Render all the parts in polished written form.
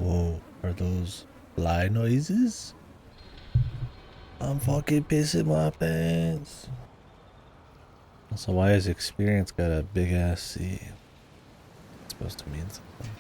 Whoa, are those fly noises? I'm fucking pissing my pants. Also, why has experience got a big ass C? It's supposed to mean something.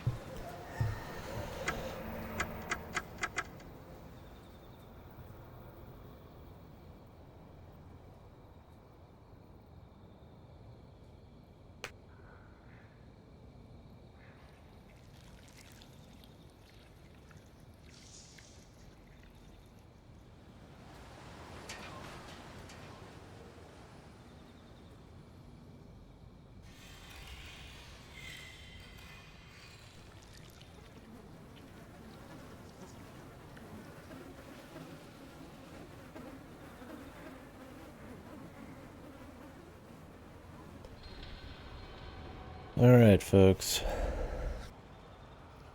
Alright, folks.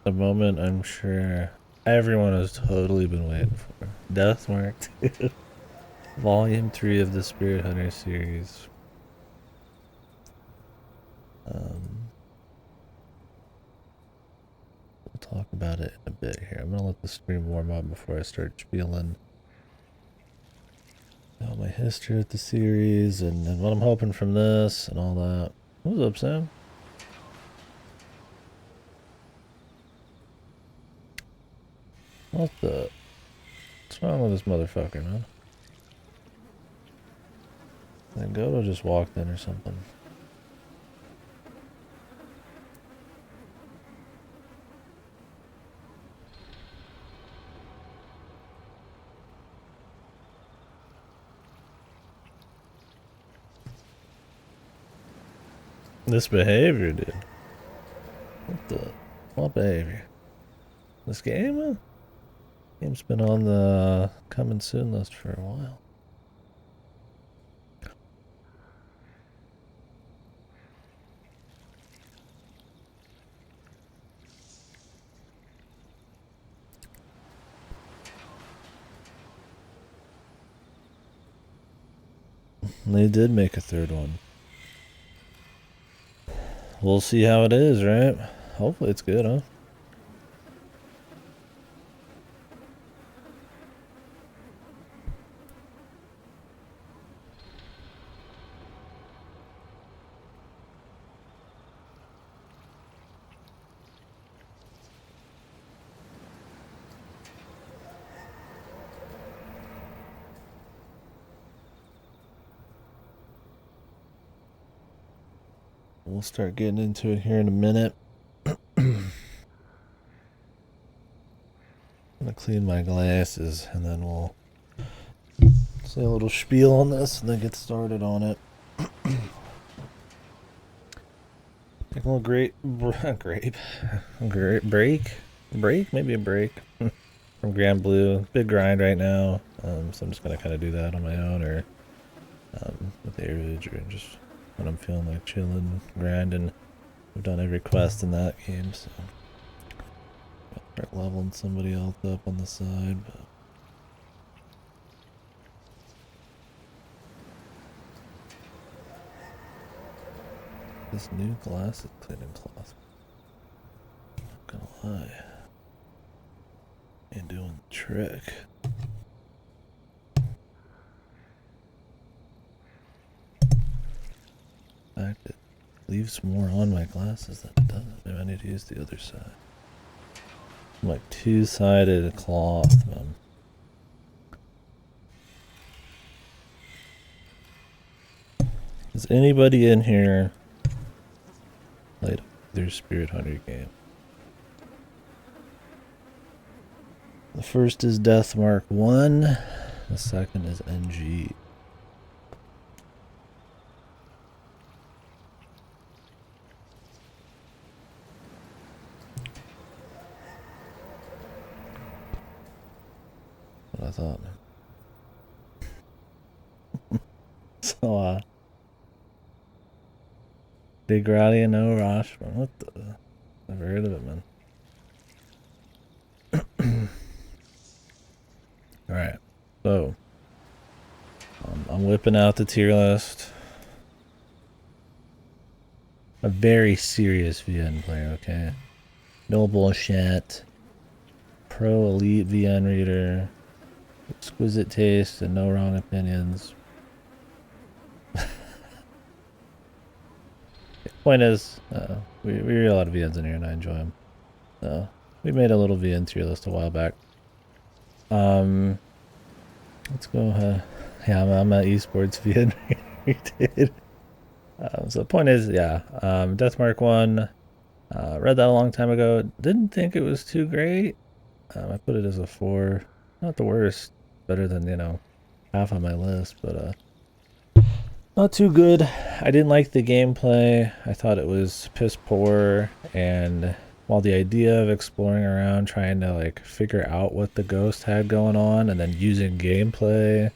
The moment I'm sure everyone has totally been waiting for. Deathmark 2. Volume 3 of the Spirit Hunter series. We'll talk about it in a bit here. I'm gonna let the stream warm up before I start spieling about my history with the series and what I'm hoping from this and all that. What's up, Sam? What the? What's wrong with this motherfucker, man? Then Goto just walked in or something. This behavior, dude. What the? What behavior? This game? Game's been on the coming soon list for a while. They did make a third one. We'll see how it is, right? Hopefully it's good, huh? We'll start getting into it here in a minute. I'm gonna clean my glasses and then we'll say a little spiel on this and then get started on it. Take a little break, maybe a break from Grand Blue. Big grind right now, so I'm just gonna kind of do that on my own or with Airage or just when I'm feeling like chilling, grinding. We've done every quest in that game, so I'll start leveling somebody else up on the side. But this new glasses cleaning cloth, not gonna lie, ain't doing the trick. In fact, it leaves more on my glasses than it doesn't. Maybe I need to use the other side. I'm like two-sided cloth, man. Is anybody in here played their Spirit Hunter game? The first is Deathmark 1. The second is NG. What I thought. So, Degradi and no Rashman. What the? Never heard of it, man. Alright, so I'm whipping out the tier list. A very serious VN player, okay? No bullshit. pro elite VN reader, exquisite taste and no wrong opinions. Point is, we read a lot of VNs in here and I enjoy them. So we made a little VN tier list a while back. Let's go ahead. Yeah, I'm an esports VN reader. So the point is, yeah, Deathmark 1, read that a long time ago. Didn't think it was too great. I put it as a 4. Not the worst. Better than, half on my list, but not too good. I didn't like the gameplay. I thought it was piss poor, and while the idea of exploring around trying to like figure out what the ghost had going on and then using gameplay,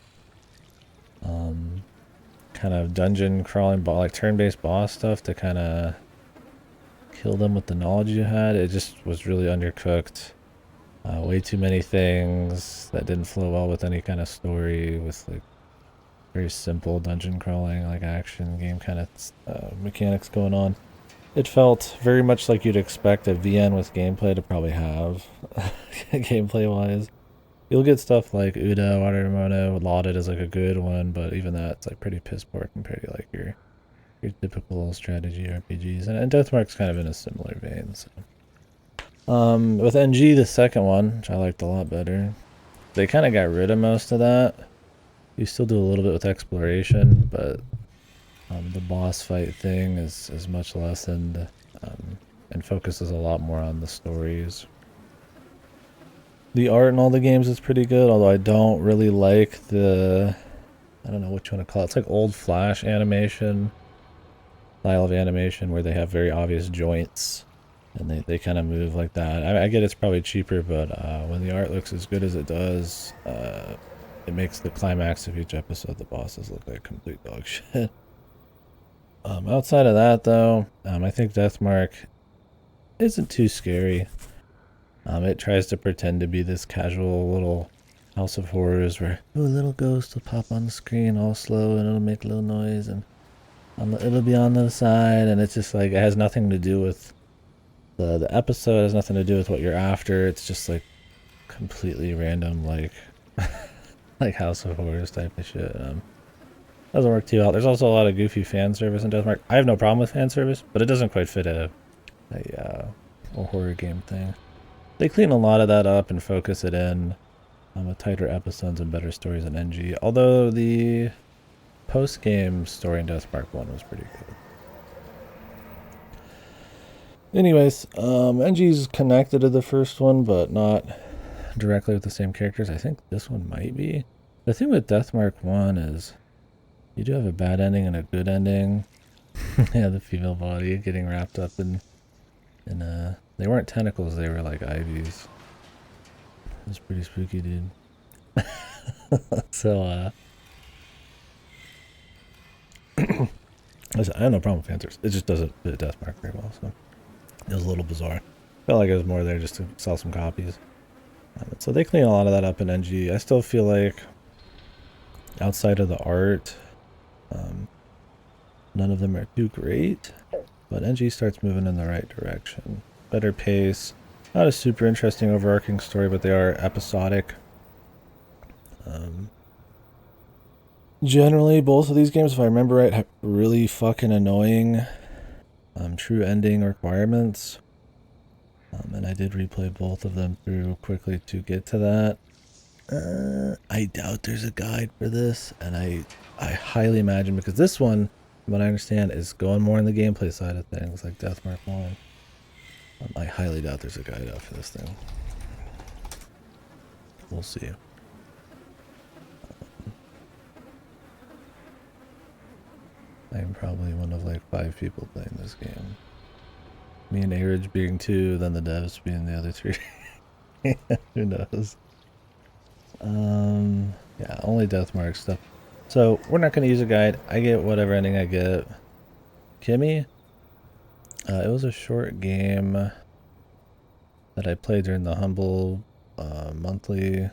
kind of dungeon crawling, like turn-based boss stuff to kind of kill them with the knowledge you had, it just was really undercooked. Way too many things that didn't flow well with any kind of story, with like very simple dungeon crawling, like action game kind of mechanics going on. It felt very much like you'd expect a VN with gameplay to probably have, gameplay wise. You'll get stuff like Uda, Watermono, lauded as like a good one, but even that's like pretty piss poor compared to like your typical strategy RPGs. And Deathmark's kind of in a similar vein. So, with NG, the second one, which I liked a lot better, they kind of got rid of most of that. You still do a little bit with exploration, but the boss fight thing is much lessened, and focuses a lot more on the stories. The art in all the games is pretty good, although I don't really like I don't know what you want to call it. It's like old Flash animation, style of animation where they have very obvious joints, and they kind of move like that. I get it's probably cheaper, but when the art looks as good as it does, it makes the climax of each episode, the bosses, look like complete dog shit. Outside of that, though, I think Deathmark isn't too scary. It tries to pretend to be this casual little house of horrors where a little ghost will pop on the screen all slow and it'll make a little noise, and it'll be on the side, and it's just like it has nothing to do with the episode. It has nothing to do with what you're after. It's just like completely random, like like House of Horrors type of shit. Doesn't work too well. There's also a lot of goofy fan service in Deathmark. I have no problem with fan service, but it doesn't quite fit a horror game thing. They clean a lot of that up and focus it in with tighter episodes and better stories in NG. Although the post-game story in Deathmark 1 was pretty good. Anyways, NG's connected to the first one, but not directly with the same characters. I think this one might be. The thing with Deathmark 1 is you do have a bad ending and a good ending. Yeah, the female body getting wrapped up in they weren't tentacles, they were like ivies. It was pretty spooky, dude. So I have no problem with Panthers. It just doesn't fit Deathmark very well, so it was a little bizarre. Felt like it was more there just to sell some copies. So they clean a lot of that up in NG. I still feel like outside of the art, none of them are too great, but NG starts moving in the right direction. Better pace, not a super interesting overarching story, but they are episodic. Generally, both of these games, if I remember right, have really fucking annoying true ending requirements. And I did replay both of them through quickly to get to that. I doubt there's a guide for this, and I highly imagine, because this one, from what I understand, is going more in the gameplay side of things, like Deathmark 1. I highly doubt there's a guide out for this thing. We'll see. I am probably one of like 5 people playing this game. Me and Airage being 2, then the devs being the other 3. Who knows? Yeah, only Deathmark stuff. So we're not going to use a guide. I get whatever ending I get. Kimmy? It was a short game that I played during the Humble monthly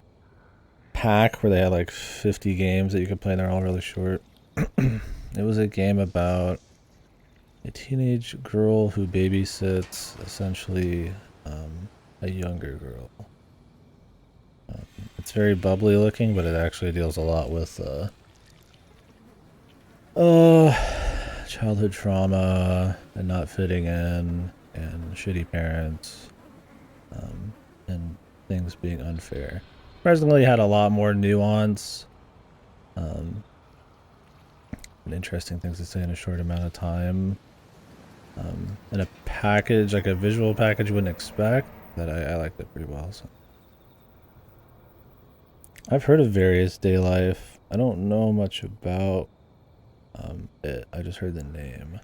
pack where they had like 50 games that you could play and they're all really short. It was a game about a teenage girl who babysits essentially a younger girl. It's very bubbly looking, but it actually deals a lot with childhood trauma and not fitting in and shitty parents, and things being unfair. Surprisingly, had a lot more nuance and interesting things to say in a short amount of time. In a package, like a visual package you wouldn't expect, that I liked it pretty well. So I've heard of Various Day Life. I don't know much about it. I just heard the name.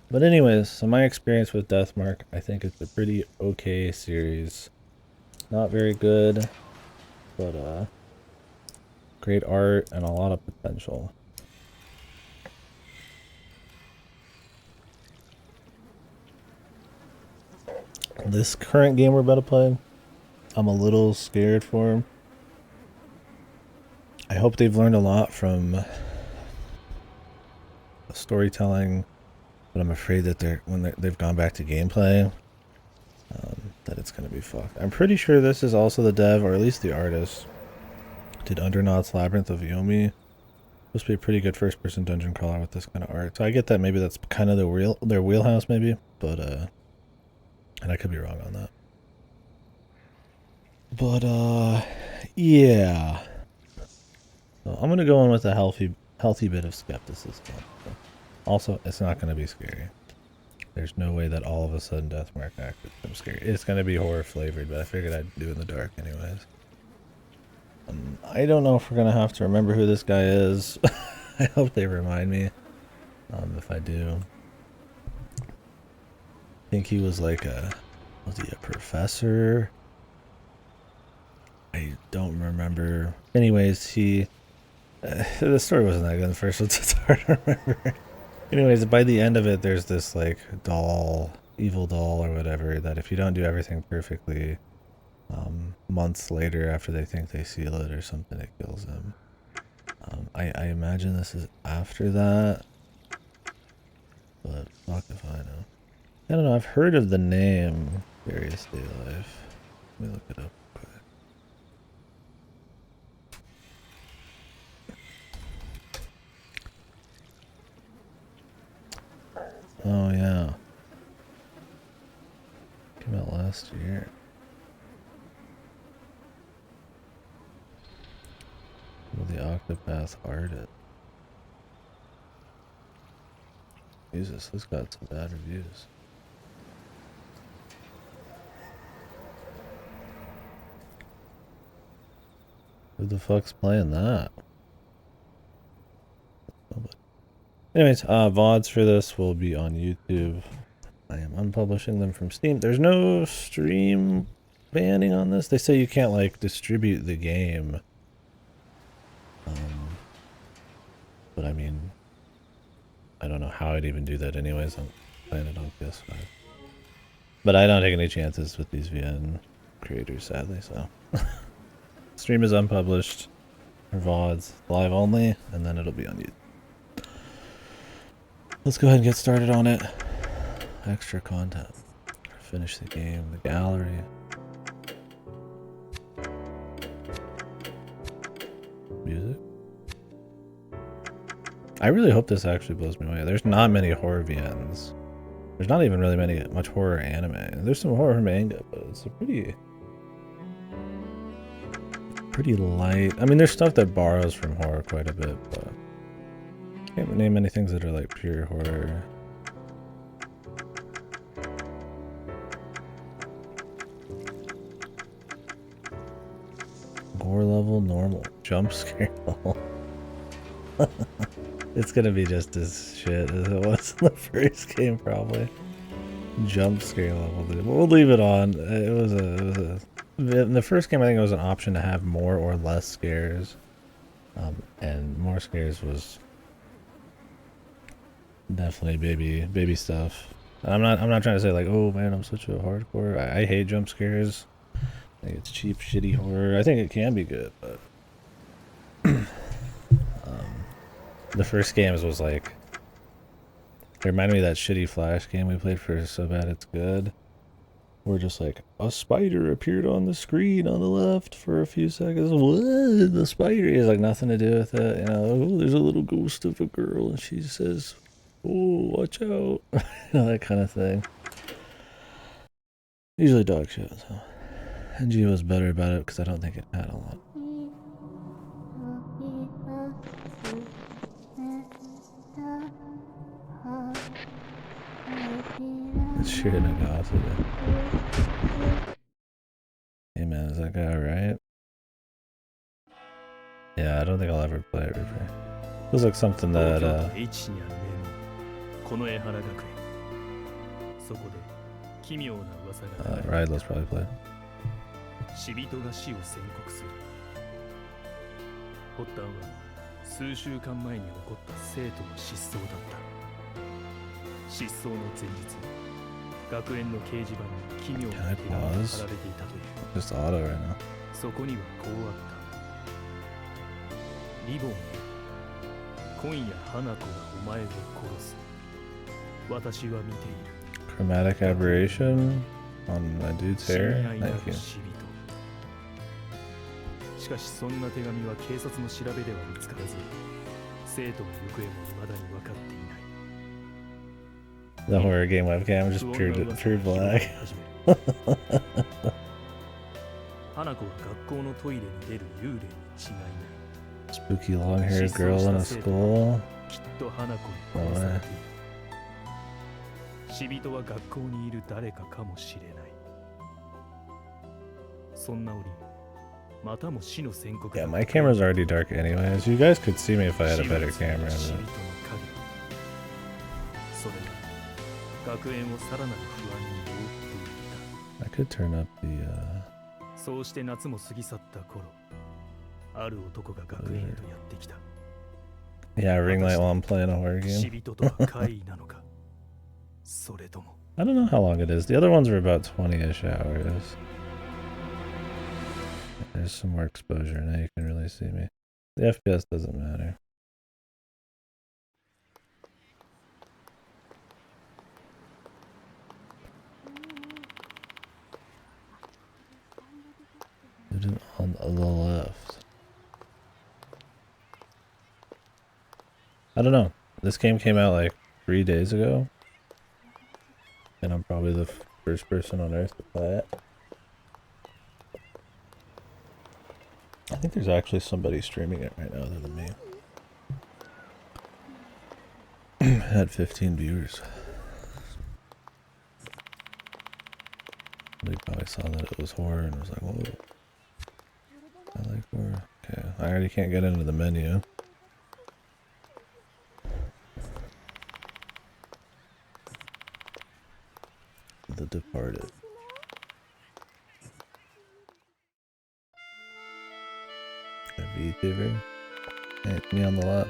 But anyways, so my experience with Deathmark, I think it's a pretty okay series. Not very good, but great art and a lot of potential. This current game we're about to play, I'm a little scared for him. I hope they've learned a lot from storytelling, but I'm afraid that they've gone back to gameplay, that it's gonna be fucked. I'm pretty sure this is also the dev, or at least the artist, did Undernaut's Labyrinth of Yomi. Supposed to be a pretty good first-person dungeon crawler with this kind of art. So I get that maybe that's kind of their wheelhouse, maybe, but and I could be wrong on that. But yeah. So I'm gonna go in with a healthy bit of skepticism. Also, it's not gonna be scary. There's no way that all of a sudden Deathmark Act becomes scary. It's gonna be horror flavored, but I figured I'd do it in the dark anyways. I don't know if we're gonna have to remember who this guy is. I hope they remind me. If I do. I think he was like was he a professor? I don't remember. Anyways, the story wasn't that good in the first one, so it's hard to remember. Anyways, by the end of it, there's this like evil doll or whatever, that if you don't do everything perfectly, months later after they think they seal it or something, it kills them. I imagine this is after that, but fuck if I know. I don't know, I've heard of the name Various Day Life. Let me look it up quick. Oh yeah. Came out last year. Will the Octopath artist. Jesus, this got some bad reviews. Who the fuck's playing that? Nobody. Anyways, VODs for this will be on YouTube. I am unpublishing them from Steam. There's no stream banning on this. They say you can't like distribute the game. But I mean, I don't know how I'd even do that anyways. I'm playing it on PS5. But I don't take any chances with these VN creators, sadly, so. Stream is unpublished for VODs, live only, and then it'll be on YouTube. Let's go ahead and get started on it. Extra content. Finish the game, the gallery. Music. I really hope this actually blows me away. There's not many horror VNs. There's not even really much horror anime. There's some horror manga, but it's a pretty light. I mean, there's stuff that borrows from horror quite a bit, but I can't name any things that are like pure horror. Gore level normal. Jump scare level. It's gonna be just as shit as it was in the first game, probably. Jump scare level. We'll leave it on. It was in the first game, I think it was an option to have more or less scares, and more scares was definitely baby stuff. I'm not trying to say like, oh man, I'm such a hardcore. I hate jump scares. I think it's cheap, shitty horror. I think it can be good, but the first games was like, it reminded me of that shitty Flash game we played for So Bad It's Good. We're just like, a spider appeared on the screen on the left for a few seconds. What? The spider is like nothing to do with it. You know, oh, there's a little ghost of a girl and she says, oh, watch out. You know, that kind of thing. Usually dog shit. So. And G was better about it because I don't think it had a lot. It's sure to gossip. Hey man, is that guy alright? Yeah, I don't think I'll ever play it. Feels like something that Rideless probably played. 死人が死を宣告する。発端は数週間前に起こった生徒の失踪だった。失踪の前日、学園の掲示板に奇妙な手紙が貼られていたという。Just auto right now. そこにはこうあった。リボンへ、今夜花子がお前を殺す。私は見ている。Chromatic aberration on my dude's hair. Thank you. しかしそんな手紙は警察の調べでは見つからず、生徒の行方も未だに分かっていない。The horror game webcam just pure black. 花子は学校のトイレに出る幽霊に違いない。Spooky long-haired girl in a school. きっと花子に殺されている。死人は学校にいる誰かかもしれない。そんな折。Yeah, my camera's already dark anyways. You guys could see me if I had a better camera. I could turn up the yeah, ring light while I'm playing a horror game. I don't know how long it is. The other ones were about 20-ish hours. There's some more exposure now, you can really see me. The FPS doesn't matter. On the left. I don't know. This game came out like 3 days ago. And I'm probably the first person on earth to play it. I think there's actually somebody streaming it right now other than me. I had 15 viewers. They probably saw that it was horror and was like, whoa. I like horror. Okay, I already can't get into the menu. The Departed. A VTuber? Hey, it's me on the left.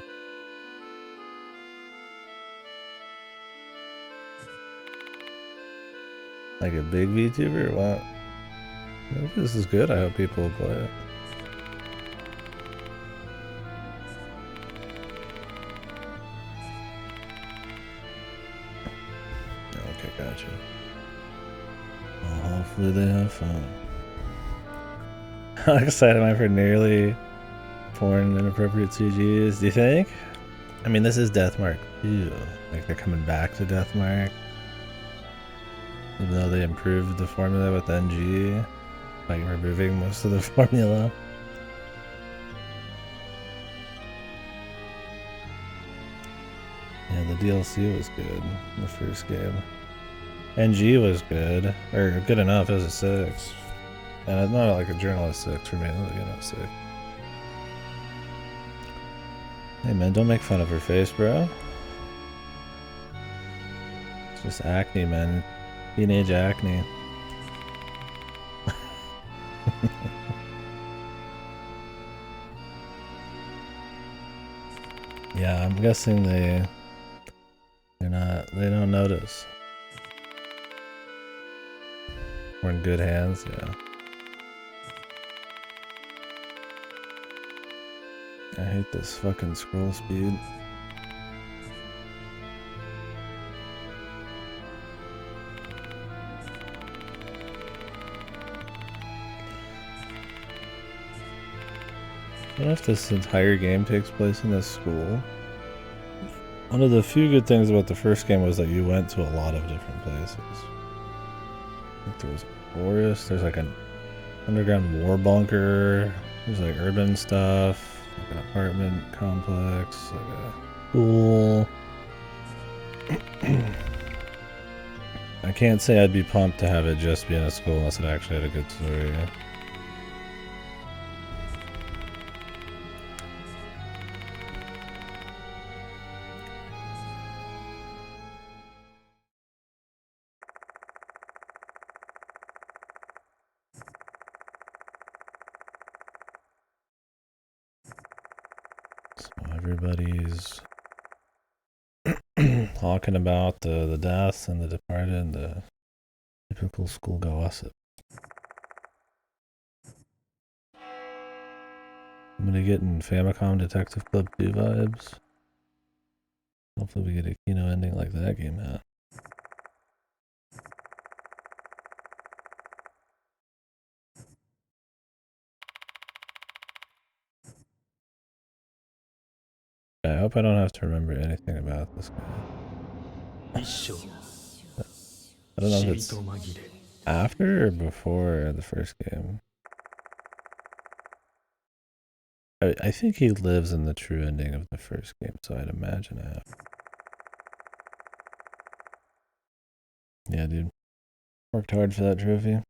Like a big VTuber? Wow. If this is good, I hope people will play it. Okay, gotcha. Well, hopefully they have fun. How excited am I for nearly porn inappropriate CGs, do you think? I mean, this is Deathmark 2. Like, they're coming back to Deathmark. Even though they improved the formula with NG, like removing most of the formula. Yeah, the DLC was good, the first game. NG was good, or good enough, it was a 6. And it's not like a journalist 6 for me, it was a good enough 6. Hey man, don't make fun of her face, bro. It's just acne, man. Teenage acne. Yeah, I'm guessing they don't notice. We're in good hands, yeah. I hate this fucking scroll speed. I don't know if this entire game takes place in this school. One of the few good things about the first game was that you went to a lot of different places. I think there was a forest, there's like an underground war bunker, there's like urban stuff, like an apartment complex, like a school. I can't say I'd be pumped to have it just be in a school unless it actually had a good story. So everybody's talking about the deaths and the departed and the typical school gossip. I'm gonna get in Famicom Detective Club 2 vibes. Hopefully we get a Kino ending like that game had. I hope I don't have to remember anything about this guy. I don't know if it's after or before the first game. I think he lives in the true ending of the first game, so I'd imagine I have. Yeah, dude. Worked hard for that trophy.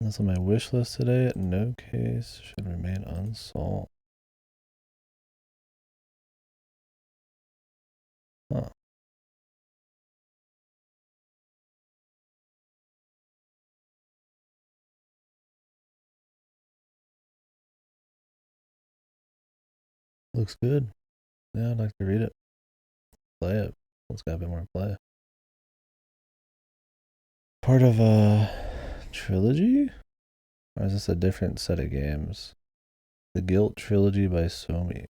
That's on my wish list today. No case should remain unsolved. Huh. Looks good. Yeah, I'd like to read it. Play it. Let's got a bit more play. Part of a trilogy? Or is this a different set of games? The Guilt Trilogy by Somi.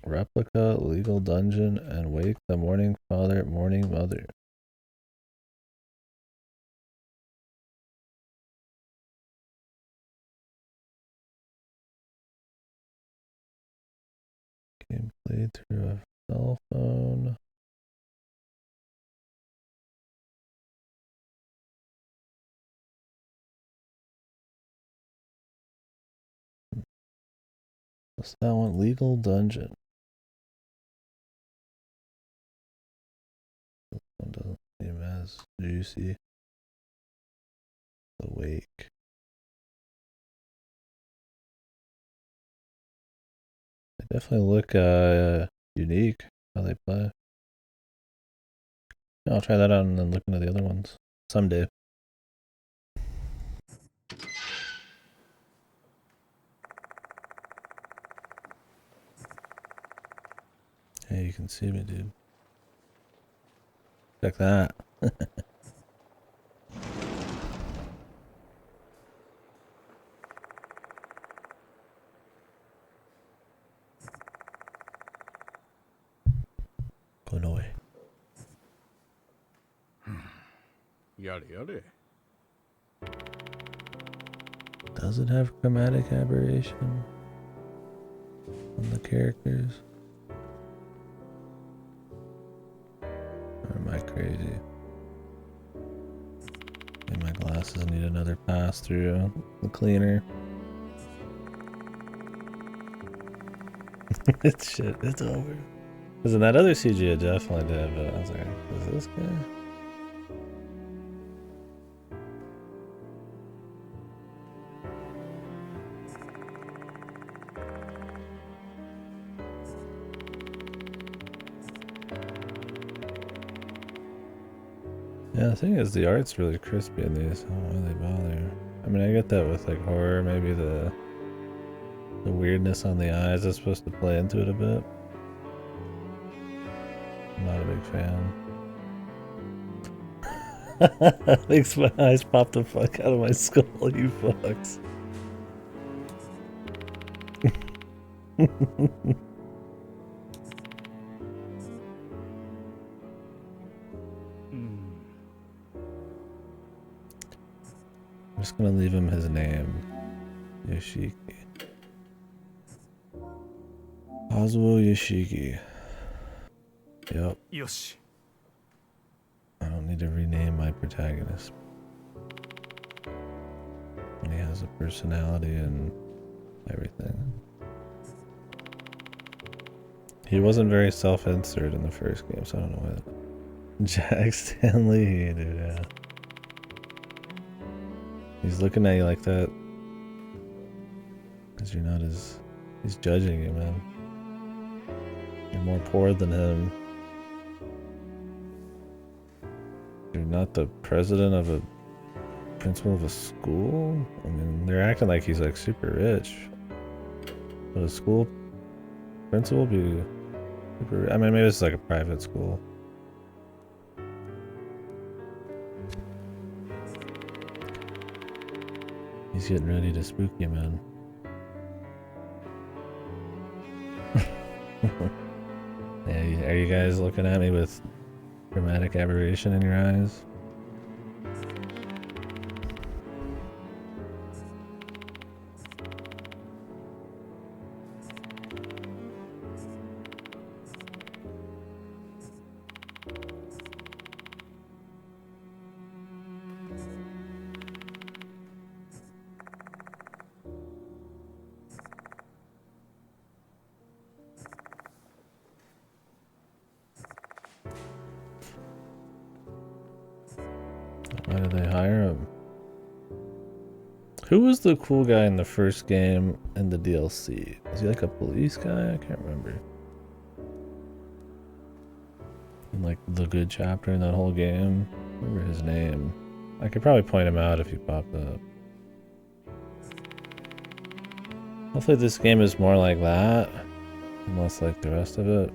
Replica, Legal Dungeon, and Wake the Morning Father, Morning Mother. Game played through a cell phone. What's that one? Legal Dungeon. This one doesn't seem as juicy. The Wake. They definitely look unique how they play. I'll try that out and then look into the other ones someday. Hey, you can see me, dude. Check that. Konoe. Does it have chromatic aberration on the characters? Or am I crazy? And my glasses need another pass through the cleaner. It's shit. It's over. Because in that other CG, it definitely did, but I was like, is this guy? Yeah, the thing is, the art's really crispy in these. I don't know why they bother. I mean, I get that with like horror, maybe the weirdness on the eyes is supposed to play into it a bit. I'm not a big fan. Thinks my eyes popped the fuck out of my skull, you fucks. I'm just gonna leave him his name. Yoshiki. Kazuo Yoshiki. Yep. よし I don't need to rename my protagonist. And he has a personality and everything. He wasn't very self-insert in the first game, so I don't know why. Jack Stanley, dude, yeah. He's looking at you like that because you're not as... He's judging you, man. You're more poor than him. You're not the president of a... principal of a school? I mean, they're acting like he's like super rich. But a school principal be super... I mean, maybe it's like a private school. He's getting ready to spook you, man. Yeah, are you guys looking at me with dramatic aberration in your eyes? Why did they hire him? Who was the cool guy in the first game in the DLC? Is he like a police guy? I can't remember. In like the good chapter in that whole game. I remember his name. I could probably point him out if he popped up. Hopefully this game is more like that, and less like the rest of it.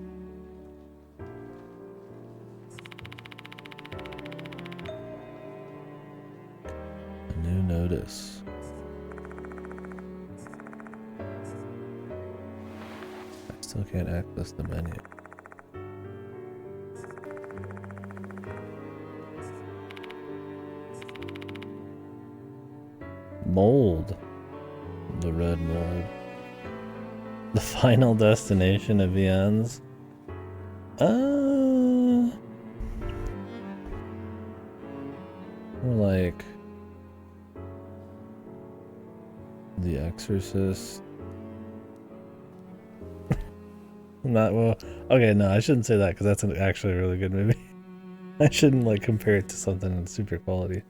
A new notice. I still can't access the menu. Mold. The red mold. The final destination of VNs. More like The Exorcist. Not well. Okay, no, I shouldn't say that because that's actually a really good movie. I shouldn't like compare it to something in super quality.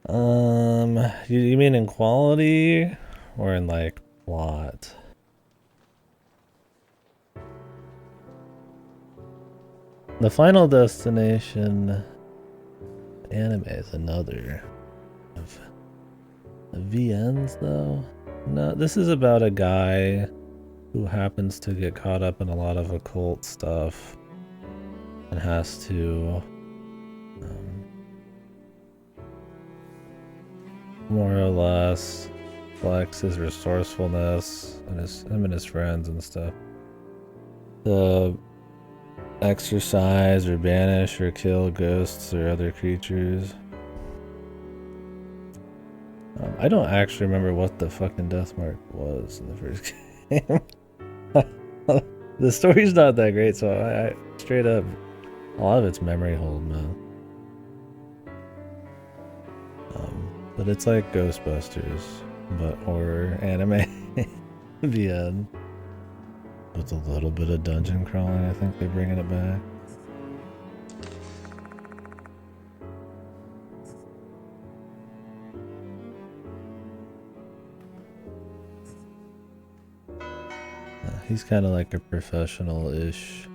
You mean in quality or in like plot? The Final Destination anime is another of the VNs though. No, this is about a guy who happens to get caught up in a lot of occult stuff and has to more or less flex his resourcefulness and him and his friends and stuff to exorcise or banish or kill ghosts or other creatures. I don't actually remember what the fucking death mark was in the first game. The story's not that great, so I straight up, a lot of it's memory hold, man. But it's like Ghostbusters, but horror anime. The end. With a little bit of dungeon crawling, I think they're bringing it back. He's kind of like a professional-ish.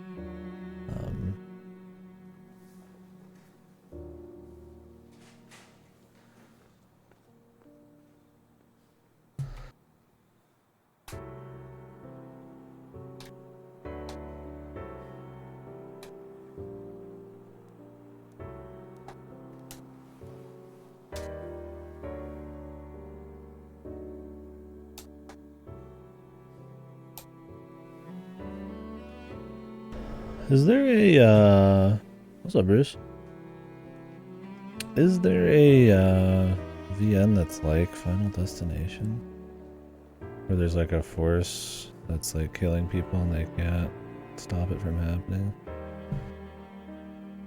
Is there a, what's up, Bruce? Is there a, VN that's like Final Destination? where there's like a force that's like killing people and they can't stop it from happening.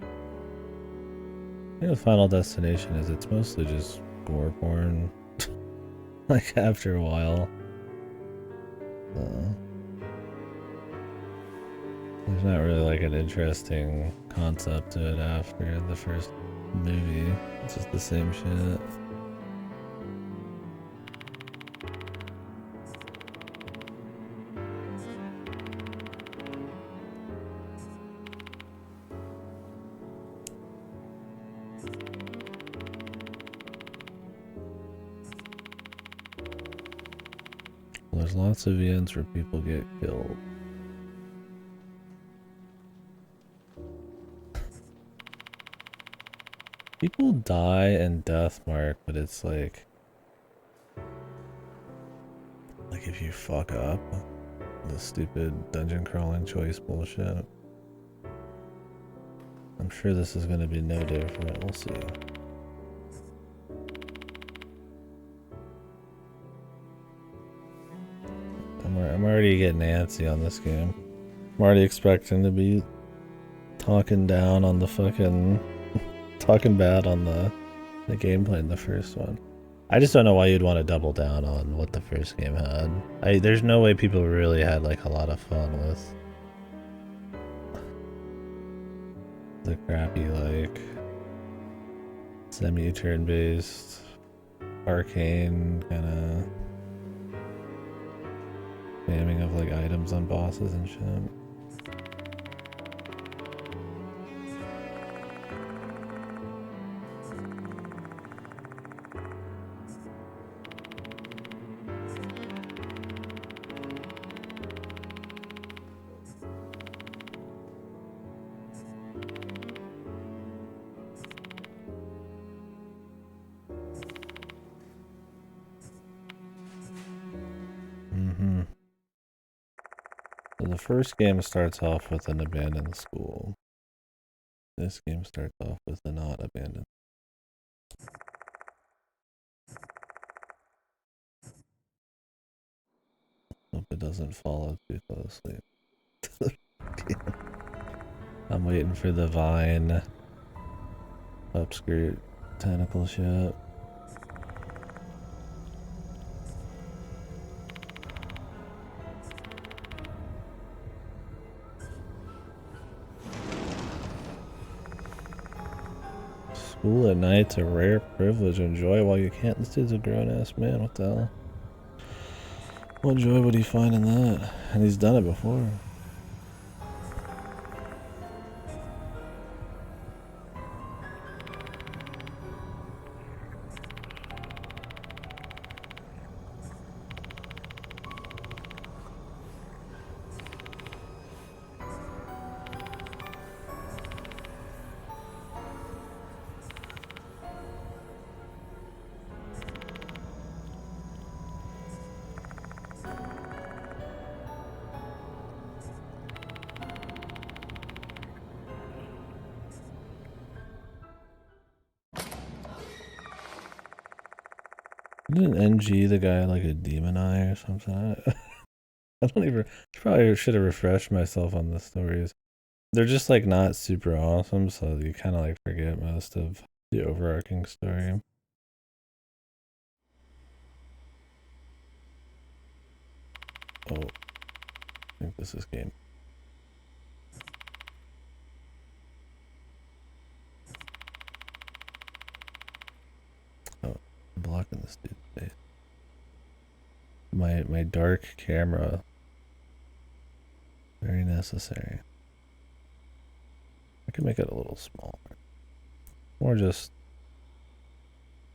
I think the Final Destination is it's mostly just gore porn. Like after a while. There's not really like an interesting concept to it after the first movie. It's just the same shit. There's lots of ends where people get killed. People die in Deathmark, but it's like if you fuck up, the stupid dungeon crawling choice bullshit. I'm sure this is gonna be no different. We'll see. I'm already getting antsy on this game. I'm already expecting to be talking down on the fucking talking bad on the gameplay in the first one. I just don't know why you'd want to double down on what the first game had. There's no way people really had like a lot of fun with the crappy like semi-turn based arcane kind of spamming of like items on bosses and shit. So the first game starts off with an abandoned school. This game starts off with a not abandoned. Hope it doesn't follow too closely. I'm waiting for the vine upskirt tentacle shit. School at night's a rare privilege. Enjoy while you can't. This dude's a grown-ass man. What the hell? What joy would he find in that? And he's done it before. Didn't NG the guy like a demon eye or something? I don't even. Probably should have refreshed myself on the stories. They're just like not super awesome, so you kind of like forget most of the overarching story. Oh, I think this is game. Oh, I'm blocking this dude's face. My dark camera. Very necessary. I can make it a little smaller. Or just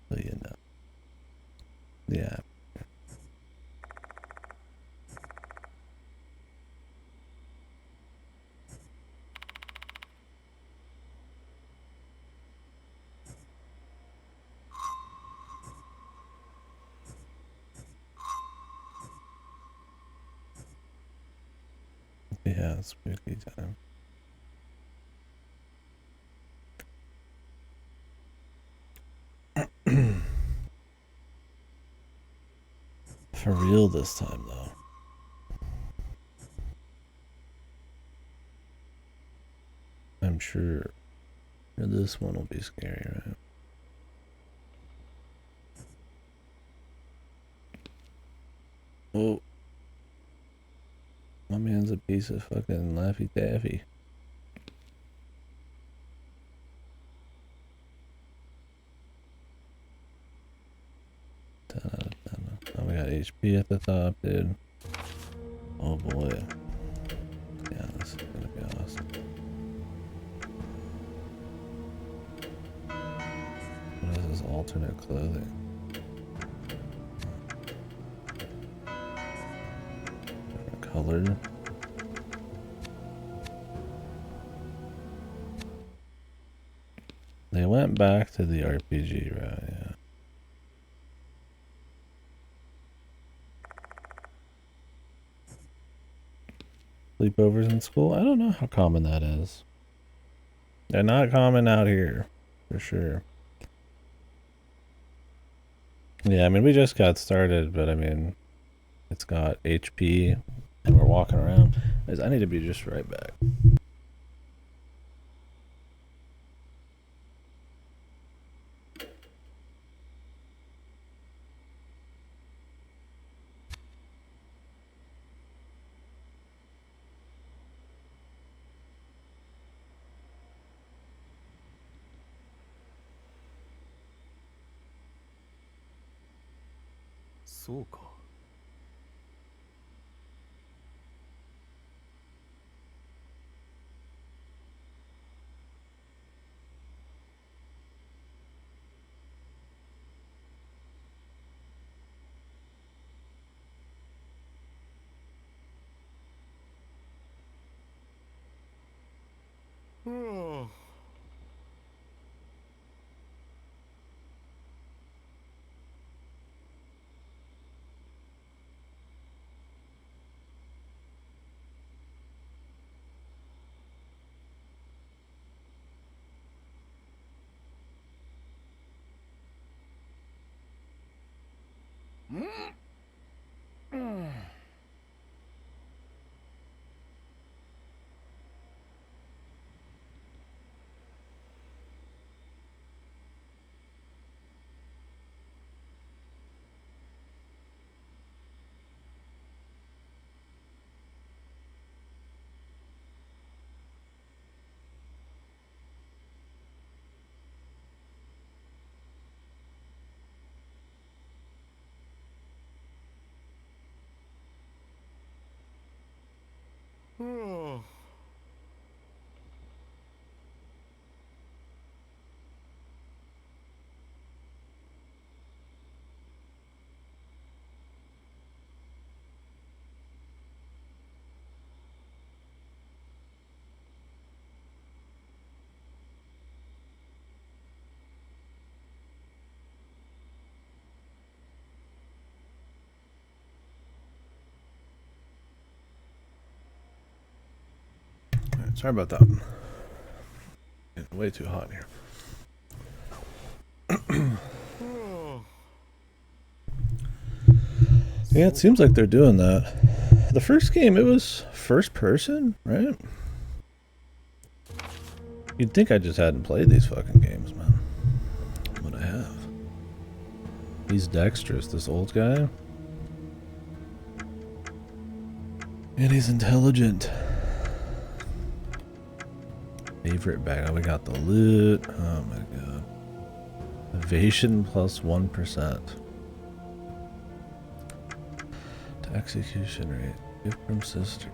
so you know. Yeah. Yeah, it's spooky time. For real this time, though. I'm sure this one will be scary, right? Oh. My man's a piece of fucking Laffy Taffy. Oh, we got HP at the top, dude. Oh boy. Yeah, this is gonna be awesome. What is this alternate clothing? Different color. They went back to the RPG route, yeah. Sleepovers in school? I don't know how common that is. They're not common out here, for sure. Yeah, I mean, we just got started, but I mean, it's got HP, and we're walking around. I need to be just right back. Soか。Sorry about that. It's way too hot here. Yeah, it seems like they're doing that. The first game, it was first person, right? You'd think I just hadn't played these fucking games, man. But I have. He's dexterous, this old guy. And he's intelligent. Favorite bag. Oh, we got the loot. Oh my god. Evasion plus 1%. To execution rate. Gift from sister.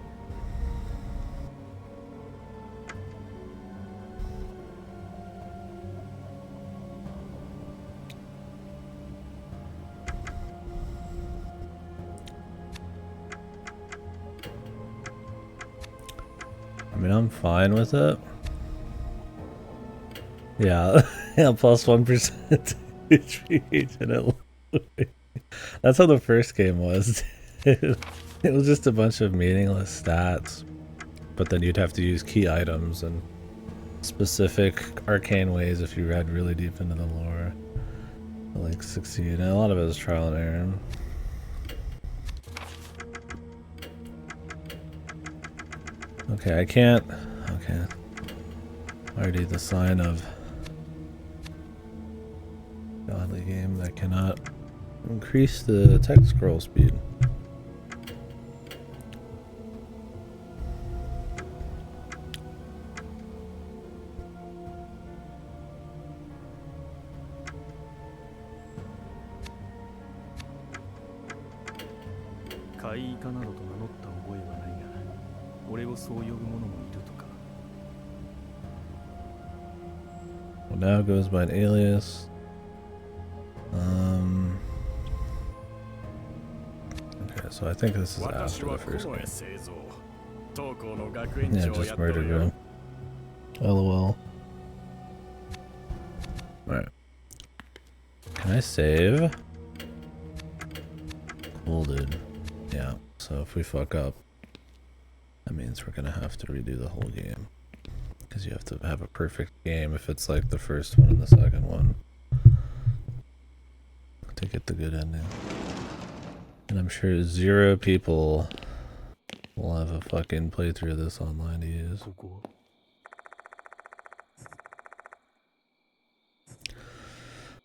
I mean, I'm fine with it. Yeah, yeah, plus 1% HP. That's how the first game was. It was just a bunch of meaningless stats, but then you'd have to use key items and specific arcane ways if you read really deep into the lore to like succeed. And a lot of it is trial and error. Okay, I can't. Okay. Already the sign of godly game that cannot increase the text scroll speed. Well, now it goes by an alias. Okay, so I think this is after the first game. Yeah, just murdered him. LOL. Alright. Can I save? Cool, dude. Yeah, so if we fuck up, that means we're gonna have to redo the whole game. Because you have to have a perfect game if it's like the first one and the second one to get the good ending. And I'm sure 0 people will have a fucking playthrough of this online to use.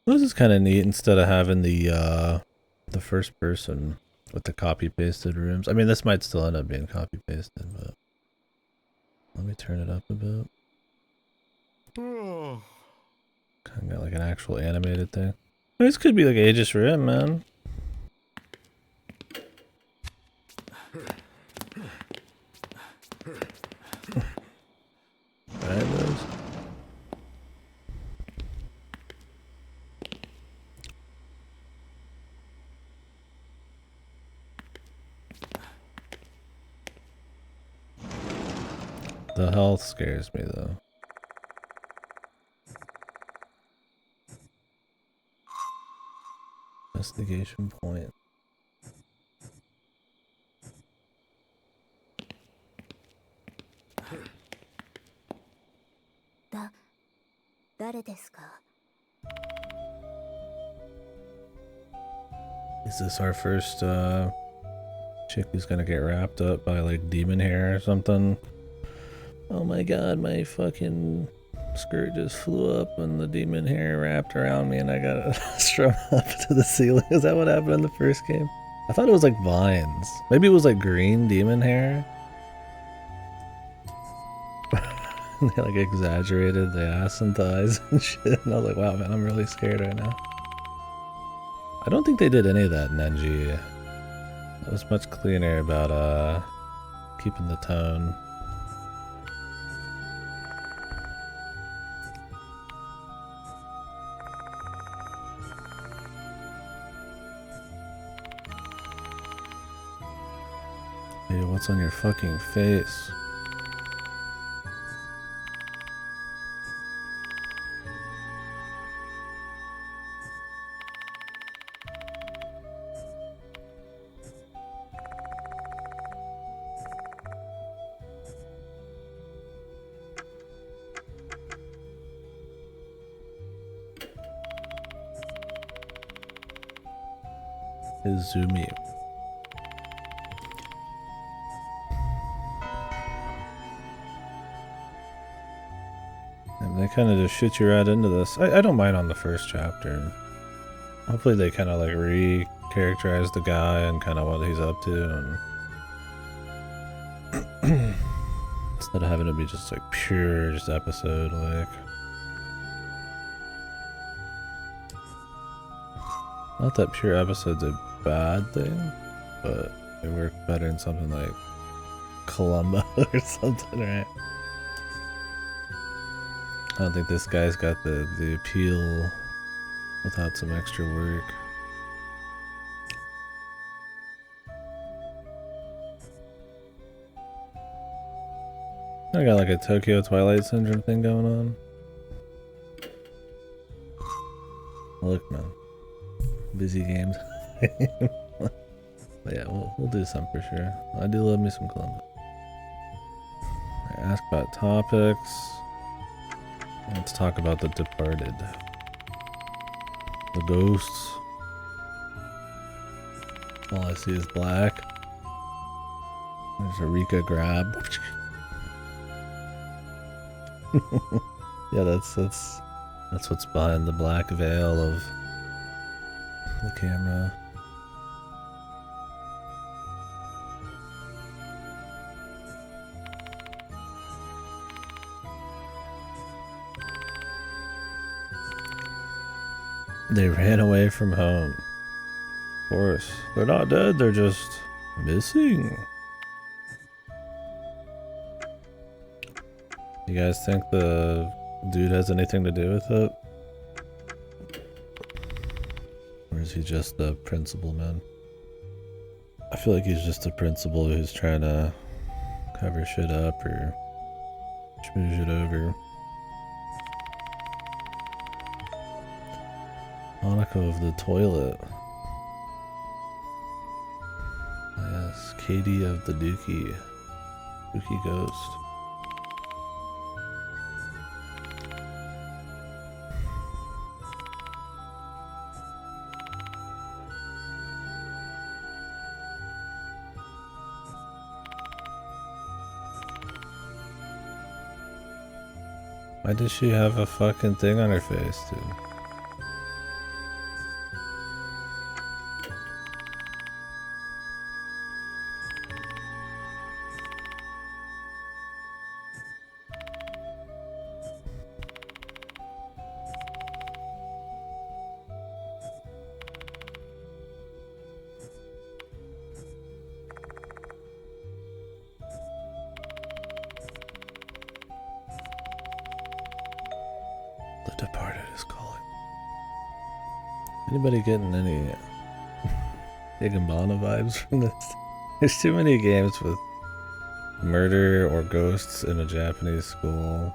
This is kind of neat instead of having the first person with the copy pasted rooms. I mean, this might still end up being copy pasted, but let me turn it up a bit. Kind of got like an actual animated thing. This could be like Aegis Rim, man. Right, those. The health scares me though. Investigation point. Is this our first chick who's gonna get wrapped up by like demon hair or something? Oh my god, my fucking skirt just flew up and the demon hair wrapped around me and I got strung up to the ceiling. Is that what happened in the first game? I thought it was like vines. Maybe it was like green demon hair. They like exaggerated the ass and thighs and shit. And I was like, wow, man, I'm really scared right now. I don't think they did any of that in NG. It was much cleaner about keeping the tone. Hey, what's on your fucking face? Izumi. And they kind of just shoot you right into this. I don't mind on the first chapter. Hopefully they kind of like re-characterize the guy and kind of what he's up to, and instead of having to be just like pure just episode like. Not that pure episode's a bad thing, but it worked better in something like Columbo or something, right? I don't think this guy's got the appeal without some extra work. I got like a Tokyo Twilight Syndrome thing going on. Look, man. Busy games. But yeah, we'll do some for sure. I do love me some Columbus. Ask about topics. Let's talk about the departed. The ghosts. All I see is black. There's a Rika grab. Yeah, that's what's behind the black veil of the camera. They ran away from home. Of course. They're not dead, they're just missing. You guys think the dude has anything to do with it? Or is he just the principal, man? I feel like he's just a principal who's trying to cover shit up or schmooze it over. Monica of the toilet. Yes, Katie of the Dookie. Dookie Ghost. Why does she have a fucking thing on her face, dude? The Departed is calling. Anybody getting any Higginbana vibes from this? There's too many games with murder or ghosts in a Japanese school.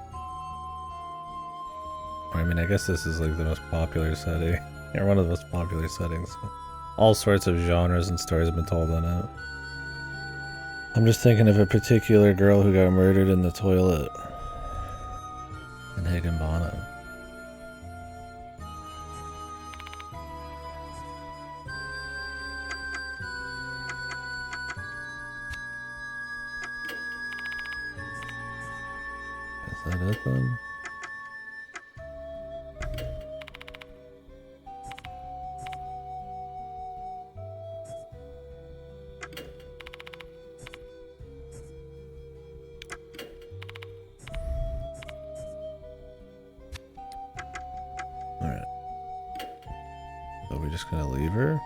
I mean, I guess this is like the most popular setting, or one of the most popular settings. All sorts of genres and stories have been told on it. I'm just thinking of a particular girl who got murdered in the toilet in Higginbana. Is that it then? Alright. So we're just gonna leave her?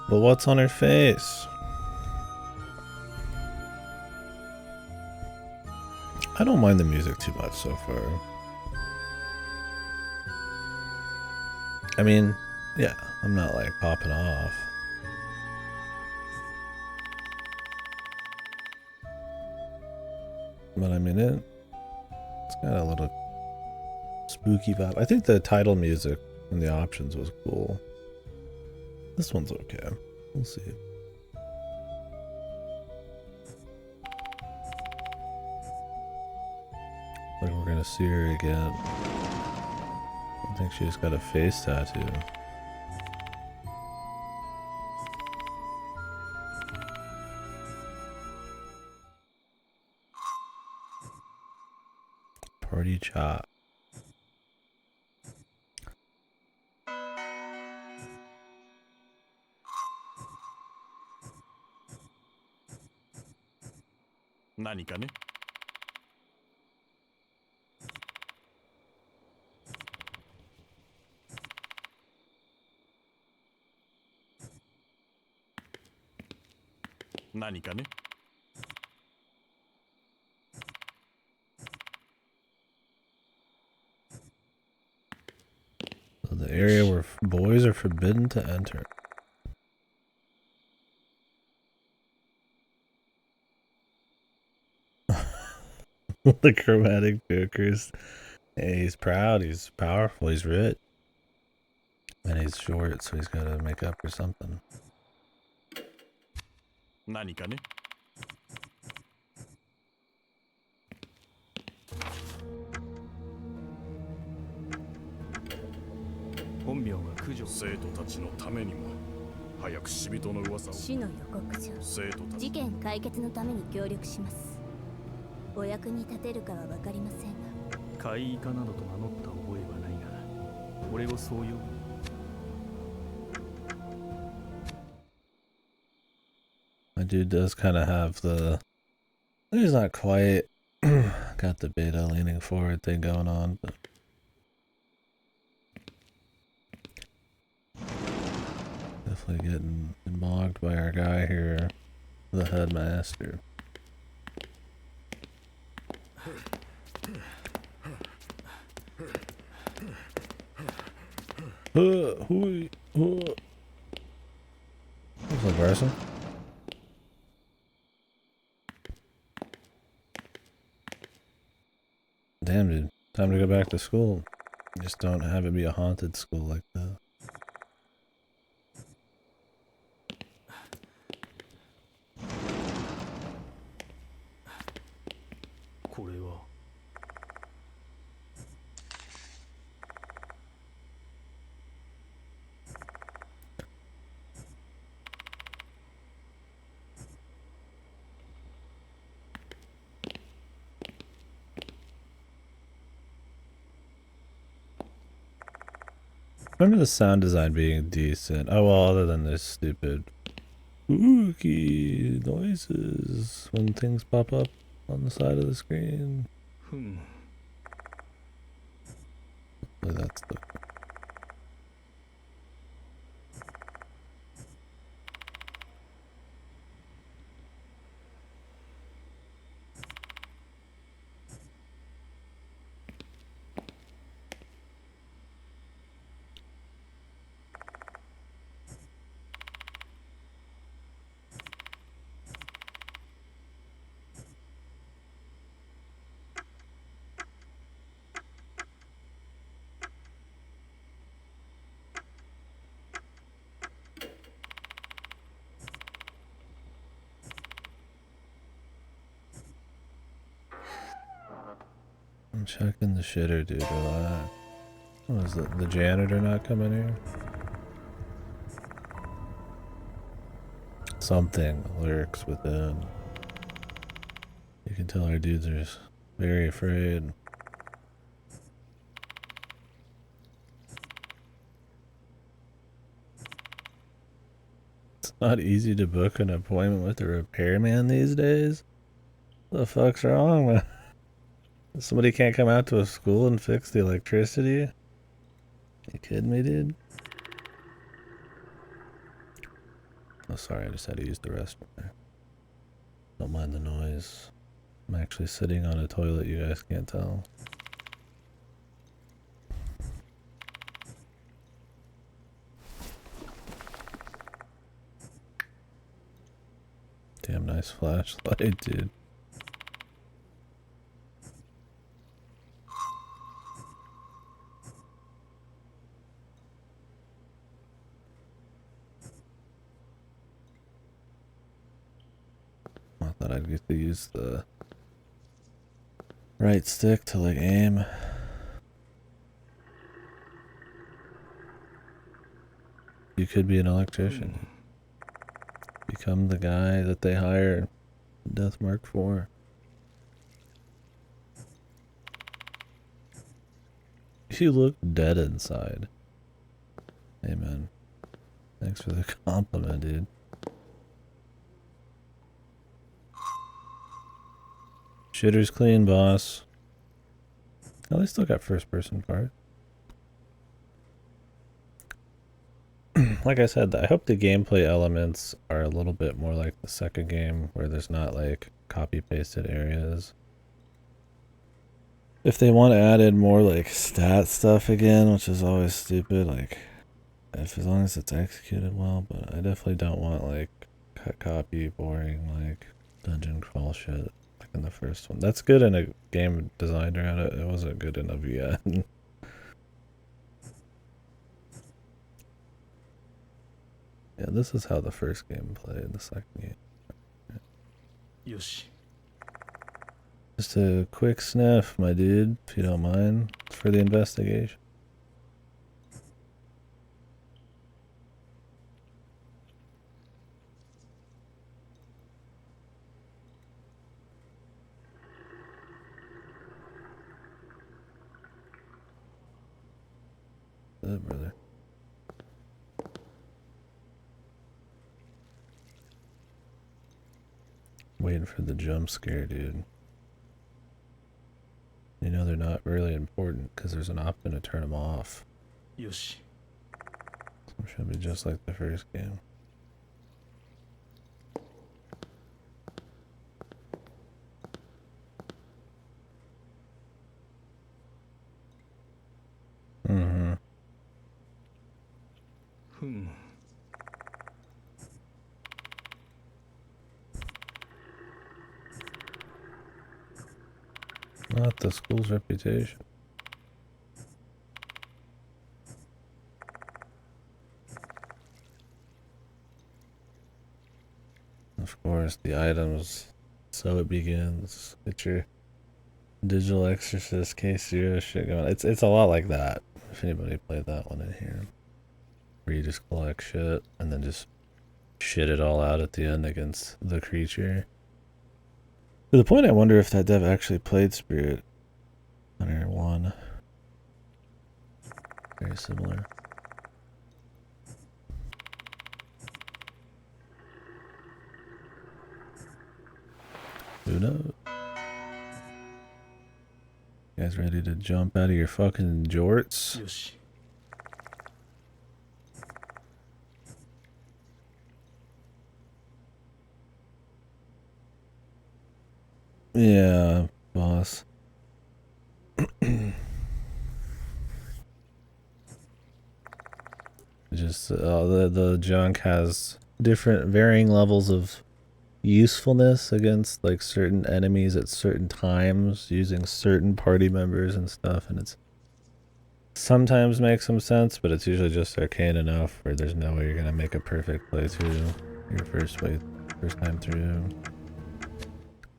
But what's on her face? I don't mind the music too much so far. I mean, yeah, I'm not like popping off. But I mean, it's got a little spooky vibe. I think the title music and the options was cool. This one's okay. We'll see. Like we're gonna see her again. I think she just got a face tattoo. Party chat.何かね。何かね。So the area where boys are forbidden to enter. The chromatic jokers. Hey, he's proud, he's powerful, he's rich. And he's short, so he's got to make up for something. 何かね。本名は九条。生徒たちのためにも早く死人の噂を。死の予告状。生徒たち。事件解決のために協力します。お役に立てるかは分かりませんが。怪異化などと名乗った覚えはないが、俺をそう呼ぶ。 My dude does kind of have the... He's not quite got the beta leaning forward thing going on, but... Definitely getting mogged by our guy here, the headmaster. What's up, Bryson? Damn, dude. Time to go back to school. Just don't have it be a haunted school like that. I remember the sound design being decent. Oh well, other than this stupid spooky noises when things pop up on the side of the screen. Hopefully that's the... I'm checking the shitter, dude. Relax. What is the janitor not coming here? Something lurks within. You can tell our dudes are very afraid. It's not easy to book an appointment with a repairman these days. What the fuck's wrong, man? Somebody can't come out to a school and fix the electricity? You kidding me, dude? Oh, sorry, I just had to use the restroom there. Don't mind the noise. I'm actually sitting on a toilet, you guys can't tell. Damn nice flashlight, dude. I thought I'd get to use the right stick to like aim. You could be an electrician. Become the guy that they hire in Death Mark 4. You look dead inside. Hey man. Thanks for the compliment, dude. Shitter's clean, boss. Oh, they still got first person part. Like I said, I hope the gameplay elements are a little bit more like the second game, where there's not like copy pasted areas. If they want to add in more like stat stuff again, which is always stupid, like as long as it's executed well, but I definitely don't want like cut copy boring like dungeon crawl shit like in the first one. That's good in a game designed around it. It wasn't good in a VN. Yeah, this is how the first game played, the second game. よし Just a quick sniff, my dude, if you don't mind, for the investigation. Good, brother. Waiting for the jump scare, dude. You know they're not really important because there's an option to turn them off. よし So it should be just like the first game. Mm-hmm. ふん Not the school's reputation. Of course, the items. So it begins. Get your digital exorcist K0 shit going. It's a lot like that. If anybody played that one in here, where you just collect shit and then just shit it all out at the end against the creature. To the point, I wonder if that dev actually played Spirit Hunter 1. Very similar. Who knows? You guys ready to jump out of your fucking jorts? よし Yeah, boss. Just the junk has different varying levels of usefulness against like certain enemies at certain times using certain party members and stuff, and it's sometimes makes some sense, but it's usually just arcane enough where there's no way you're gonna make a perfect playthrough your first time through.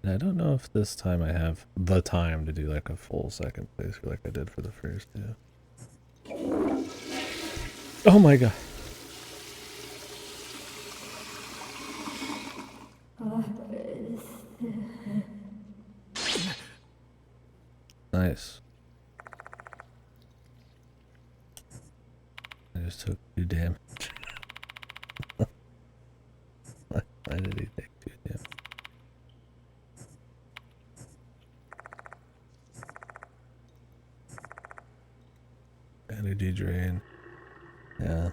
And I don't know if this time I have the time to do like a full second playthrough like I did for the first two. Oh my god. Nice. I just took 2 damage. Why did he take 2 damage? Energy drain. Yeah.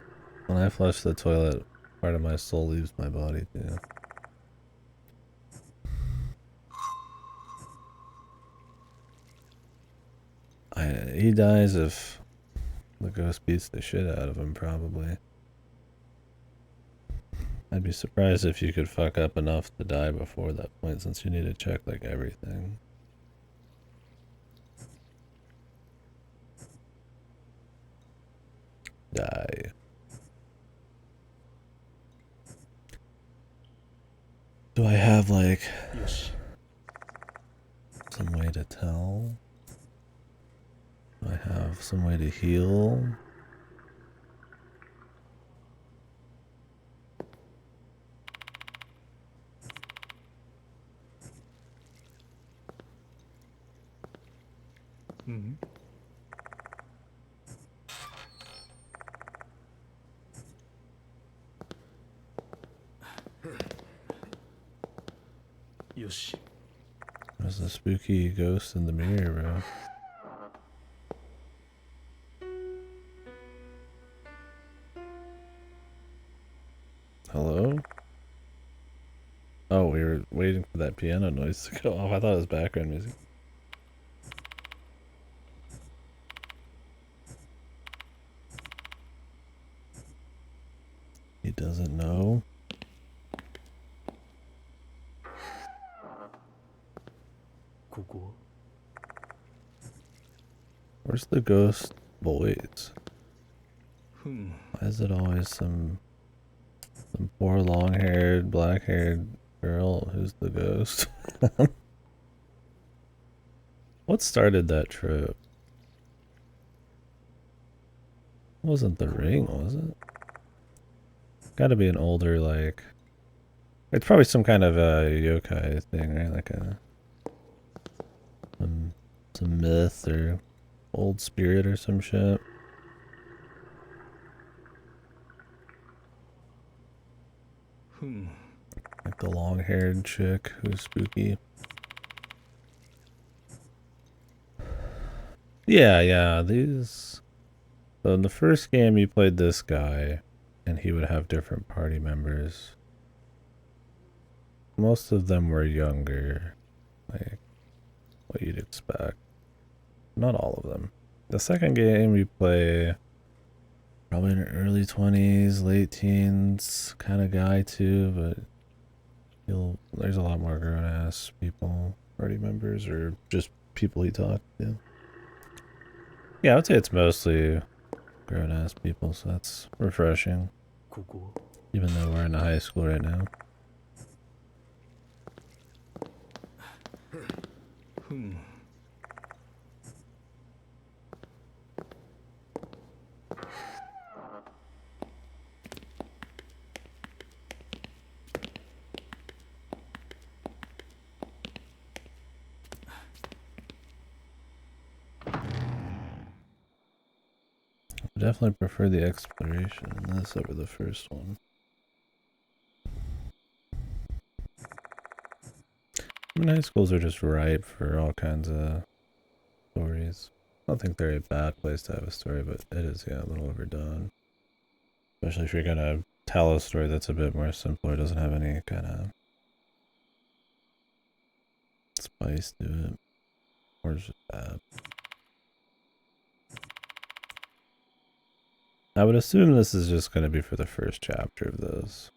When I flush the toilet, part of my soul leaves my body too. He dies if the ghost beats the shit out of him, probably. I'd be surprised if you could fuck up enough to die before that point, since you need to check like everything. Die. Do I have like よし some way to tell? Do I have some way to heal? Mhm. よし There's a spooky ghost in the mirror, bro. Hello? Oh, we were waiting for that piano noise to go off. I thought it was background music. He doesn't know. Koko. Where's the ghost voice? Hmm. Why is it always some Some poor long-haired, black-haired girl who's the ghost. What started that trip? It wasn't the ring, was it? Gotta be an older, like... It's probably some kind of a yokai thing, right? Like a... some myth or old spirit or some shit. Like the long-haired chick who's spooky. Yeah, these... So in the first game you played this guy, and he would have different party members. Most of them were younger, like what you'd expect. Not all of them. The second game you play probably in your early 20s, late teens kind of guy too, but there's a lot more grown-ass people, party members, or just people he talked to. Yeah, I would say it's mostly grown-ass people, so that's refreshing. Even though we're in a high school right now. I definitely prefer the exploration in this over the first one. I mean, high schools are just ripe for all kinds of stories. I don't think they're a bad place to have a story, but it is, yeah, a little overdone. Especially if you're gonna tell a story that's a bit more simple, it doesn't have any kind of spice to it. Or it's just bad. I would assume this is just going to be for the first chapter of this.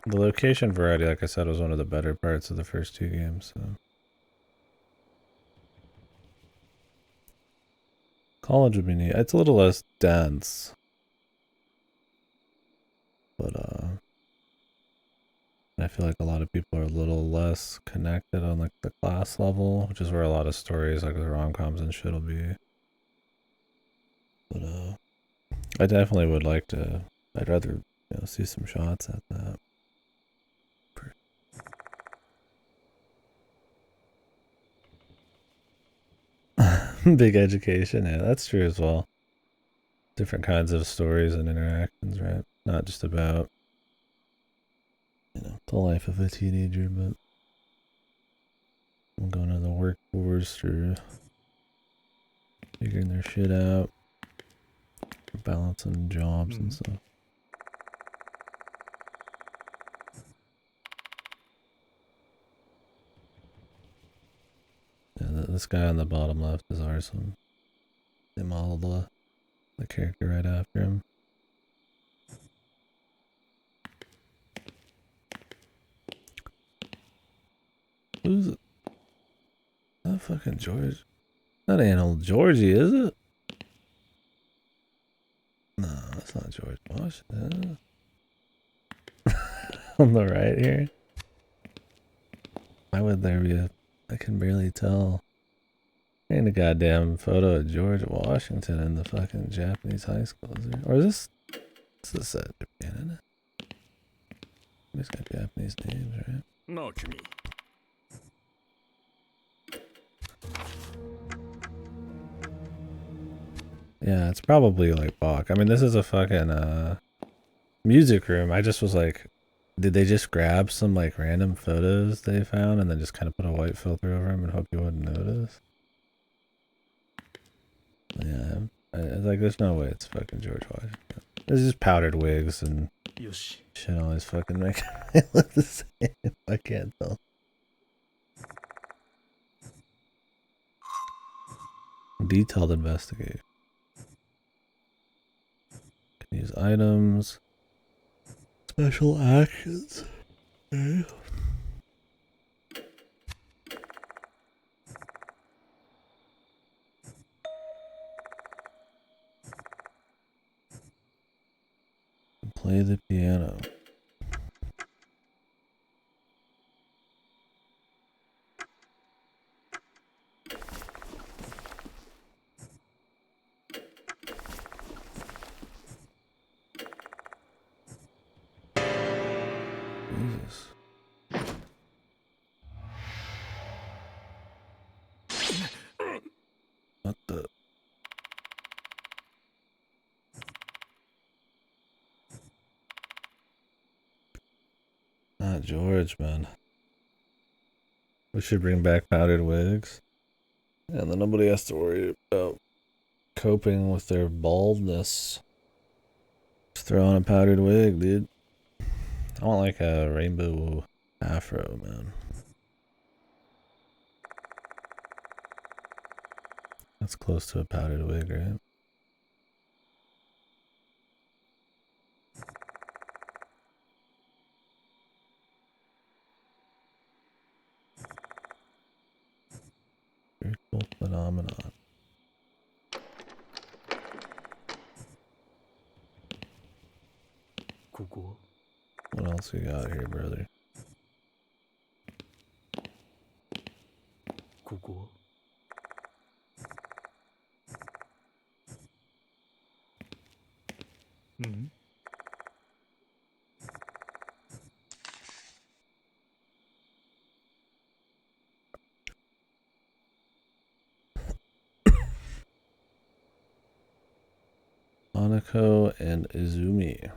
The location variety, like I said, was one of the better parts of the first two games. So. College would be neat. It's a little less dense. But I feel like a lot of people are a little less connected on like the class level, which is where a lot of stories like the rom-coms and shit will be. But I definitely would like to. I'd rather see some shots at that. Big education, yeah, that's true as well. Different kinds of stories and interactions, right? Not just about the life of a teenager, but going to the workforce or figuring their shit out, balancing jobs and stuff. Yeah, this guy on the bottom left is Arson. They modeled the character right after him. Who's it? That fucking George. That ain't old Georgie, is it? No, that's not George Washington. On the right here. Why would there be I can barely tell. Ain't a goddamn photo of George Washington in the fucking Japanese high school, is there? Or is this set Japan, isn't it? It's got Japanese names, right? No, Kimi. Yeah, it's probably like Bach. I mean, this is a fucking music room. I just was like, did they just grab some like random photos they found and then just kind of put a white filter over them and hope you wouldn't notice? Yeah, like there's no way it's fucking George Washington. It's just powdered wigs and shit always fucking make it look the same. I can't tell. Detailed investigate. Can use items. Special actions. Okay. Play the piano. Jesus. What the? Not George, man. We should bring back powdered wigs. And then nobody has to worry about coping with their baldness. Just throw on a powdered wig, dude. I want like a rainbow afro, man. That's close to a powdered wig, right? Very cool phenomenon. What else we got here, brother? Hanako and Izumi.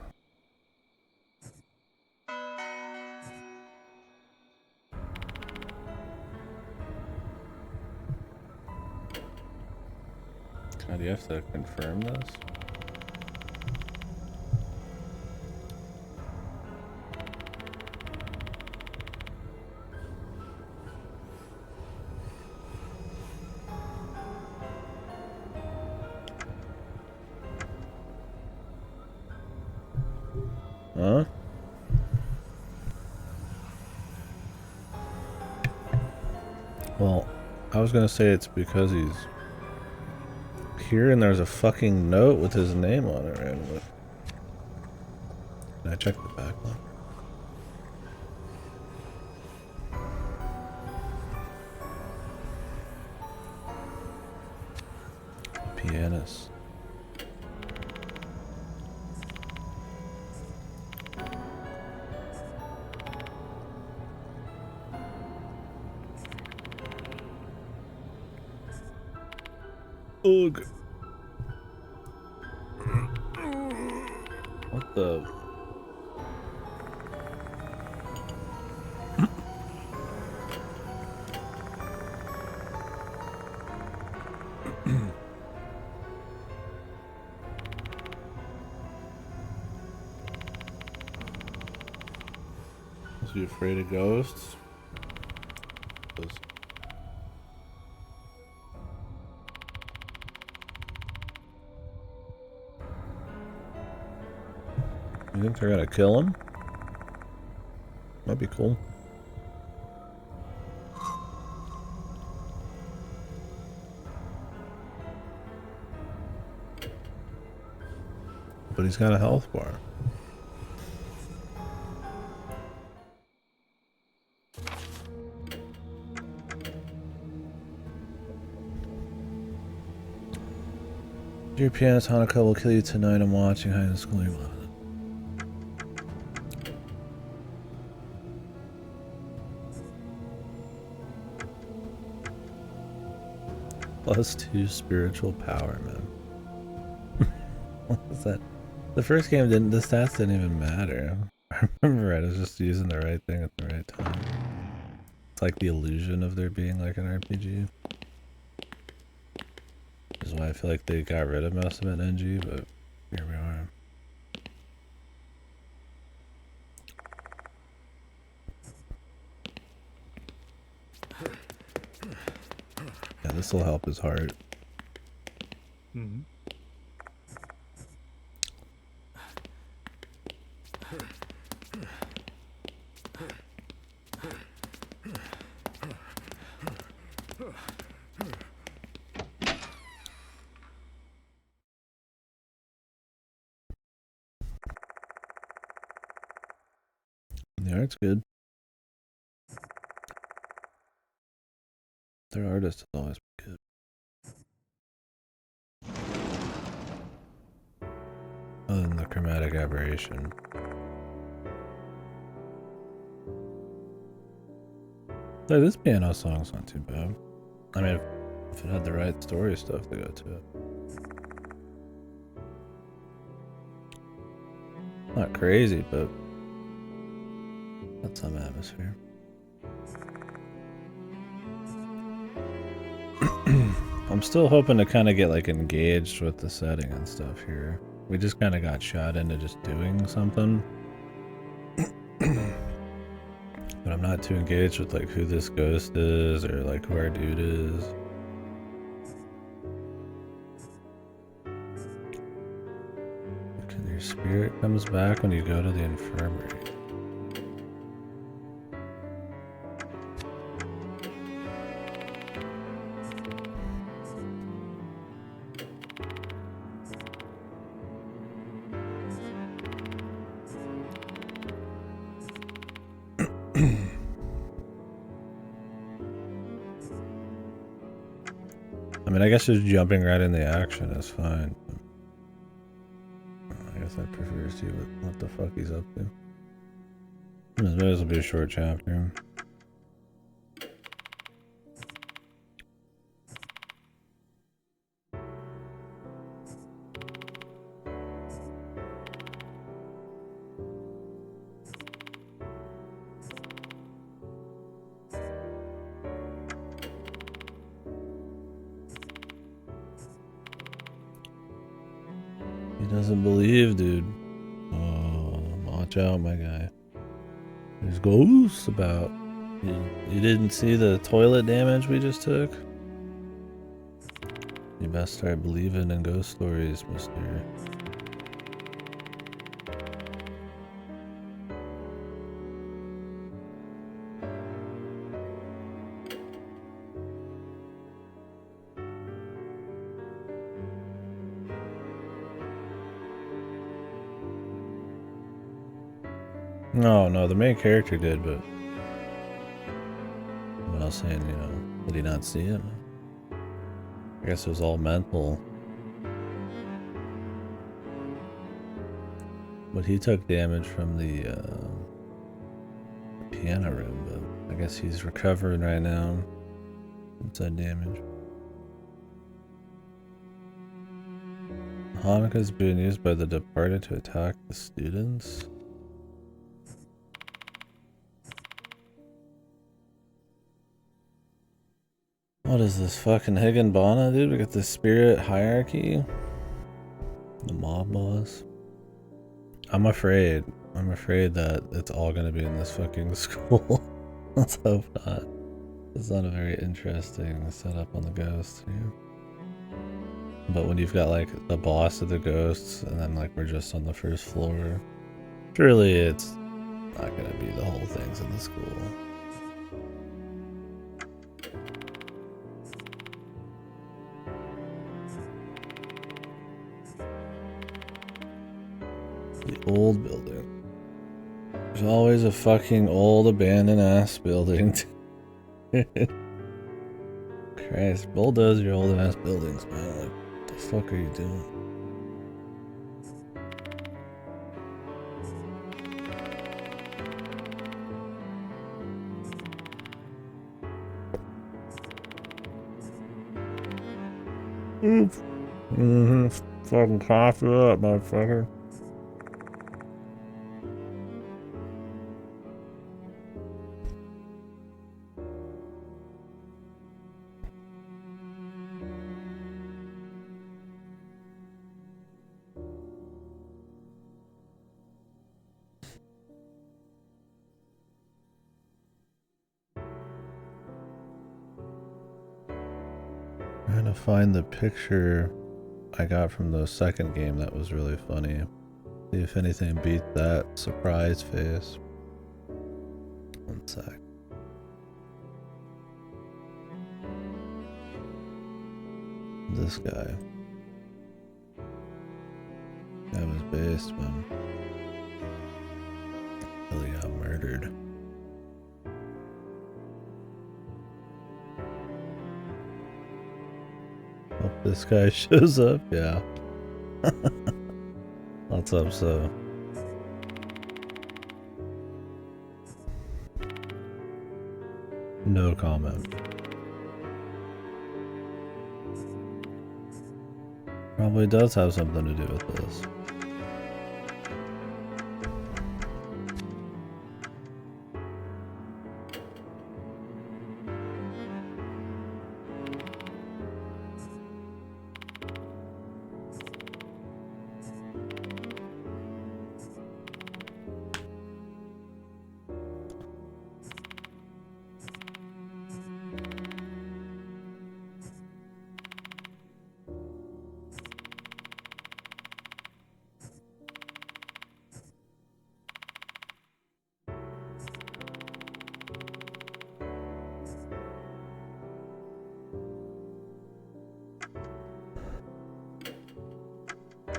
God, do you have to confirm this? Huh? Well, I was gonna say it's because he's here and there's a fucking note with his name on it randomly. Can I check the back one? Pianist. Ugh. What the? Is he afraid of ghosts? You think they're gonna kill him? Might be cool. But he's got a health bar. Your pianist Hanako will kill you tonight. I'm watching high school. +2 spiritual power, man. What was that? The first game didn't. The stats didn't even matter. I remember right. I was just using the right thing at the right time. It's like the illusion of there being like an RPG. Which is why I feel like they got rid of most of it in NG, but here we are. Yeah, this will help his heart. The art's good. Their artist is always good. Other than the chromatic aberration. So this piano song's not too bad. I mean, if it had the right story stuff to go to it. Not crazy, but got some atmosphere. I'm still hoping to kind of get like engaged with the setting and stuff here. We just kind of got shot into just doing something. But I'm not too engaged with like who this ghost is or like who our dude is. Your spirit comes back when you go to the infirmary. I mean, I guess just jumping right in the action is fine. I guess I prefer to see what the fuck he's up to. This will be a short chapter. He doesn't believe, dude. Oh, watch out, my guy. There's ghosts about. You didn't see the toilet damage we just took? You best start believing in ghost stories, mister. No, the main character did, but I was saying, you know, did he not see it? I guess it was all mental. But he took damage from the piano room, but I guess he's recovering right now. What's that damage? Hanukkah's being used by the departed to attack the students. What is this fucking Higginbana, dude? We got the spirit hierarchy. The mob boss. I'm afraid that it's all gonna be in this fucking school. Let's hope not. It's not a very interesting setup on the ghosts here. But when you've got like the boss of the ghosts and then like we're just on the first floor, surely it's not gonna be the whole thing's in the school. The old building. There's always a fucking old abandoned ass building. Christ, bulldoze your old ass buildings, man. Like, what the fuck are you doing? Fucking cough it up, motherfucker. Trying to find the picture I got from the second game that was really funny. See if anything beat that surprise face. One sec. This guy. That was based, man. Really got murdered. murdered. Hope this guy shows up. Yeah. Let's hope so. No comment. Probably does have something to do with this.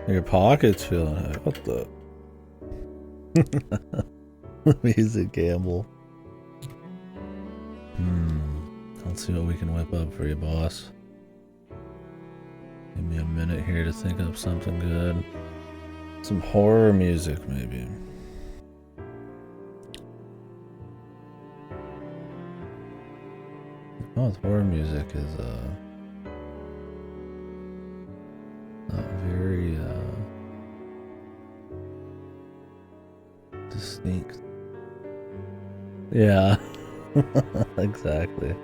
Your pocket's feeling heavy. What the? Music gamble. Let's see what we can whip up for you, boss. Give me a minute here to think of something good. Some horror music, maybe. Oh, with horror music is not very distinct. Yeah, exactly.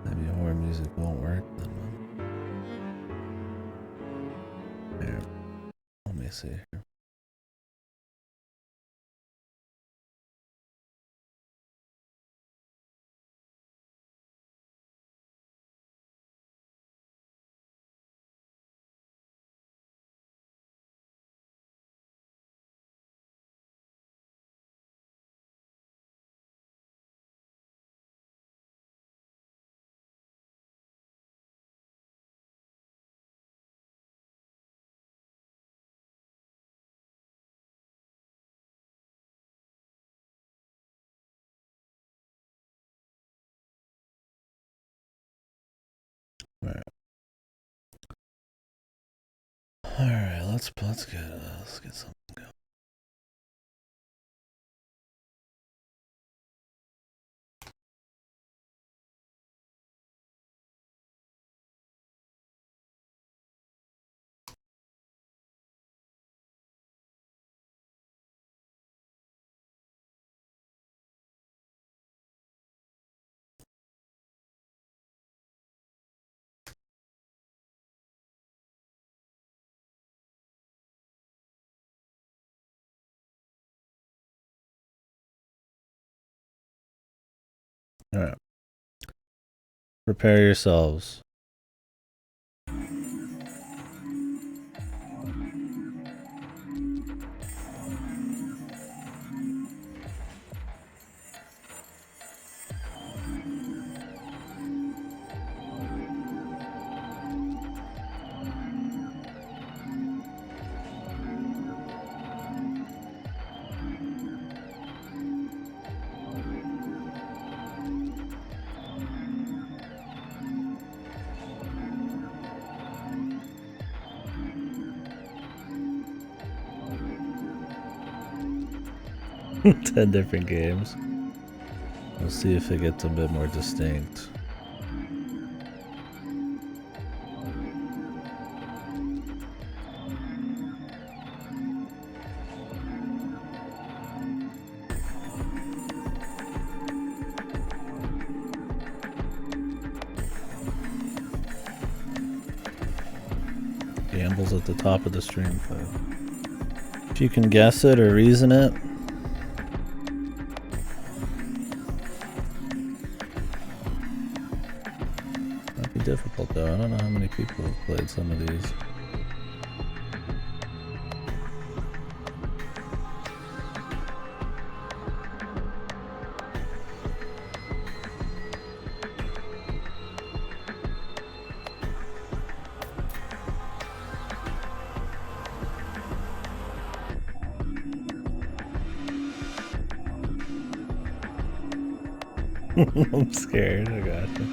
Maybe horror music won't work then. Here, let me see here. All right, let's get something going. All right, prepare yourselves. Ten different games. We'll see if it gets a bit more distinct. Gambles at the top of the stream. If you can guess it or reason it. Might be difficult though. I don't know how many people have played some of these. I'm scared. I gotcha.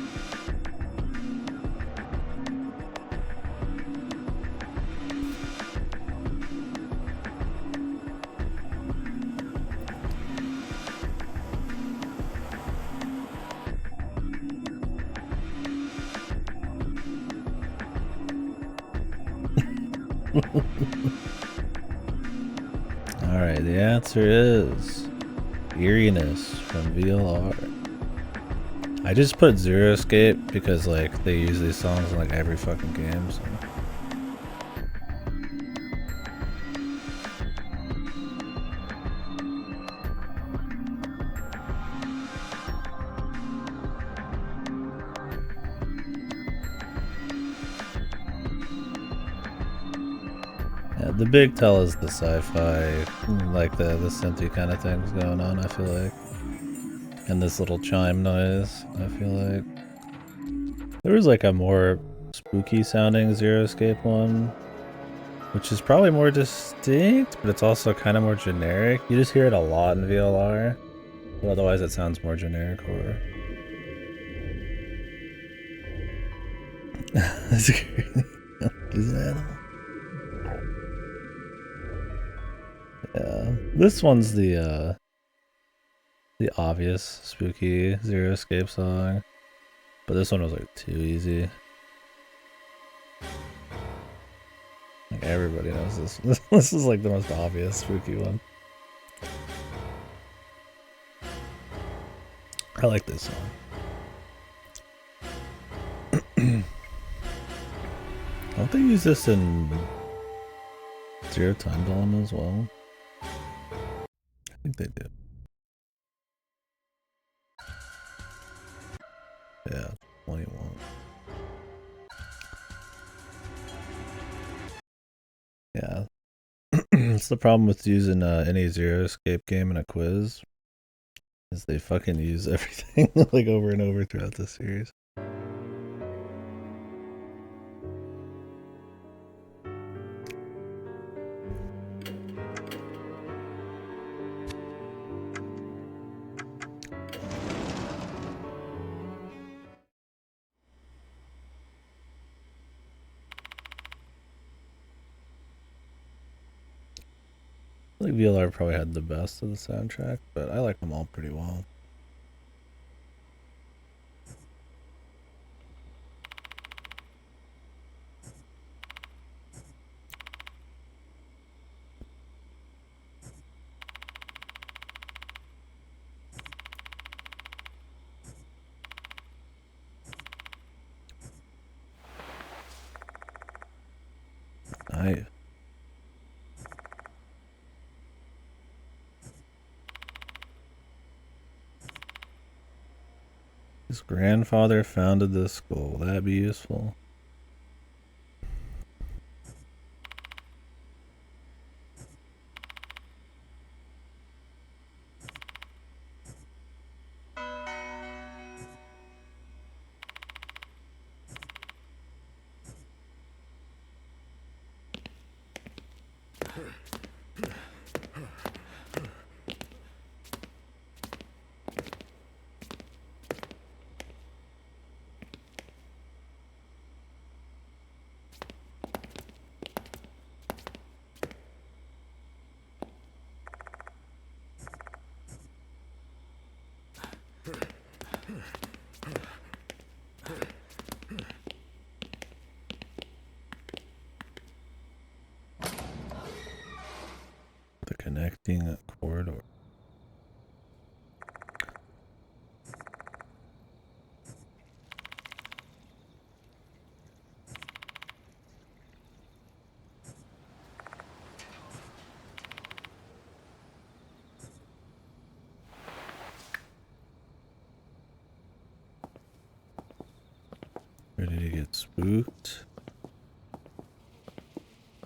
Alright, the answer is eeriness from VLR. I just put Zero Escape because like they use these songs in like every fucking game, so. Yeah, the big tell is the sci-fi, like the synthy kind of things going on, I feel like. And this little chime noise, I feel like. There was like a more spooky sounding Zero Escape one, which is probably more distinct, but it's also kind of more generic. You just hear it a lot in VLR, but otherwise it sounds more generic horror. That's crazy. Is an animal. Yeah, this one's the obvious spooky Zero Escape song, but this one was like too easy. Like everybody knows this. This is like the most obvious spooky one. I like this song. Don't they use this in Zero Time Dilemma as well? I think they do. Yeah, 21. Yeah. It's the problem with using any Zero Escape game in a quiz. Is they fucking use everything like over and over throughout the series. I think VLR probably had the best of the soundtrack, but I like them all pretty well. Nice. His grandfather founded this school. That'd be useful. The connecting corridor. Ready to get spooked?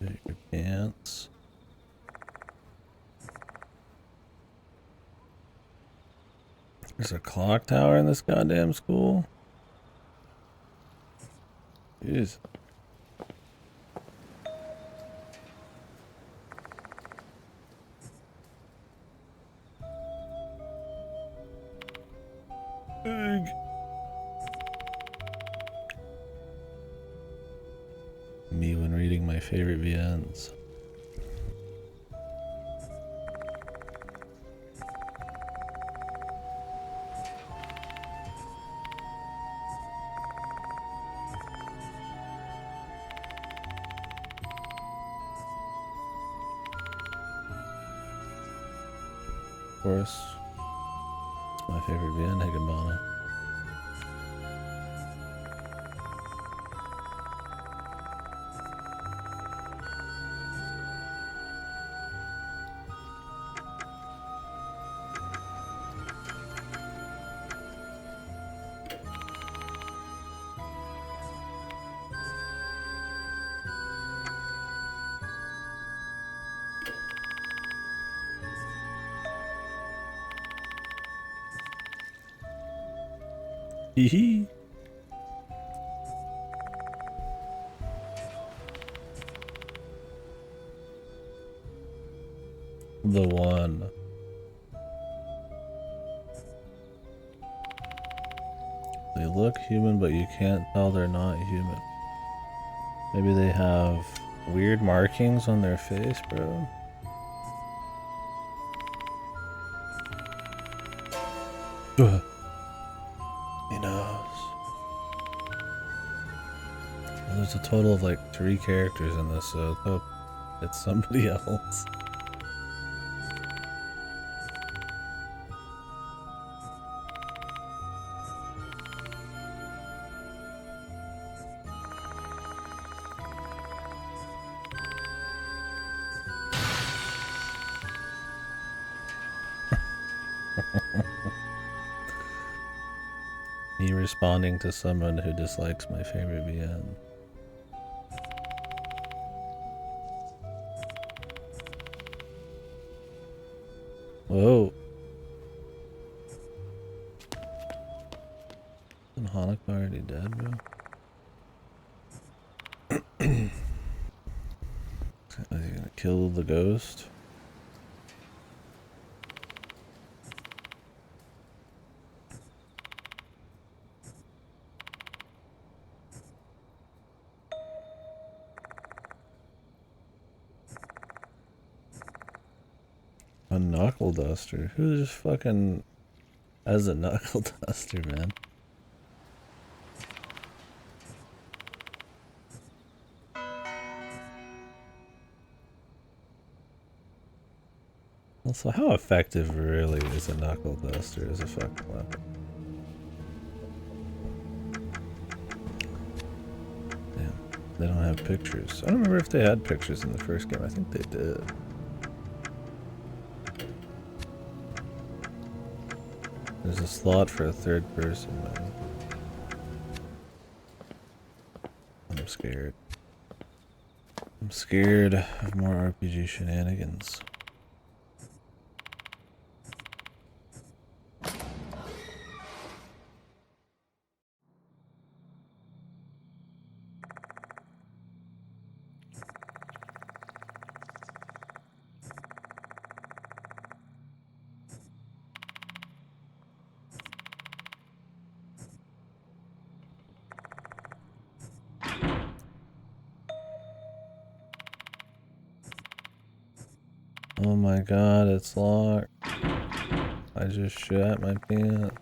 Get your pants. There's a clock tower in this goddamn school? Jeez. Me when reading my favorite VNs. Of course, it's my favorite VN, Higginbana. Hee hee. The one. They look human, but you can't tell they're not human. Maybe they have weird markings on their face, bro. Ugh. He knows. Well, there's a total of like 3 characters in this, so I hope it's somebody else. Me responding to someone who dislikes my favorite VN. Whoa. Isn't Hanukkah already dead, bro? Is he gonna kill the ghost? A knuckle duster? Who just fucking has a knuckle duster, man? Also, how effective really is a knuckle duster as a fucking weapon? Damn, they don't have pictures. I don't remember if they had pictures in the first game. I think they did. There's a slot for a third person, man. I'm scared. I'm scared of more RPG shenanigans. Oh my god, it's locked. I just shat my pants.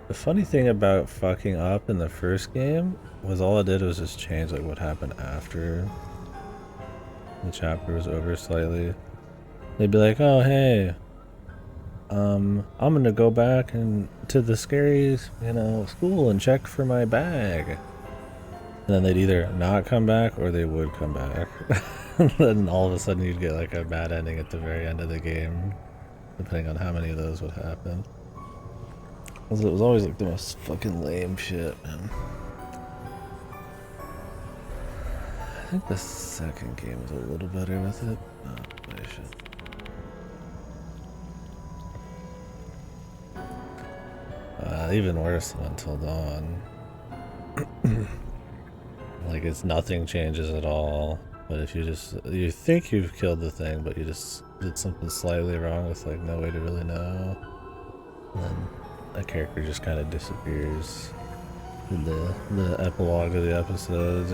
The funny thing about fucking up in the first game was all it did was just change like what happened after the chapter was over slightly. They'd be like, oh hey, I'm gonna go back and to the scary, school and check for my bag. And then they'd either not come back or they would come back. And then all of a sudden you'd get like a bad ending at the very end of the game, depending on how many of those would happen. It was always like the most fucking lame shit, man. I think the second game was a little better with it. Oh, but I should. Even worse than Until Dawn. Like, it's nothing changes at all. But if you think you've killed the thing, but you just did something slightly wrong with like no way to really know, then that character just kind of disappears in the epilogue of the episode.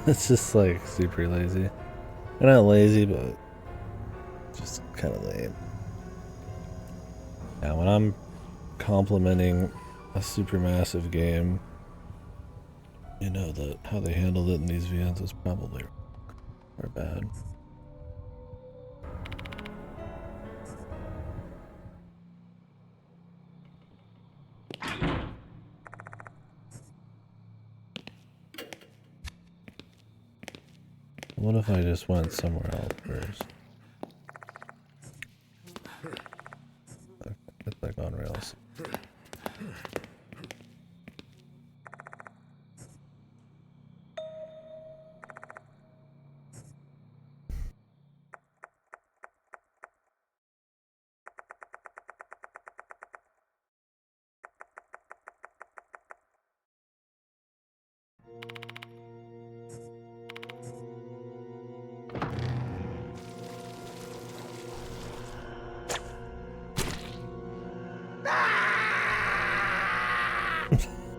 It's just like super lazy. They're not lazy, but just kind of lame. Now, when I'm complimenting a supermassive game, you know that how they handled it in these VNs is probably wrong or bad. What if I just went somewhere else first? It's like on rails.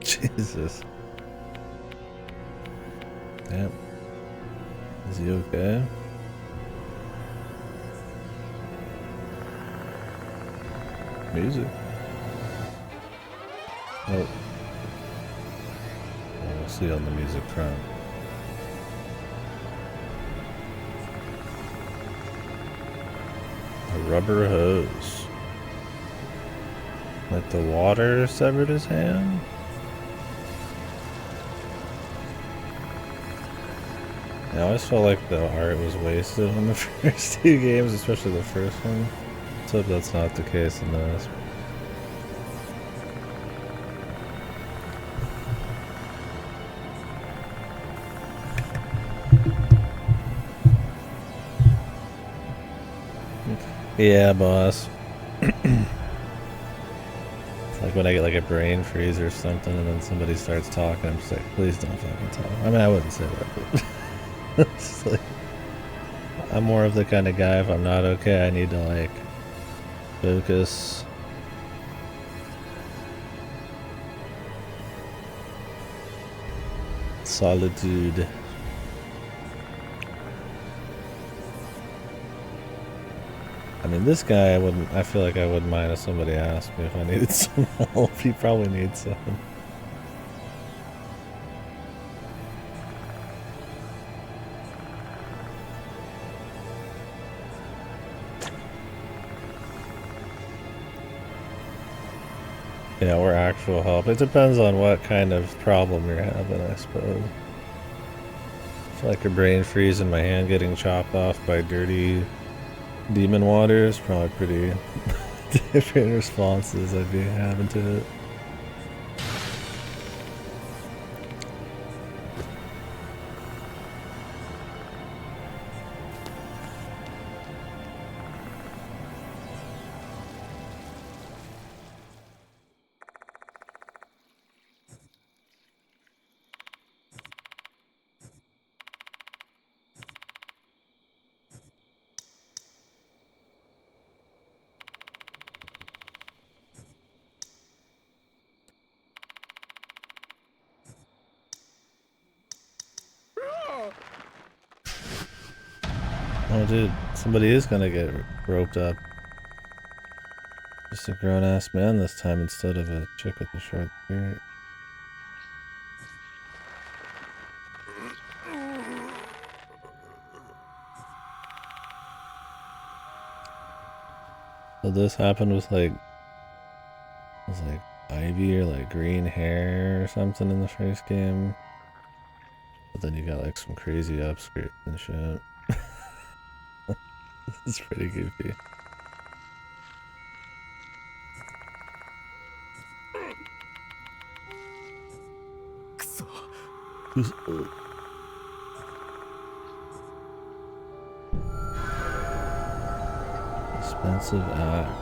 Jesus. Damn. Is he okay? Music. Oh. Well, we'll see on the music front. A rubber hose. Like the water severed his hand? I always felt like the art was wasted on the first two games, especially the first one. Let's hope that's not the case in this. Yeah, boss. It's like when I get like a brain freeze or something and then somebody starts talking, I'm just like, please don't fucking talk. I mean, I wouldn't say that, but it's like, I'm more of the kind of guy, if I'm not okay, I need to like focus. Solitude. I mean, this guy, I feel like I wouldn't mind if somebody asked me if I needed some help. He probably needs some. Yeah, or actual help. It depends on what kind of problem you're having, I suppose. I feel like a brain freeze and my hand getting chopped off by dirty demon water is probably pretty different responses I'd be having to it. Oh, dude, somebody is gonna get roped up. Just a grown-ass man this time instead of a chick with a short skirt. So this happened with like, it was like Ivy or like green hair or something in the first game. But then you got like some crazy upskirts and shit. It's pretty goofy. Who's expensive act?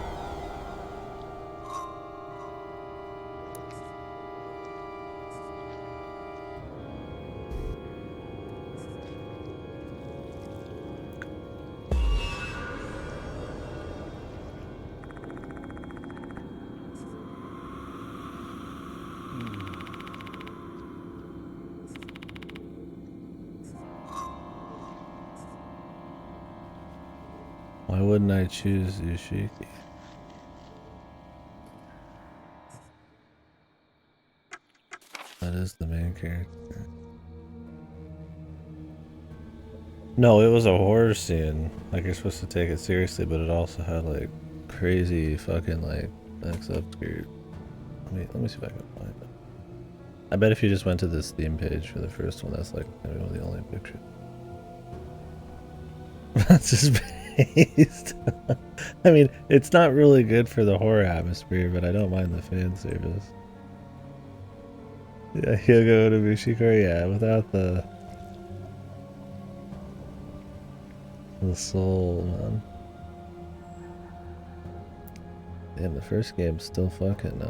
Why wouldn't I choose Yoshiki? That is the main character. No, it was a horror scene. Like, you're supposed to take it seriously, but it also had like crazy fucking like sex upskirt. Let me see if I can find it. I bet if you just went to this theme page for the first one, that's like maybe one of the only pictures. That's just based. I mean, it's not really good for the horror atmosphere, but I don't mind the fan service. Yeah, Hyogo to Mushikori, yeah, without the soul, man. Damn, the first game's still fucking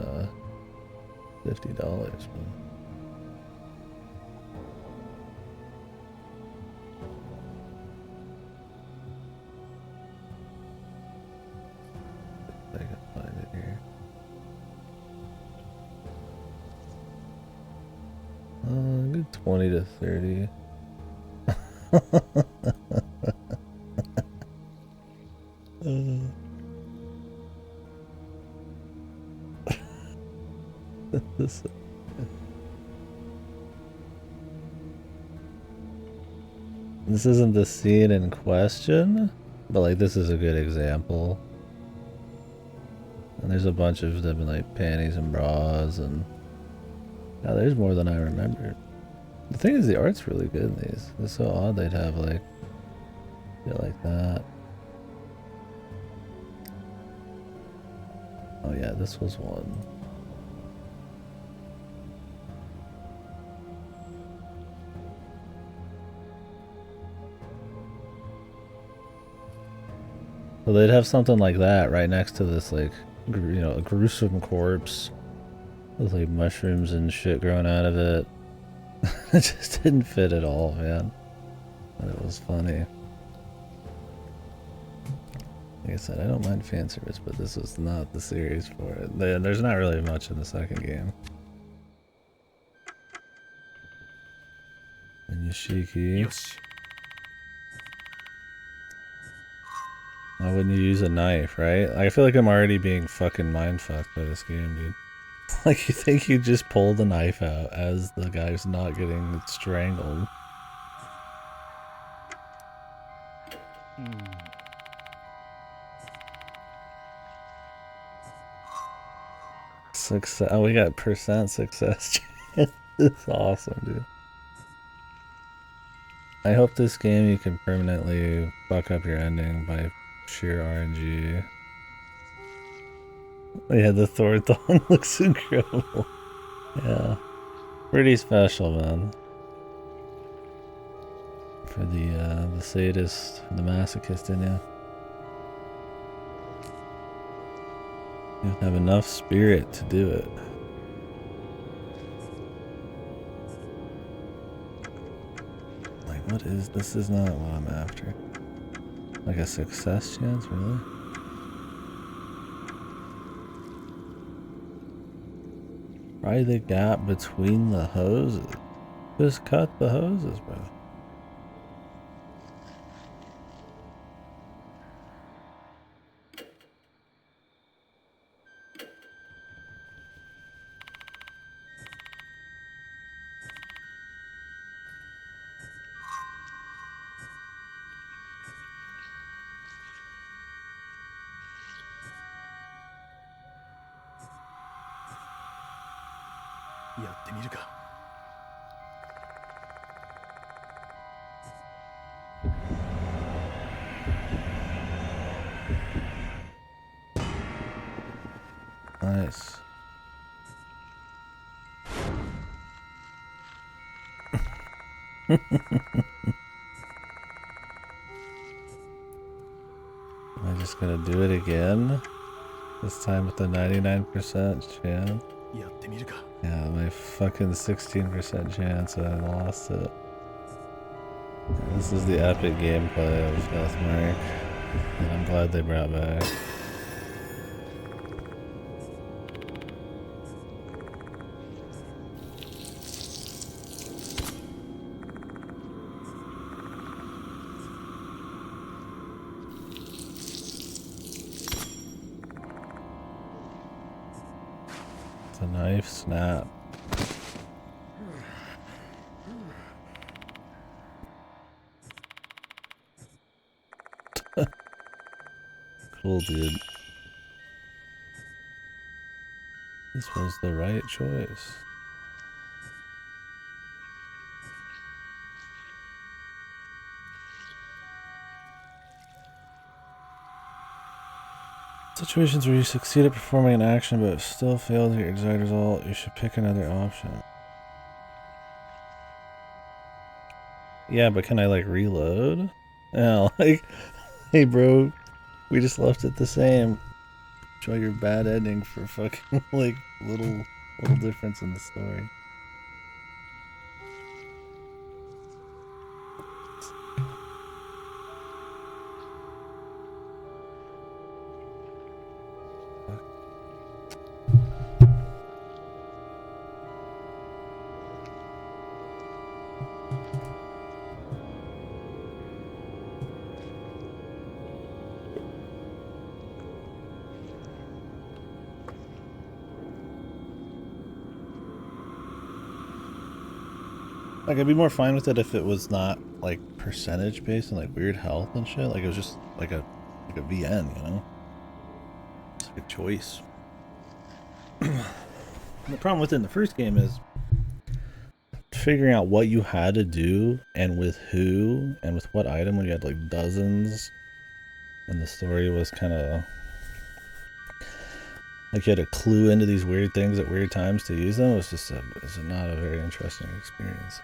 $50, man. I can find it here. Good 20 to 30. This isn't the scene in question, but like this is a good example. And there's a bunch of them in like panties and bras, and yeah, there's more than I remembered. The thing is, the art's really good in these. It's so odd they'd have like shit like that. Oh yeah, this was one. So they'd have something like that right next to this, like, you know, a gruesome corpse with like mushrooms and shit growing out of it. It just didn't fit at all, man. But it was funny. Like I said, I don't mind fan service, but this was not the series for it. There's not really much in the second game. And Yoshiki. Yosh. Why wouldn't you use a knife, right? I feel like I'm already being fucking mindfucked by this game, dude. Like, you think you just pull the knife out as the guy's not getting strangled. Success. Oh, we got percent success. It's awesome, dude. I hope this game you can permanently fuck up your ending by sheer RNG. Yeah, the Thor thong looks incredible. Yeah. Pretty special, man. For the sadist, the masochist in you. You have enough spirit to do it. Like, what is this? Is not what I'm after. Like a success chance, really? Try the gap between the hoses. Just cut the hoses, bro. Nice. Am I just gonna do it again? This time with the 99% chance? Yeah, my fucking 16% chance and I lost it. This is the epic gameplay of Deathmark, and I'm glad they brought back. Knife snap. Cool, dude. This was the right choice. Situations where you succeed at performing an action but still fail to get your desired result, you should pick another option. Yeah, but can I like reload? No, like, hey bro, we just left it the same. Try your bad ending for fucking like little difference in the story. Like, I'd be more fine with it if it was not like percentage based and like weird health and shit. Like it was just like a VN, you know? It's like a choice. The problem with it in the first game is figuring out what you had to do and with who and with what item when you had like dozens, and the story was kind of like you had to clue into these weird things at weird times to use them. It was not a very interesting experience.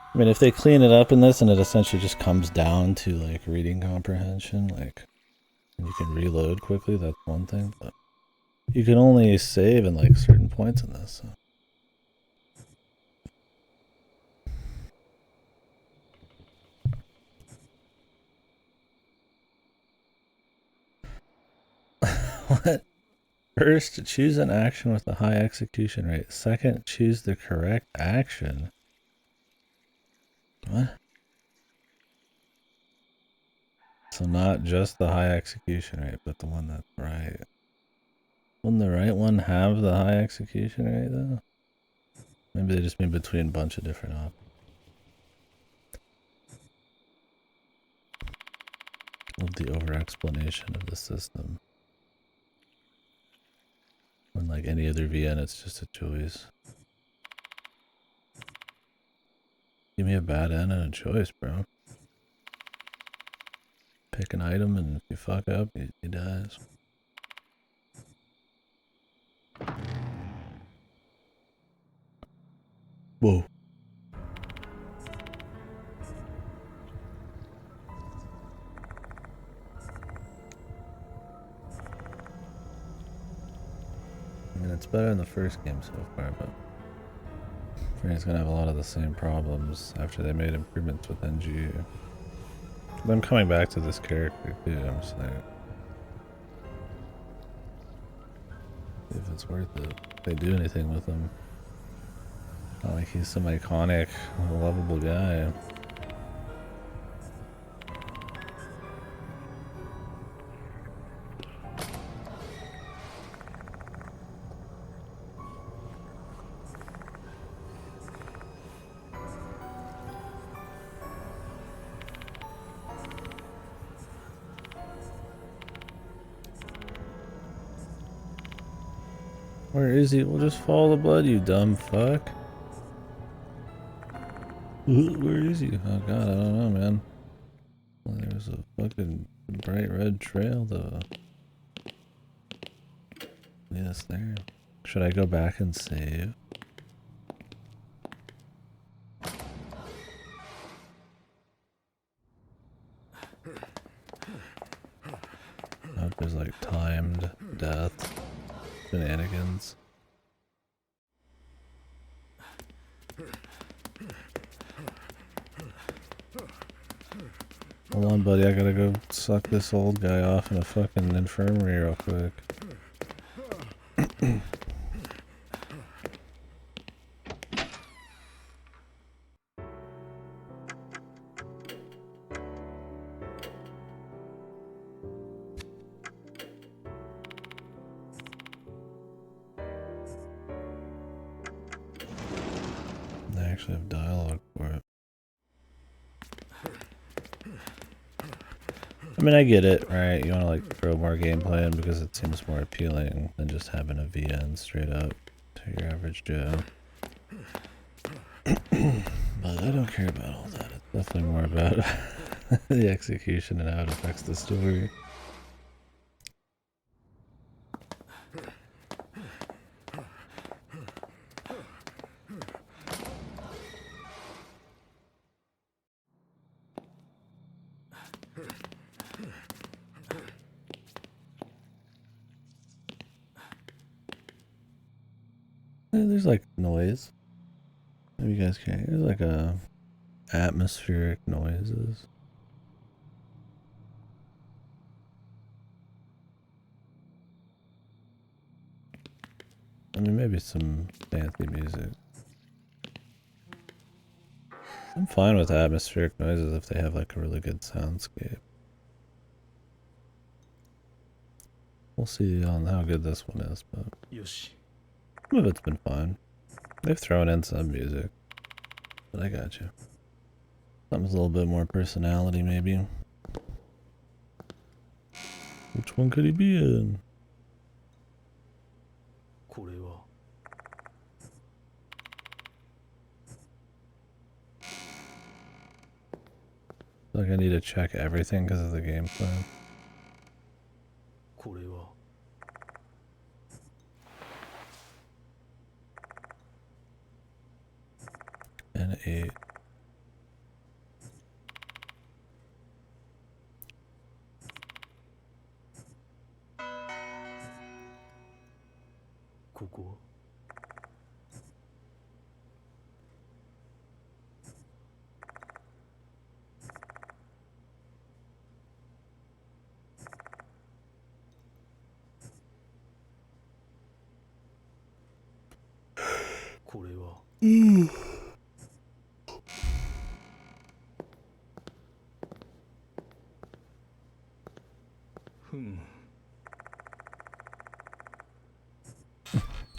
I mean, if they clean it up in this and it essentially just comes down to like reading comprehension, like you can reload quickly, that's one thing, but you can only save in like certain points in this. So. What? First, choose an action with a high execution rate. Second, choose the correct action. What? So not just the high execution rate, but the one that's right. Wouldn't the right one have the high execution rate though? Maybe they just mean between a bunch of different options. Love the over-explanation of the system. Unlike any other VN, it's just a choice. Give me a bad end and a choice, bro. Pick an item, and if you fuck up, he dies. Whoa. I mean, it's better than the first game so far, but I think it's gonna have a lot of the same problems after they made improvements with NGU. But I'm coming back to this character too, I'm just like, if it's worth it, if they do anything with him. Not like he's some iconic, lovable guy. Where is he? We'll just follow the blood, you dumb fuck. Where is he? Oh god, I don't know, man. Well, there's a fucking bright red trail to lead us there. Should I go back and save? I hope there's like timed death shenanigans. Hold on, buddy, I gotta go suck this old guy off in a fucking infirmary real quick. actually have dialogue for it. I mean, I get it, right? You want to like throw more gameplay in because it seems more appealing than just having a VN straight up to your average Joe. But I don't care about all that. It's definitely more about the execution and how it affects the story. There's like noise. Maybe you guys can't. There's like a atmospheric noises. I mean, maybe some fancy music. I'm fine with atmospheric noises if they have like a really good soundscape. We'll see on how good this one is, but some of it's been fine. They've thrown in some music, but I got you. Something's a little bit more personality, maybe. Which one could he be in? Like I need to check everything because of the gameplay. And 8.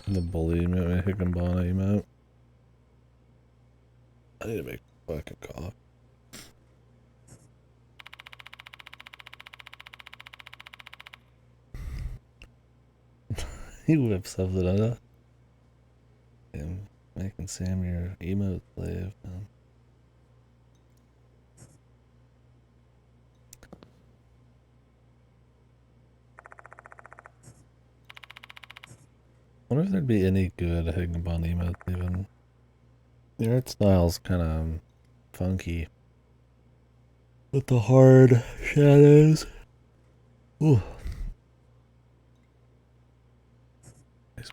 The bully emote, Higginbana emote. I need to make a fucking cough. He whips something out of him, making Sam your emote slave, man. I wonder if there'd be any good Higginbana emotes even. The art style's kind of funky. With the hard shadows. Ooh. Nice.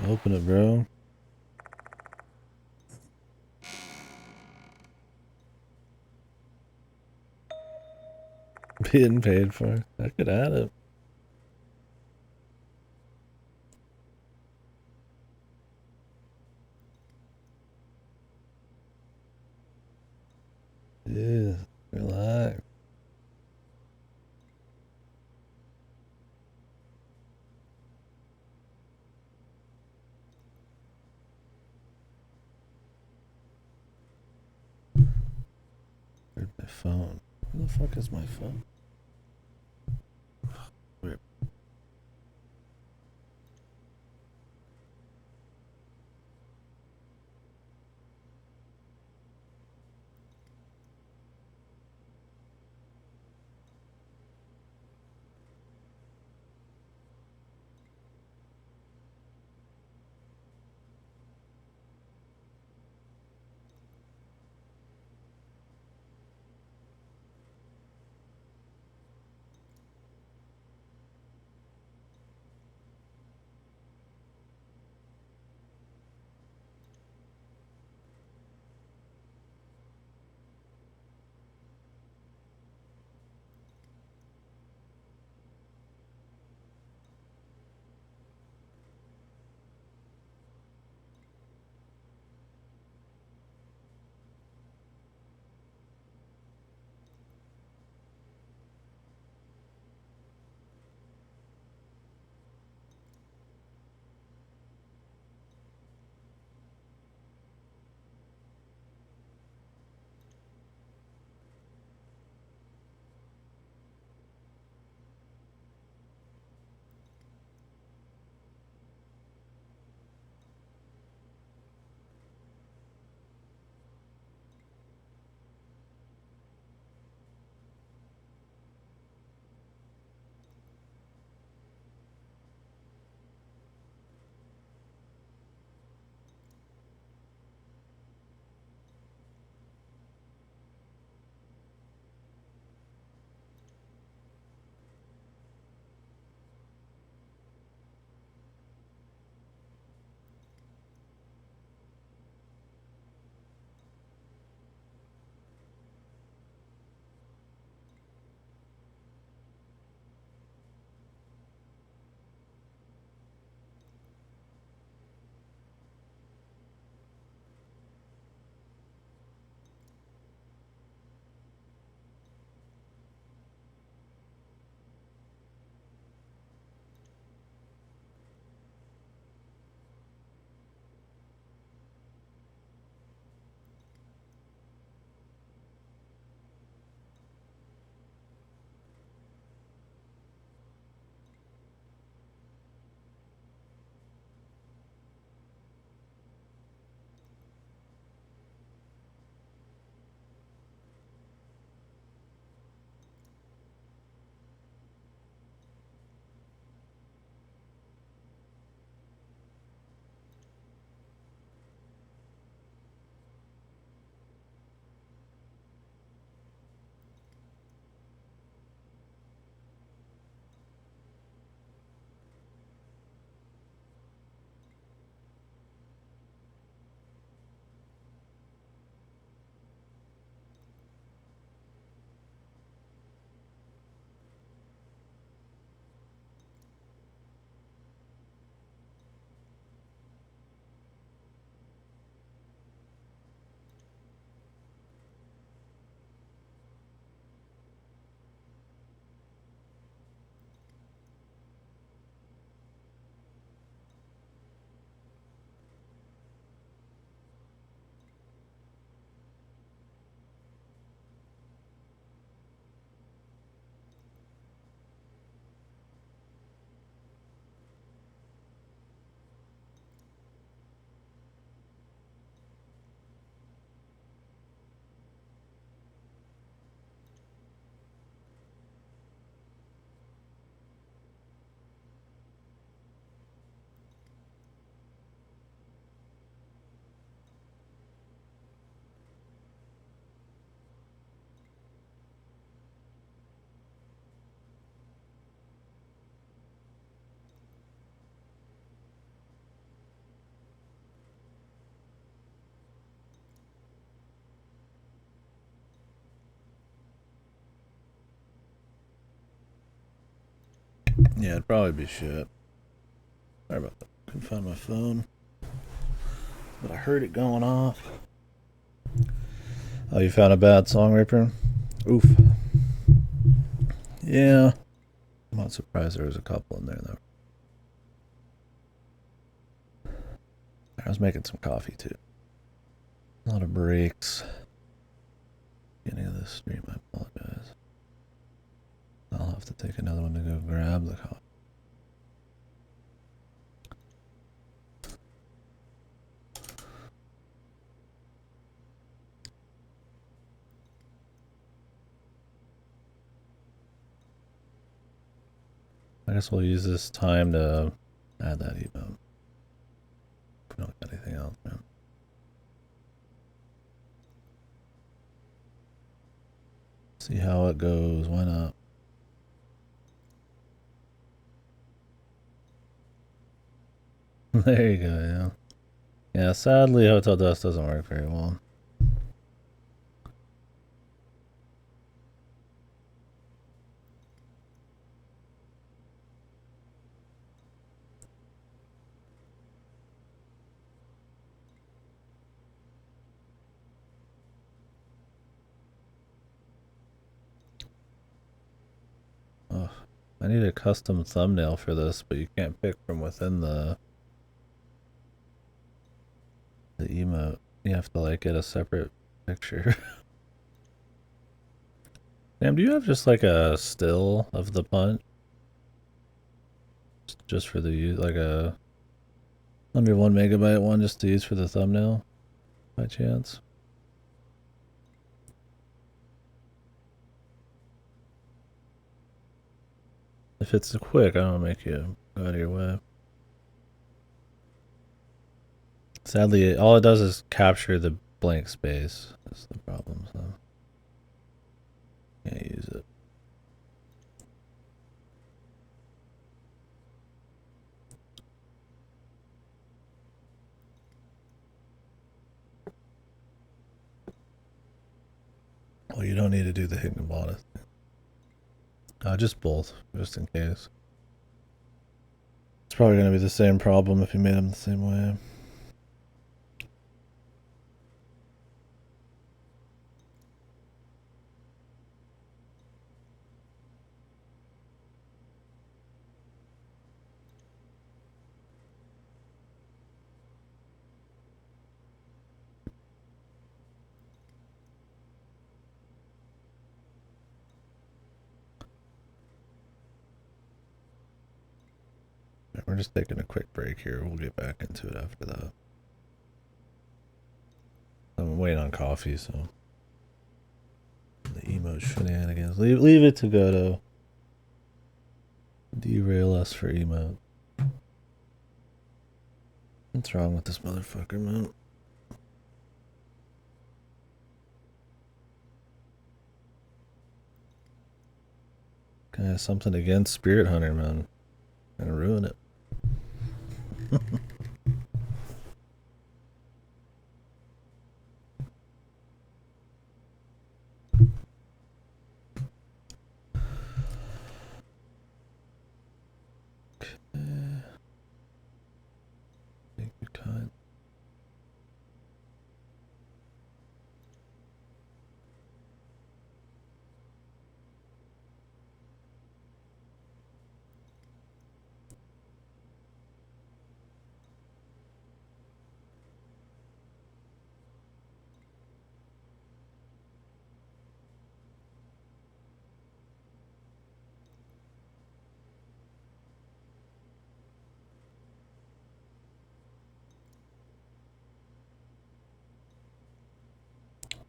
Open it, bro. Being paid for. I could add it. Yeah, relax. Where's my phone? Where the fuck is my phone? Where? Yeah, it'd probably be shit. Sorry about that. Couldn't find my phone. But I heard it going off. Oh, you found a bad song, Reaper? Oof. Yeah. I'm not surprised there was a couple in there, though. I was making some coffee, too. A lot of breaks. Beginning of this stream, I apologize. I'll have to take another one to go grab the coffee. I guess we'll use this time to add that emote. If we don't got anything else, man. See how it goes. Why not? There you go, yeah. Yeah, sadly, Hotel Dust doesn't work very well. Ugh. I need a custom thumbnail for this, but you can't pick from within the emote. You have to like get a separate picture. Sam, do you have just like a still of the punch? Just for the like a under 1 megabyte one just to use for the thumbnail by chance? If it's quick, I don't make you go out of your way. Sadly, all it does is capture the blank space. That's the problem, so can't use it. Well, you don't need to do the Higginbottom. Just both, just in case. It's probably going to be the same problem if you made them the same way. We're just taking a quick break here. We'll get back into it after that. I'm waiting on coffee, so the emote shenanigans. Leave it to go to derail us for emote. What's wrong with this motherfucker, man? Guy has something against Spirit Hunter, man. Gonna ruin it. Take your time.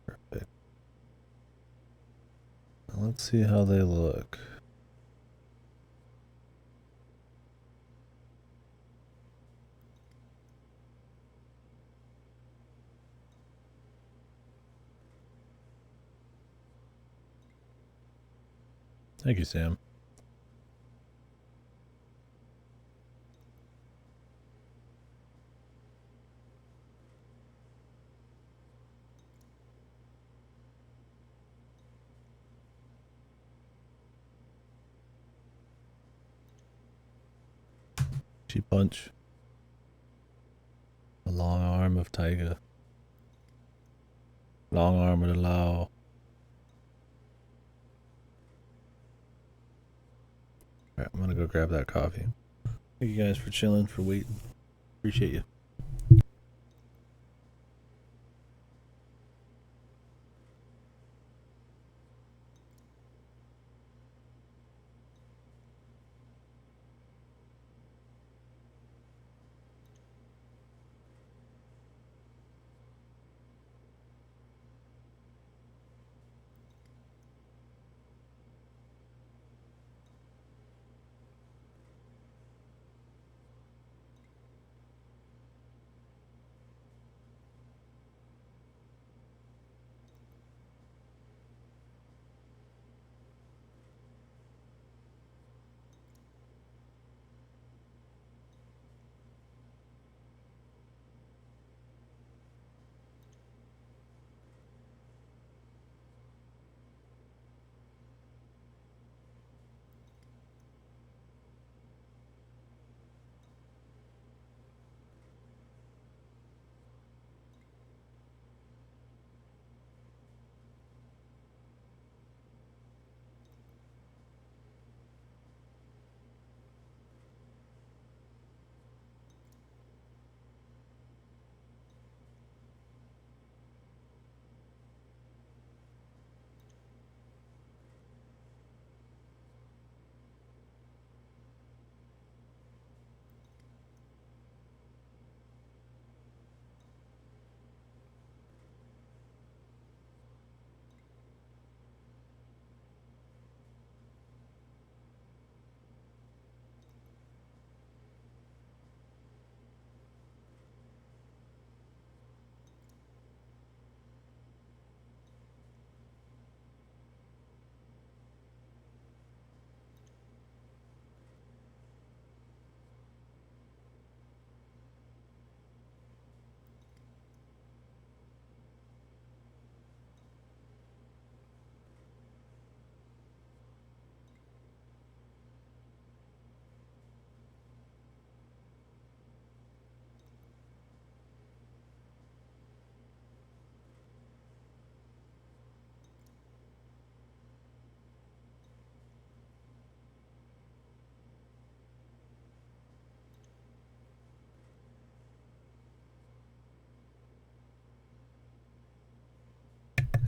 Perfect. Now let's see how they look. Thank you, Sam. Punchy punch. The long arm of Taiga. Long arm of the law. Alright, I'm gonna go grab that coffee. Thank you guys for chilling, for waiting. Appreciate you.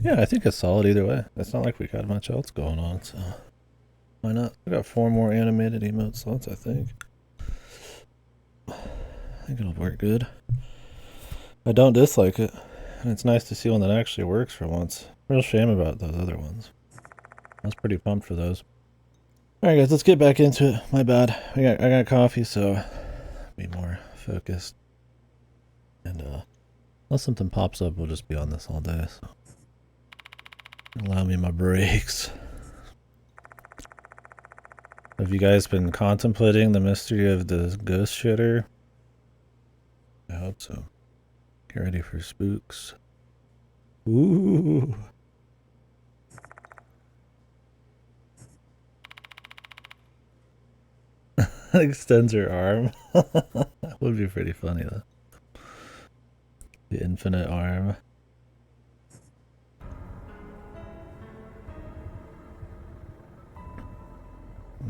Yeah, I think it's solid either way. It's not like we got much else going on, so why not? I got 4 more animated emote slots, I think. I think it'll work good. I don't dislike it, and it's nice to see one that actually works for once. Real shame about those other ones. I was pretty pumped for those. Alright guys, let's get back into it. My bad. I got coffee, so be more focused. And unless something pops up, we'll just be on this all day, so allow me my breaks. Have you guys been contemplating the mystery of the ghost shitter? I hope so. Get ready for spooks. Ooh. Extends her arm. That would be pretty funny though. The infinite arm.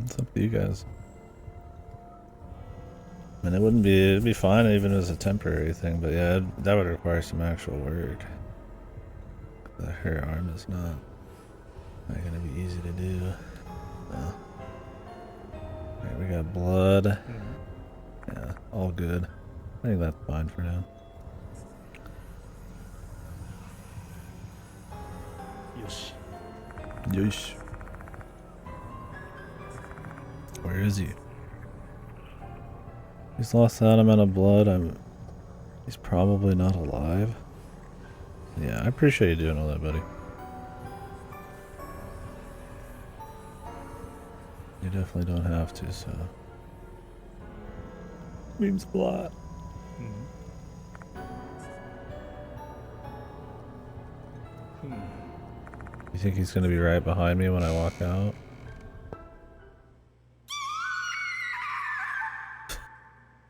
It's up to you guys. I mean, it'd be fine even as a temporary thing, but yeah, that would require some actual work. Her arm is not gonna be easy to do. No. Alright, we got blood. Yeah, all good. I think that's fine for now. Yosh. Yosh. Where is he? He's lost that amount of blood. He's probably not alive. Yeah, I appreciate you doing all that, buddy. You definitely don't have to, so. Memes plot. You think he's gonna be right behind me when I walk out?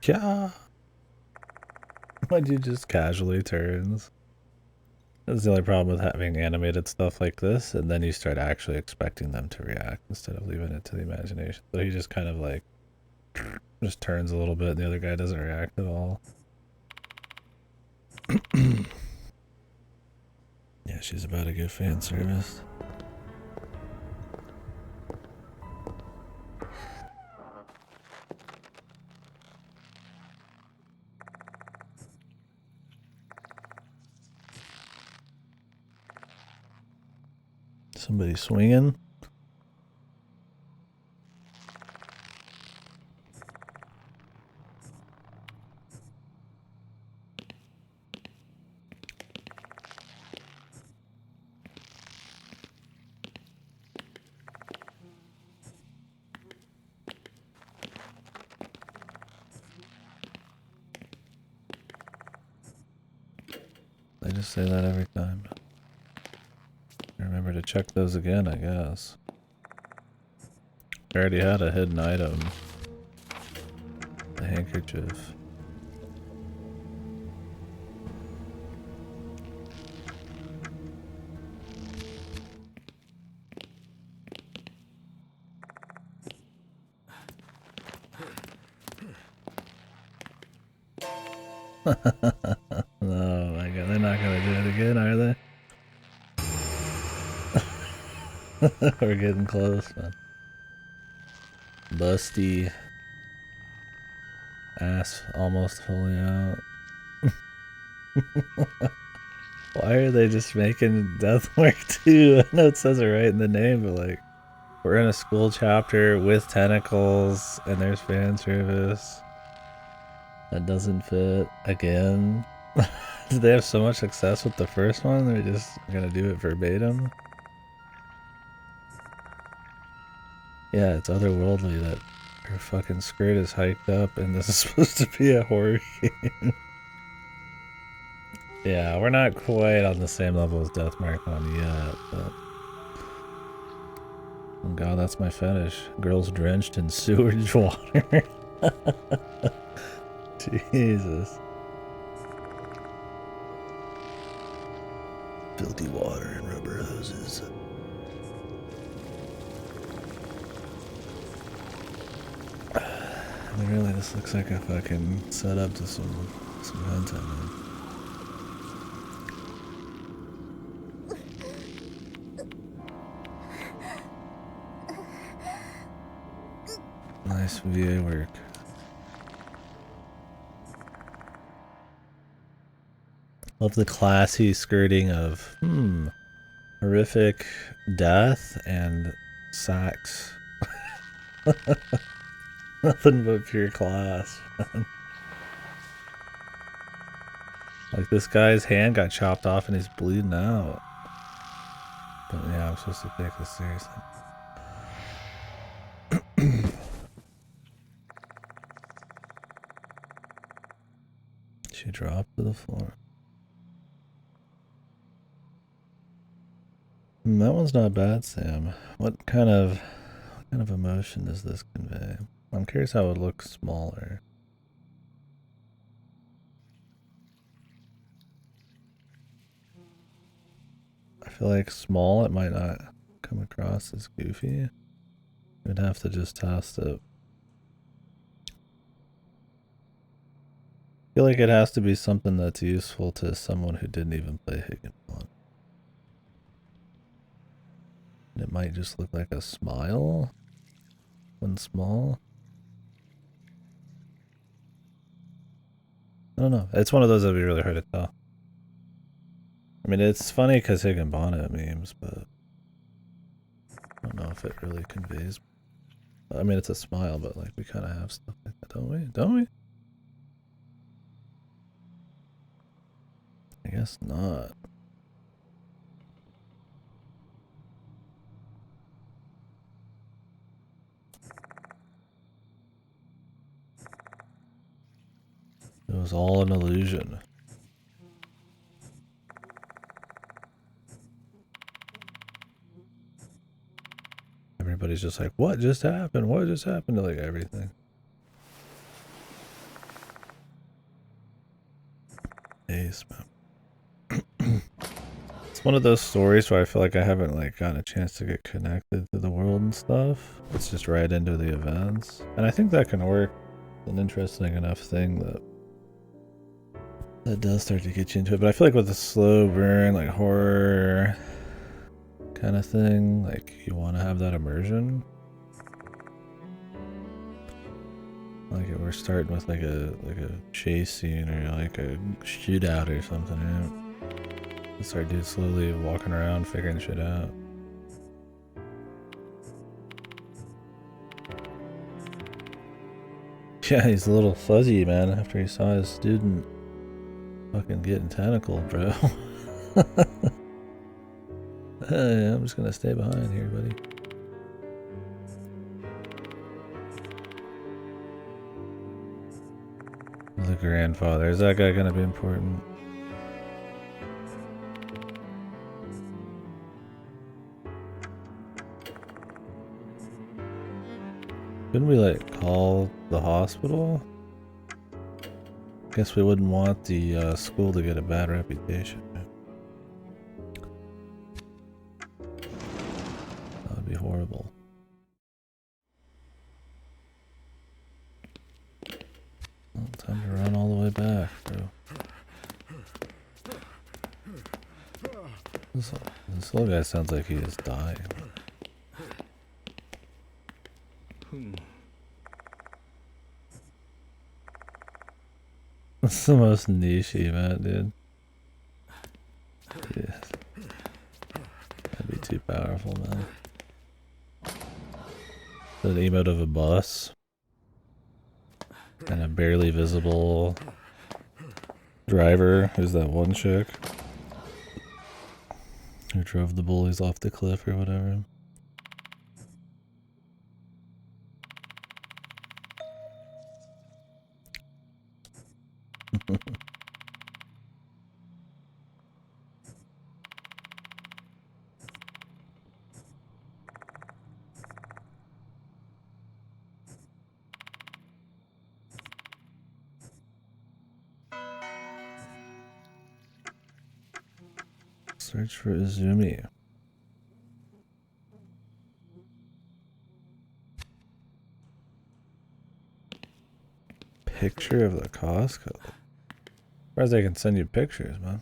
Yeah. Why'd you just casually turns? That's the only problem with having animated stuff like this, and then you start actually expecting them to react instead of leaving it to the imagination. So he just kind of like just turns a little bit and the other guy doesn't react at all. Yeah, she's about to get fan service. Somebody swinging. I just say that every time. Remember to check those again, I guess. I already had a hidden item. The handkerchief. Oh my god, they're not gonna do it again, are they? We're getting close, man. Busty. Ass almost fully out. Why are they just making death work too? I know it says it right in the name, but like, we're in a school chapter with tentacles, and there's fan service. That doesn't fit again. Did they have so much success with the first one? They're just gonna do it verbatim? Yeah, it's otherworldly that her fucking skirt is hiked up and this is supposed to be a horror game. Yeah, we're not quite on the same level as Deathmark on yet, but... Oh god, that's my fetish. Girls drenched in sewage water. Jesus. Filthy water and rubber hoses. I mean, really, this looks like a fucking setup to some hentai, man. Nice VA work. Love the classy skirting of, horrific death and sex. Nothing but pure class. Like, this guy's hand got chopped off and he's bleeding out. But yeah, I'm supposed to take this seriously. She dropped to the floor. That one's not bad, Sam. What kind of emotion does this convey? I'm curious how it would look smaller. I feel like small, it might not come across as goofy. We'd have to just test it. I feel like it has to be something that's useful to someone who didn't even play Higginbon. It might just look like a smile when small. I don't know. It's one of those that'd be really hard to tell. I mean, it's funny because Higginbon memes, but I don't know if it really conveys. I mean, it's a smile, but like we kind of have stuff like that, don't we? Don't we? I guess not. It was all an illusion. Everybody's just like, what just happened? What just happened to like everything? Ace, man. It's one of those stories where I feel like I haven't like gotten a chance to get connected to the world and stuff. It's just right into the events. And I think that can work. It's an interesting enough thing that does start to get you into it. But I feel like with a slow burn, like horror kind of thing, like you want to have that immersion. Like we're starting with like a chase scene or like a shootout or something, right? Start dude slowly walking around figuring shit out. Yeah, he's a little fuzzy, man, after he saw his student fucking getting tentacled, bro. Hey, I'm just gonna stay behind here, buddy. The grandfather. Is that guy gonna be important? Couldn't we like call the hospital? Guess we wouldn't want the school to get a bad reputation. That would be horrible. Well, time to run all the way back, bro. This little guy sounds like he is dying. That's the most niche event, dude. Yeah. That'd be too powerful, man. The emote of a bus. And a barely visible driver. Who's that one chick? Who drove the bullies off the cliff or whatever. Search for Izumi. Picture of the Costco. As far as they can send you pictures, man.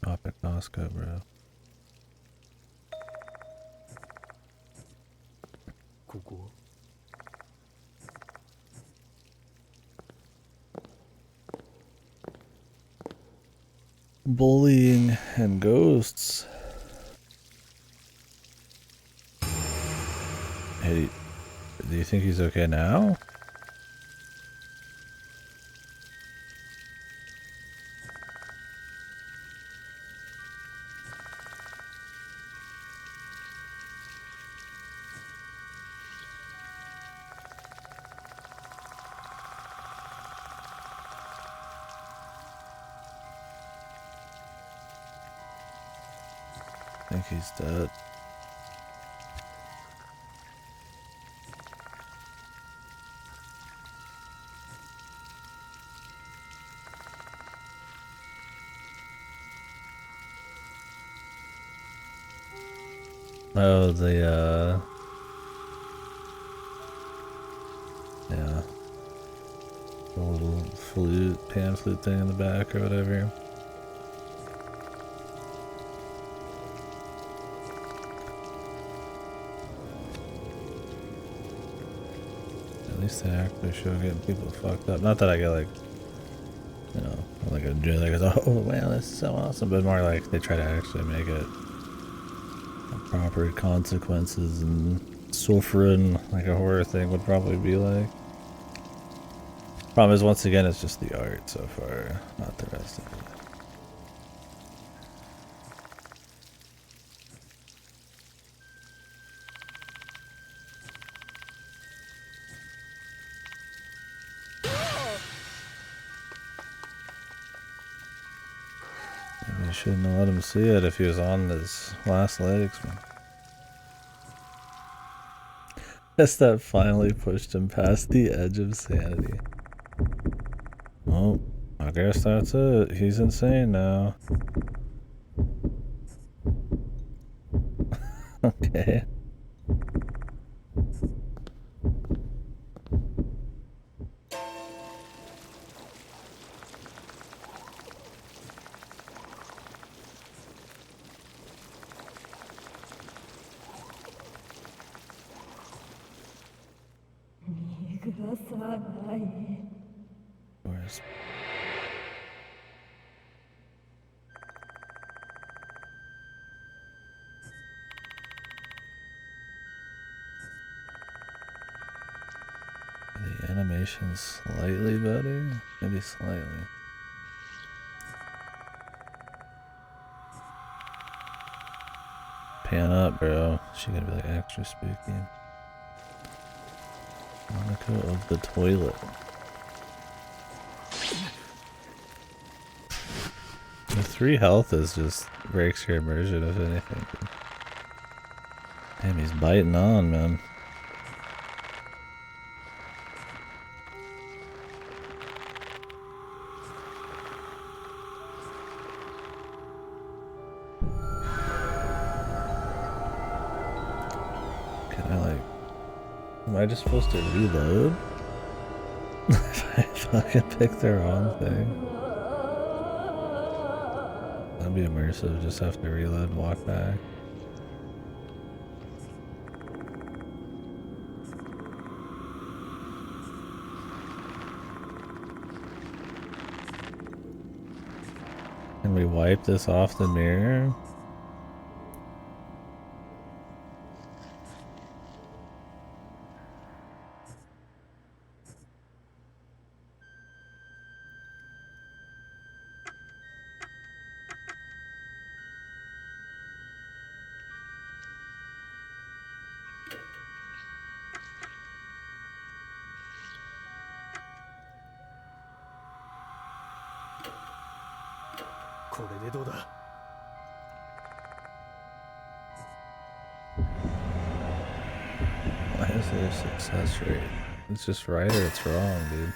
Stop at Costco, bro. Bullying and ghosts. Hey, do you think he's okay now? I think he's dead. Oh, yeah. The little flute, pan flute thing in the back or whatever. At least they actually show getting people fucked up. Not that I get like, you know, like a joke, like, oh man, that's so awesome, but more like they try to actually make it proper consequences and suffering like a horror thing would probably be like. Problem is, once again, it's just the art so far, not the rest of it. Maybe You shouldn't have let him see it if he was on his last legs, man. Guess that finally pushed him past the edge of sanity. Oh, I guess that's it. He's insane now. Okay. Where's the animation slightly better? Maybe slightly. Pan up, bro. She gonna be like extra spooky. Monaco of the toilet. The 3 health is just breaks your immersion, if anything. Damn, he's biting on, man. Can I like... Am I just supposed to reload? If I fucking pick the wrong thing. That'd be immersive, just have to reload and walk back. Can we wipe this off the mirror? Why is there a success rate? It's just right or it's wrong, dude.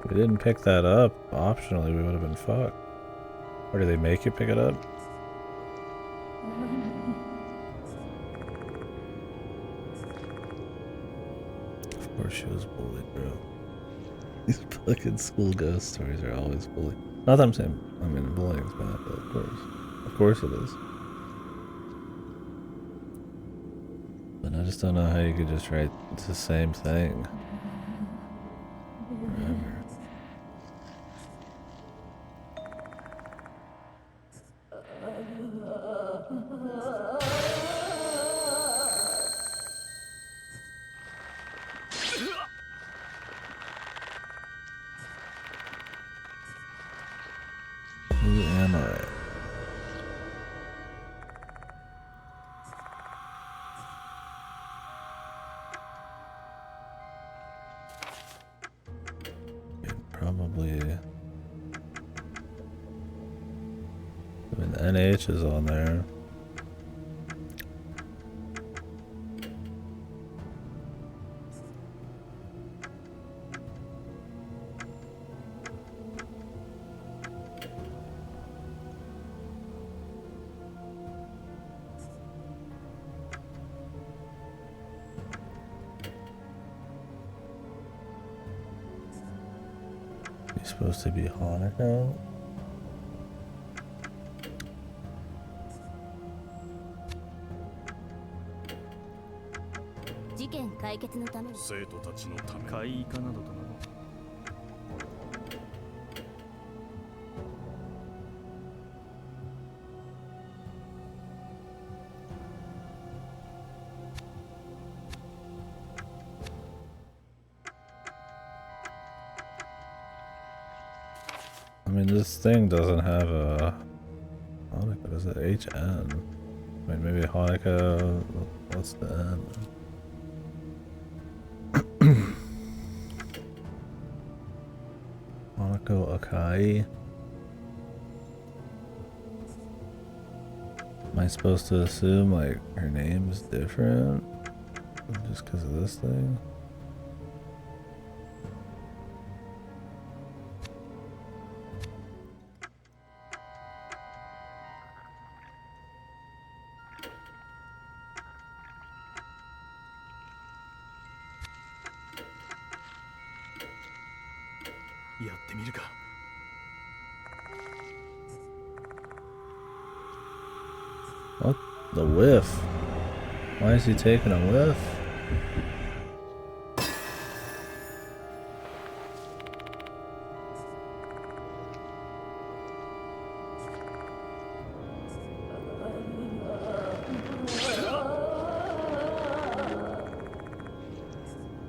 If we didn't pick that up, optionally we would have been fucked. Or do they make you pick it up? Of course she was bullied, bro. These fucking school ghost stories are always bullied. Not that I'm saying, I mean, bullying's bad, but of course. Of course it is. But I just don't know how you could just write the same thing forever. Who am I? Probably. I mean, the NH is on there. He's supposed to be Hanukkah.生徒たちのため会議化などとなど mean, this thing doesn't have a Hanukkah. Is it HN? I mean, maybe Hanukkah. What's the N? Hanako Akai. Am I supposed to assume like her name is different just because of this thing? What? The whiff? Why is he taking a whiff?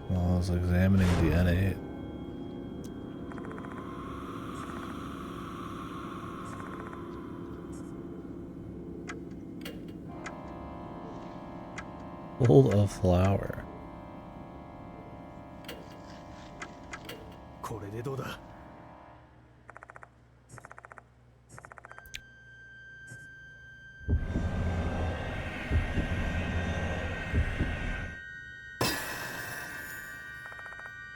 Well, I was examining the N8. Hold a flower.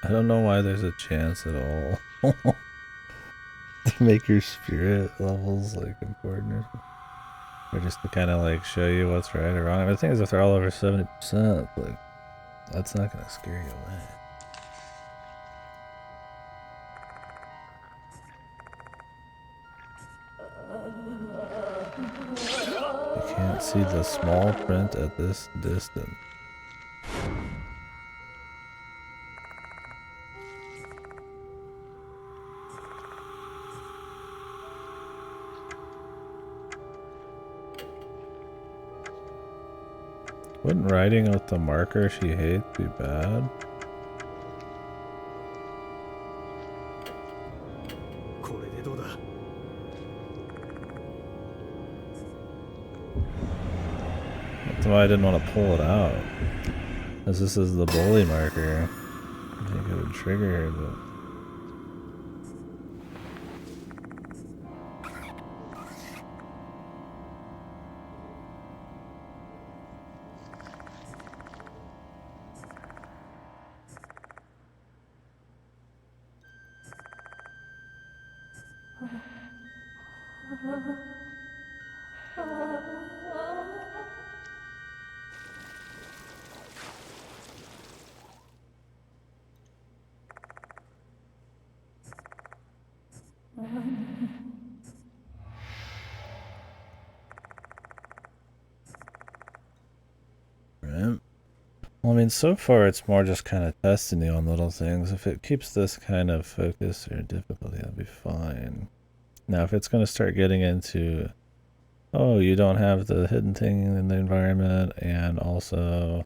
I don't know why there's a chance at all to make your spirit levels like important or something. Or just to kind of like show you what's right or wrong. I mean, the thing is, if they're all over 70%, like, that's not going to scare you away. You can't see the small print at this distance. Wouldn't writing out the marker she hates be bad? That's why I didn't want to pull it out. As this is the bully marker. I think it would trigger her, but... Right. Well, I mean, so far it's more just kind of testing you on little things. If it keeps this kind of focus or difficulty, that'd be fine. Now, if it's going to start getting into, oh, you don't have the hidden thing in the environment, and also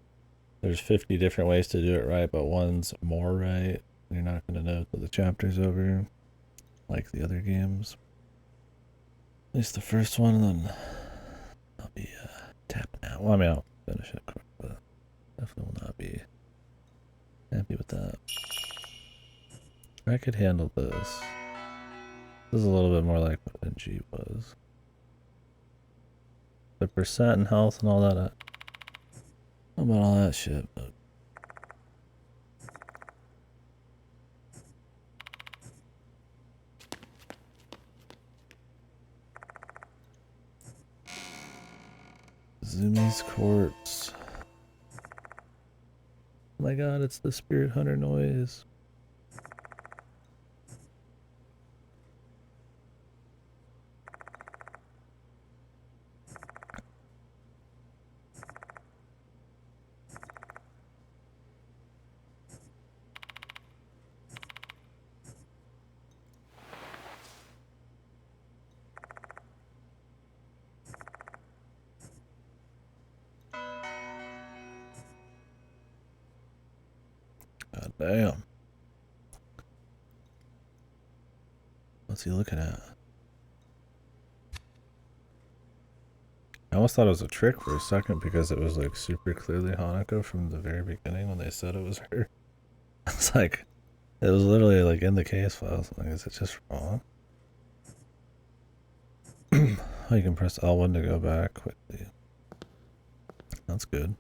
there's 50 different ways to do it right, but one's more right, you're not going to know until the chapter's over, like the other games. At least the first one, and then I'll be tapping out. Well, I mean, I'll finish it quick, but definitely will not be happy with that. I could handle this. This is a little bit more like what NG was. The percent and health and all that. How about all that shit? But Zumi's corpse. Oh my god, it's the spirit hunter noise. God damn. What's he looking at? I almost thought it was a trick for a second because it was like super clearly Hanako from the very beginning when they said it was her. It's like, it was literally like in the case files. Like, is it just wrong? Oh, you can press L1 to go back quickly. That's good.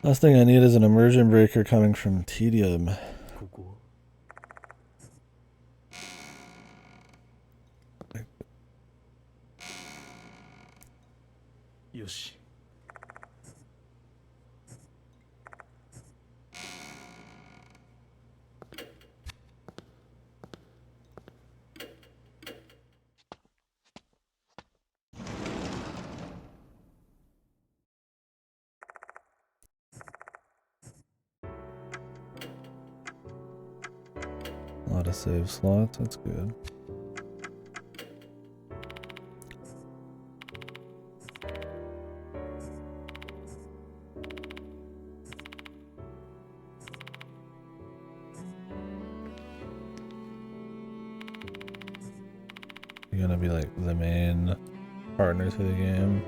Last thing I need is an immersion breaker coming from Tedium. ここ よし A lot of save slots, that's good. You're gonna be like the main partner through the game.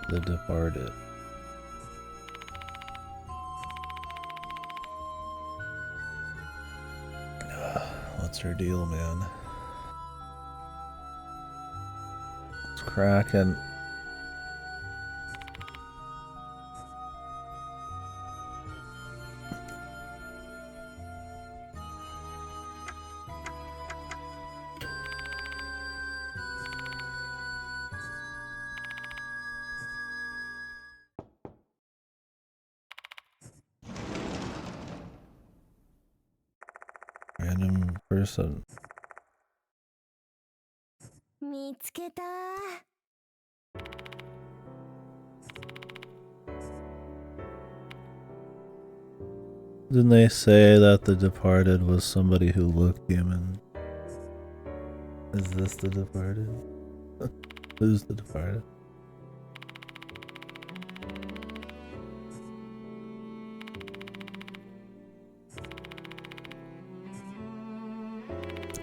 The Departed. What's her deal, man? It's cracking. Random person. 見つけた。Didn't they say that the Departed was somebody who looked human? Is this the Departed? Who's the Departed?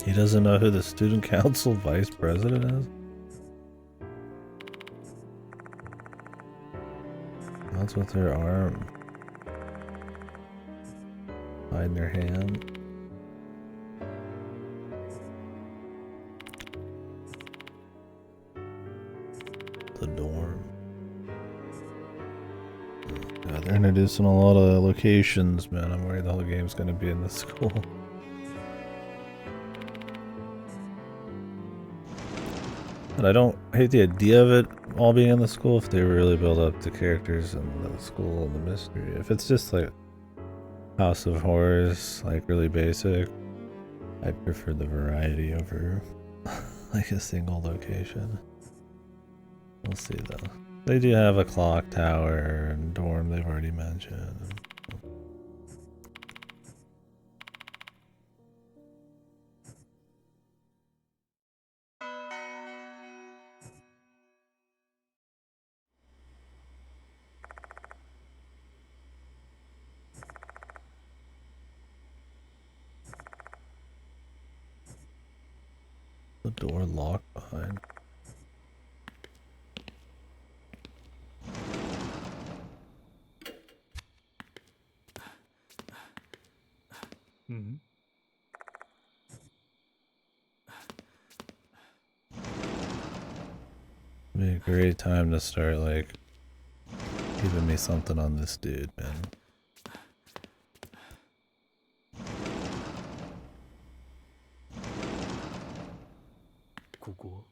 He doesn't know who the student council vice president is? What's with her arm? Hiding her hand. The dorm. Yeah, they're introducing a lot of locations, man. I'm worried the whole game's gonna be in the school. And I don't hate the idea of it all being in the school if they really build up the characters and the school and the mystery. If it's just like House of Horrors, like really basic, I'd prefer the variety over like a single location. We'll see though. They do have a clock tower and dorm they've already mentioned. The door locked behind. Mm-hmm. Be a great time to start like giving me something on this dude, man. Cool.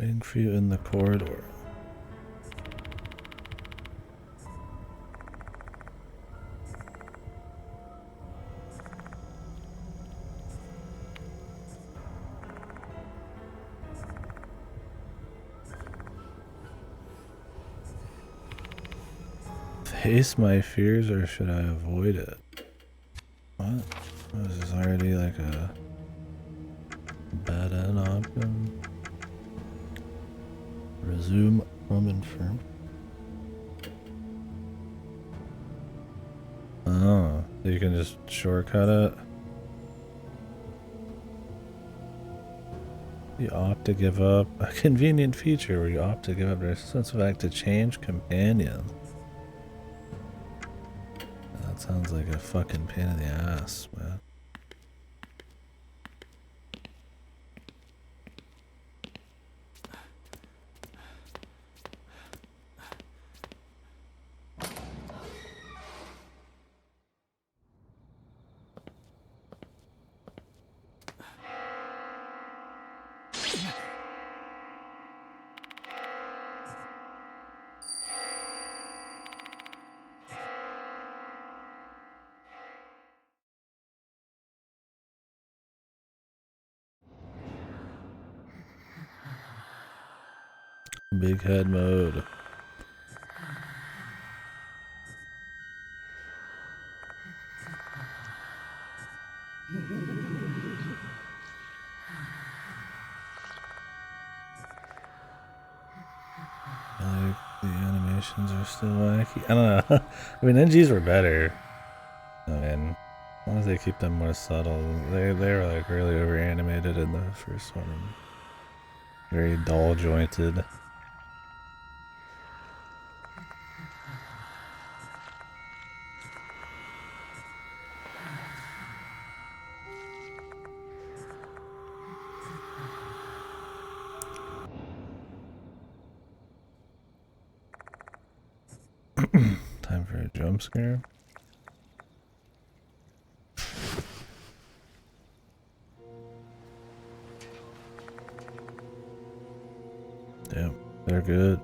Waiting for you in the corridor. Face my fears, or should I avoid it? What? Is this already like a bad end option? Resume unconfirmed. Oh, so you can just shortcut it. You opt to give up a convenient feature where you opt to give up the responsive act to change companion. That sounds like a fucking pain in the ass, man. Big head mode. Like, the animations are still wacky. I don't know. I mean, NGs were better. I mean, as long as they keep them more subtle. They were like really over animated in the first one. Very dull jointed. Time for a jump scare. Yep, they're good.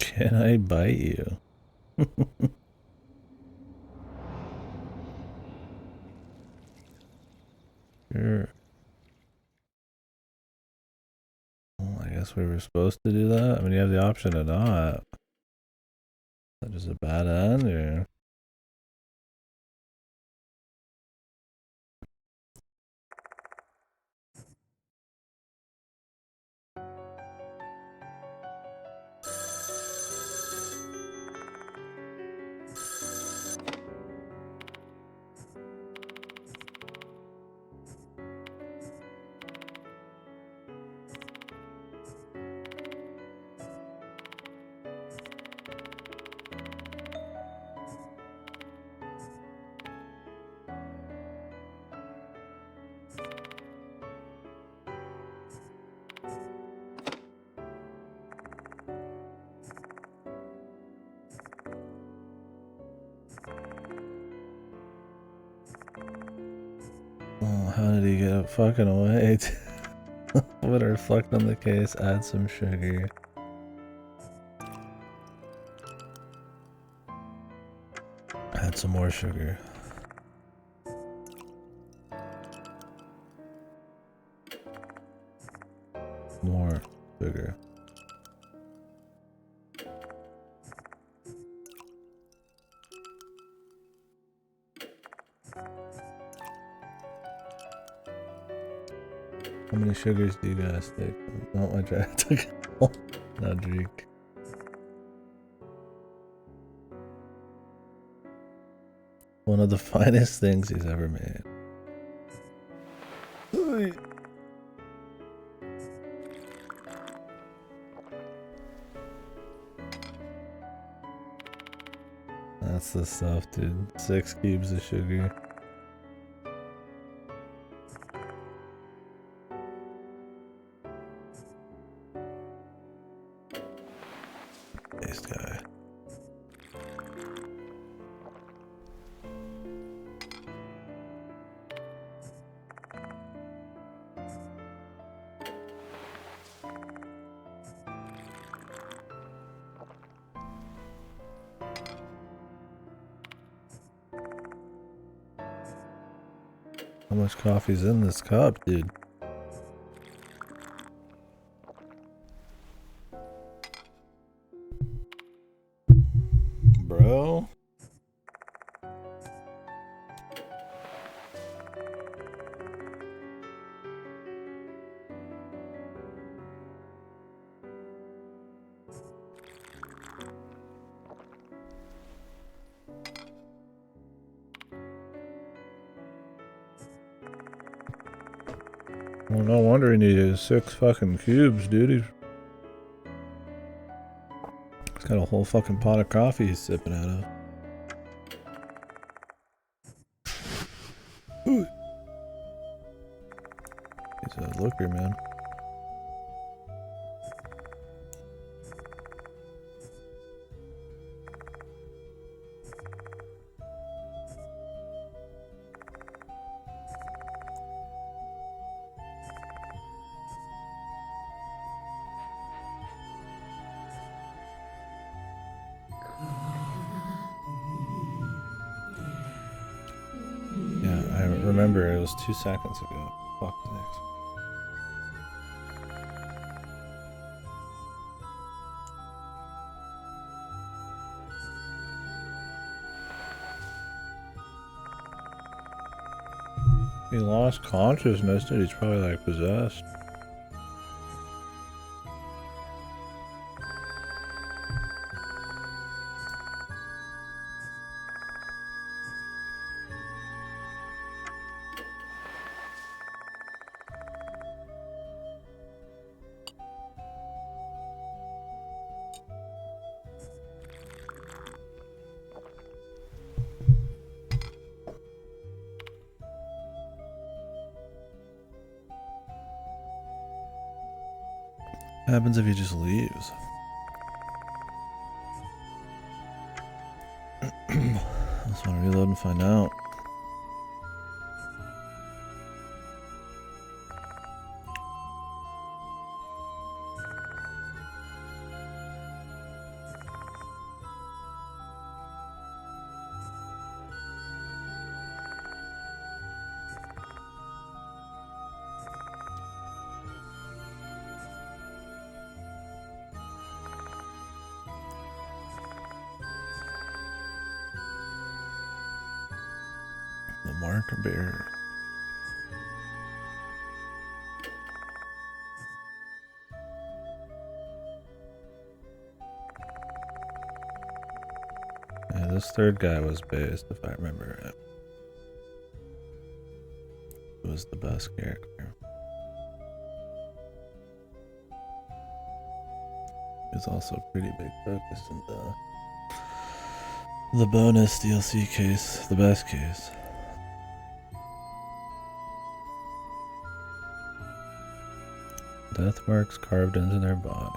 Can I bite you? Sure. Well, I guess we were supposed to do that. I mean, you have the option to not. Is that just a bad end, or? Oh, how did he get fucking away? Would reflect on the case, add some sugar. Add some more sugar. More sugar. How many sugars do you guys take? Not much. I took all. Not drink. One of the finest things he's ever made. That's the stuff, dude. 6 cubes of sugar. This guy. How much coffee's in this cup, dude? Bro? Well, no wonder he needed 6 fucking cubes, dude. He's got a whole fucking pot of coffee he's sipping out of. Ooh. He's a looker, man. Yeah, I remember it was 2 seconds ago. Fuck the next. He lost consciousness, dude. He's probably like possessed. What happens if he just leaves? I just want to reload and find out. The marker bearer. Yeah, this third guy was based, if I remember right. It was the best character. It's also pretty big focus in the bonus DLC case, the best case. Death marks carved into their body.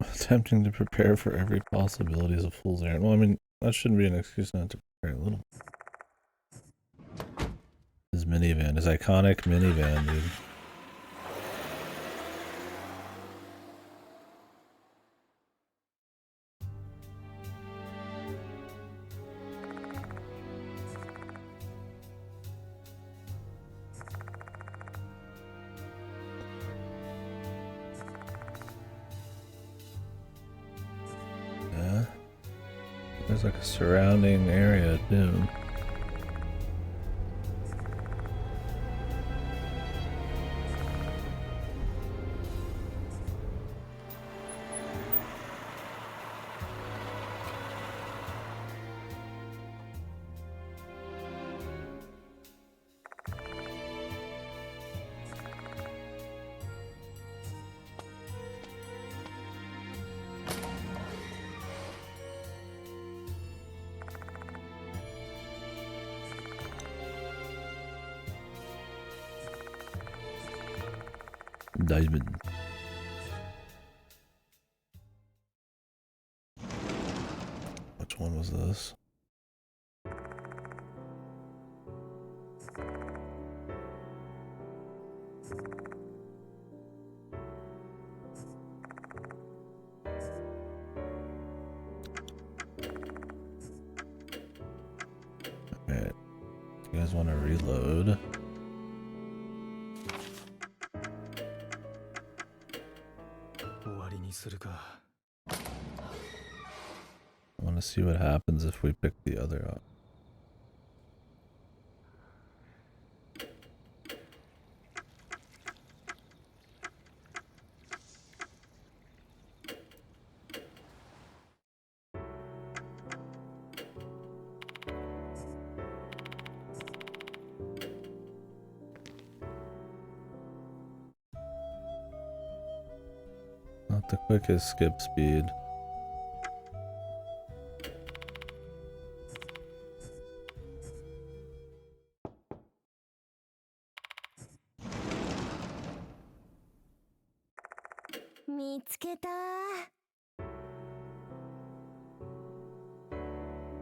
Attempting to prepare for every possibility is a fool's errand. Well, I mean, that shouldn't be an excuse not to prepare a little. His minivan, his iconic minivan, dude. Yeah. There's like a surrounding area too. Diamond. Which one was this? Alright. You guys want to reload? I want to see what happens if we pick the other up. Not the quickest skip speed.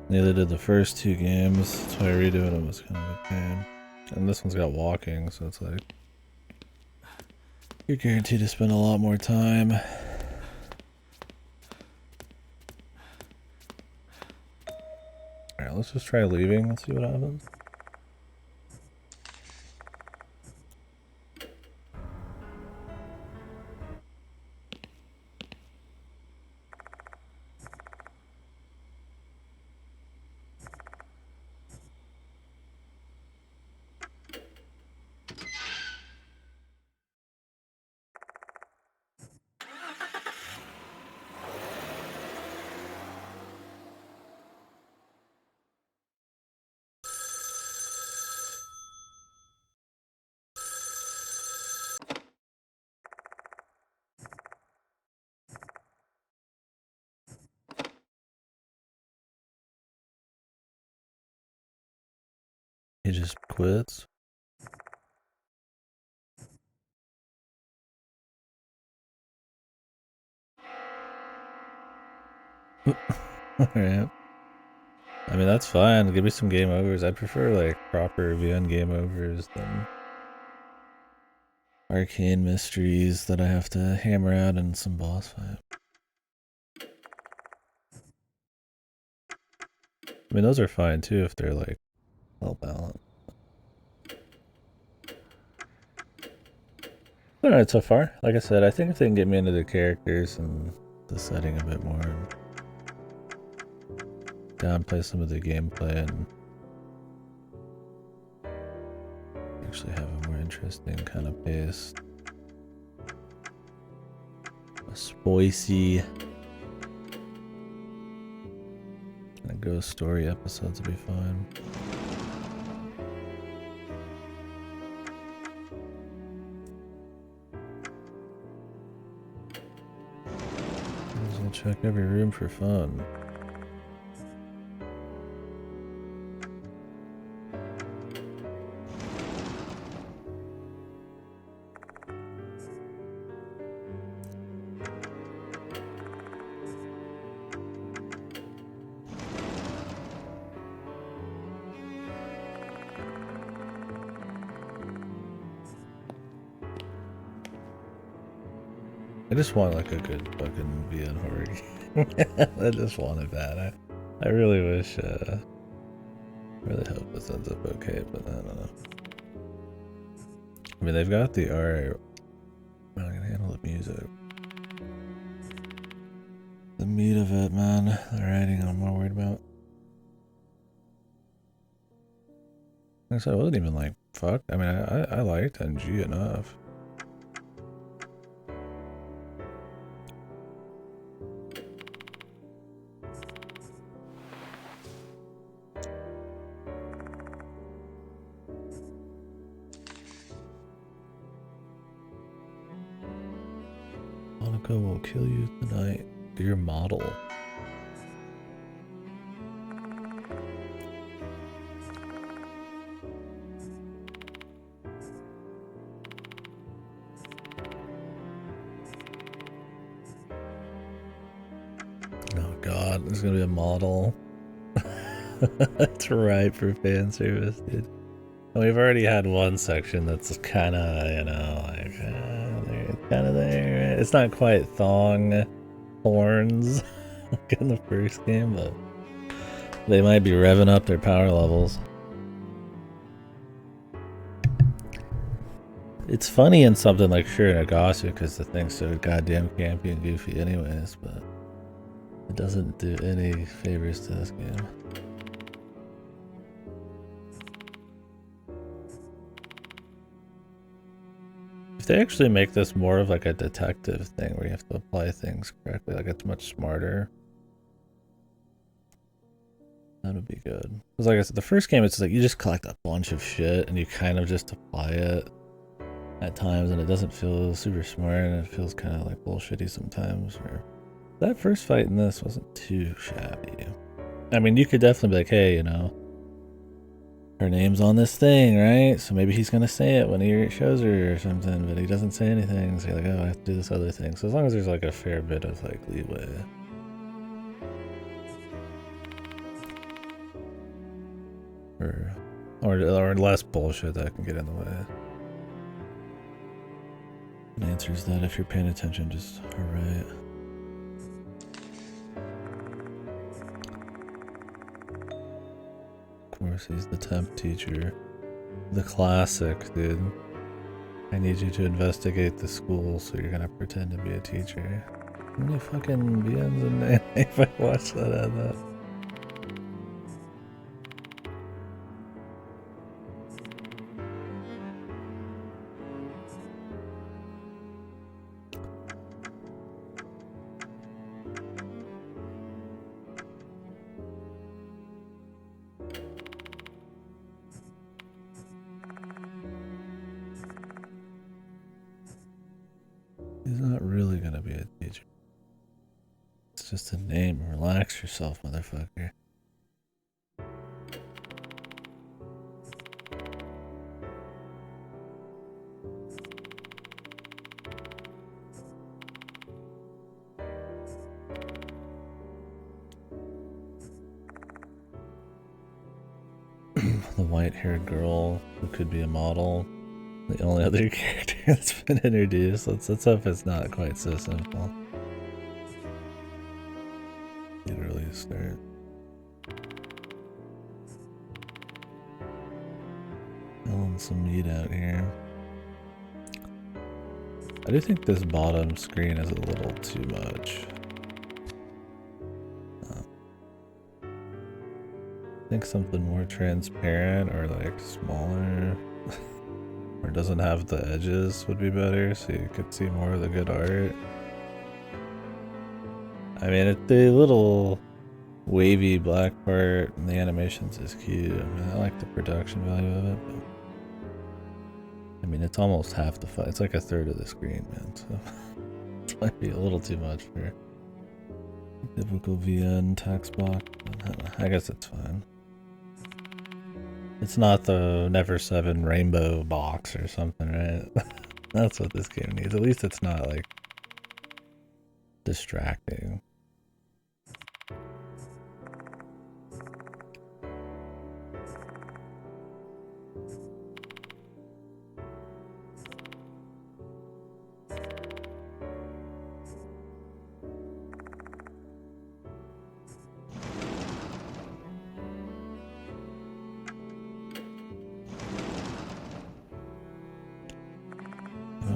Neither did the first two games. That's why redoing them was kind of a pain. And this one's got walking, so it's like you're guaranteed to spend a lot more time. Alright, let's just try leaving and see what happens. He just quits. Alright. I mean, that's fine. Give me some game overs. I prefer like proper VN game overs than arcane mysteries that I have to hammer out in some boss fight. I mean, those are fine too if they're like well balanced. Alright, so far. Like I said, I think if they can get me into the characters and the setting a bit more, and downplay some of the gameplay and actually have a more interesting kind of pace. A spicy and a ghost story episodes would be fine. I'm just gonna check every room for fun. I just want like a good fucking VN horror game. I just want it bad. I really wish, really hope this ends up okay, but I don't know. I mean, they've got the art. I'm not gonna handle the music. The meat of it, man. The writing I'm more worried about. Like I said, I wasn't even like, fuck. I mean, I liked NG enough. Monica will kill you tonight. Dear model. Oh god, there's gonna be a model. That's right for fan service, dude. And we've already had one section that's kind of, you know, like, it's kind of there. It's not quite thong horns like in the first game, but they might be revving up their power levels. It's funny in something like sure Nagasu because the thing's so goddamn campy and goofy anyways, but it doesn't do any favors to this game. If they actually make this more of like a detective thing where you have to apply things correctly, like it's much smarter, that would be good. Because like I said, the first game, it's like you just collect a bunch of shit and you kind of just apply it at times and it doesn't feel super smart and it feels kind of like bullshitty sometimes. Or that first fight in this wasn't too shabby. I mean, you could definitely be like, hey, you know, her name's on this thing, right? So maybe he's gonna say it when he shows her or something, but he doesn't say anything. So you're like, oh, I have to do this other thing. So as long as there's like a fair bit of like leeway. Or less bullshit that can get in the way. And answers that if you're paying attention, just alright. Of course, he's the temp teacher. The classic, dude. I need you to investigate the school, so you're gonna pretend to be a teacher. How many fucking VMs in there? If I watch that ad that. He's not really gonna be a teacher. It's just a name. Relax yourself, motherfucker. The white-haired girl who could be a model. The only other character that's been introduced. Let's hope it's not quite so simple. Literally start. Pulling some meat out here. I do think this bottom screen is a little too much. I think something more transparent or like smaller or doesn't have the edges would be better so you could see more of the good art. I mean, the little wavy black part and the animations is cute. I mean, I like the production value of it, but I mean, it's almost half the fight. It's like a third of the screen, man, so it might be a little too much for typical VN text box. I guess it's fine. It's not the Never 7 rainbow box or something, right? That's what this game needs. At least it's not like distracting.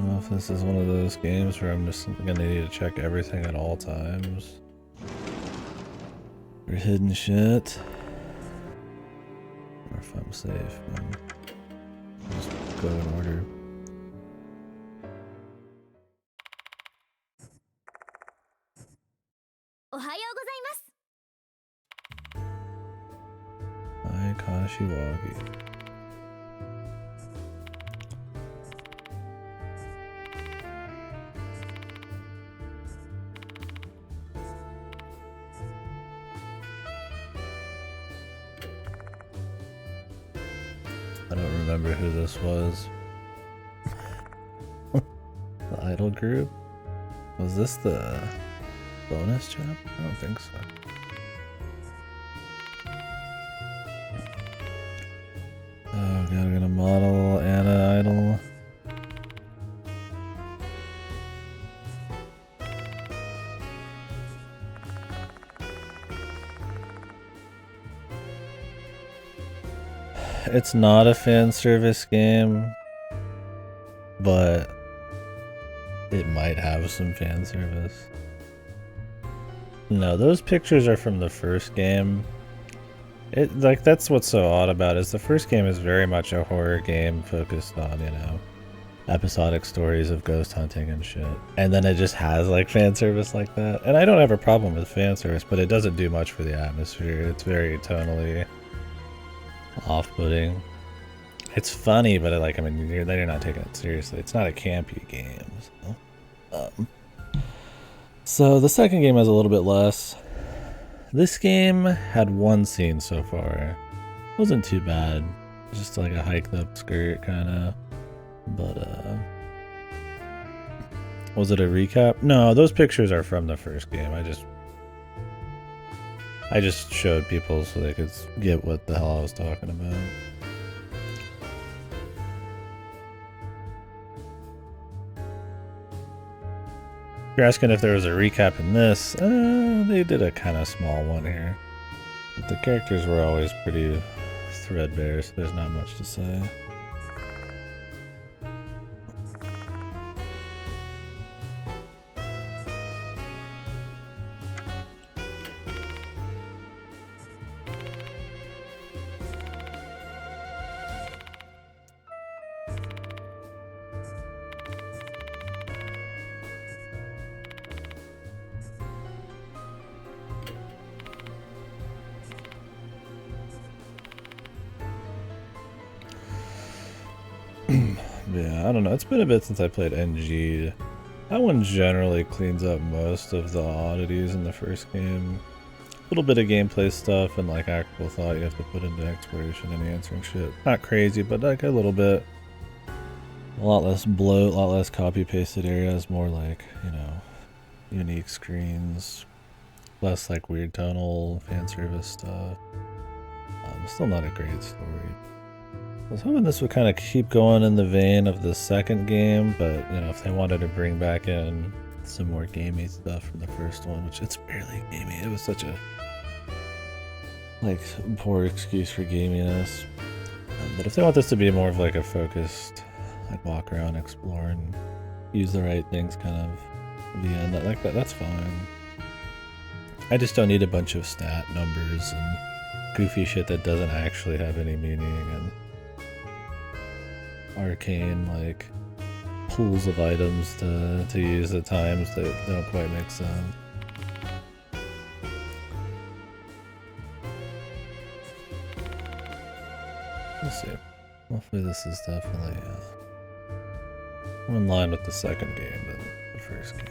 don't know if this is one of those games where I'm just gonna need to check everything at all times. For hidden shit. Or if I'm safe, then just go in order. Hi, Kashiwagi. I don't remember who this was. The idol group? Was this the bonus chapter? I don't think so. Oh god, we're gonna model Anna idol. It's not a fan service game, but it might have some fan service. No, those pictures are from the first game. That's what's so odd about it, is the first game is very much a horror game focused on, you know, episodic stories of ghost hunting and shit. And then it just has like fan service like that. And I don't have a problem with fan service, but it doesn't do much for the atmosphere. It's very tonally off-putting. It's funny, but I mean, you're not taking it seriously. It's not a campy game. So the second game has a little bit less. This game had one scene so far. It wasn't too bad. Just like a hiked up skirt kind of. But was it a recap? No, those pictures are from the first game. I just showed people so they could get what the hell I was talking about. If you're asking if there was a recap in this, they did a kind of small one here. But the characters were always pretty threadbare, so there's not much to say. Yeah, I don't know. It's been a bit since I played NG. That one generally cleans up most of the oddities in the first game. A little bit of gameplay stuff and like actual thought you have to put into exploration and answering shit. Not crazy, but like a little bit. A lot less bloat, a lot less copy-pasted areas, more like, you know, unique screens. Less like weird tonal fan service stuff. Still not a great story. I was hoping this would kind of keep going in the vein of the second game, but you know, if they wanted to bring back in some more gamey stuff from the first one, which it's barely gamey, it was such a like poor excuse for gaminess. But if they want this to be more of like a focused, like walk around, explore, and use the right things, kind of the end, that's fine. I just don't need a bunch of stat numbers and goofy shit that doesn't actually have any meaning and arcane like pools of items to use at times that don't quite make sense. We'll see. Hopefully this is definitely more in line with the second game than the first game.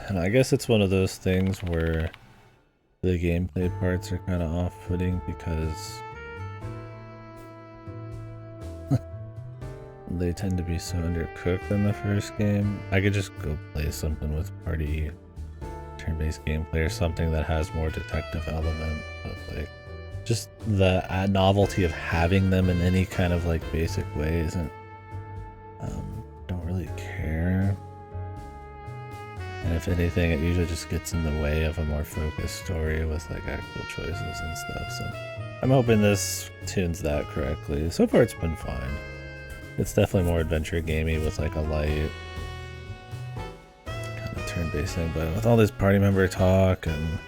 And I guess it's one of those things where the gameplay parts are kind of off-putting because they tend to be so undercooked in the first game. I could just go play something with party turn-based gameplay or something that has more detective element, but like just the novelty of having them in any kind of like basic way isn't don't really care. And if anything, it usually just gets in the way of a more focused story with like actual choices and stuff. So I'm hoping this tunes that correctly. So far it's been fine. It's definitely more adventure gamey with like a light kind of turn-based thing, but with all this party member talk and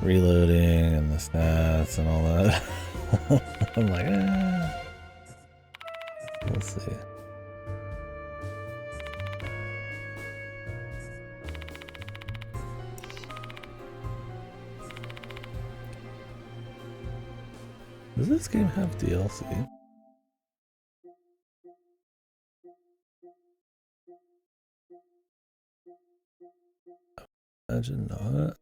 reloading and the stats and all that, I'm like, we'll see. Does this game have DLC? Imagine not.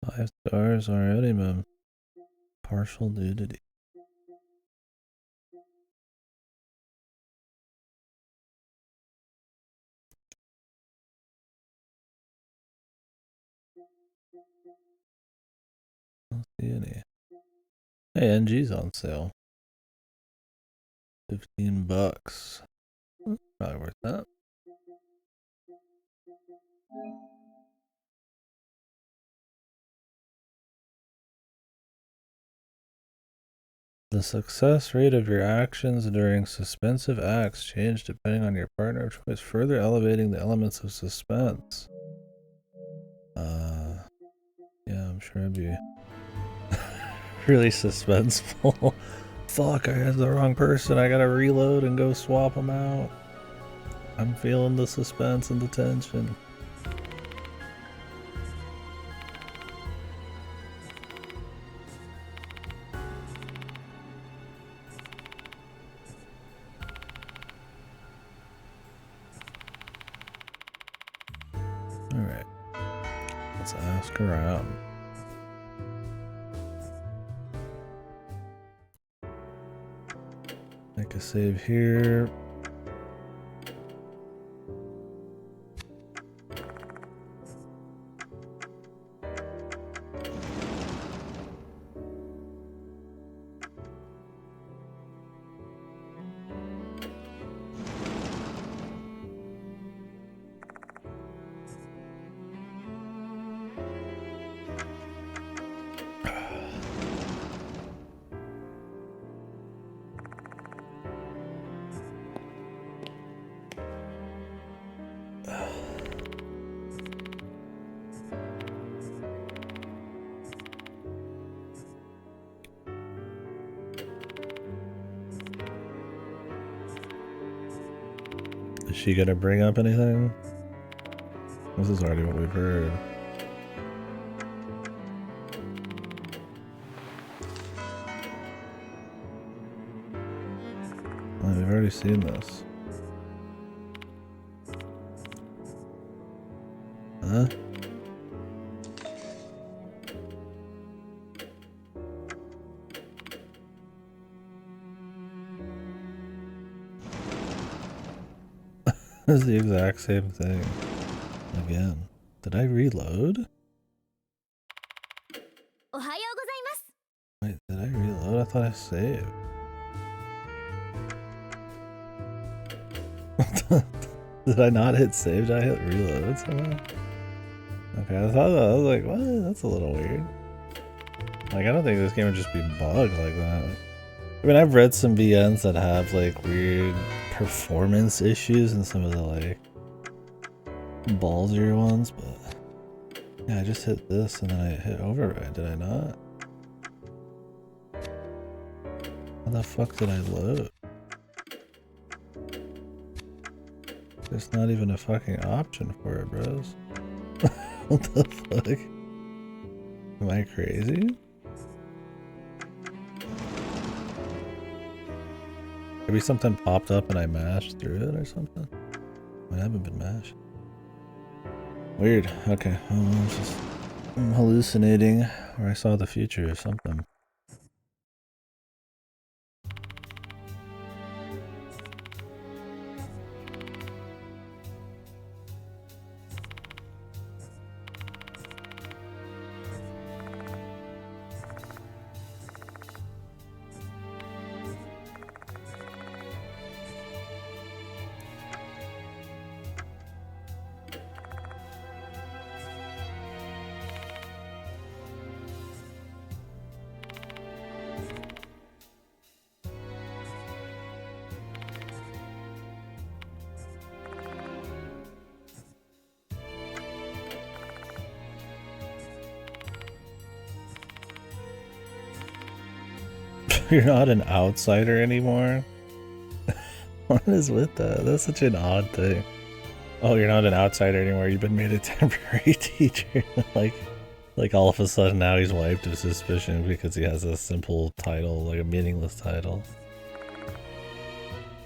Five stars already, man. Partial nudity. I don't see any. Hey, NG's on sale. $15. Probably worth that. The success rate of your actions during suspensive acts change depending on your partner of choice, further elevating the elements of suspense. Yeah, I'm sure it'd be really suspenseful. Fuck, I had the wrong person. I gotta reload and go swap them out. I'm feeling the suspense and the tension. Alright. Let's ask around. Make a save here. Is she gonna bring up anything? This is already what we've heard. Oh, we've already seen this. Huh? It's the exact same thing. Again. Did I reload? Wait, did I reload? I thought I saved. Did I not hit save? Did I hit reload somehow? Okay, I thought that. I was like, what? That's a little weird. Like, I don't think this game would just be bugged like that. I mean, I've read some VNs that have like weird performance issues and some of the like ballsier ones, but yeah, I just hit this and then I hit override, did I not? How the fuck did I load? There's not even a fucking option for it, bros. What the fuck? Am I crazy? Maybe something popped up and I mashed through it or something? I haven't been mashed. Weird. Okay. I'm hallucinating, or I saw the future or something. You're not an outsider anymore? What is with that? That's such an odd thing. Oh, you're not an outsider anymore. You've been made a temporary teacher. like all of a sudden now he's wiped of suspicion because he has a simple title, like a meaningless title.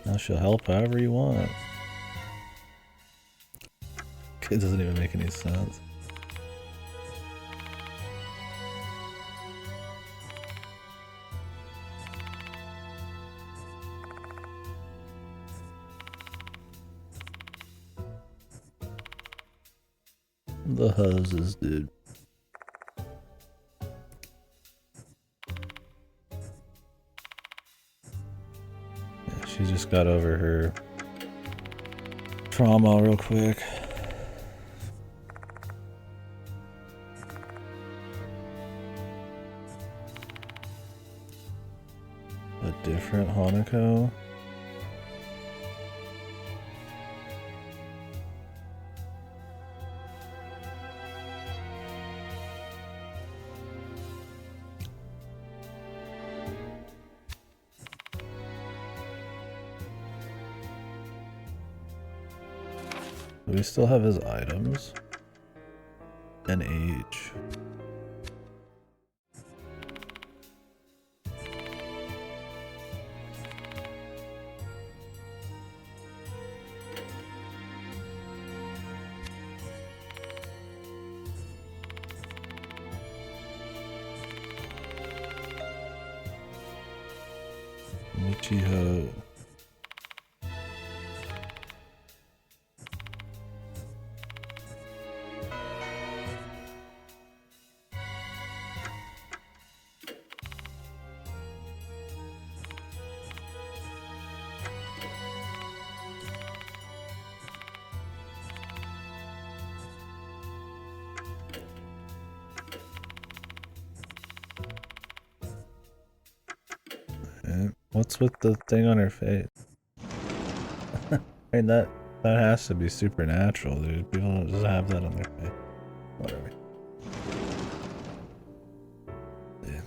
Now she'll help however you want. It doesn't even make any sense. The hoses, dude. Yeah, she just got over her trauma real quick. A different Hanako? Do we still have his items? And age. Michiho. What's with the thing on her face? I mean, that has to be supernatural, dude. People don't just have that on their face. Whatever. Yeah.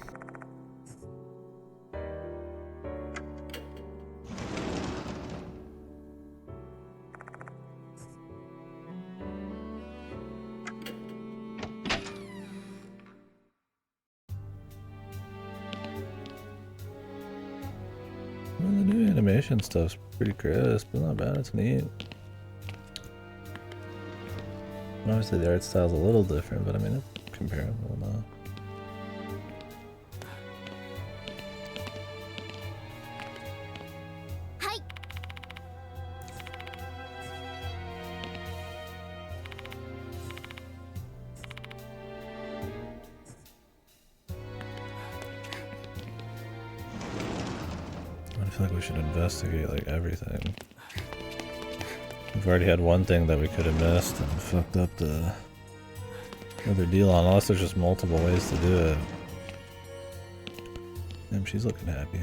Well, the new animation stuff's pretty crisp. It's not bad. It's neat. Obviously, the art style's a little different, but I mean, it's comparable enough. I feel like we should investigate like everything. We've already had one thing that we could have missed and fucked up the other deal on, unless there's just multiple ways to do it. Damn, she's looking happy.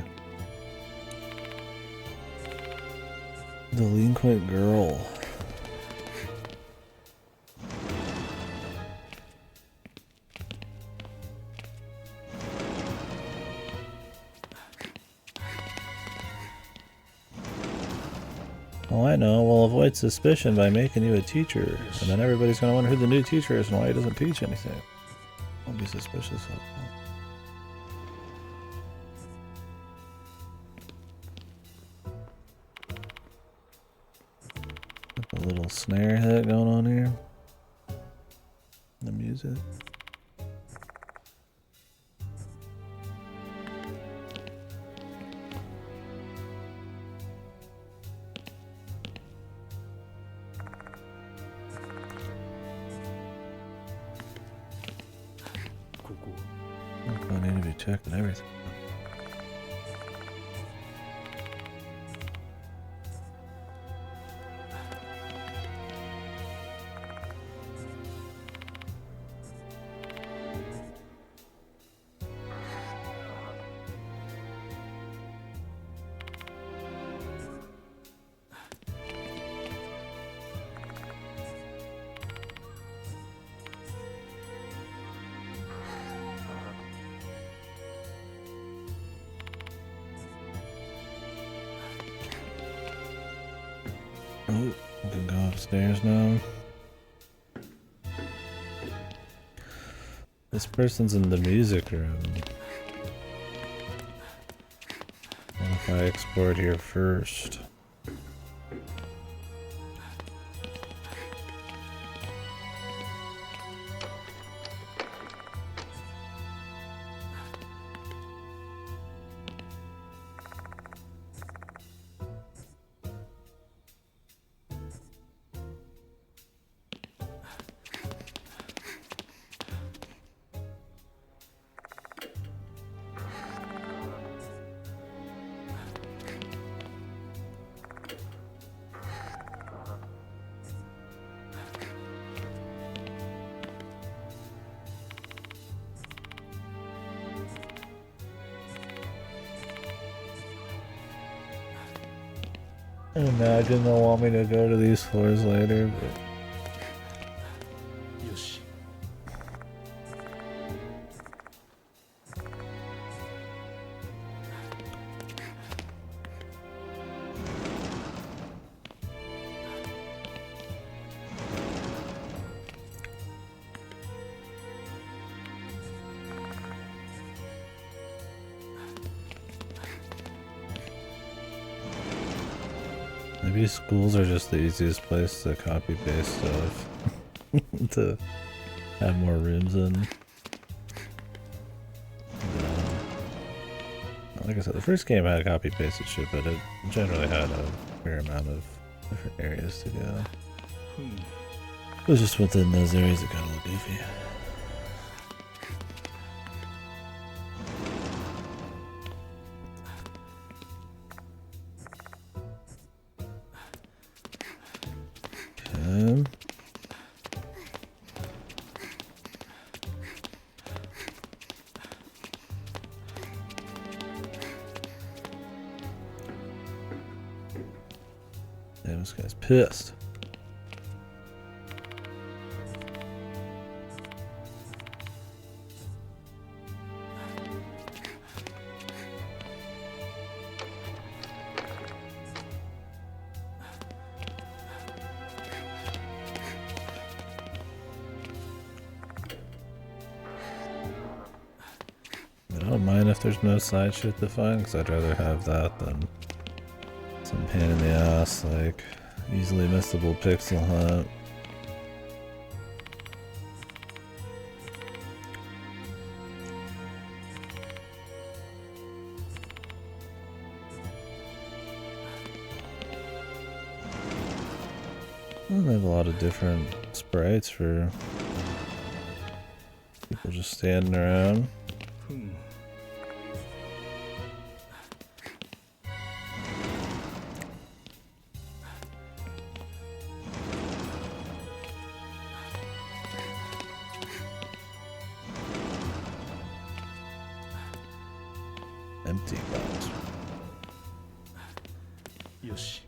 Delinquent girl. Oh, I know. We'll avoid suspicion by making you a teacher. And then everybody's going to wonder who the new teacher is and why he doesn't teach anything. Don't be suspicious of that. A little snare hit going on here. The music. I need to be checking everything. Oh, we can go upstairs now. This person's in the music room. What if I explored here first? I imagine they'll want me to go to these floors later, but... Maybe schools are just the easiest place to copy paste stuff to have more rooms in. Like I said, the first game had copy pasted shit, but it generally had a fair amount of different areas to go. It was just within those areas that got a little goofy. Damn, this guy's pissed. I don't mind if there's no side shit to find, because I'd rather have that than some pain in the ass, like easily missable pixel hunt. Well, they have a lot of different sprites for people just standing around. Empty box. Yoshi.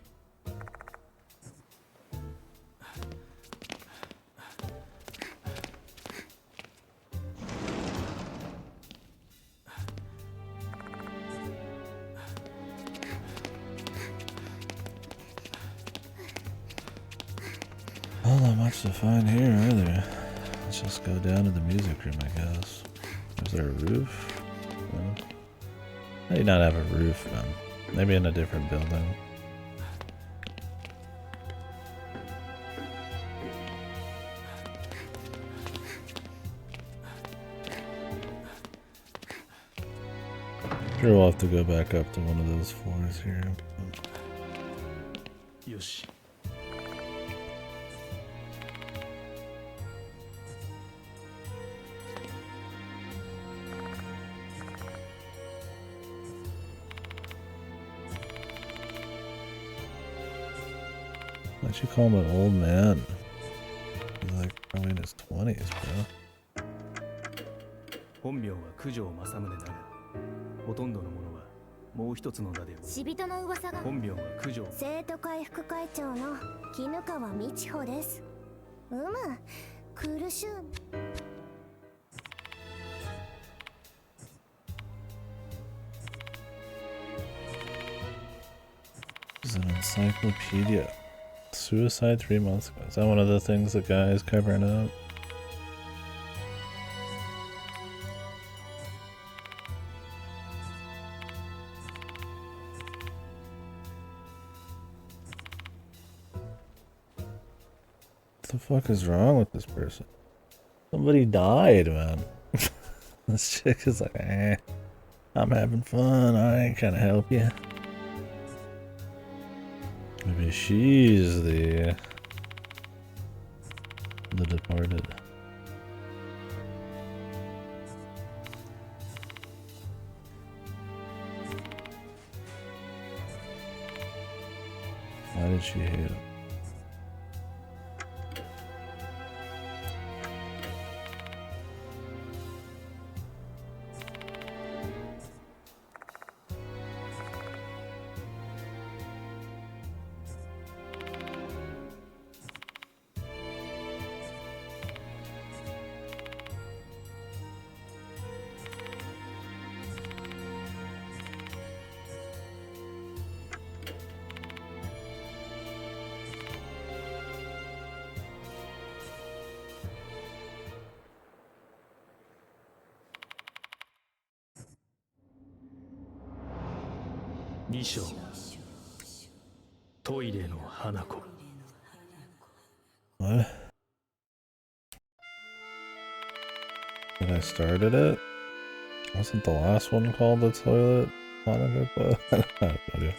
Well, not much to find here either. Let's just go down to the music room, I guess. Is there a roof? No. How do you not have a roof, man? Maybe in a different building. Sure, we'll have to go back up to one of those floors here. Yoshi. Why'd you call him an old man? He's like probably in his 20s, bro. 本名は九条正宗だが、ほとんどのものはもう一つの名で死人の噂が。本名は九条。生徒会副会長の絹川美智穂です。苦しゅう。This is an encyclopedia. Suicide 3 months ago. Is that one of the things the guy is covering up? What the fuck is wrong with this person? Somebody died, man. This chick is like, I'm having fun. I ain't gonna help you. Maybe she's the departed. Why did she hate him?2章トイレの花子。 What? When I started it? Wasn't the last one called the toilet? Hanukkah Club? I have no idea.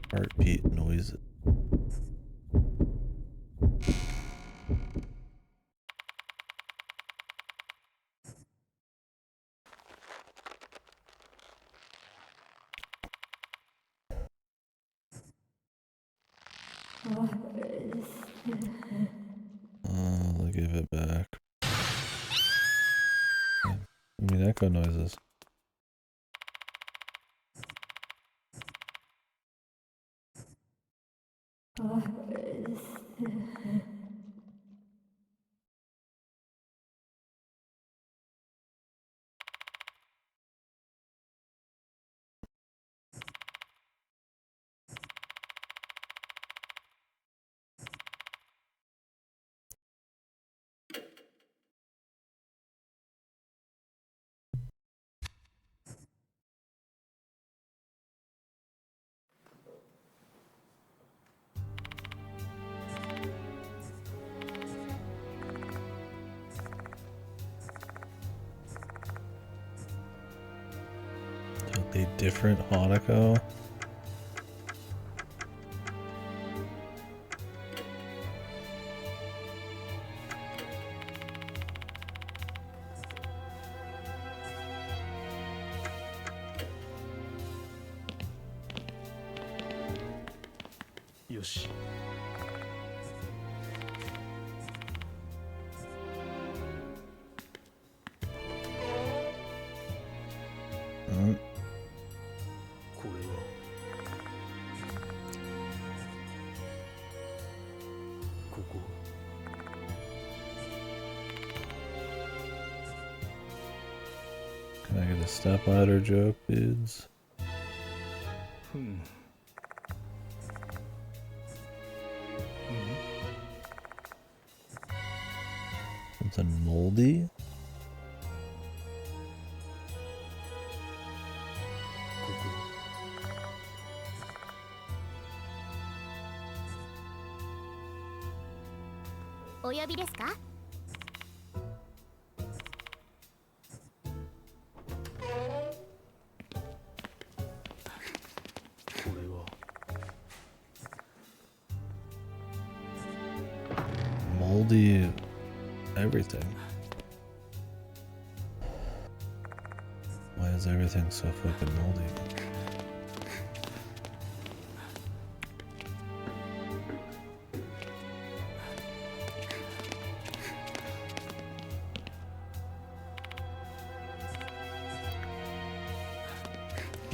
Heartbeat noises. I'll give it back. I mean, echo noises. A different Hanako? よし。これはここ。Can I get a stepladder joke, dudes? ふん。Something moldy? ここ。お呼びですか？これは Moldy everything. Why is everything so fucking moldy?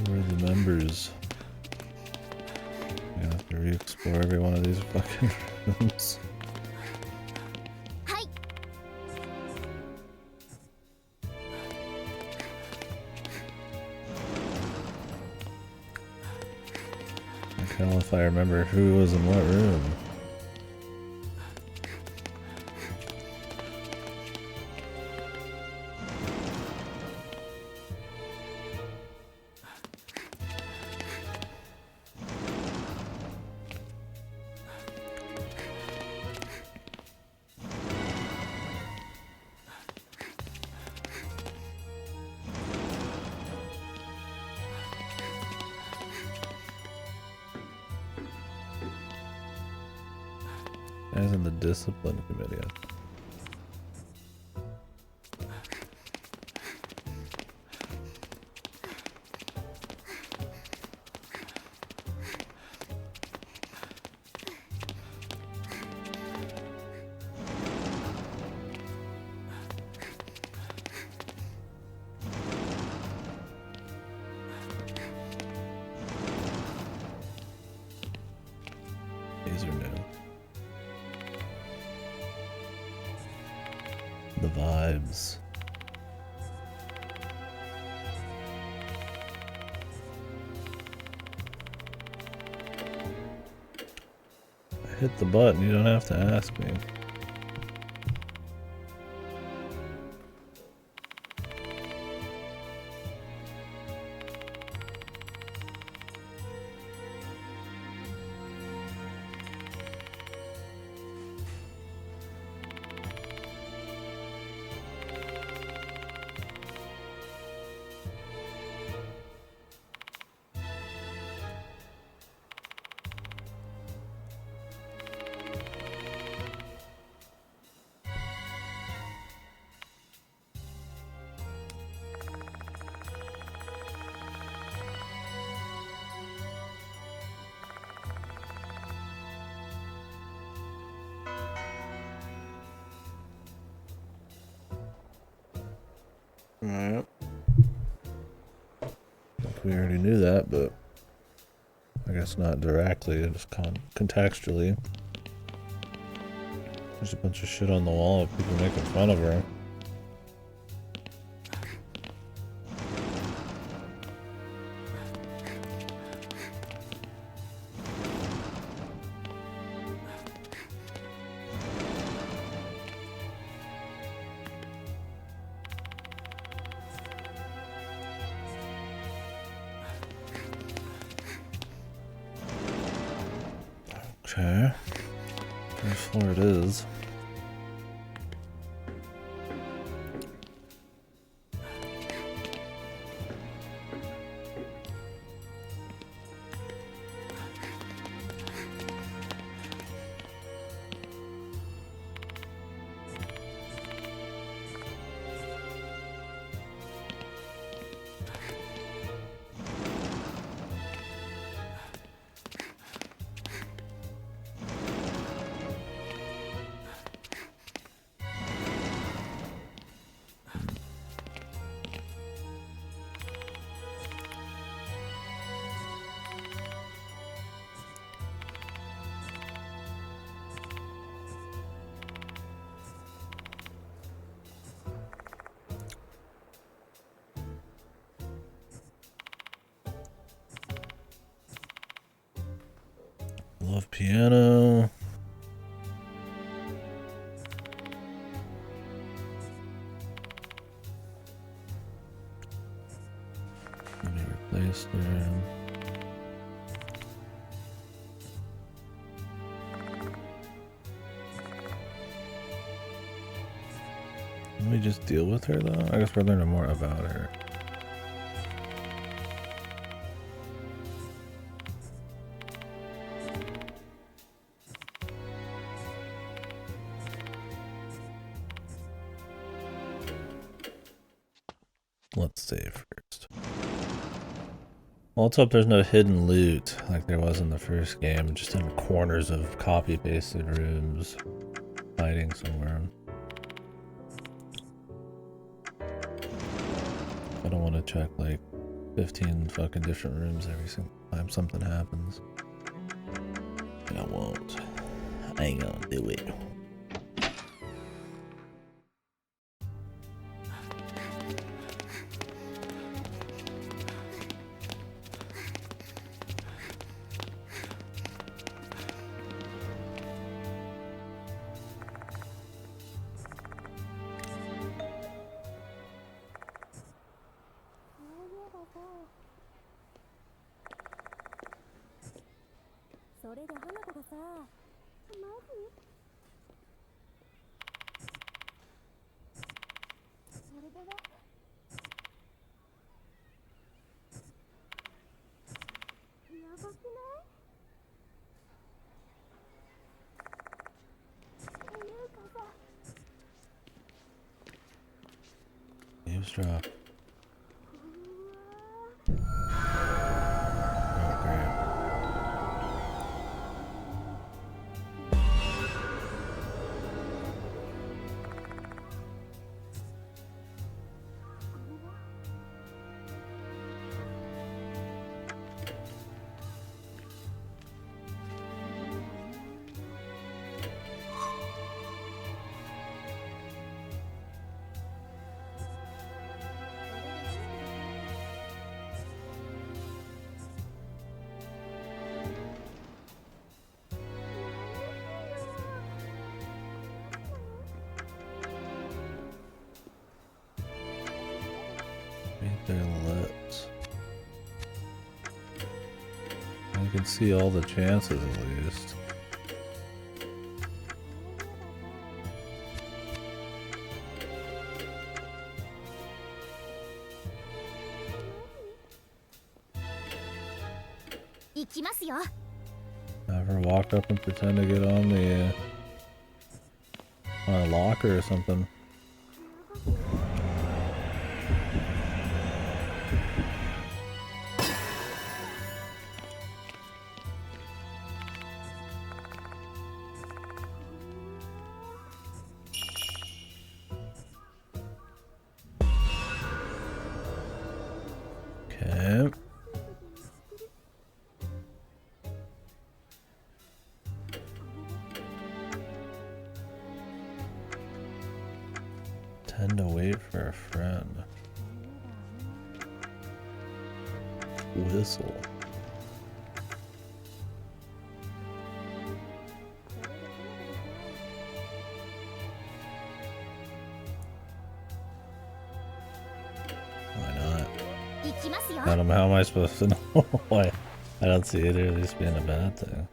Who are the members? I have to re-explore every one of these fucking rooms. はい。 I can't know if I remember who was in what room. Guys in the discipline committee. These are new. The vibes. I hit the button, you don't have to ask me. Alright. I think we already knew that, but I guess not directly, just contextually. There's a bunch of shit on the wall of people making fun of her. Okay. First floor it is. Love piano. Let me replace them. Let me just deal with her though. I guess we're learning more about her. Let's save first. Well, let's hope there's no hidden loot like there was in the first game, just in corners of copy-pasted rooms, hiding somewhere. I don't want to check like 15 fucking different rooms every single time something happens. And I won't. I ain't gonna do it. Eavesdrop. Oh, great. Right their lips. You can see all the chances at least. Ever walk up and pretend to get on the on a locker or something? Okay. Tend to wait for a friend. Whistle. Why not? I don't know, how am I supposed to know why? I don't see either of these being a bad thing.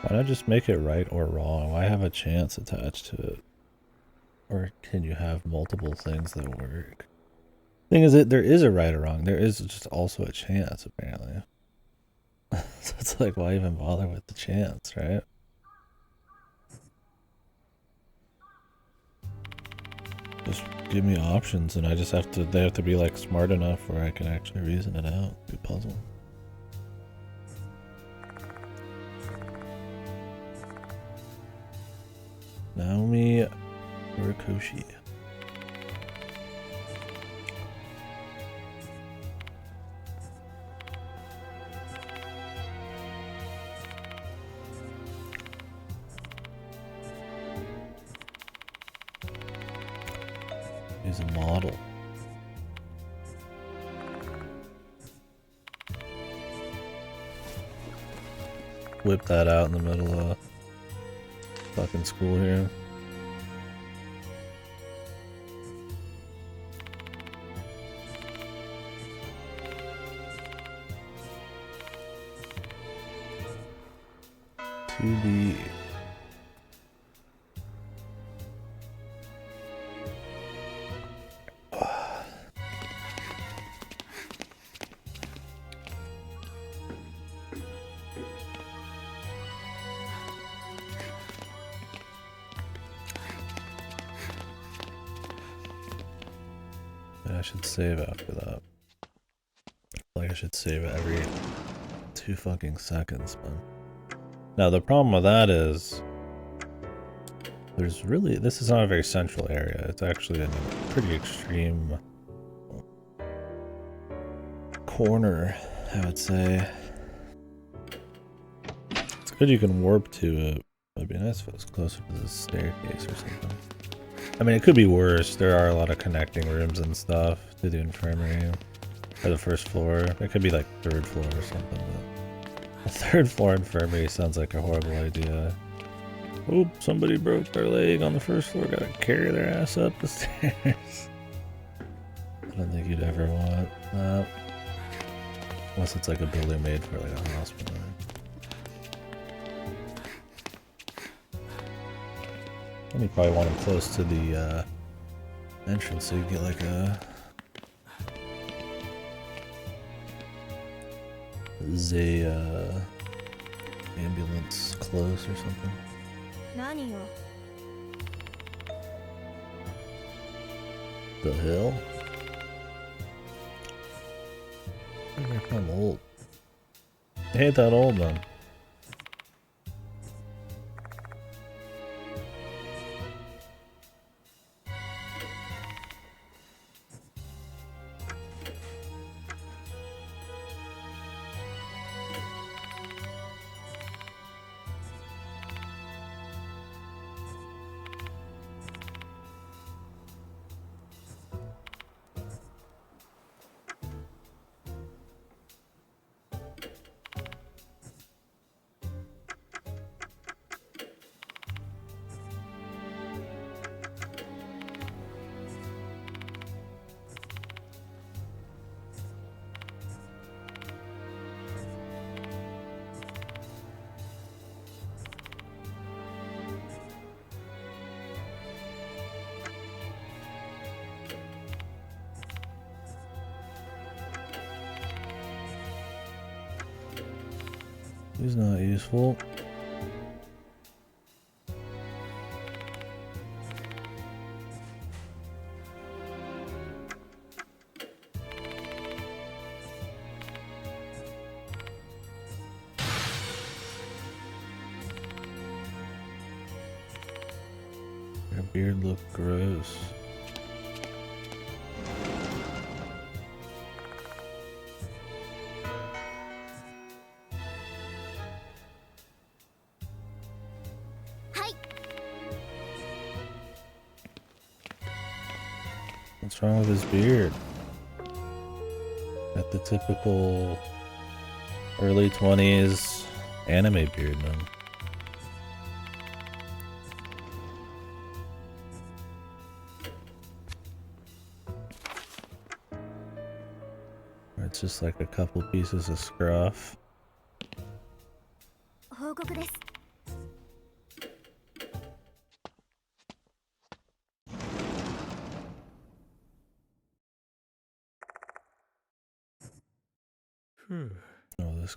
Why not just make it right or wrong? Why have a chance attached to it? Or can you have multiple things that work? Thing is, there is a right or wrong. There is just also a chance, apparently. So it's like, why even bother with the chance, right? Just give me options, and I just have to. They have to be like smart enough where I can actually reason it out. Do a puzzle. Naomi Urikoshi. He's a model. Whip that out in the middle of fucking school here. To be. I should save after that. Like I should save every 2 fucking seconds, man. Now the problem with that is this is not a very central area. It's actually in a pretty extreme corner, I would say. It's good you can warp to it. It'd be nice if it was closer to the staircase or something. I mean, it could be worse. There are a lot of connecting rooms and stuff to the infirmary. Or the first floor. It could be like 3rd floor or something, but a 3rd floor infirmary sounds like a horrible idea. Oop, somebody broke their leg on the 1st floor. Gotta carry their ass up the stairs. I don't think you'd ever want that. Unless it's like a building made for like a hospital. And you probably want them close to the entrance so you get like a ambulance close or something. 何よ The hill? I'm old. I ain't that old, man. He's not useful. Your beard looked gross. What's wrong with his beard? Got the typical early 20s anime beard, man. Or it's just like a couple pieces of scruff. 報告です Oh, this.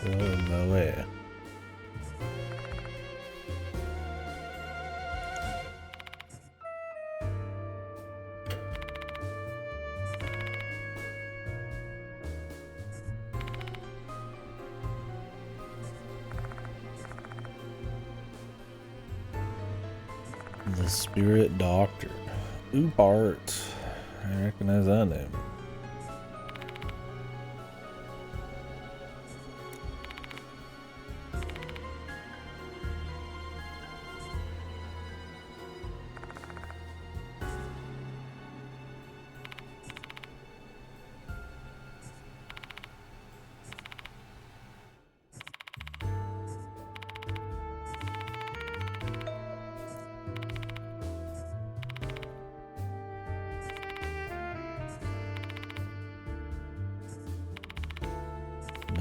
Oh, no way. The Spirit Doctor. Ooh, Bart. I recognize that name.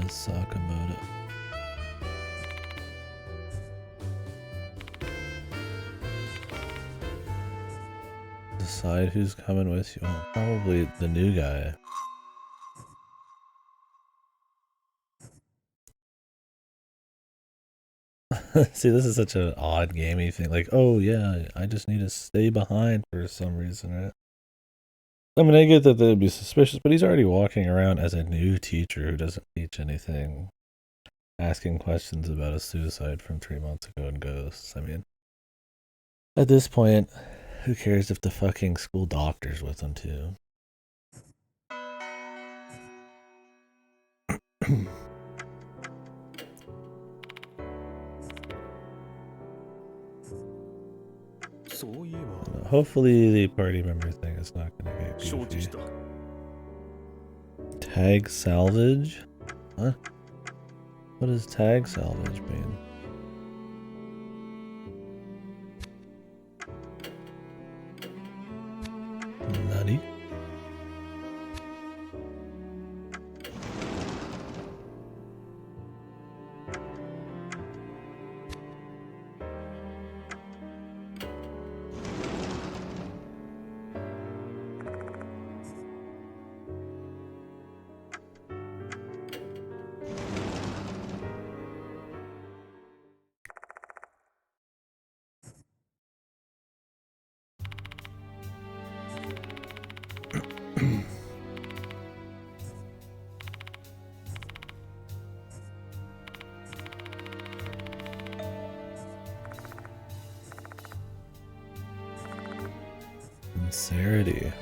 Miss Sakamoto. Decide who's coming with you. Oh, probably the new guy. See, this is such an odd gamey thing. Like, oh yeah, I just need to stay behind for some reason, right? I mean, I get that they'd be suspicious, but he's already walking around as a new teacher who doesn't teach anything, asking questions about a suicide from 3 months ago and ghosts. I mean, at this point, who cares if the fucking school doctor's with him too? そういえば Hopefully the party member thing is not gonna get 承知 goofy. した。 Tag salvage? What? What does tag salvage mean? Nutty? Sincerity.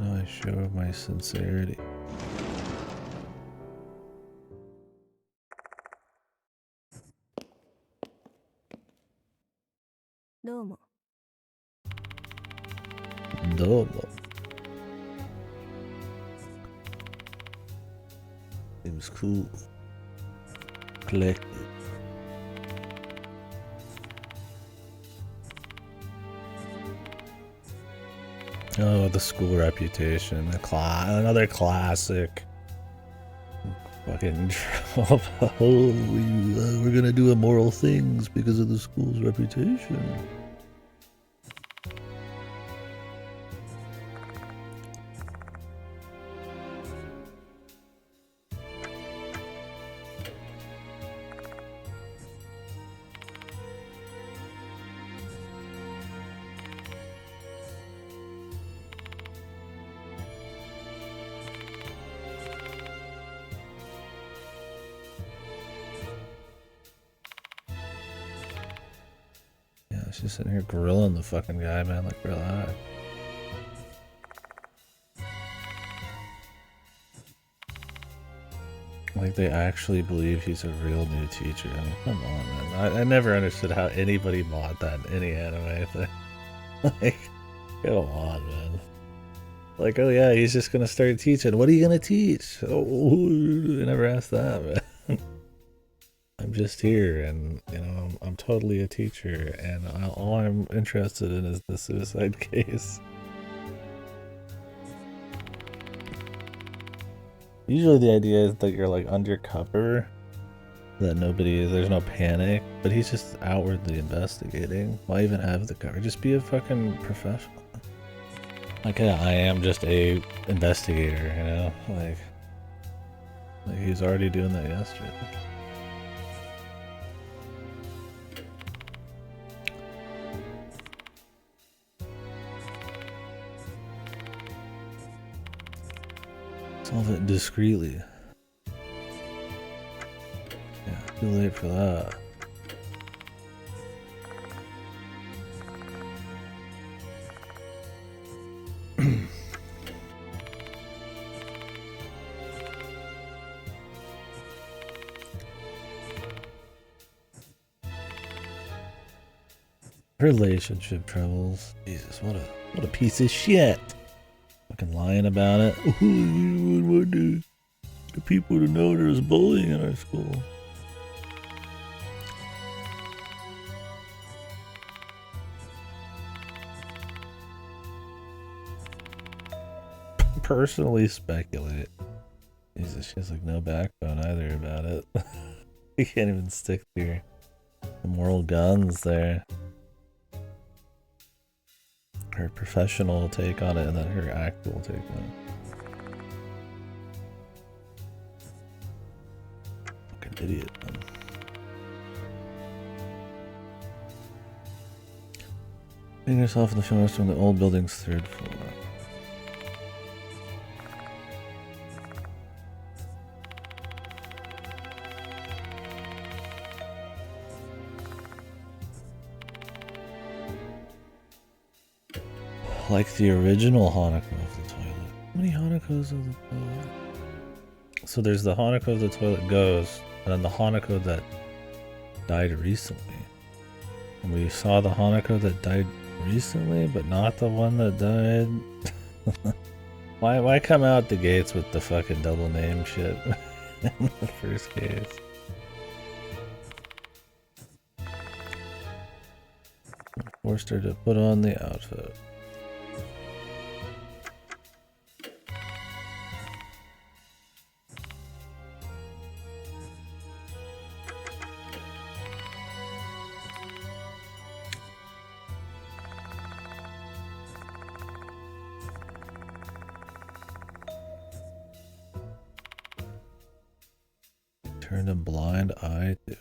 I show my sincerity. どうも。どうも. Seems cool. Collected. Oh, the school reputation. Another classic. Fucking trouble. We're gonna do immoral things because of the school's reputation. She's sitting here grilling the fucking guy, man. Like, relax. Like, they actually believe he's a real new teacher. I mean, come on, man. I never understood how anybody bought that in any anime thing. Like, come on, man. Like, oh yeah, he's just gonna start teaching. What are you gonna teach? Oh, I never asked that, man. I'm just here, and you know, I'm totally a teacher, and all I'm interested in is the suicide case. Usually the idea is that you're like undercover, that there's no panic, but he's just outwardly investigating. Why even have the cover? Just be a fucking professional. Like, yeah, I am just a investigator, you know? Like he was already doing that yesterday. Solve it discreetly. Yeah, too late for that. Relationship troubles. Jesus, what a piece of shit. Fucking lying about it. Oh, you would want the people to know there's bullying in our school. Personally speculate. Jesus, she has like no backbone either about it. You can't even stick to your moral guns there. Her professional take on it and then her actual take on it. Fucking idiot, man. Hang yourself in the showers from the old building's third floor. Like the original Hanako of the toilet. How many Hanakos of the toilet? So there's the Hanako of the toilet goes, and then the Hanako that died recently. And we saw the Hanako that died recently, but not the one that died. Why come out the gates with the fucking double name shit in the first case? Forced her to put on the outfit. Turned a blind eye to it.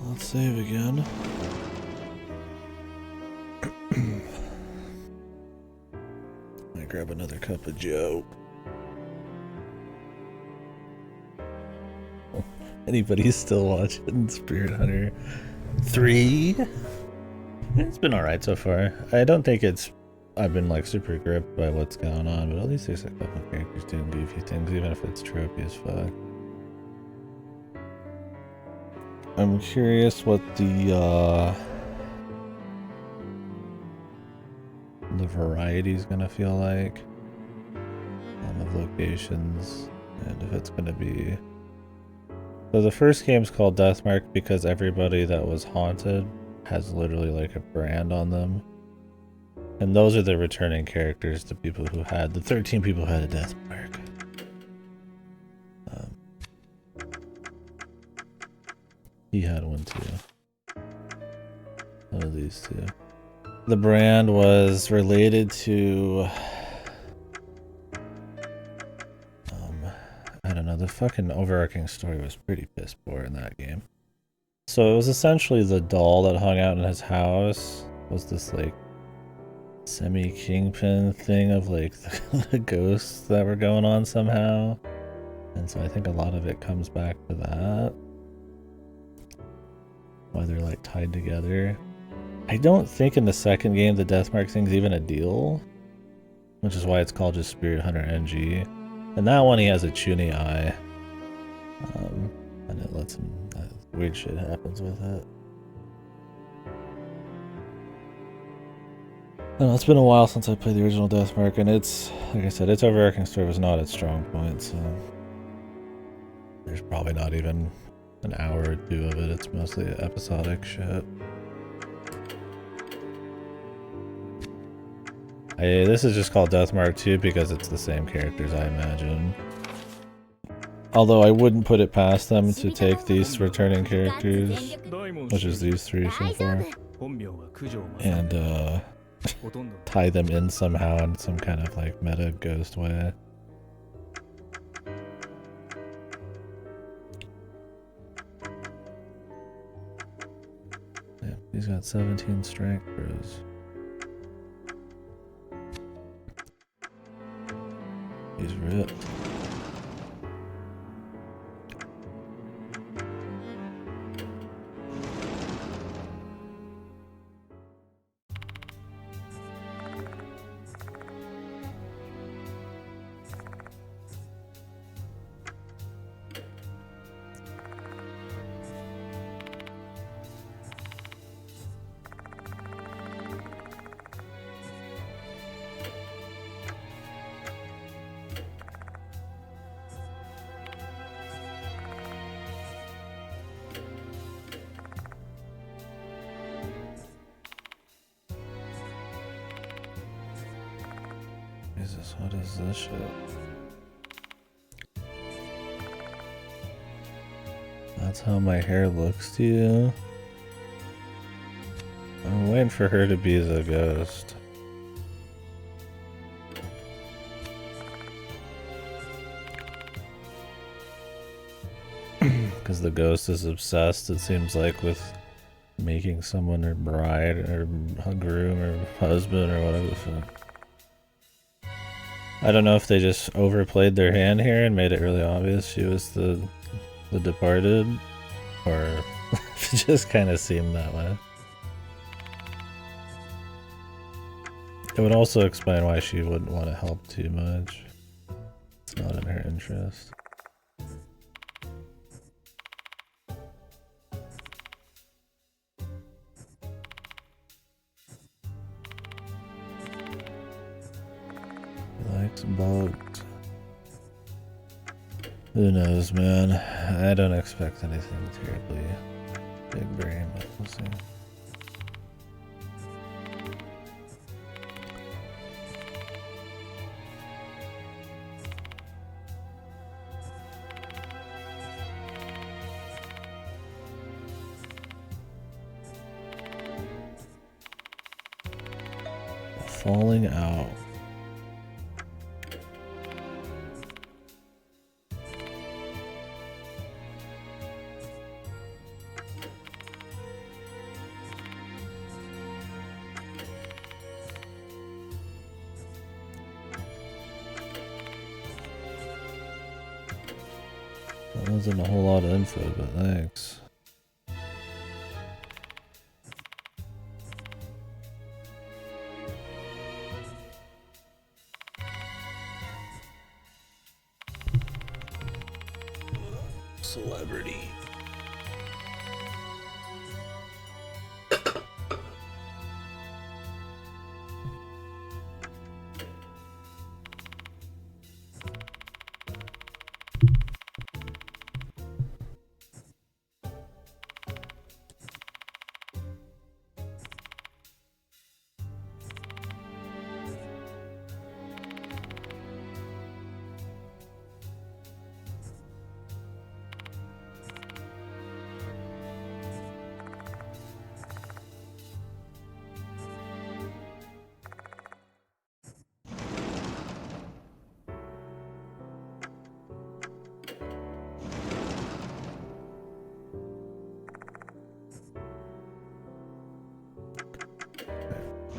Let's save again. I grab another cup of Joe. Anybody still watching Spirit Hunter 3? It's been alright so far. I don't think I've been like super gripped by what's going on, but at least there's a couple characters doing goofy things, even if it's tropey as fuck. I'm curious what the variety is gonna feel like of locations, and if it's gonna be. So the first game's called Deathmark because everybody that was haunted has literally like a brand on them, and those are the returning characters. The people who had the 13 people who had a Deathmark. He had one too. One of these two. The brand was related to I don't know, the fucking overarching story was pretty piss poor in that game. So it was essentially the doll that hung out in his house was this like semi-kingpin thing of like the ghosts that were going on somehow. And so I think a lot of it comes back to that. Why they're like tied together. I don't think in the second game the Deathmark thing's even a deal. Which is why it's called just Spirit Hunter NG. And that one he has a Chuny eye. And it lets him... weird shit happens with it. I don't know, it's been a while since I played the original Deathmark, and it's... like I said, its overarching story was not its strong point, so... there's probably not even an hour or two of it. It's mostly episodic shit. This is just called Deathmark 2 because it's the same characters, I imagine. Although I wouldn't put it past them to take these returning characters, which is these three so far, and tie them in somehow in some kind of like meta ghost way. Yeah, he's got 17 strength bros. He's ripped. Jesus, what is this shit? That's how my hair looks to you? I'm waiting for her to be the ghost. Because the ghost is obsessed, it seems like, with making someone her bride or groom or husband or whatever the fuck. I don't know if they just overplayed their hand here and made it really obvious she was the departed, or if it just kind of seemed that way. It would also explain why she wouldn't want to help too much. It's not in her interest. He likes bugs. Who knows, man? I don't expect anything terribly big brain, but we'll see. Falling out. That wasn't a whole lot of info, but thanks. Celebrity.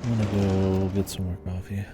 I'm gonna go get some more coffee.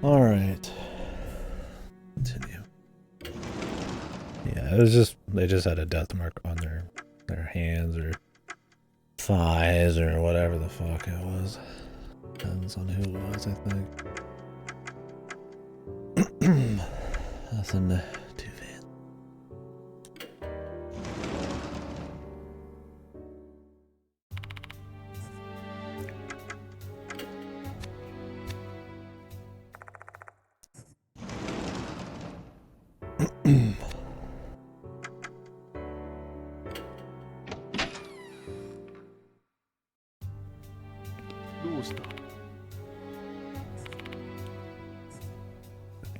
All right. Continue. Yeah, it was just they just had a death mark on their hands or thighs or whatever the fuck it was. Depends on who it was, I think. Nothing too fancy.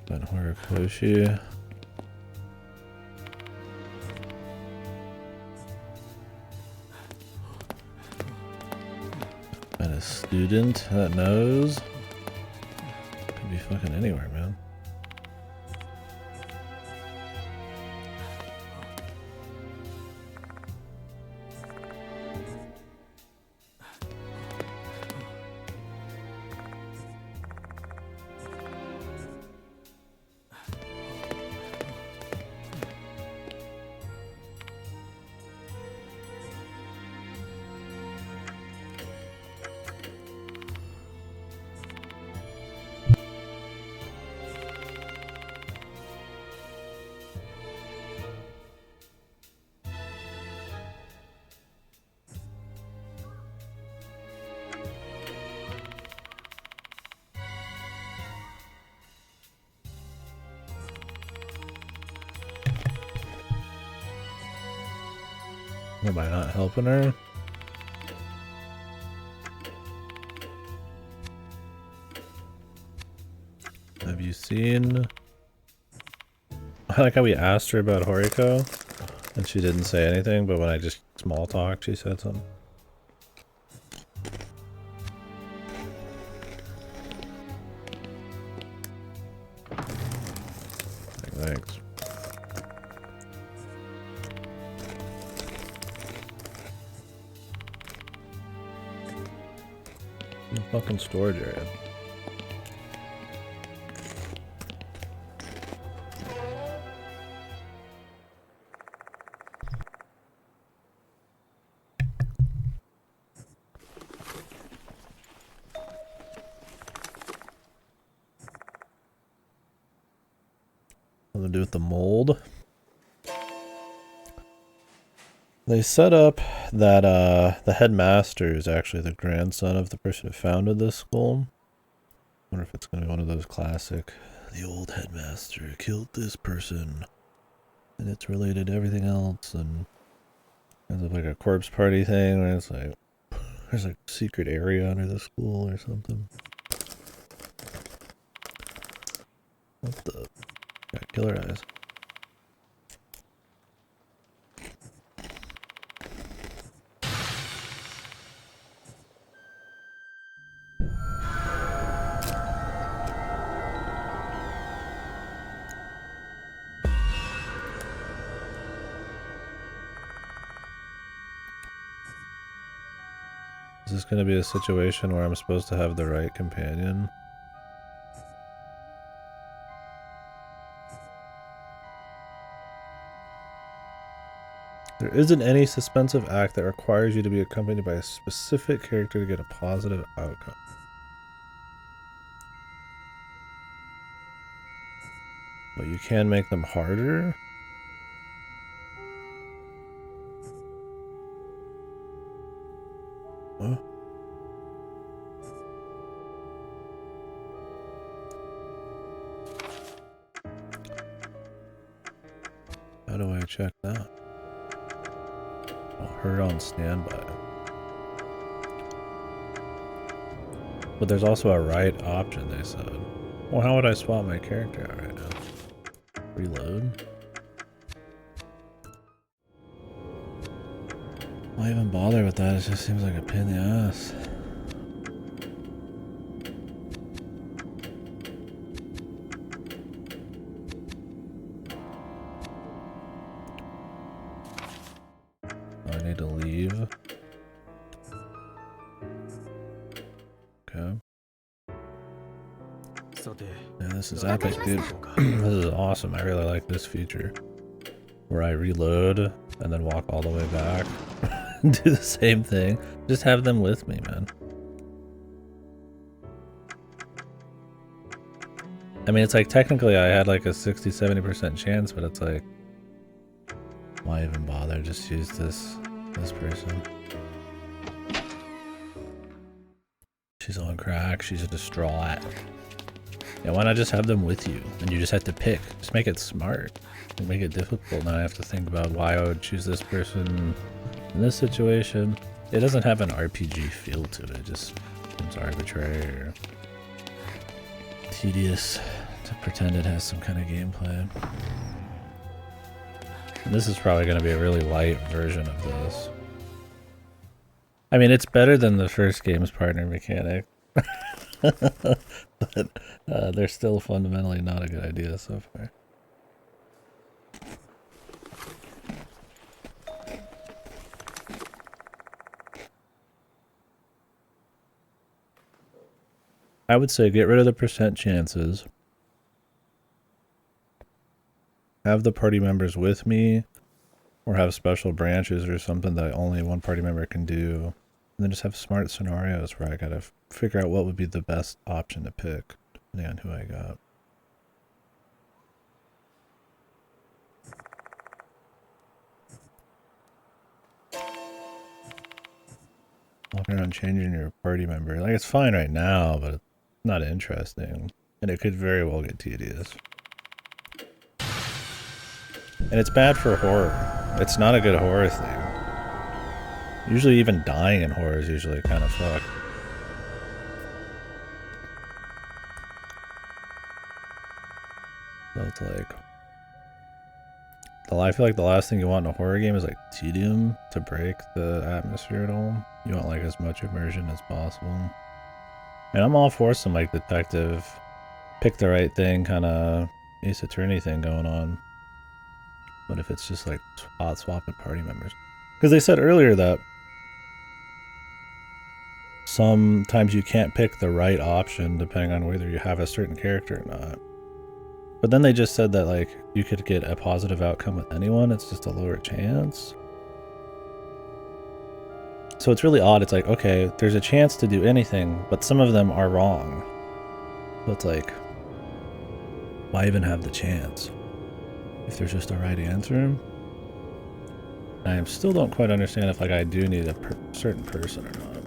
Ben Horikoshi. And a student that knows. Could be fucking anywhere, man. Am I not helping her? Have you seen... I like how we asked her about Horiko, and she didn't say anything, but when I just small talked, she said something. Thanks. Fucking storage area. What to do with the mold? They set up that the headmaster is actually the grandson of the person who founded this school. I wonder if it's going to be one of those classic, the old headmaster killed this person, and it's related to everything else, and there's like a corpse party thing where it's like, there's like a secret area under the school or something. What the? Got killer eyes. Is this going to be a situation where I'm supposed to have the right companion? There isn't any suspensive act that requires you to be accompanied by a specific character to get a positive outcome. But you can make them harder? Huh? How do I check that? Oh, her on standby. But there's also a right option, they said. Well, how would I swap my character out right now? Reload? Why even bother with that? It just seems like a pain in the ass. I need to leave. Okay. Yeah, this is epic, dude. This is awesome. I really like this feature. Where I reload and then walk all the way back. Do the same thing. Just have them with me, man. I mean, it's like technically I had like a 60-70% chance, but it's like, why even bother? Just use this person. She's on crack. She's distraught. Yeah, why not just have them with you? And you just have to pick. Just make it smart. Don't make it difficult. Now I have to think about why I would choose this person in this situation. It doesn't have an RPG feel to it. It just seems arbitrary or tedious to pretend it has some kind of gameplay. And this is probably going to be a really light version of this. I mean, it's better than the first game's partner mechanic. but they're still fundamentally not a good idea so far. I would say get rid of the percent chances. Have the party members with me, or have special branches or something that only one party member can do. And then just have smart scenarios where I gotta figure out what would be the best option to pick, depending on who I got. Walking around changing your party member. Like, it's fine right now, but it's not interesting. And it could very well get tedious. And it's bad for horror. It's not a good horror thing. Usually even dying in horror is usually kind of fucked. So it's like... I feel like the last thing you want in a horror game is like tedium to break the atmosphere at all. You want like as much immersion as possible. And I'm all for some like detective, pick the right thing, kind of Ace Attorney thing going on. But if it's just like spot swapping party members. Because they said earlier that sometimes you can't pick the right option depending on whether you have a certain character or not. But then they just said that like you could get a positive outcome with anyone, it's just a lower chance. So it's really odd. It's like, okay, there's a chance to do anything, but some of them are wrong. So it's like, why even have the chance if there's just a right answer? I still don't quite understand if like I do need a certain person or not.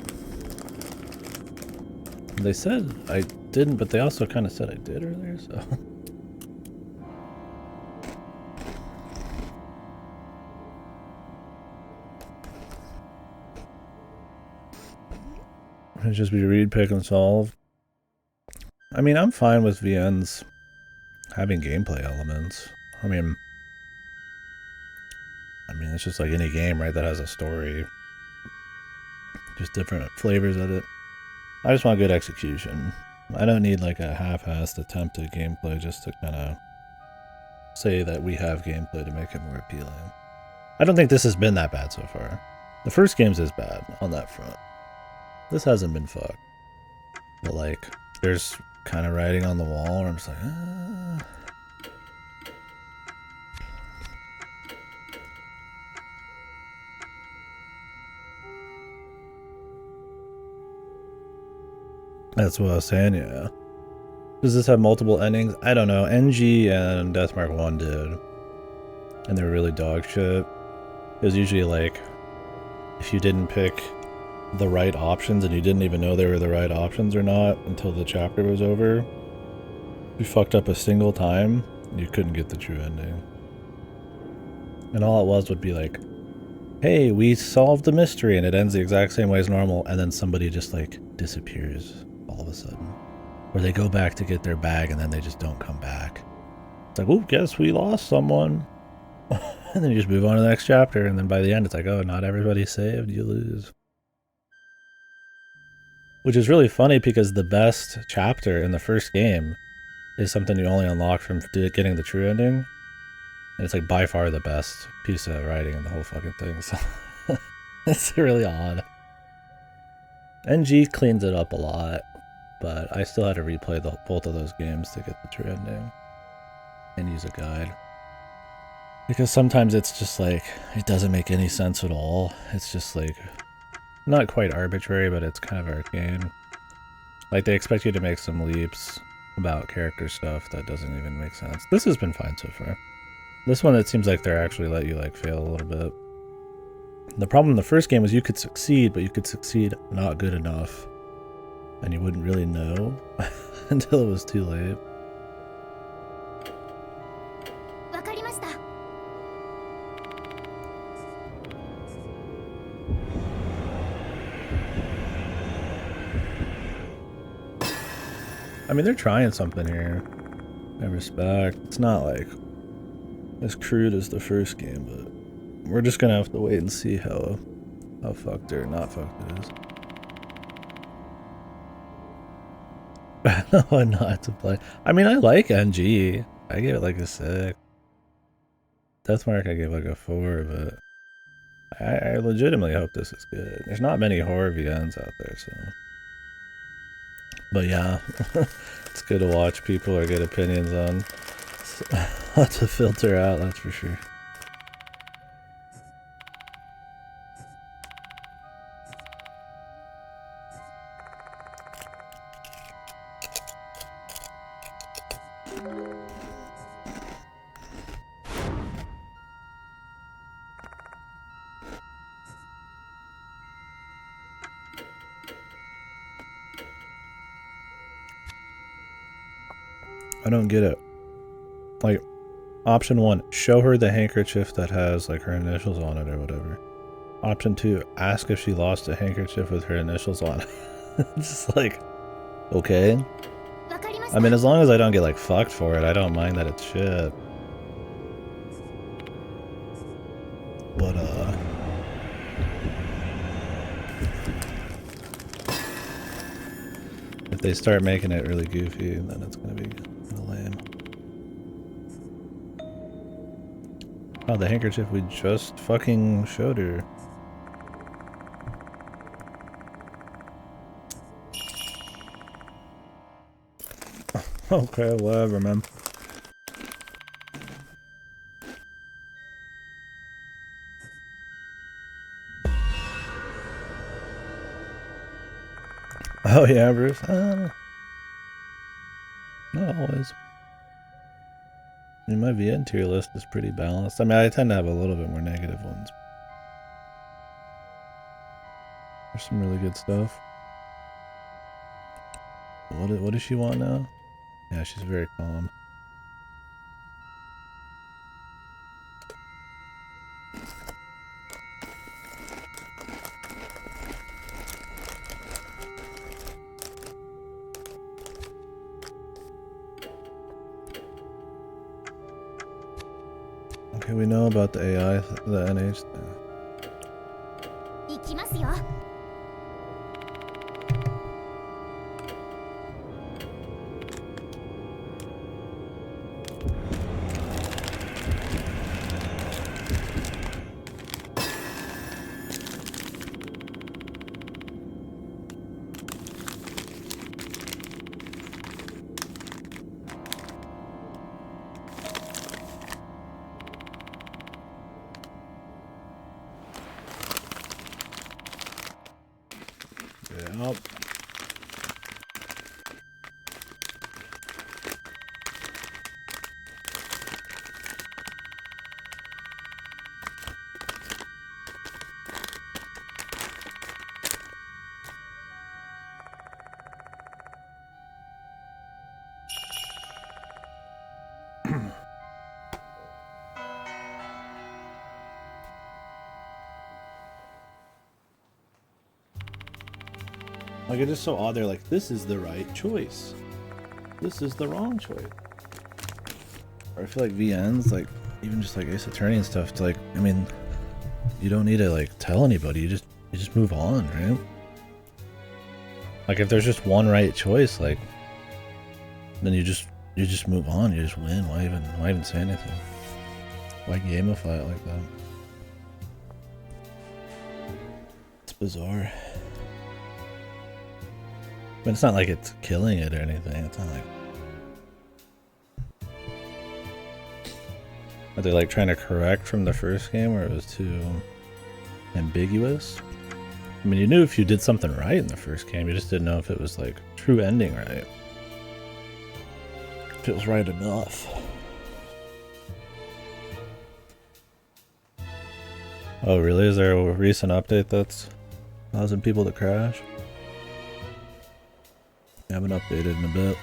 They said I didn't, but they also kind of said I did earlier, so... It'd just be read, pick, and solve. I mean, I'm fine with VNs having gameplay elements. I mean, it's just like any game, right, that has a story. Just different flavors of it. I just want good execution. I don't need like a half-assed attempt at gameplay just to kind of say that we have gameplay to make it more appealing. I don't think this has been that bad so far. The first games is bad on that front. This hasn't been fucked. But like, there's kind of writing on the wall where I'm just like, That's what I was saying, yeah. Does this have multiple endings? I don't know. NG and Deathmark 1 did. And they were really dog shit. It was usually like, if you didn't pick the right options and you didn't even know they were the right options or not until the chapter was over, if you fucked up a single time, you couldn't get the true ending. And all it was would be like, hey, we solved the mystery, and it ends the exact same way as normal, and then somebody just like disappears all of a sudden. Or they go back to get their bag and then they just don't come back. It's like, oh, guess we lost someone. And then you just move on to the next chapter, and then by the end it's like, oh, not everybody's saved, you lose. Which is really funny because the best chapter in the first game is something you only unlock from getting the true ending. And it's like by far the best piece of writing in the whole fucking thing, so it's really odd. NG cleans it up a lot, but I still had to replay both of those games to get the true ending and use a guide. Because sometimes it's just like, it doesn't make any sense at all. It's just like, not quite arbitrary, but it's kind of arcane. Like they expect you to make some leaps about character stuff that doesn't even make sense. This has been fine so far. This one, it seems like they're actually let you like fail a little bit. The problem in the first game was you could succeed, but you could succeed not good enough. And you wouldn't really know until it was too late. I mean, they're trying something here. I respect. It's not like as crude as the first game, but we're just gonna have to wait and see how fucked or not fucked it is. No, not to play. I mean, I like NG. I gave it like a 6. Deathmark I gave like a 4, but I legitimately hope this is good. There's not many horror VNs out there, so. But yeah, it's good to watch people or get opinions on. Lots to filter out, that's for sure. I don't get it. Like, option 1, show her the handkerchief that has like her initials on it or whatever. Option 2, ask if she lost a handkerchief with her initials on it. It's just like, okay. I mean, as long as I don't get like fucked for it, I don't mind that it's shit. But if they start making it really goofy, then it's gonna be kinda lame. Oh, the handkerchief we just fucking showed her. Okay, whatever, man. Oh yeah, Bruce. Not always. I mean, my VN tier list is pretty balanced. I mean, I tend to have a little bit more negative ones. There's some really good stuff. What does she want now? Yeah, she's very calm. Okay, we know about the AI, the NH thing. Yep. Like, it's just so odd. They're like, this is the right choice. This is the wrong choice. Or I feel like VNs, like, even just like Ace Attorney and stuff, it's like, I mean, you don't need to like tell anybody. You just move on, right? Like, if there's just one right choice, like, then you just move on. You just win. Why even say anything? Why gamify it like that? It's bizarre. But it's not like it's killing it or anything. It's not like... Are they like trying to correct from the first game where it was too ambiguous? I mean, you knew if you did something right in the first game, you just didn't know if it was like true ending right. If it was right enough. Oh really? Is there a recent update that's causing people to crash? I haven't updated in a bit.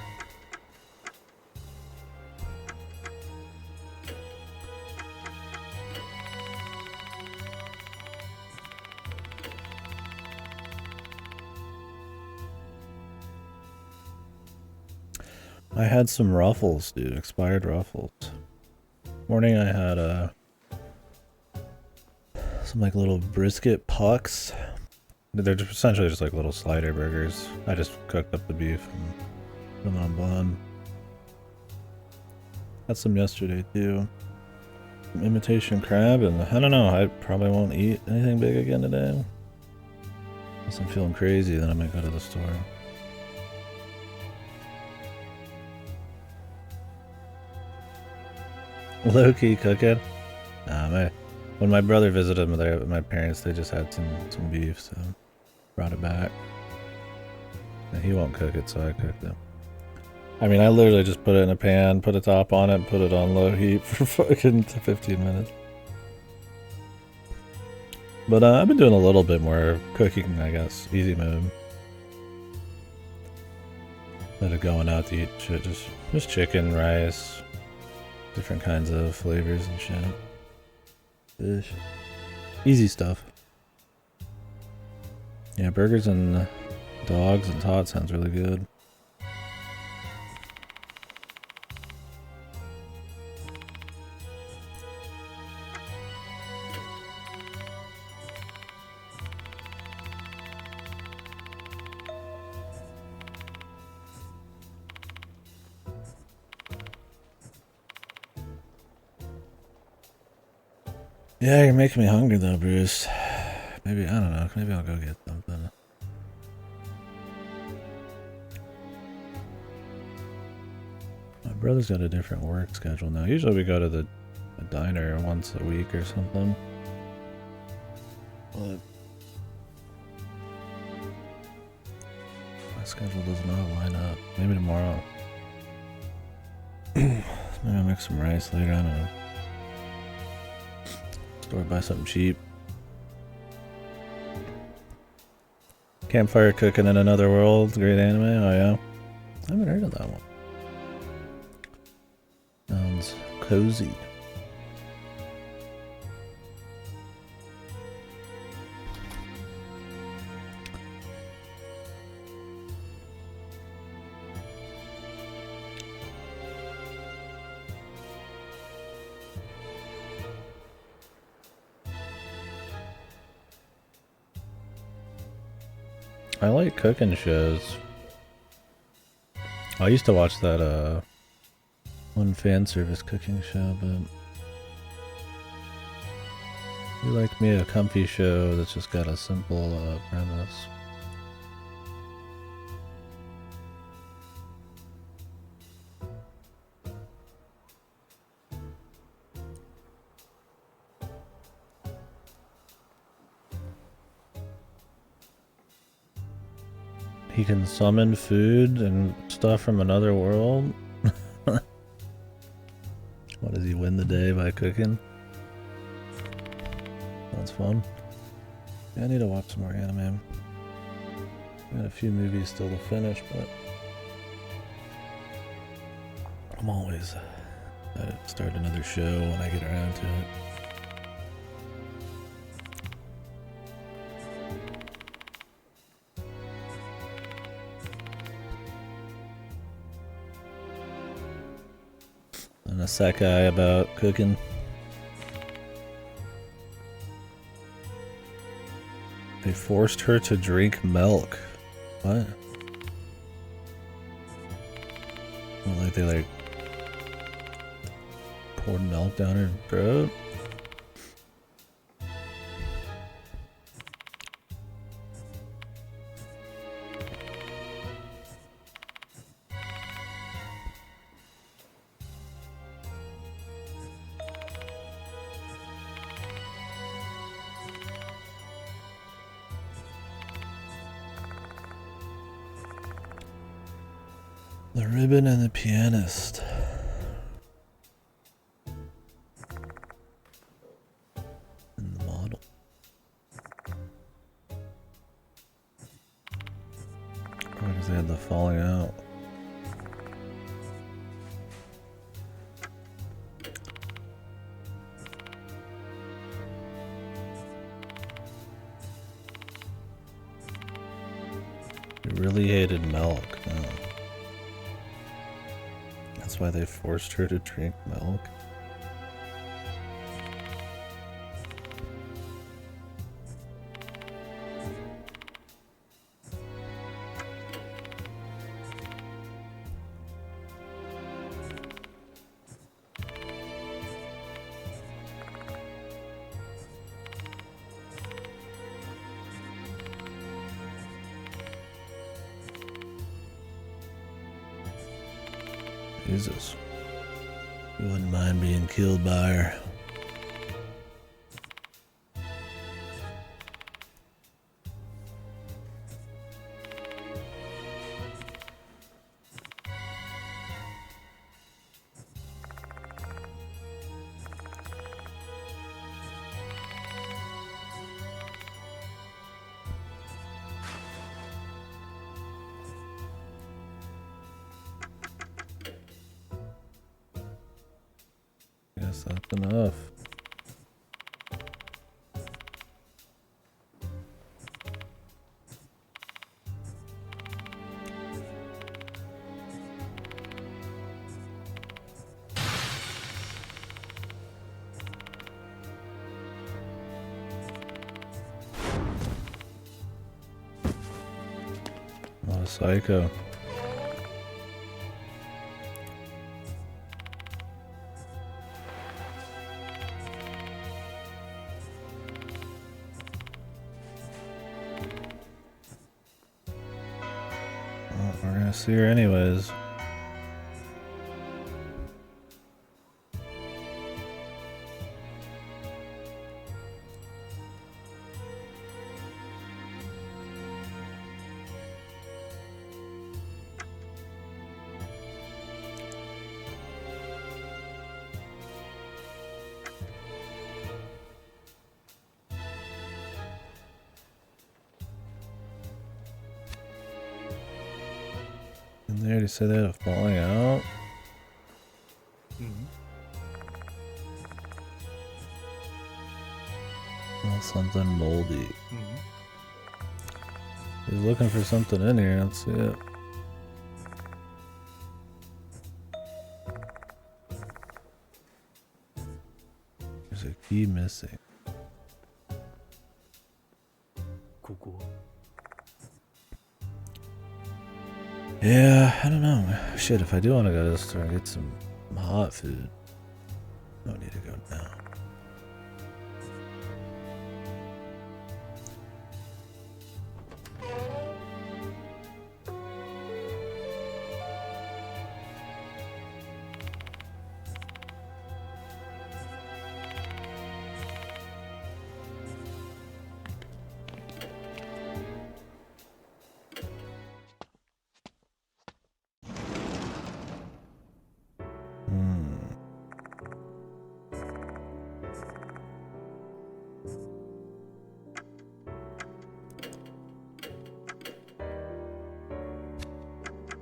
I had some ruffles, dude. Expired ruffles. Morning I had some like little brisket pucks. They're just essentially just like little slider burgers. I just cooked up the beef and Put them on bun. Had some yesterday too. Some imitation crab, and I don't know, I probably won't eat anything big again today. Unless I'm feeling crazy, then I might go to the store. Low-key cooking? When my brother visited me there with my parents, they just had some beef, so brought it back. And he won't cook it, so I cooked it. I mean, I literally just put it in a pan, put a top on it, put it on low heat for fucking 15 minutes. But I've been doing a little bit more cooking, I guess. Easy mode. Instead of going out to eat shit, just chicken, rice, different kinds of flavors and shit. Fish. Easy stuff. Yeah, burgers and dogs and tots sounds really good. Yeah, you're making me hungry though, Bruce. Maybe, I don't know, maybe I'll go get something. My brother's got a different work schedule now. Usually we go to the diner once a week or something. But my schedule does not line up. Maybe tomorrow. Maybe I'll make some rice later, I don't know. Or buy something cheap. Campfire Cooking in Another World, great anime. Oh yeah, I haven't heard of that one. Sounds cozy. I like cooking shows. I used to watch that one fan service cooking show, but you like me a comfy show that's just got a simple premise. He can summon food and stuff from another world. What, does he win the day by cooking? Sounds fun. Yeah, I need to watch some more anime. I got a few movies still to finish, but I'm always gotta start another show when I get around to it. And a Sakai about cooking. They forced her to drink milk. What? Well, like they poured milk down her throat? The Ribbon and the Pianist. And the Model. Probably because they had the falling out. They really hated milk. Oh. That's why they forced her to drink milk. Jesus. You wouldn't mind being killed by her. Guess that's enough. What a psycho. Well, we're gonna see her anyways. Didn't they already say they had a falling out? Well, something moldy. He's looking for something in here. Let's see it. There's a key missing. ここ Yeah, I don't know. Shit, if I do want to go to the store and get some hot food, I don't need to go now.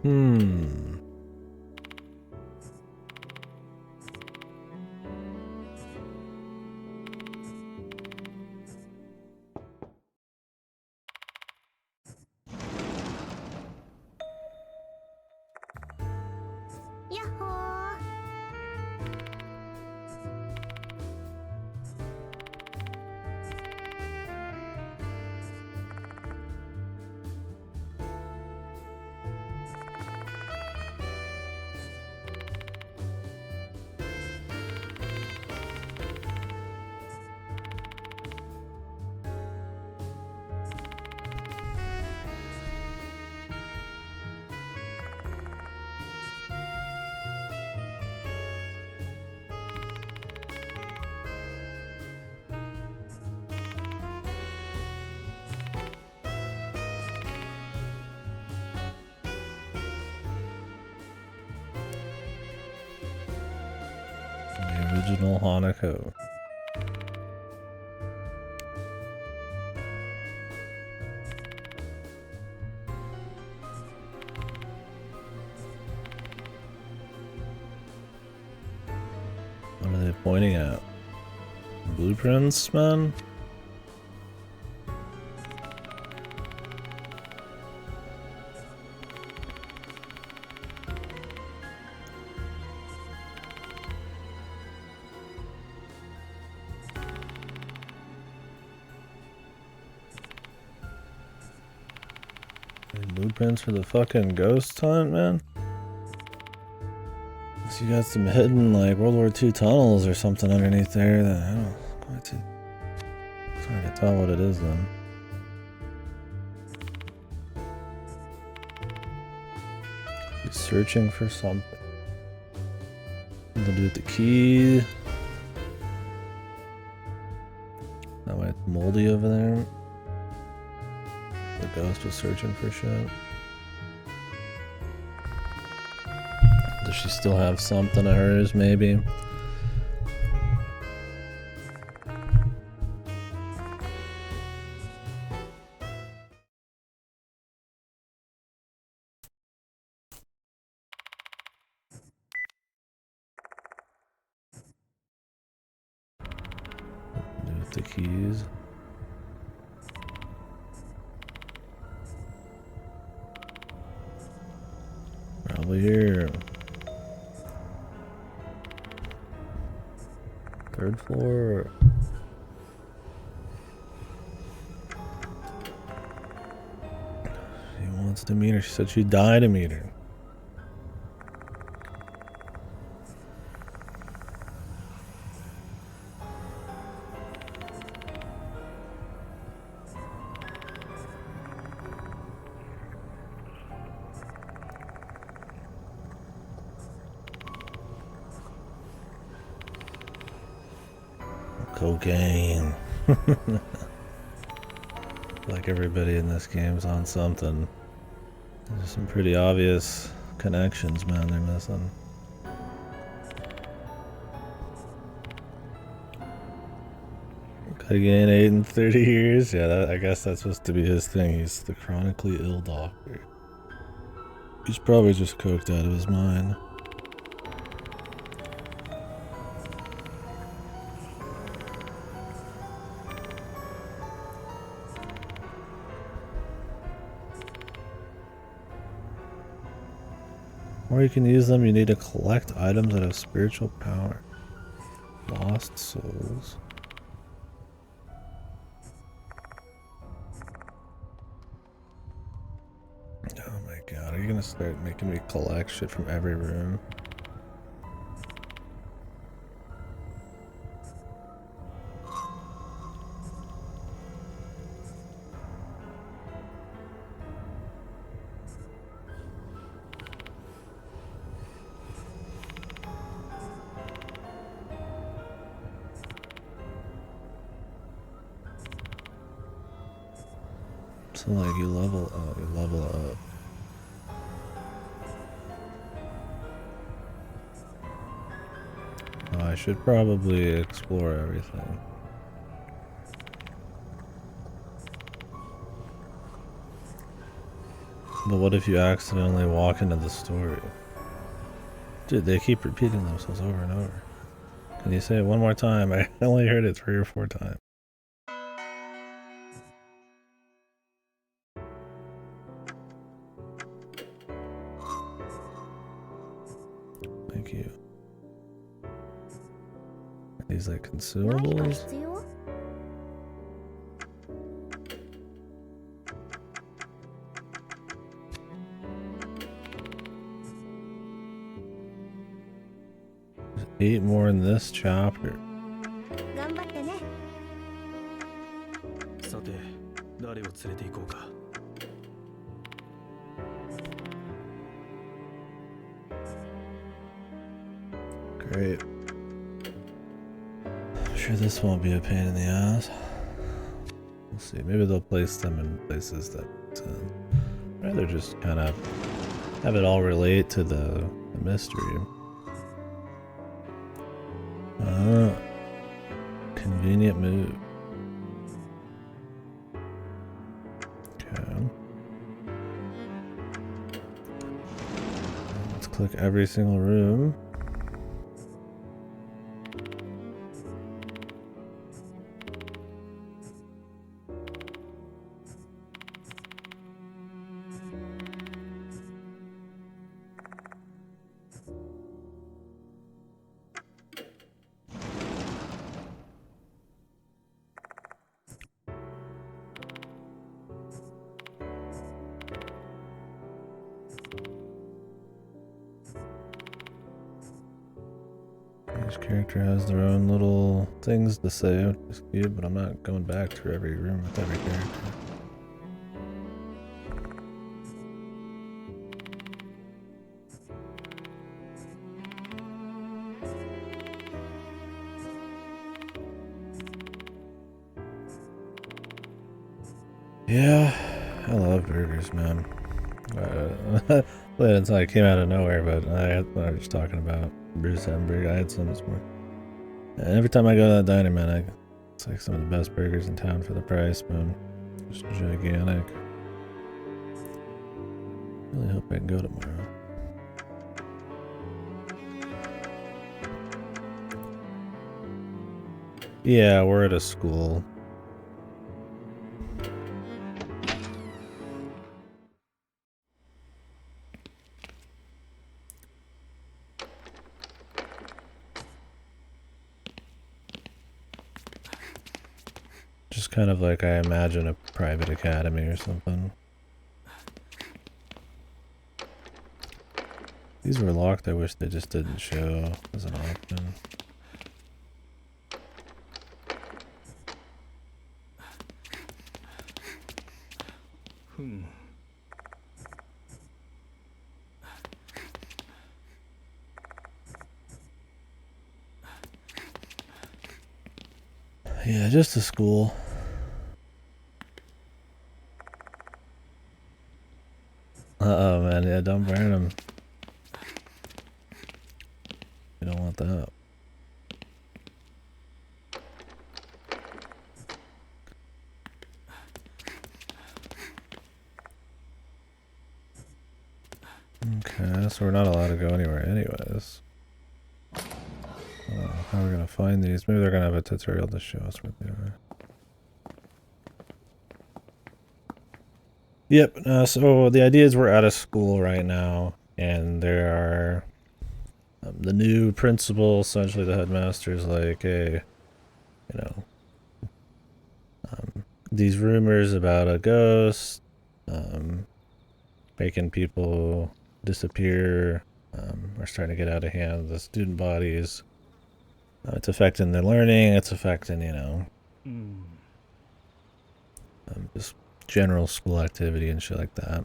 Hmm. Yahoo! The original Hanako. What are they pointing at? Blueprints, man? Blueprints for the fucking ghost hunt, man? So you got some hidden, like, World War II tunnels or something underneath there that I don't quite see. It's hard to tell what it is, then. He's searching for something. do with the key. That way it's moldy over there. The ghost was searching for shit. Does she still have something of hers, maybe? Do with the keys. Probably here. Third floor. She wants to meet her. She said she'd die to meet her. Cocaine. Like everybody in this game's on something. There's some pretty obvious connections, man, they're missing. Gotta gain 8 in 30 years? Yeah, I guess that's supposed to be his thing. He's the chronically ill doctor. He's probably just coked out of his mind. Or you can use them, you need to collect items that have spiritual power. Lost souls. Oh my god, are you gonna start making me collect shit from every room? So like you level up. Oh, I should probably explore everything. But what if you accidentally walk into the story? Dude, they keep repeating themselves over and over. Can you say it one more time? I only heard it 3 or 4 times. Thank you. Are these like consumables? There's 8 more in this chapter. さて、誰を連れて行こうか。Great. I'm sure this won't be a pain in the ass. We'll see. Maybe they'll place them in places that rather just kind of have it all relate to the mystery. Convenient move. Okay. Let's click every single room. Each character has their own little things to say, which is cute, but I'm not going back to every room with every character. Yeah, I love burgers, man. Well, it's like it came out of nowhere, but when I was talking about Bruce Hamburger, I had some this morning. And every time I go to that diner, man, it's like some of the best burgers in town for the price, man. Just gigantic. Really hope I can go tomorrow. Yeah, we're at a school. Just kind of like I imagine a private academy or something. These were locked. I wish they just didn't show as an option. Yeah, just a school. Uh-oh, man. Yeah, don't burn them. You don't want that. Okay, so we're not allowed to go anywhere anyways. How are we gonna find these? Maybe they're gonna have a tutorial to show us where they are. Yep, so the idea is we're at a school right now, and there are the new principal, essentially the headmaster, is like, hey, you know, these rumors about a ghost, making people disappear, are starting to get out of hand. The student bodies, it's affecting their learning, it's affecting, you know, just general school activity and shit like that.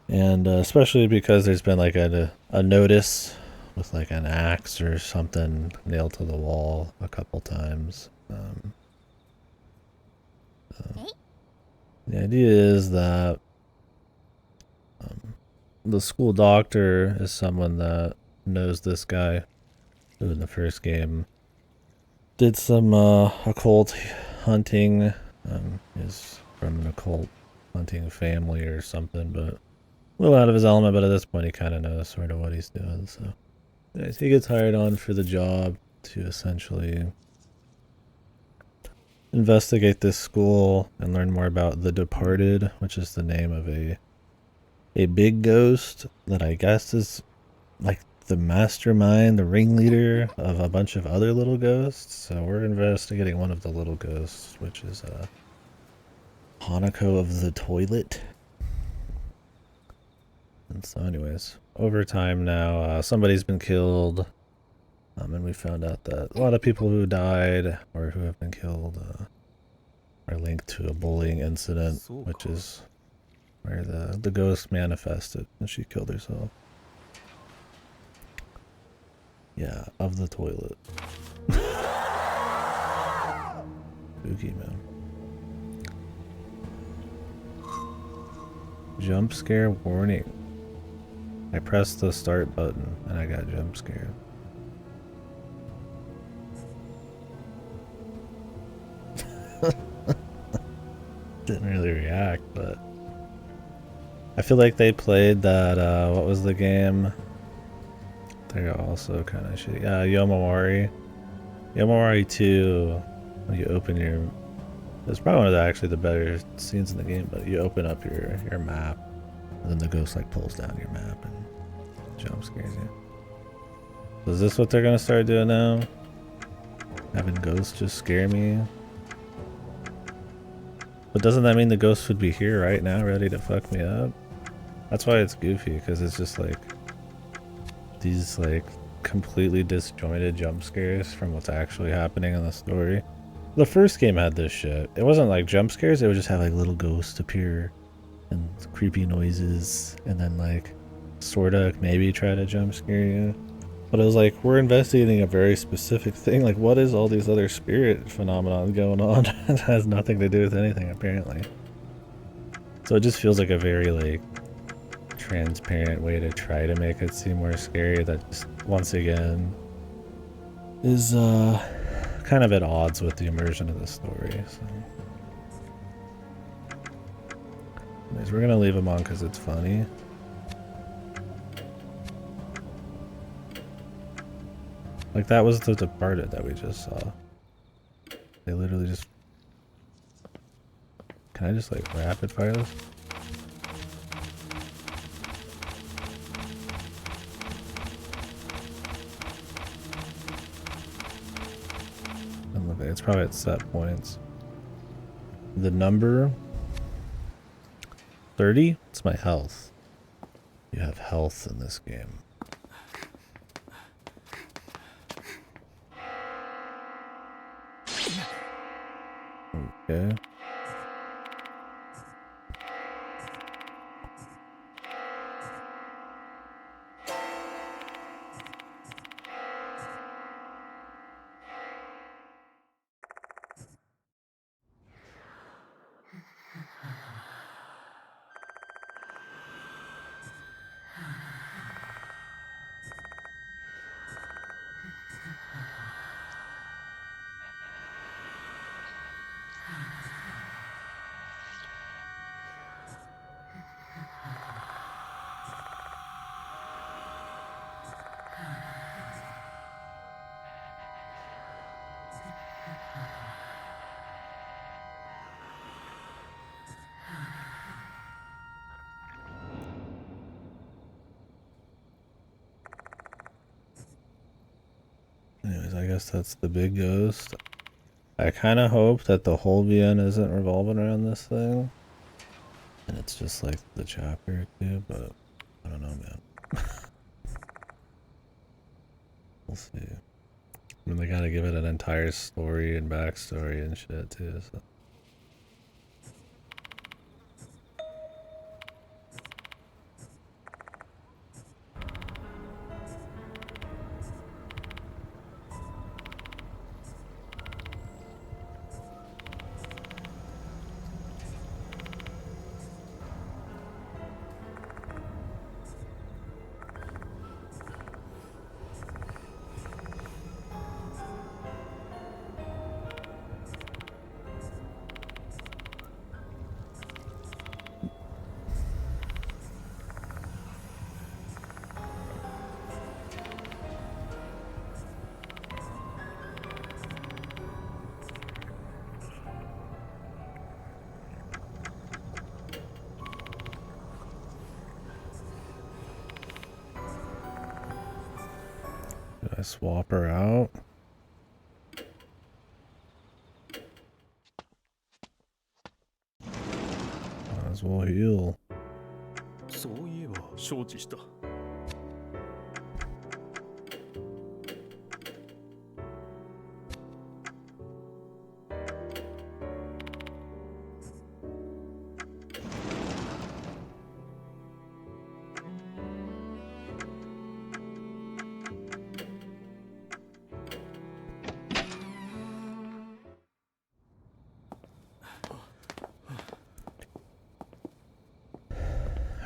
And especially because there's been like a notice with like an axe or something nailed to the wall a couple times. The idea is that the school doctor is someone that knows this guy who in the first game did some occult hunting. Is from an occult hunting family or something, but a little out of his element, but at this point he kind of knows sort of what he's doing, so he gets hired on for the job to essentially investigate this school and learn more about the Departed, which is the name of a big ghost that I guess is like the mastermind, the ringleader of a bunch of other little ghosts. So we're investigating one of the little ghosts, which is Hanako of the Toilet. And so anyways, over time now, somebody's been killed. And we found out that a lot of people who died or who have been killed are linked to a bullying incident, which is where the ghost manifested and she killed herself. Yeah, of the toilet. Spooky, man. Jump scare warning. I pressed the start button and I got jump scared. Didn't really react, but I feel like they played that, what was the game? They're also kind of shitty. Yomawari. Yomawari 2, when you open your... It's probably one of actually the better scenes in the game, but you open up your map, and then the ghost like pulls down your map and jump scares you. So is this what they're gonna start doing now? Having ghosts just scare me? But doesn't that mean the ghost would be here right now, ready to fuck me up? That's why it's goofy, because it's just like these like completely disjointed jump scares from what's actually happening in the story. The first game had this shit. It wasn't like jump scares, it would just have like little ghosts appear and creepy noises and then like sorta maybe try to jump scare you. But it was like, we're investigating a very specific thing. Like, what is all these other spirit phenomenon going on? It has nothing to do with anything, apparently. So it just feels like a very like transparent way to try to make it seem more scary that just once again is kind of at odds with the immersion of the story. So anyways, we're gonna leave him on because it's funny. Like that was the Departed that we just saw. They literally just... Can I just like rapid fire this? Okay, it's probably at set points. The number 30? It's my health. You have health in this game. Okay. Anyways, I guess that's the big ghost. I kind of hope that the whole VN isn't revolving around this thing. And it's just like the chapter too, but I don't know, man. We'll see. I mean, they gotta give it an entire story and backstory and shit too, so. Did I swap her out? Might as well heal. そういえば承知した。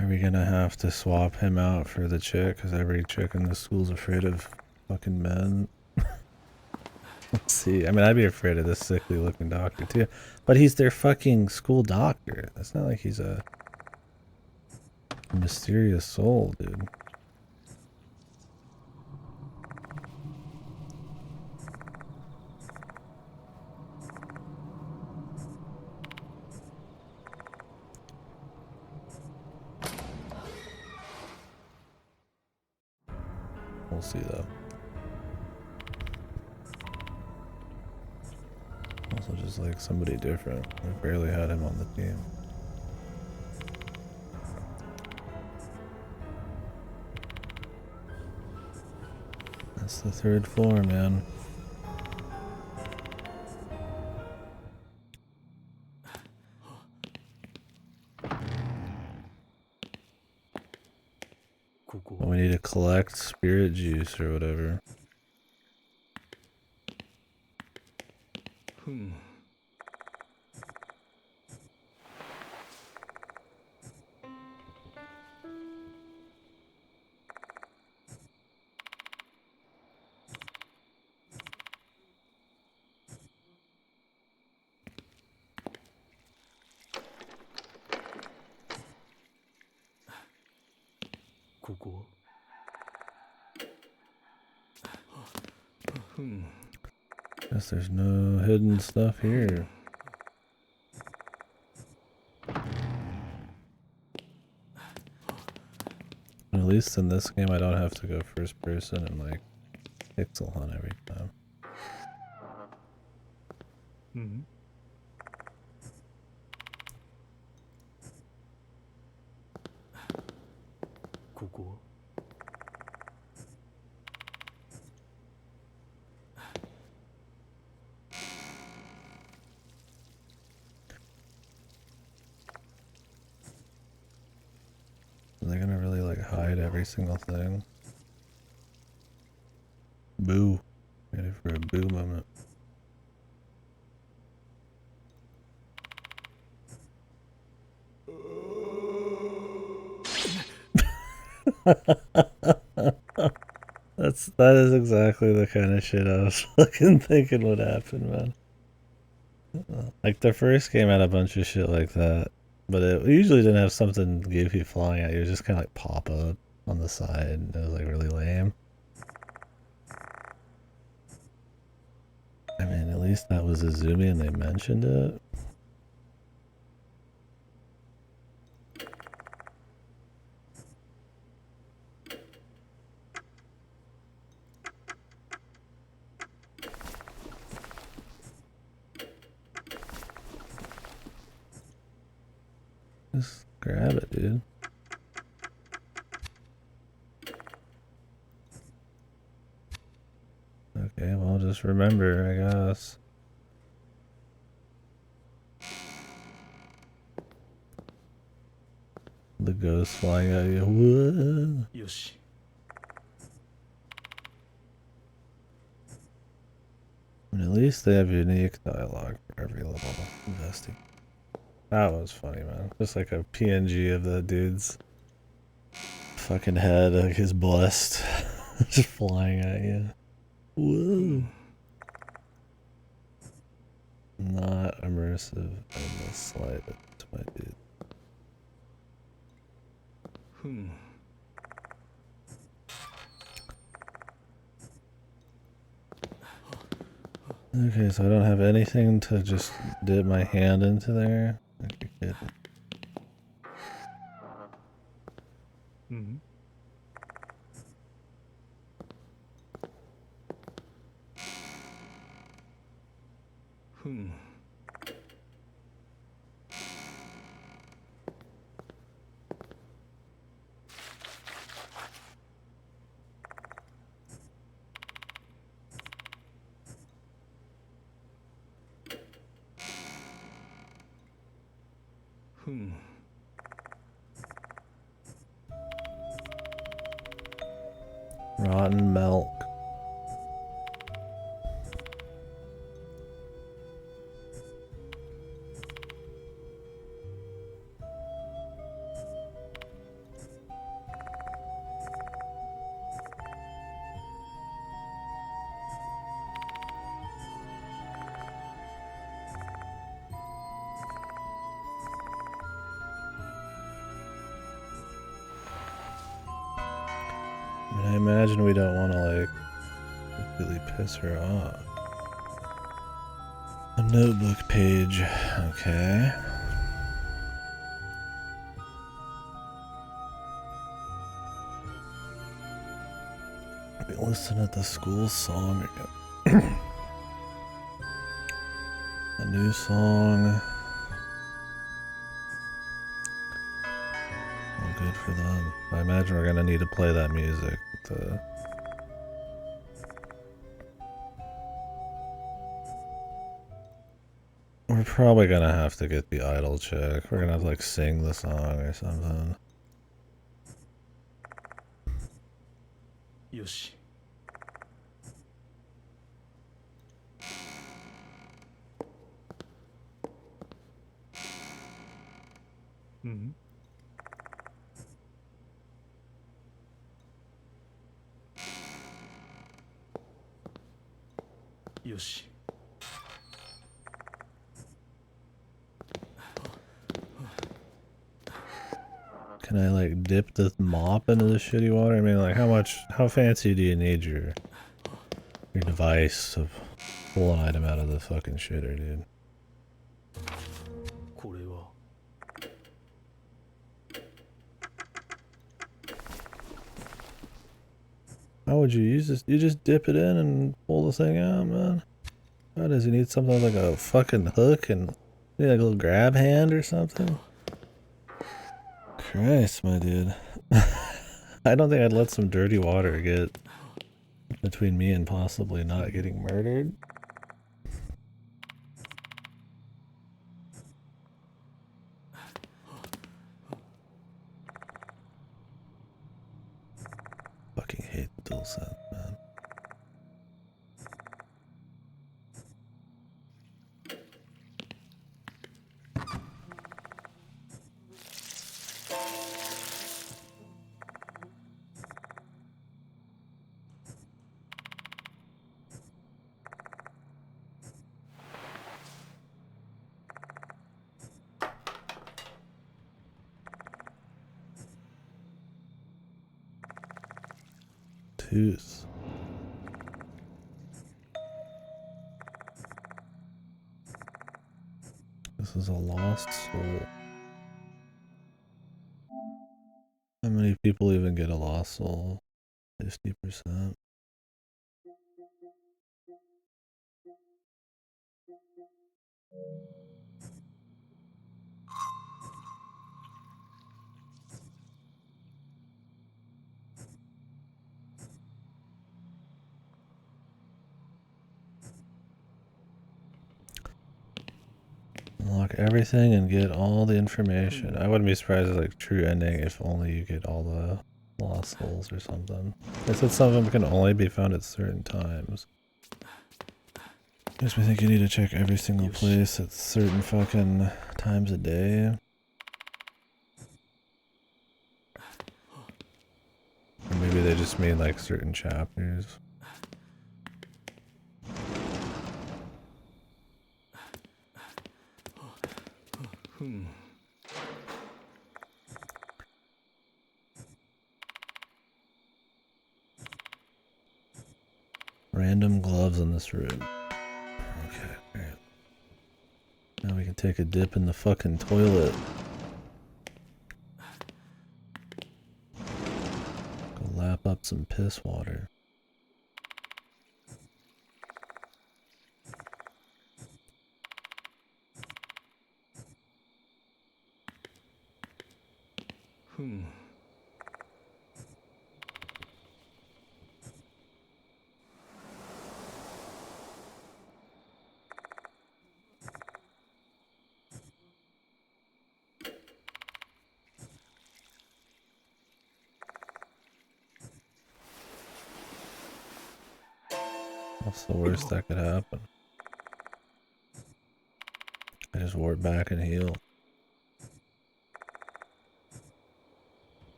Are we gonna have to swap him out for the chick? Because every chick in the school's afraid of fucking men. Let's see. I mean, I'd be afraid of this sickly looking doctor too. But he's their fucking school doctor. It's not like he's a mysterious soul, dude. We'll see though. Also just like somebody different. We barely had him on the team. That's the 3rd floor, man. We need to collect spirit juice or whatever. ここふん Guess there's no hidden stuff here. At least in this game I don't have to go first person and like pixel hunt every time. うんここ Are they gonna really like hide every single thing? Boo. Ready for a boo moment. That is exactly the kind of shit I was fucking thinking would happen, man. Like the first game had a bunch of shit like that, but it usually didn't have something goofy flying at you. It was just kind of like pop up on the side. It was like really lame. I mean, at least that was Izumi and they mentioned it. Just grab it, dude. Okay, well, just remember, I guess. The ghost flying at you. What? よし And at least they have unique dialogue for every level investing. That was funny, man. Just like a PNG of the dude's fucking head, like his bust, just flying at you. Whoa. Not immersive in the slightest, my dude. ふん Okay, so I don't have anything to just dip my hand into there. Like you're kidding. うんふん ふん Rotten milk. I mean, I imagine we don't want to like completely piss her off. A notebook page. Okay. Listen at the school song again. A new song. Well, good for them. I imagine we're gonna need to play that music. We're probably gonna have to get the idol chick. We're gonna have to like sing the song or something. よし うんよし Okay, Can I like dip the mop into the shitty water? I mean, like how fancy do you need your device to pull an item out of the fucking shitter, dude? これは How would you use this? You just dip it in and pull the thing out, man. Why does he need something like a fucking hook and need like a little grab hand or something? Christ, my dude. I don't think I'd let some dirty water get between me and possibly not getting murdered. Fucking hate the dual sense, man. Tooth. This is a lost soul. How many people even get a lost soul? 50%. Unlock everything and get all the information. I wouldn't be surprised if like true ending if only you get all the lost souls or something. They said some of them can only be found at certain times. Makes me think you need to check every single place at certain fucking times a day. Or maybe they just mean like certain chapters. Random gloves in this room. Okay, alright. Now we can take a dip in the fucking toilet. Go lap up some piss water. What's the worst that could happen? I just ward back and heal.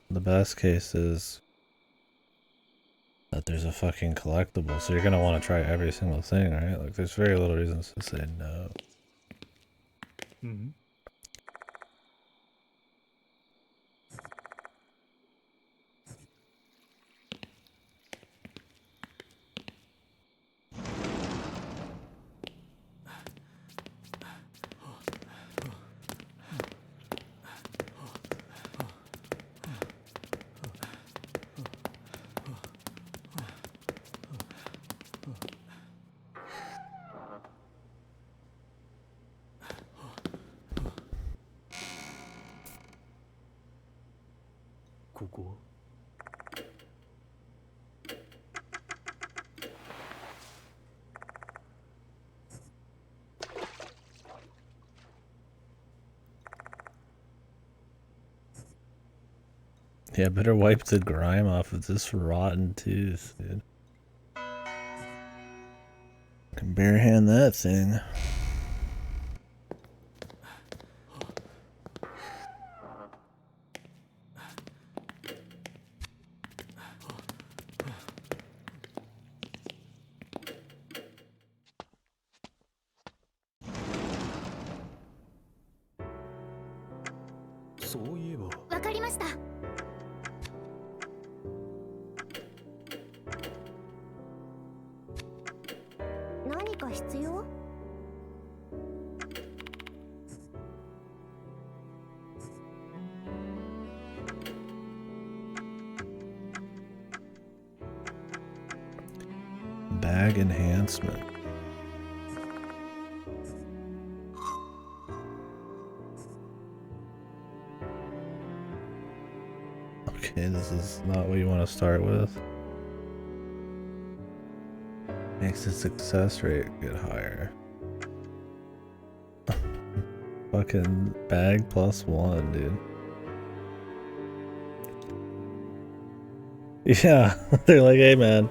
The best case is that there's a fucking collectible, so you're gonna want to try every single thing, right? Like, there's very little reasons to say no. Mm-hmm. Yeah, better wipe the grime off of this rotten tooth, dude. Can barehand that thing. そういえばわかりました。何か必要？Bag enhancement. Okay, this is not what you want to start with. Makes the success rate get higher. Fucking bag +1, dude. Yeah, they're like, hey man,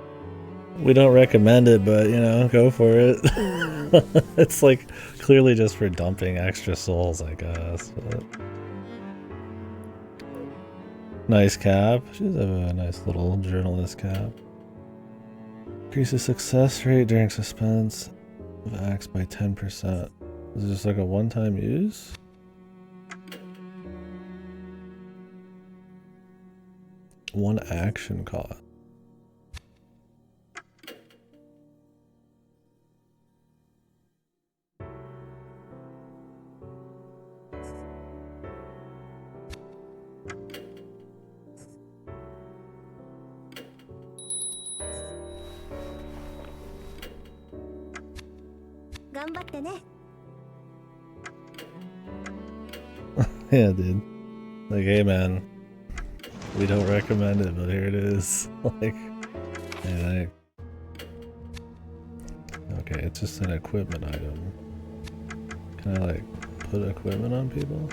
we don't recommend it, but you know, go for it. It's like clearly just for dumping extra souls, I guess. But... Nice cap. She does have a nice little journalist cap. Increases success rate during suspense of acts by 10%. Is it just like a one-time use? One action cost. Yeah, dude. Like, hey man, we don't recommend it, but here it is. Like, hey, okay, it's just an equipment item. Can I like put equipment on people?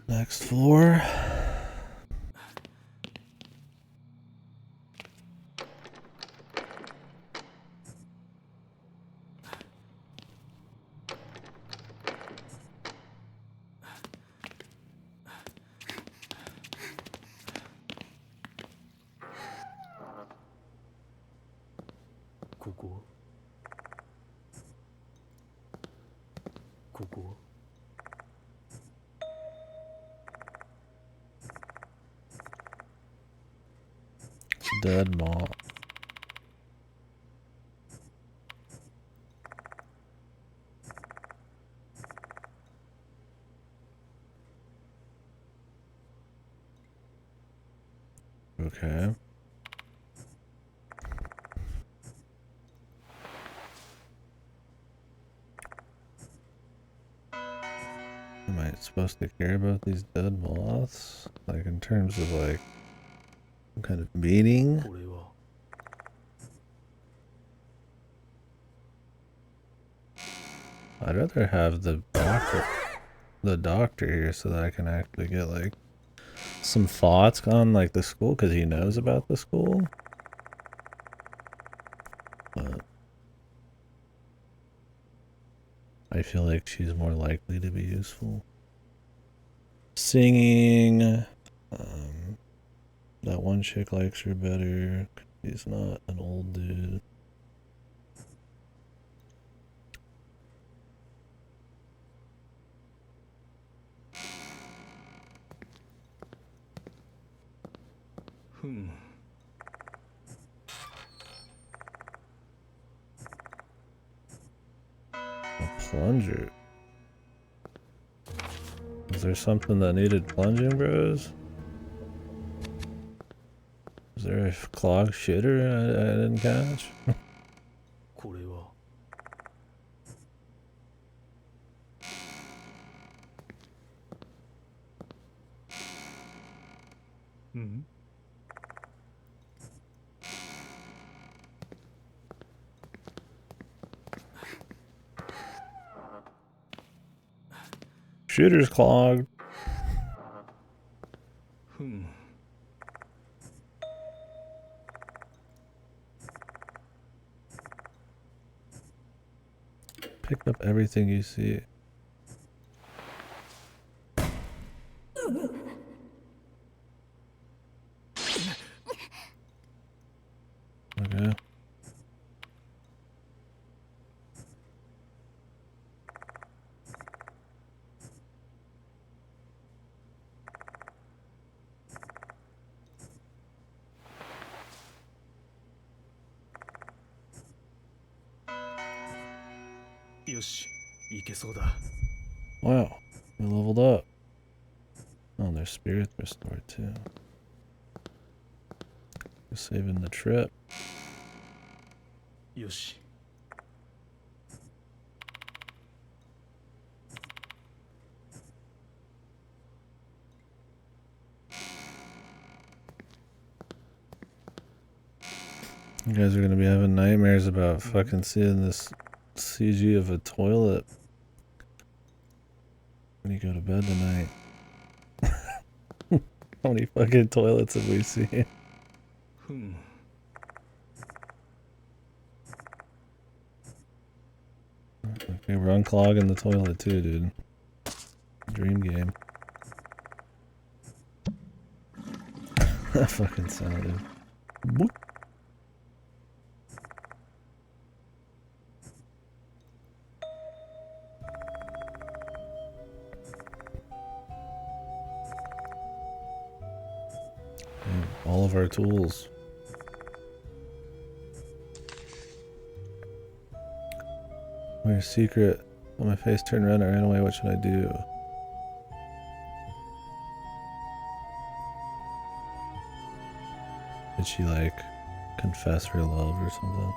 Next floor. Dead moth. Okay. Am I supposed to care about these dead moths? Like in terms of like some kind of meaning? I'd rather have the doctor here so that I can actually get like some thoughts on like the school because he knows about the school. But I feel like she's more likely to be useful. Singing. That one chick likes her better. He's not an old dude. A plunger. Is there something that needed plunging, bros? Is there a clogged shitter I didn't catch? これは Shooter's clogged. ふん Pick up everything you see. Okay. Yoし、いけそうだ。 Wow, we leveled up. Oh, their spirit restored too. We're saving the trip. よし。 You guys are gonna be having nightmares about fucking seeing this CG of a toilet when you go to bed tonight. How many fucking toilets have we seen? ふん Okay, we're unclogging the toilet too, dude. Dream game. That fucking sounded. Boop. All of our tools. Where's secret? Oh, my face turned red. I ran away. What should I do? Did she like confess her love or something?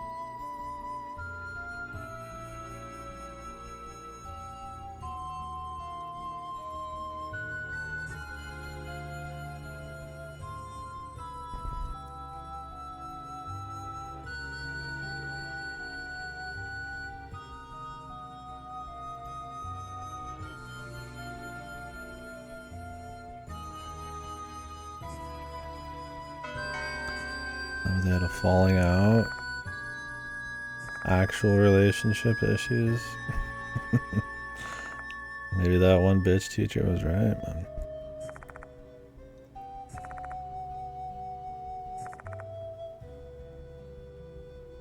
Oh, they had a falling out. Actual relationship issues. Maybe that one bitch teacher was right, man.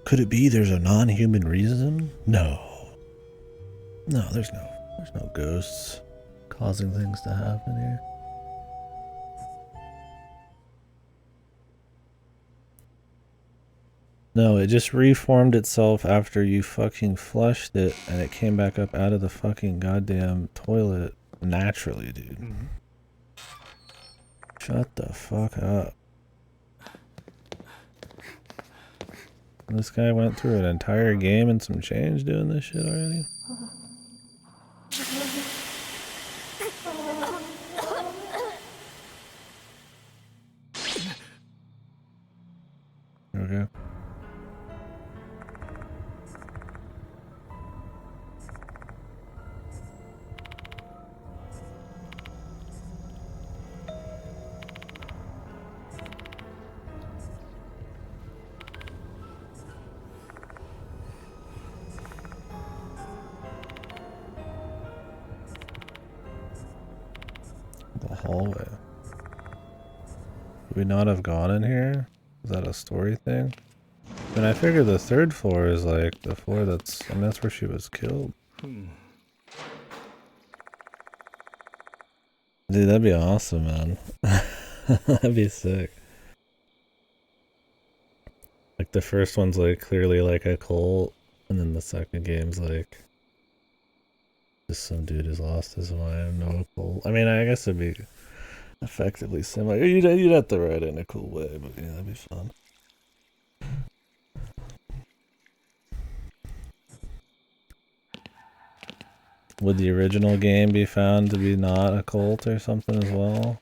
Could it be there's a non-human reason? No. No, there's no ghosts causing things to happen here. No, it just reformed itself after you fucking flushed it and it came back up out of the fucking goddamn toilet naturally, dude. Mm-hmm. Shut the fuck up. This guy went through an entire game and some change doing this shit already? Okay. The hallway. Would we not have gone in here? Is that a story thing? And I figure the third floor is like the floor that's, I mean, that's where she was killed. Hmm. Dude, that'd be awesome, man. That'd be sick. Like the first one's like clearly like a cult, and then the second game's like just some dude who's lost his mind, no cult. I mean, I guess it'd be effectively similar. You'd have to write it in a cool way, but yeah, that'd be fun. Would the original game be found to be not a cult or something as well?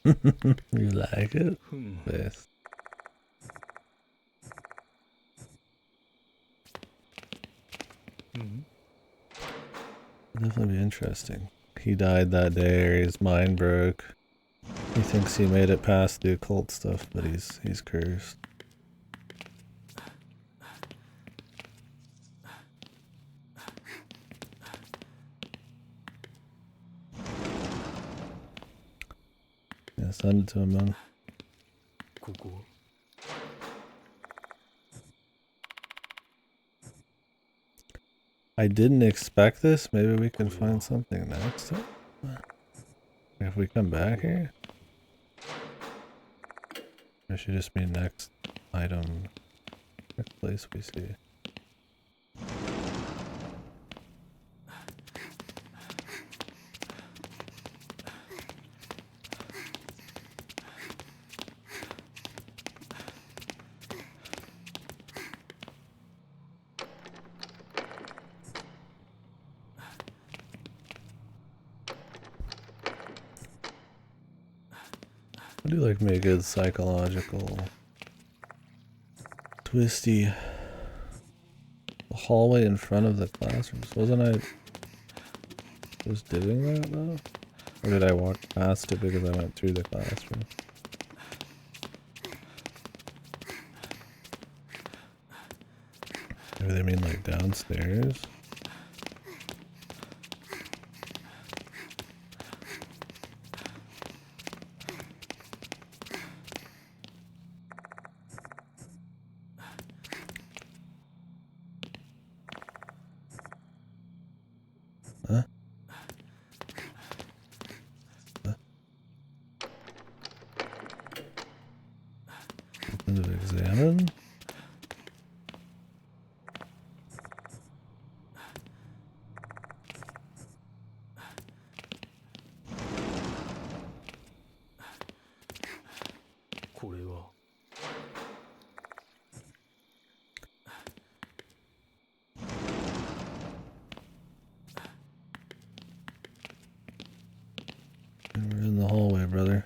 You like it? ふん Yes. Definitely be interesting. He died that day, or his mind broke. He thinks he made it past the occult stuff, but he's cursed. Yeah, send it to him, man. ここ I didn't expect this. Maybe we can find something next time. If we come back here. It should just be next item. Next place we see. I do like me a good psychological twisty hallway in front of the classrooms. Wasn't I just doing that though? Or did I walk past it because I went through the classroom? Maybe they mean like downstairs? Huh? Open to examine? We're in the hallway, brother.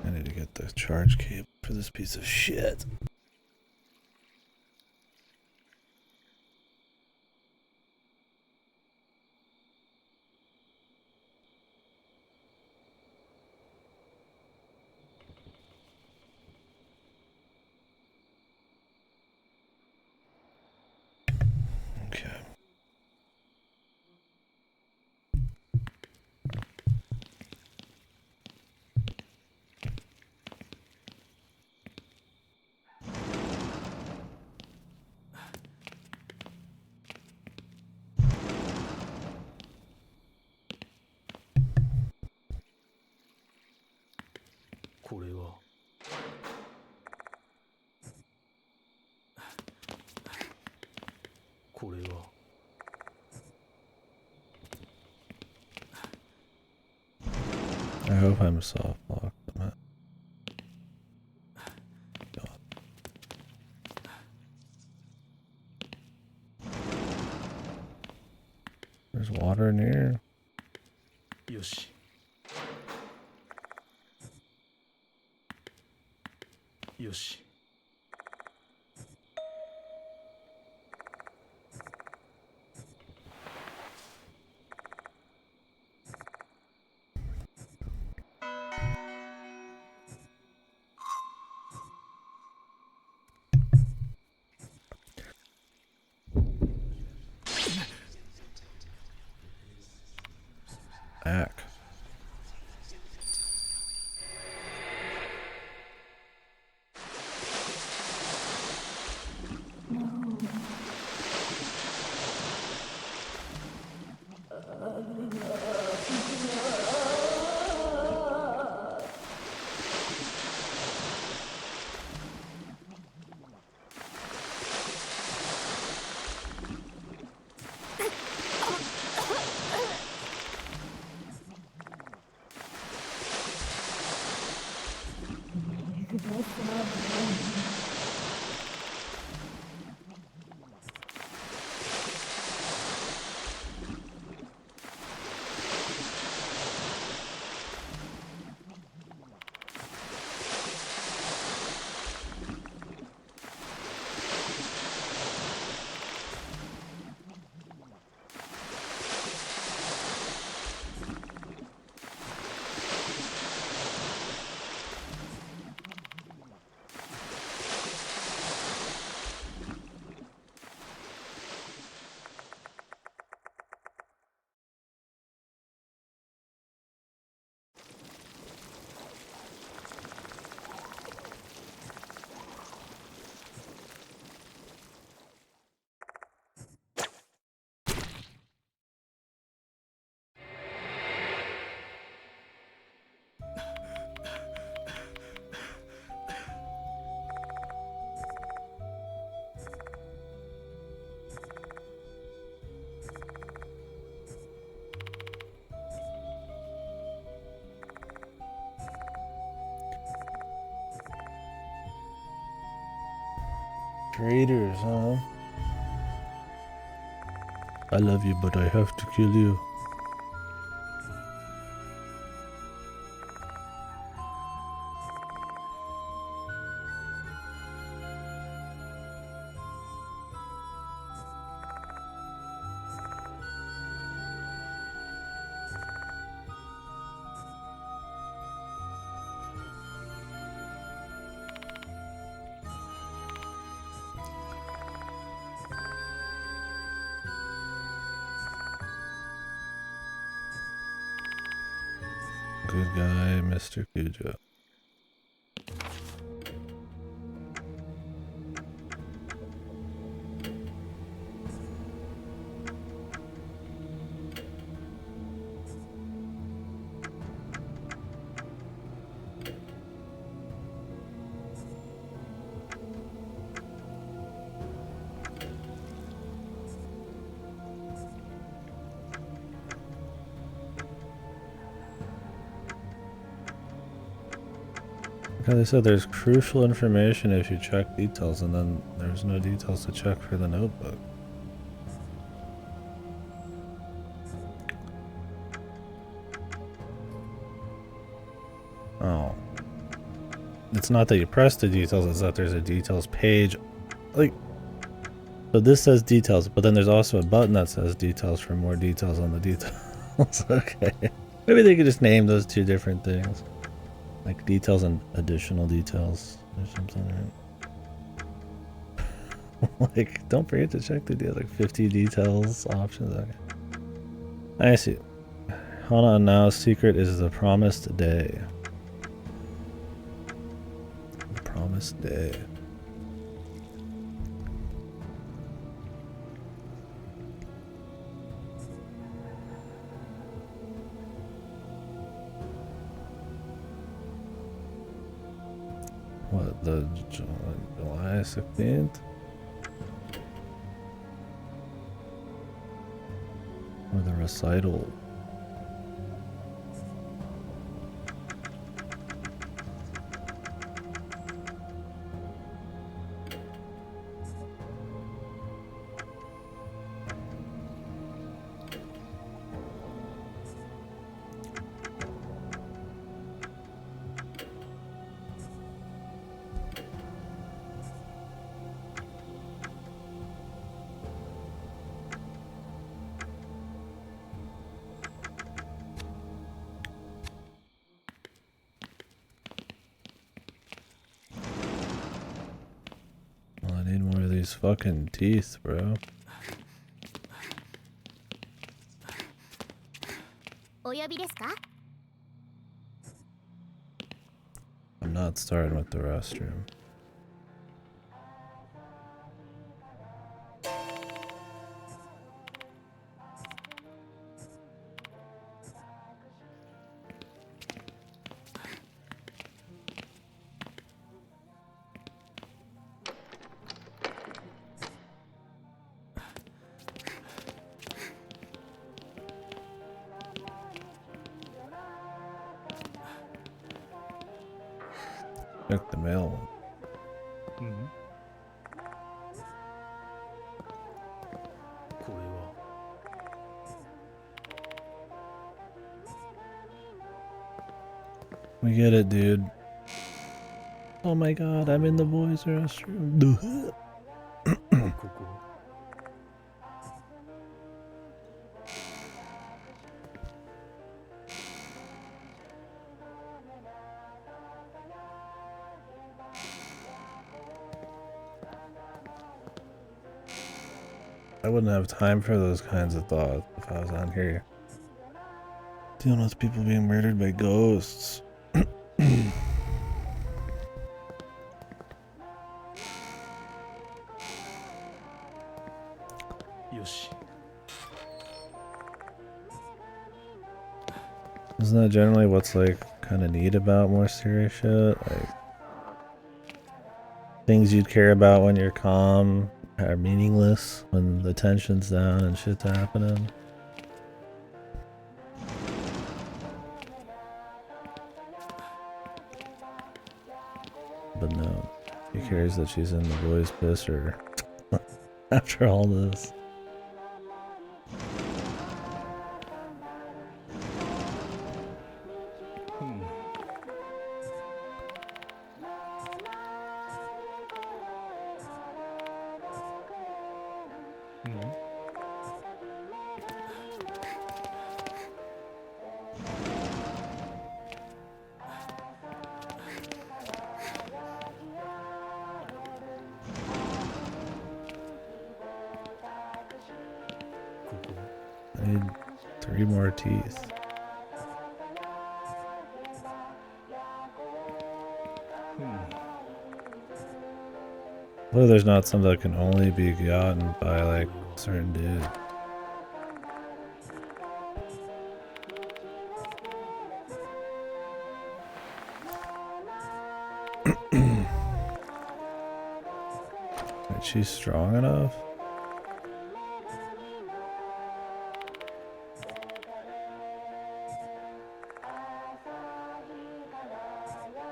I need to get the charge cable for this piece of shit. Okay. I hope I'm soft locked. There's water in here. よしよし Back. Traitors, huh? I love you, but I have to kill you. Good guy, Mr. Kujo. Okay, they said there's crucial information if you check details, and then there's no details to check for the notebook. Oh. It's not that you press the details, it's that there's a details page. Like, so this says details, but then there's also a button that says details for more details on the details. Okay. Maybe they could just name those two different things. Like details and additional details or something, right? Like, don't forget to check the deal. Like 50 details options. Okay. I see. Hold on now. Secret is the promised day. The promised day. What, the July 16th? Or the recital? Well, I need more of these fucking teeth, bro. お呼びですか? I'm not starting with the restroom. Check the mail. うん。これは We get it, dude. Oh my god, I'm in the boys' restroom. ここ。I wouldn't have time for those kinds of thoughts if I was on here dealing with people being murdered by ghosts. よし。 Isn't that generally what's like kind of neat about more serious shit? Like things you'd care about when you're calm are meaningless when the tension's down and shit's happening. But no, he cares that she's in the boys' pisser after all this. I need 3 more teeth. Well, there's not some that can only be gotten by like certain dudes. Is she strong enough?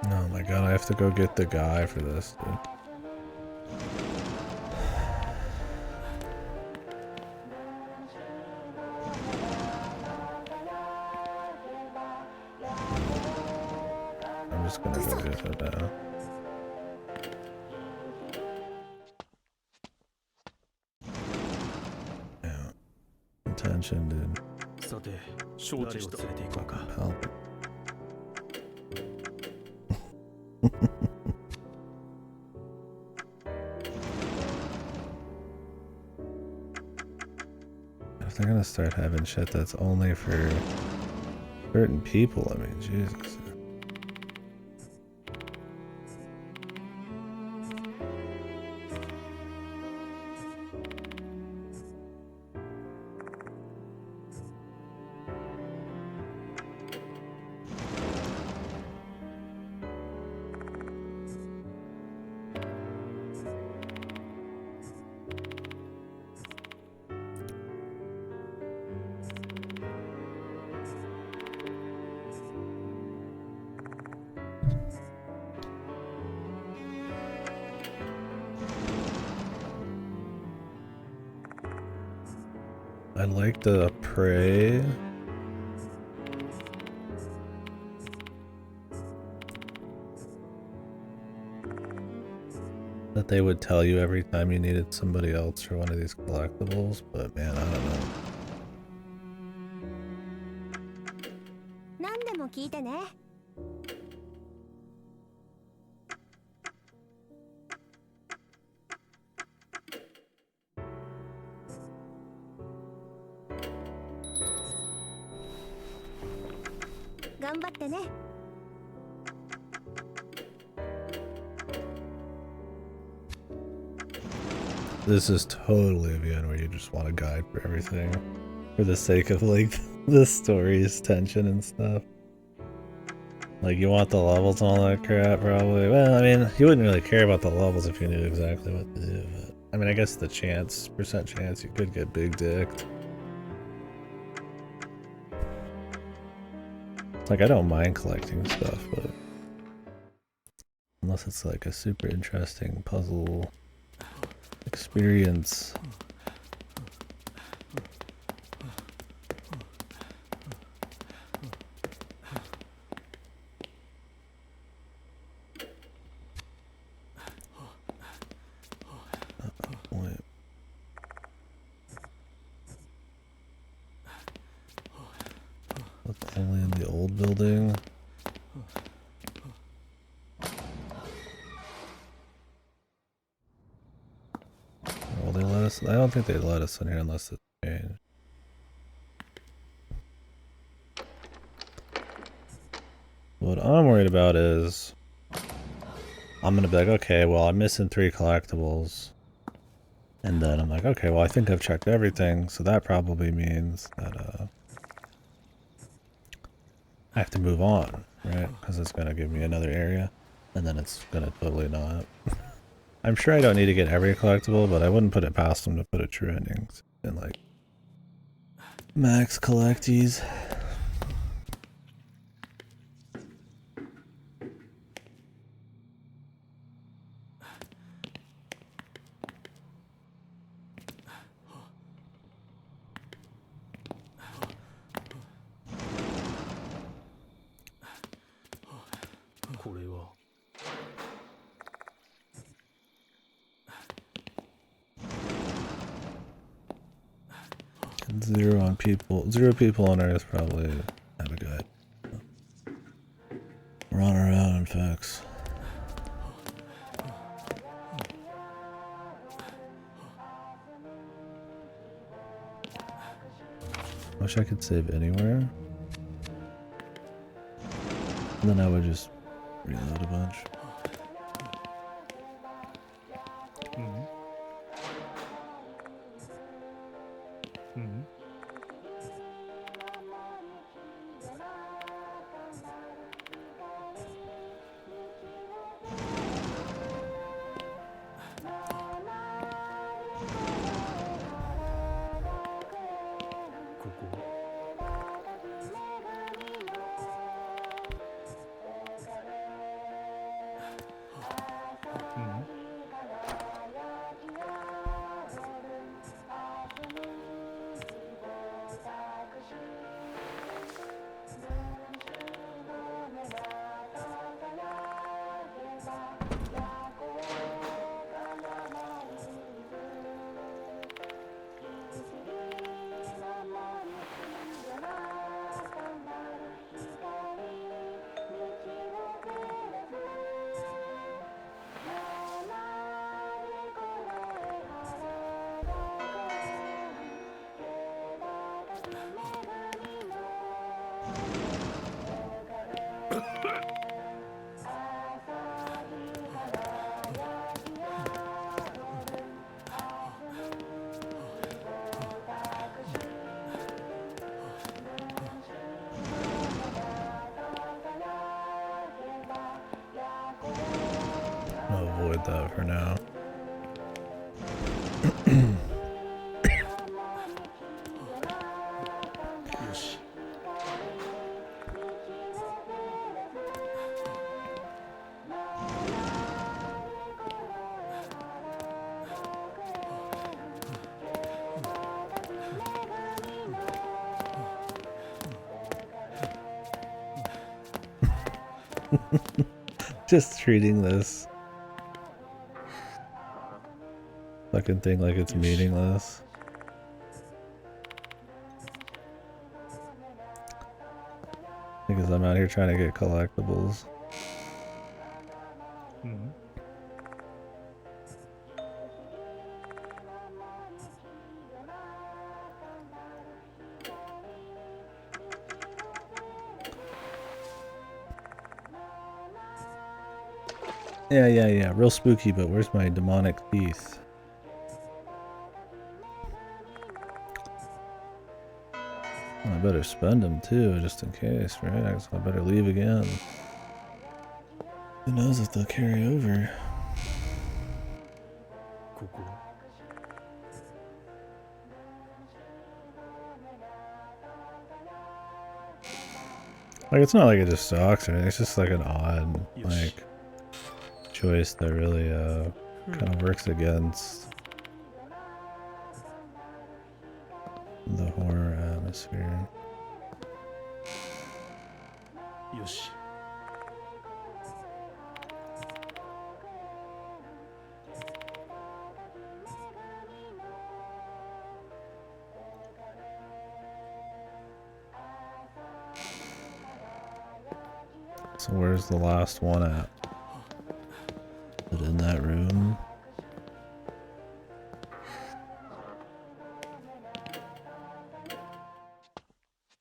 Oh my god, I have to go get the guy for this, dude. I'm just gonna go get it now. Yeah. Attention, dude. さて、承知した。連れて行こうか。 Help. If they're gonna start having shit that's only for certain people, I mean, Jesus. I'd like to pray that they would tell you every time you needed somebody else for one of these collectibles, but man, I don't know. 何でも聞いてね。頑張ってね。 This is totally a VN where you just want a guide for everything for the sake of like the story's tension and stuff. Like you want the levels and all that crap probably. Well, I mean, you wouldn't really care about the levels if you knew exactly what to do, but I mean, I guess the percent chance you could get big dicked. Like I don't mind collecting stuff, but Unless it's like a super interesting puzzle experience. Wait. That's only in the old building. Will they let us? I don't think they'd let us in here unless it's changed. What I'm worried about is I'm gonna be like, okay, well, I'm missing 3 collectibles. And then I'm like, okay, well, I think I've checked everything, so that probably means that I have to move on, right? Because it's gonna give me another area, and then it's gonna totally not. I'm sure I don't need to get every collectible, but I wouldn't put it past them to put a true endings in like max collecties. Zero people on Earth probably have a guide. Run around and fix. Wish I could save anywhere. And then I would just reload a bunch. I'll avoid that for now. Just treating this fucking thing like it's meaningless. Because I'm out here trying to get collectibles. Yeah. Real spooky, but where's my demonic teeth? I better spend them too, just in case, right? I guess I better leave again. Who knows if they'll carry over? Like, it's not like it just sucks or anything, it's just like an odd, like, choice that really kind of works against the horror atmosphere. よし So where's the last one at? Is it in that room?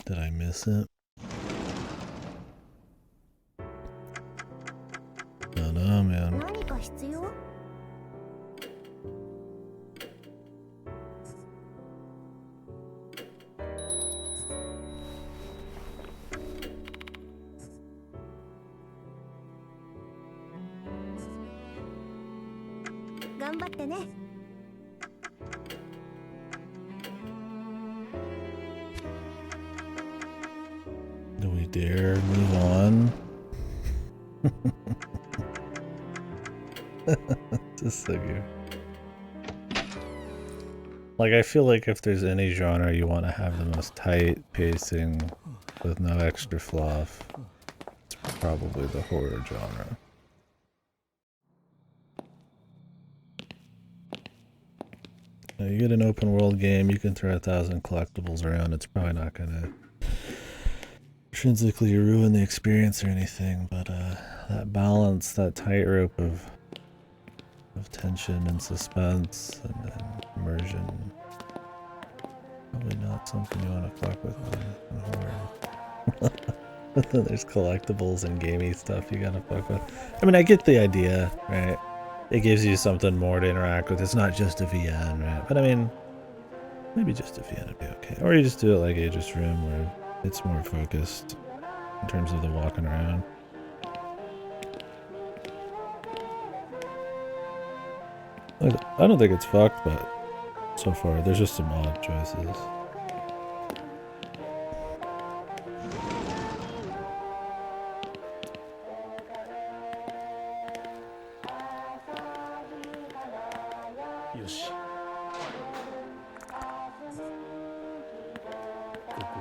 Did I miss it? No, no, man. 何か必要？頑張ってね。 Do we dare move on? Just so good. Like, I feel like if there's any genre you want to have the most tight pacing with no extra fluff, it's probably the horror genre. Now, you get an open world game, you can throw 1,000 collectibles around, it's probably not gonna intrinsically ruin the experience or anything, but that balance, that tightrope of tension and suspense and immersion, probably not something you want to fuck with in horror. Then there's collectibles and gamey stuff you gotta fuck with. I mean, I get the idea, right? It gives you something more to interact with. It's not just a VN, right? But I mean, maybe just a VN would be okay. Or you just do it like Aegis Room where it's more focused in terms of the walking around. I don't think it's fucked, but so far there's just some odd choices. Yoshi. ここ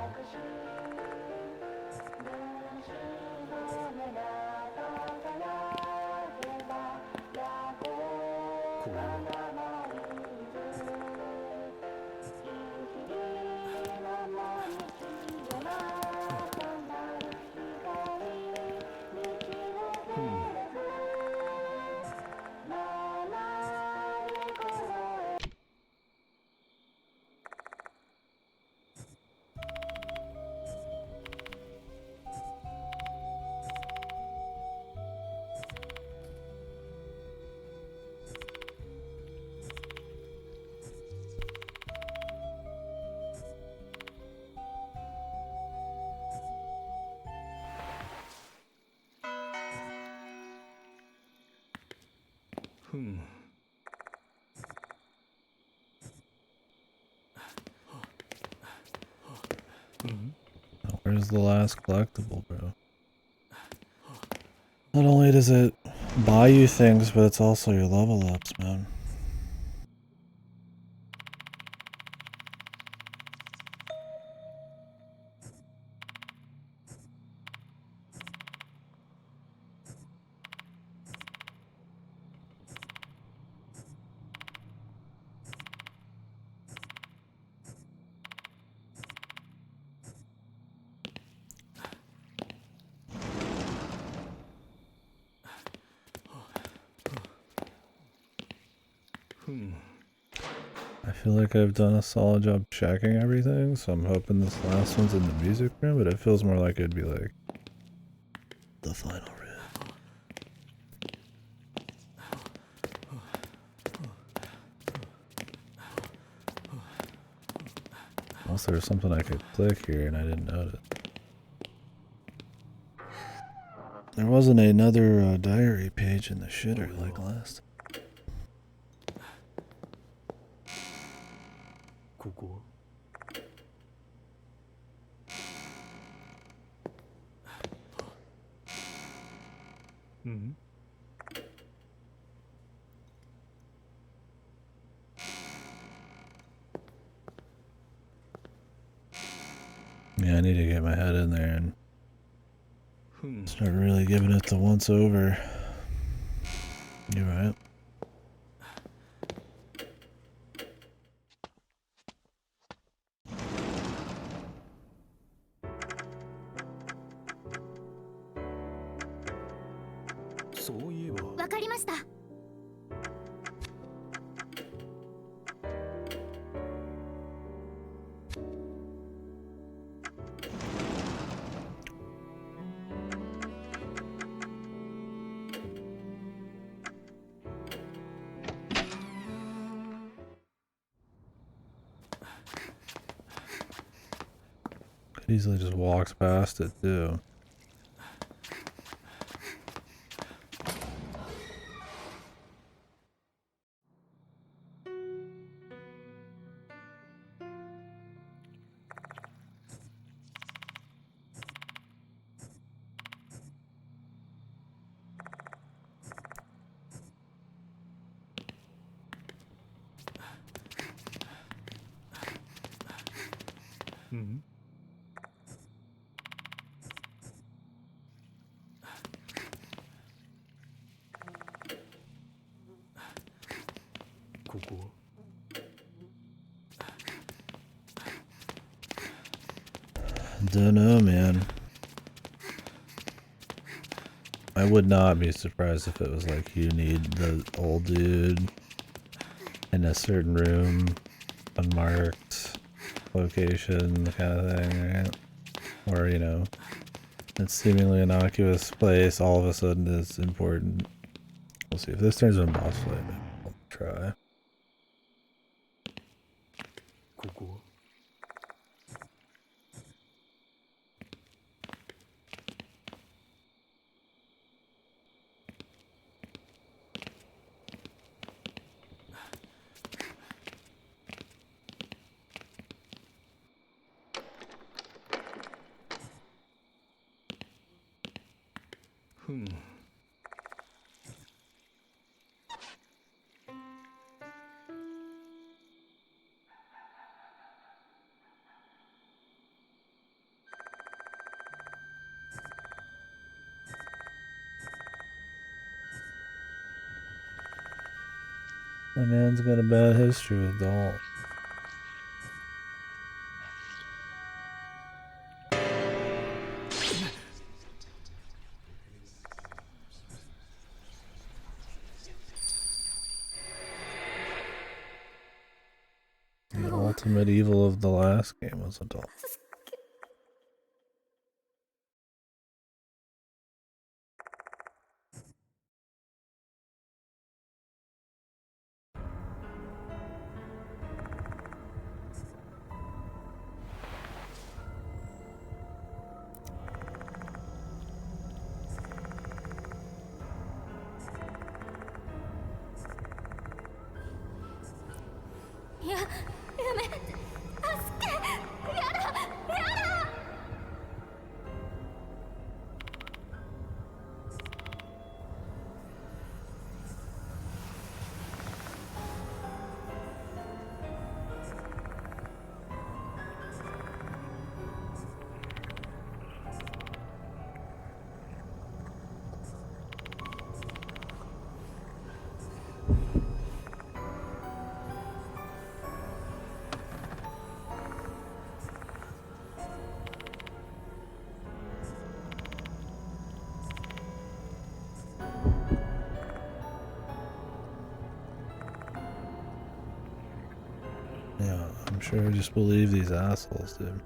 これは Where's the last collectible, bro? Not only does it buy you things, but it's also your level ups, man. I feel like I've done a solid job checking everything, so I'm hoping this last one's in the music room, but it feels more like it'd be like the final room. Unless there was something I could click here and I didn't notice. There wasn't another diary page in the shitter like last. ここ うん Yeah, I need to get my head in there and start really giving it the once over. You right?わかりました。Easily just walks past it too. Dunno, man. I would not be surprised if it was like you need the old dude in a certain room, unmarked location kind of thing, right? Or, you know, it's seemingly innocuous place all of a sudden is important. We'll see if this turns into a boss fight. Maybe I'll try. My man's got a bad history with dolls. The ultimate evil of the last game was a doll. Yeah, I'm sure I just believe these assholes, dude.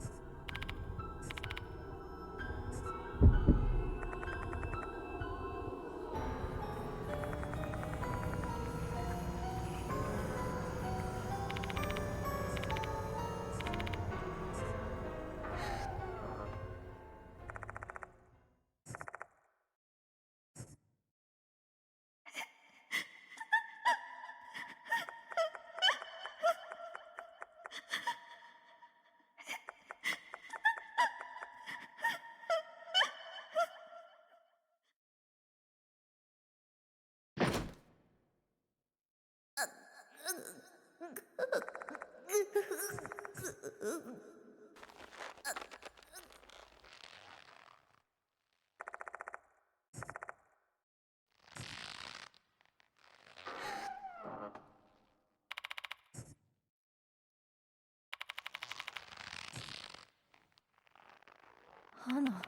Hana.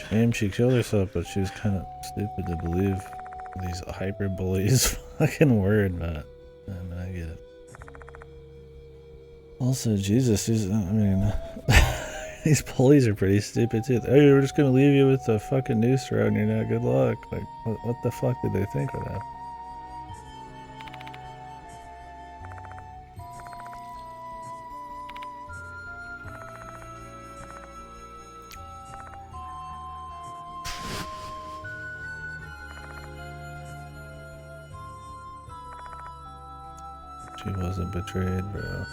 Shame she killed herself, but she was kind of stupid to believe these hyper bullies fucking word, but I get it. Also, Jesus, I mean, these bullies are pretty stupid too. Hey, we're just gonna leave you with the fucking noose around your neck. Good luck. Like, what the fuck did they think of that? She wasn't betrayed, bro.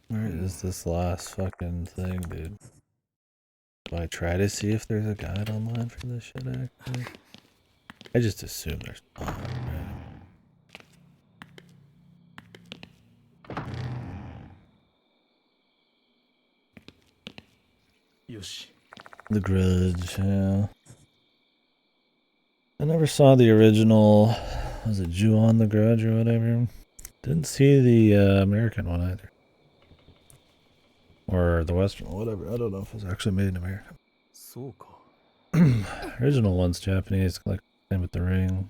Where is this last fucking thing, dude? Do I try to see if there's a guide online for this shit, actually? I just assume there's not, right? Yoshi. The Grudge, yeah. I never saw the original, was it Ju-on the Grudge or whatever? Didn't see the American one either. Or the Western one, whatever. I don't know if it was actually made in America. Original one's Japanese, like same with the Ring.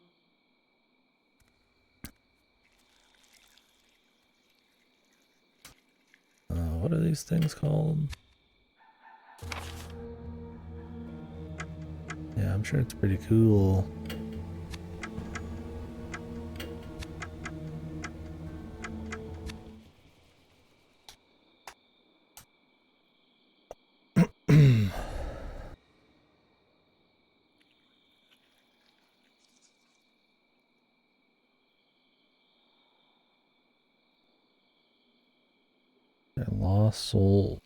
What are these things called? Yeah, I'm sure it's pretty cool. Their lost soul.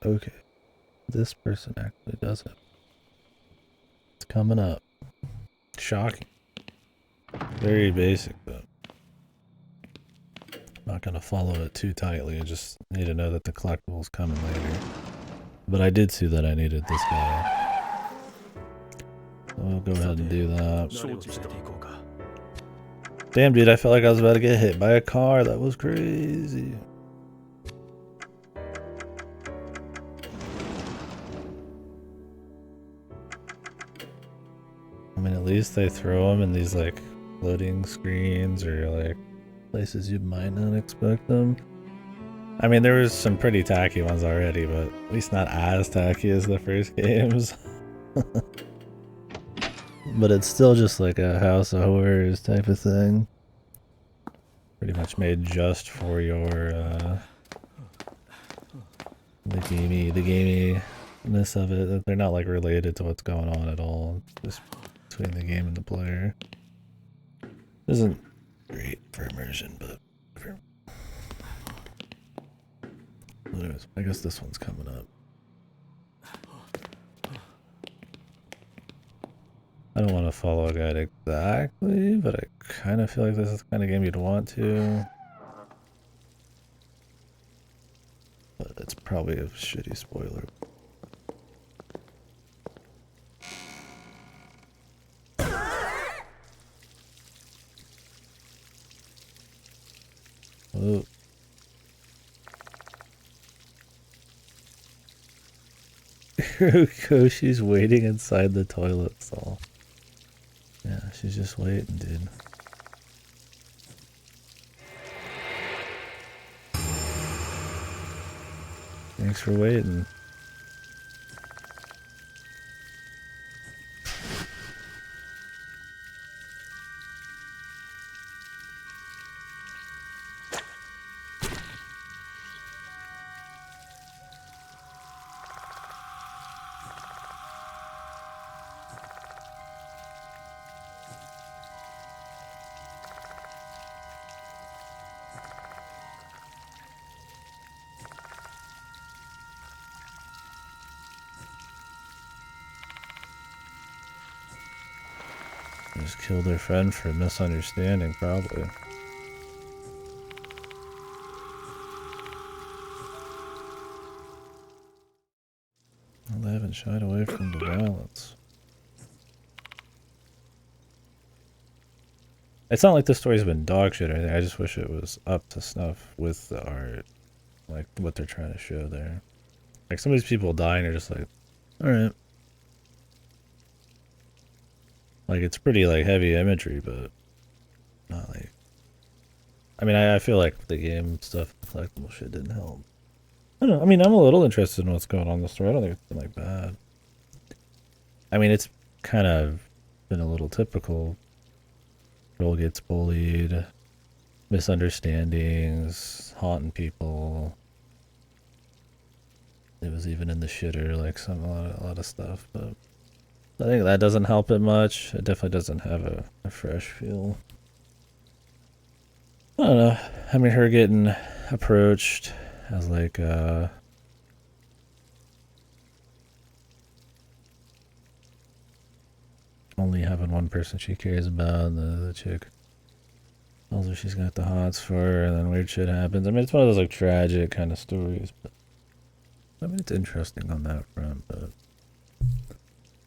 Okay. This person actually does it. It's coming up. Shocking. Very basic, but not gonna follow it too tightly. I just need to know that the collectible's coming later. But I did see that I needed this guy. So we'll go ahead and do that. Damn, dude, I felt like I was about to get hit by a car. That was crazy. I mean, at least they throw them in these, like, loading screens or, like, places you might not expect them. I mean, there was some pretty tacky ones already, but at least not as tacky as the first games. But it's still just like a House of Horrors type of thing. Pretty much made just for your, the gaminess of it. They're not, like, related to what's going on at all. It's just between the game and the player. Isn't great for immersion, but anyways, I guess this one's coming up. I don't want to follow a guide exactly, but I kind of feel like this is the kind of game you'd want to. probably a shitty spoiler. Oh. Koshi's waiting inside the toilet stall. Yeah, she's just waiting, dude. Thanks for waiting. Just killed their friend for a misunderstanding, probably. Well, they haven't shied away from the violence. It's not like the story's been dog shit or anything. I just wish it was up to snuff with the art. Like, what they're trying to show there. Like, some of these people die and you're just like, alright. Like, it's pretty, like, heavy imagery, but not like... I mean, I feel like the game stuff, collectible shit didn't help. I don't know. I mean, I'm a little interested in what's going on in the story. I don't think it's been, like, bad. I mean, it's kind of been a little typical. Girl gets bullied, misunderstandings, haunting people. It was even in the shitter, like, a lot of stuff, but... I think that doesn't help it much. It definitely doesn't have a fresh feel. I don't know. I mean, her getting approached as like only having one person she cares about, and the chick tells her she's got the hots for her, and then weird shit happens. I mean, it's one of those like tragic kind of stories, but I mean, it's interesting on that front, but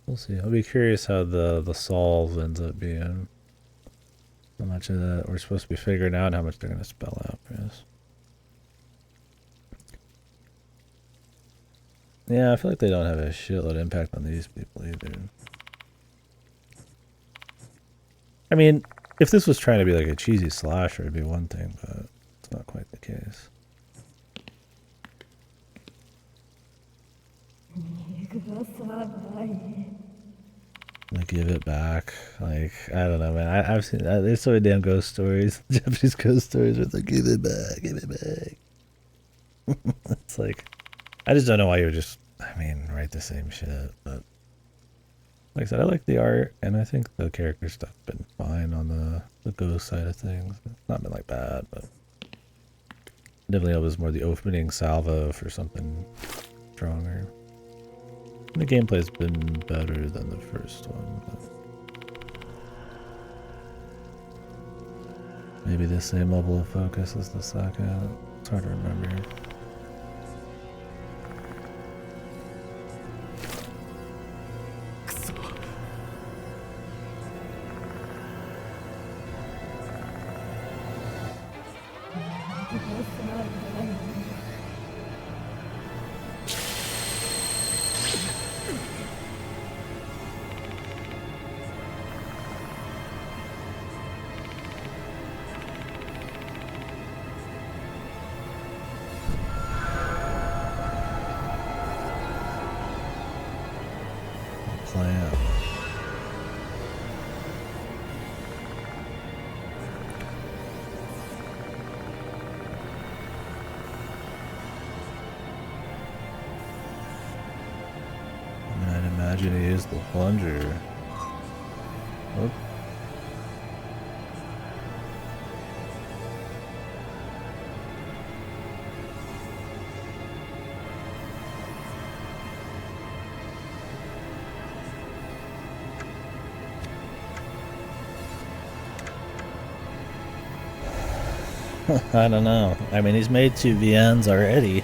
we'll see. I'll be curious how the solve ends up being. How much of that we're supposed to be figuring out, and how much they're going to spell out for us. Yeah, I feel like they don't have a shitload impact on these people either. I mean, if this was trying to be like a cheesy slasher, it'd be one thing, but it's not quite the case. Like, give it back. Like, I don't know, man. I've seen there's so many damn ghost stories, Japanese ghost stories where it's like, give it back, give it back. It's like, I just don't know why you would just, I mean, write the same shit. But like I said, I like the art, and I think the character stuff's been fine on the ghost side of things. It's not been like bad, but definitely it was more the opening salvo for something stronger. The gameplay's been better than the first one, but maybe the same level of focus as the second. It's hard to remember. Plan. I mean, I'd imagine he is the plunger. Oh. I don't know. I mean, he's made 2 VNs already.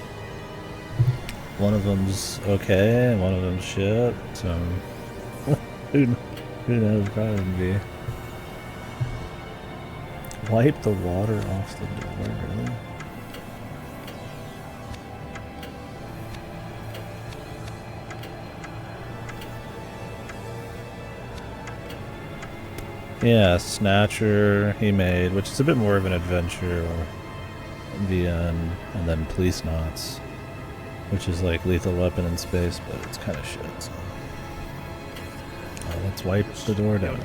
one of them's okay and one of them's shit. So who knows? Probably be. Wipe the water off the door, really? Yeah, Snatcher he made, which is a bit more of an adventure, or VN, and then Police Knots, which is like Lethal Weapon in space, but it's kind of shit. So. Let's wipe the door down.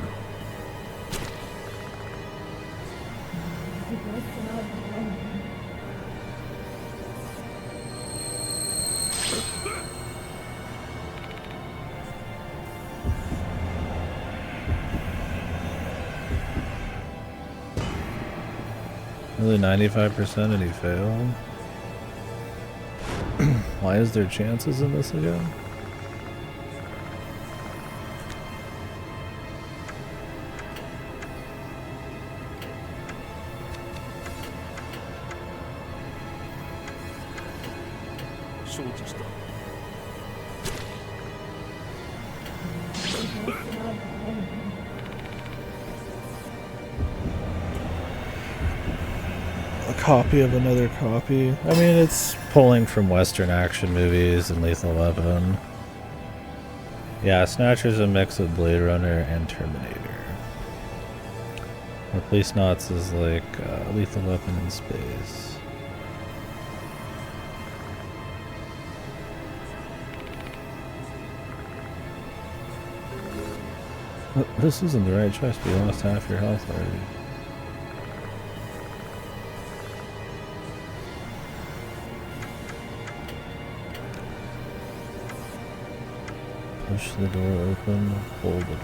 Really 95% and he failed? Why is there chances in this again? Copy of another copy. I mean, it's pulling from Western action movies and Lethal Weapon. Yeah, Snatcher's a mix of Blade Runner and Terminator. Or Police Knots is like Lethal Weapon in space. This isn't the right choice, but you lost half your health already. Push the door open, hold the door.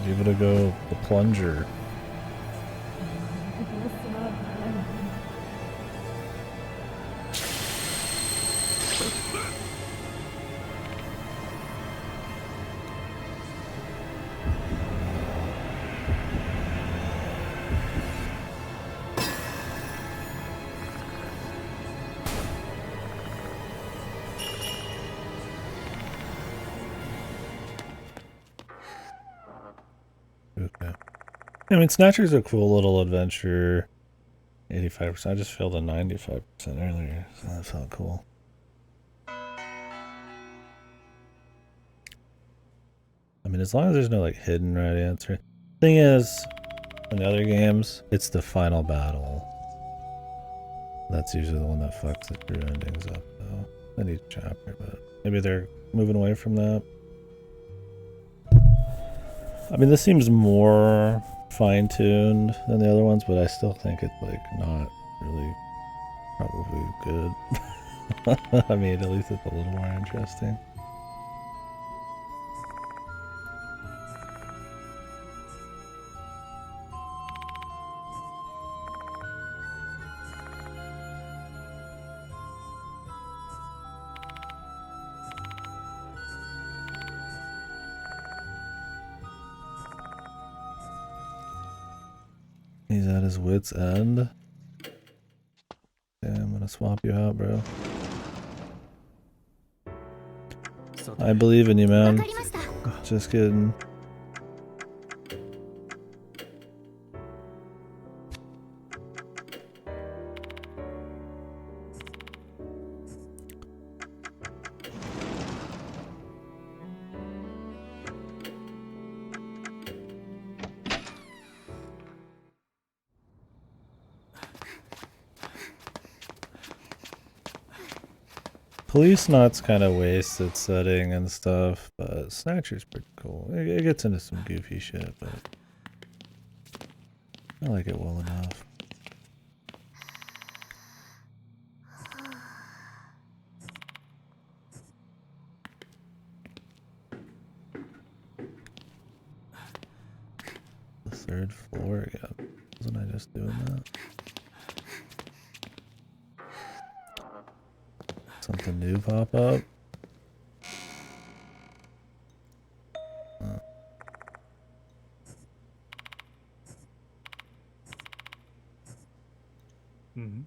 Give it a go, the plunger. Okay. I mean, Snatcher's a cool little adventure. 85%. I just failed a 95% earlier, so that felt cool. I mean, as long as there's no, like, hidden right answer. Thing is, in the other games, it's the final battle. That's usually the one that fucks the crew endings up, though. In each chapter, but maybe they're moving away from that. I mean, this seems more fine-tuned than the other ones, but I still think it's, like, not really probably good. I mean, at least it's a little more interesting. He's at his wit's end. Yeah, I'm gonna swap you out, bro. I believe in you, man. Just kidding. Police Knot's kind of wasted setting and stuff, but Snatcher's pretty cool. It gets into some goofy shit, but I like it well enough. The third floor again. Wasn't I just doing that? Something new pop up? うん。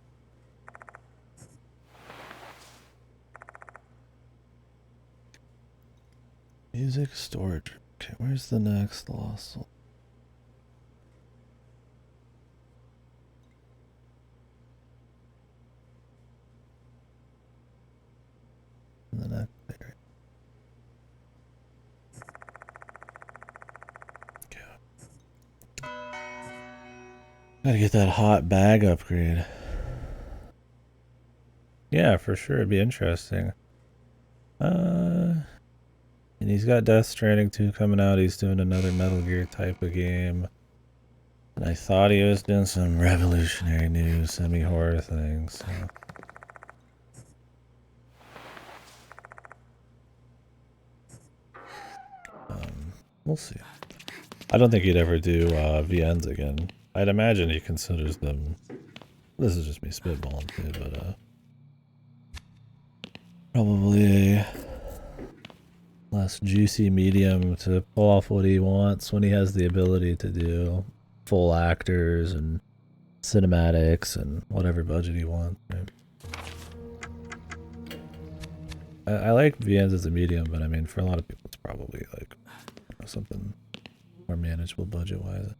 Music storage. Okay, where's the next lost soul? In the next area. Okay. Gotta get that hot bag upgrade. Yeah, for sure. It'd be interesting. And he's got Death Stranding 2 coming out. He's doing another Metal Gear type of game. And I thought he was doing some revolutionary new semi-horror things. So. We'll see. I don't think he'd ever do VNs again. I'd imagine he considers them. This is just me spitballing too, but probably a less juicy medium to pull off what he wants when he has the ability to do full actors and cinematics and whatever budget he wants. Right? I like VNs as a medium, but I mean, for a lot of people, it's probably like something more manageable budget-wise.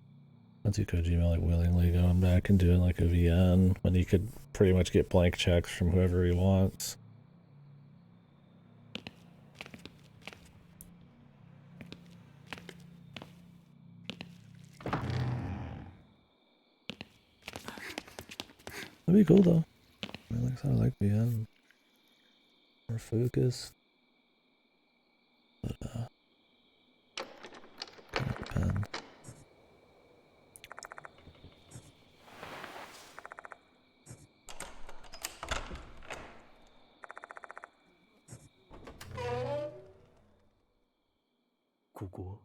I see Kojima like willingly going back and doing like a VN when he could pretty much get blank checks from whoever he wants. That'd be cool though. I mean, like I said, I like VN. More focused. But kind of depends. Cool.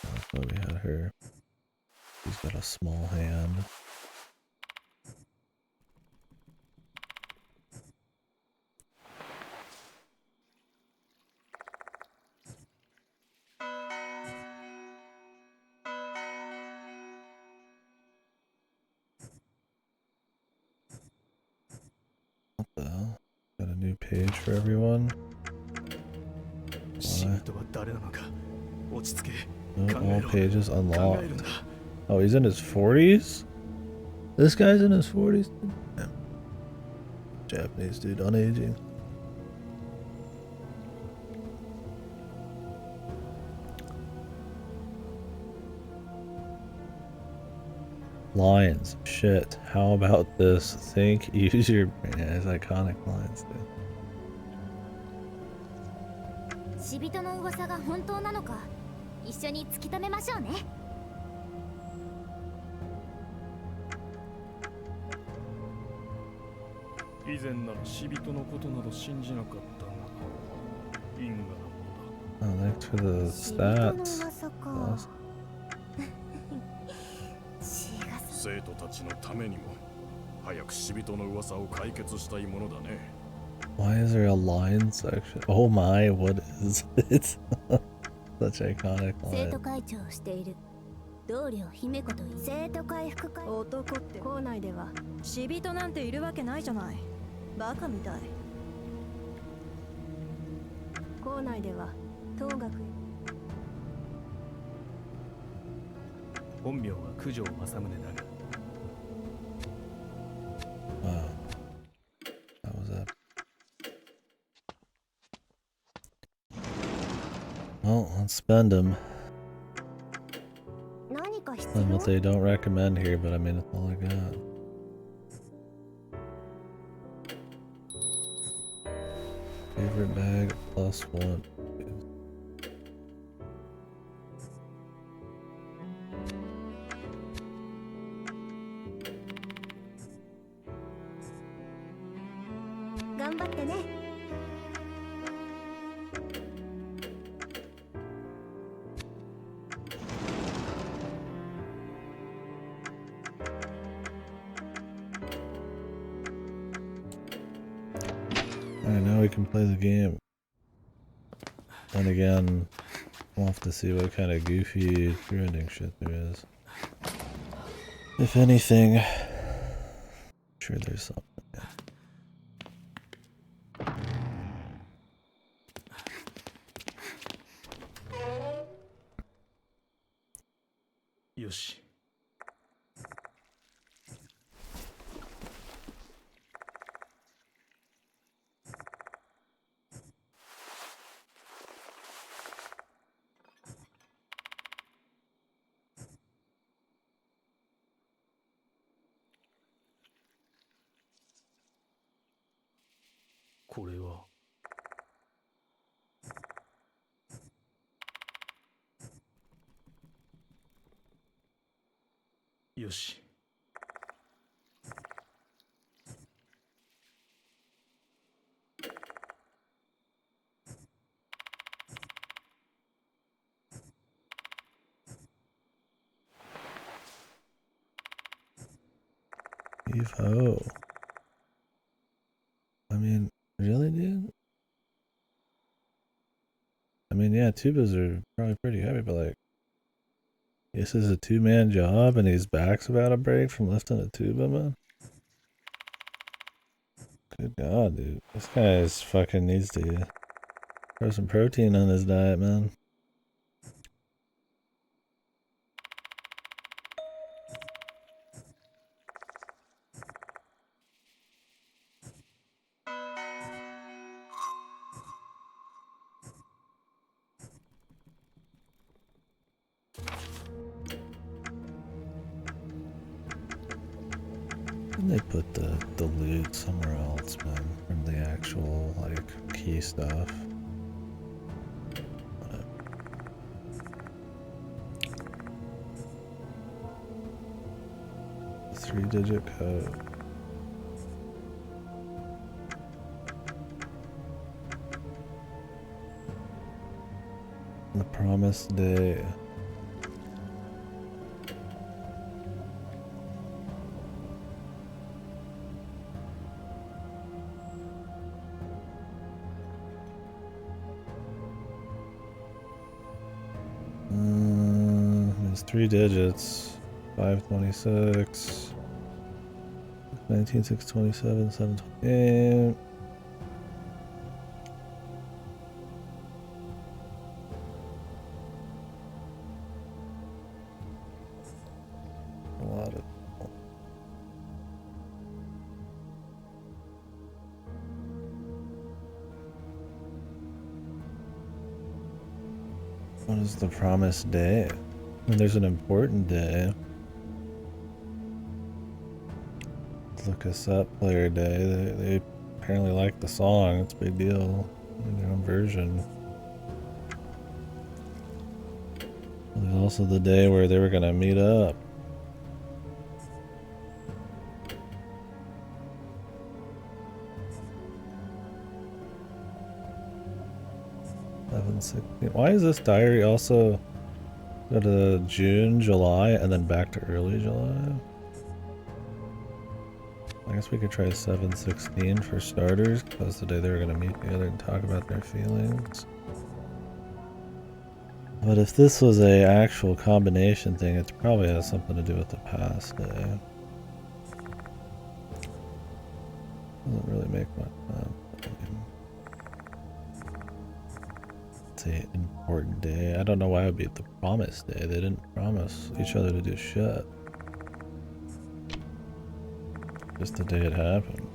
That's why we had her. She's got a small hand. What the hell? Got a new page for everyone. Why? No, all pages unlocked. Oh, he's in his 40s? This guy's in his 40s? Damn. Japanese dude, unaging. Lines. Shit. How about this? Think, use your brain. Yeah, it's iconic lines, dude. 死人の噂が本当なのか一緒に突き止めましょうね。以前なら死人のことなど信じなかったが因果なものだ。 Oh, thanks for the stats. 生徒たちのためにも早く死人の噂を解決したいものだね。 Why is there a line section? Oh my, what is it? Such iconic 生 line. 徒会長をしている同僚姫子といい生徒会副会男って校内では死人なんているわけないじゃない。バカみたい。校内では当学本名は九条正宗だが Wow. That was it. Well, let's spend them. 何か必 And 要 what they don't recommend here, but I mean, it's all I got. Favorite bag +1.頑張ってね。we can play the game. And again, we'll have to see what kind of goofy ending shit there is. If anything, I'm sure there's something. Yeah. よし。これは。よし。Evo. I mean, really, dude? I mean, yeah, tubas are probably pretty heavy, but like, this is a 2-man job and his back's about to break from lifting a tuba, man. Good God, dude. This guy fucking needs to throw some protein on his diet, man. And they put the loot somewhere else, man, from the actual, like, key stuff. But 3-digit code. The promised day. It's 3 digits. 526. 19627. 728. A lot of. What is the promised day? When there's an important day. Look us up, player day. They apparently like the song. It's a big deal in their own version. There's also the day where they were gonna meet up. Why is this diary also go to June, July, and then back to early July? I guess we could try 7/16 for starters, because that's the day they were going to meet together and talk about their feelings. But if this was a actual combination thing, it probably has something to do with the past day. Doesn't really make much sense. It's an important day. I don't know why it would be the promise day. They didn't promise each other to do shit. Just the day it happened.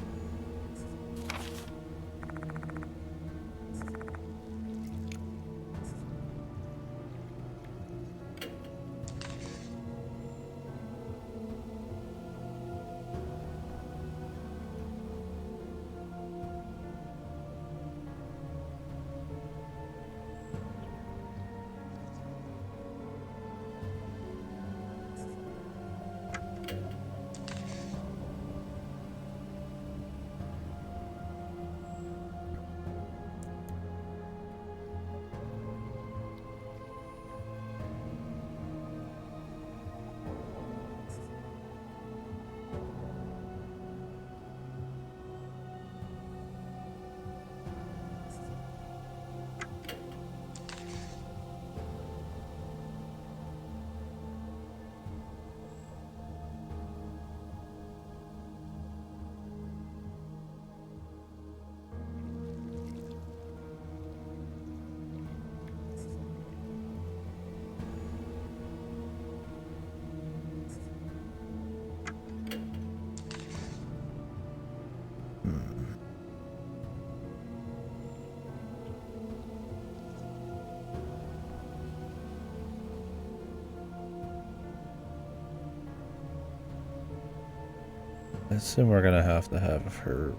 I assume we're gonna have to have her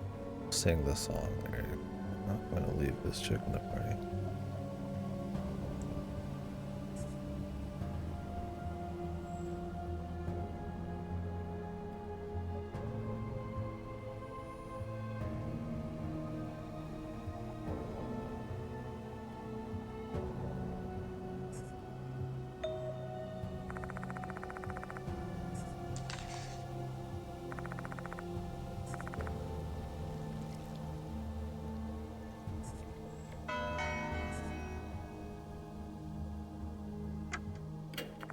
sing the song later. I'm not gonna leave this chick in the party.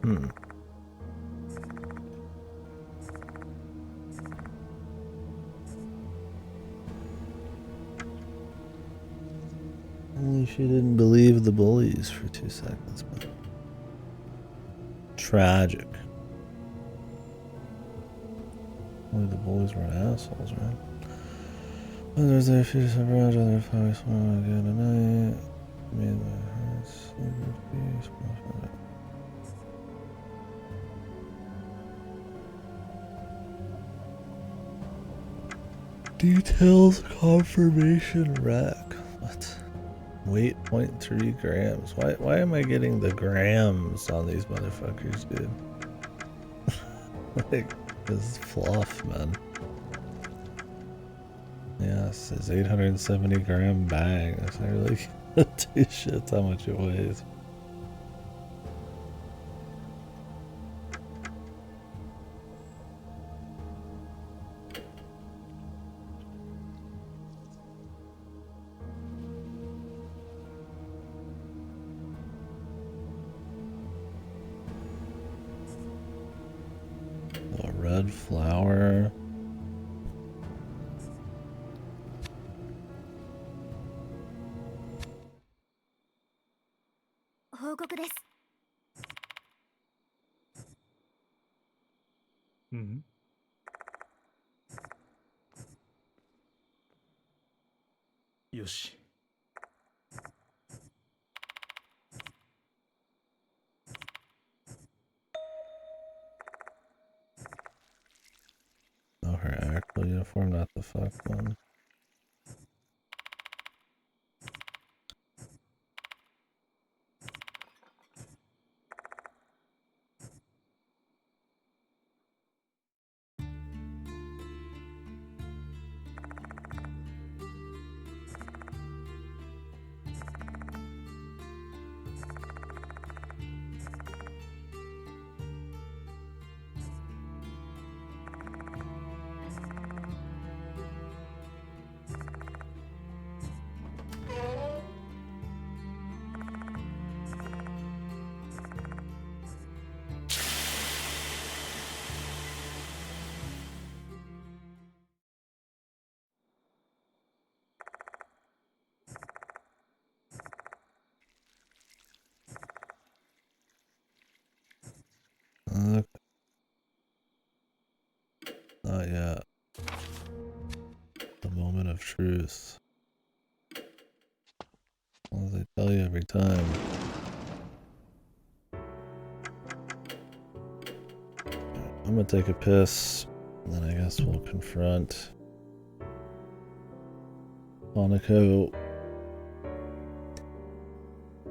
Hmm. Only she didn't believe the bullies for 2 seconds, but tragic. Only the bullies were assholes, right? Others there few surprised, other probably smile again tonight. Made my heart super peace. Details confirmation rack. What? Weight 0.3 grams. Why am I getting the grams on these motherfuckers, dude? Like, this is fluff, man. Yeah, it says 870 gram bag. That's not really two shits how much it weighs. A red flower. 報告です。うん。よし。Oh, her actual uniform, not the fuck one. Not yet. The moment of truth. As I tell you every time. I'm gonna take a piss, and then I guess we'll confront Monaco.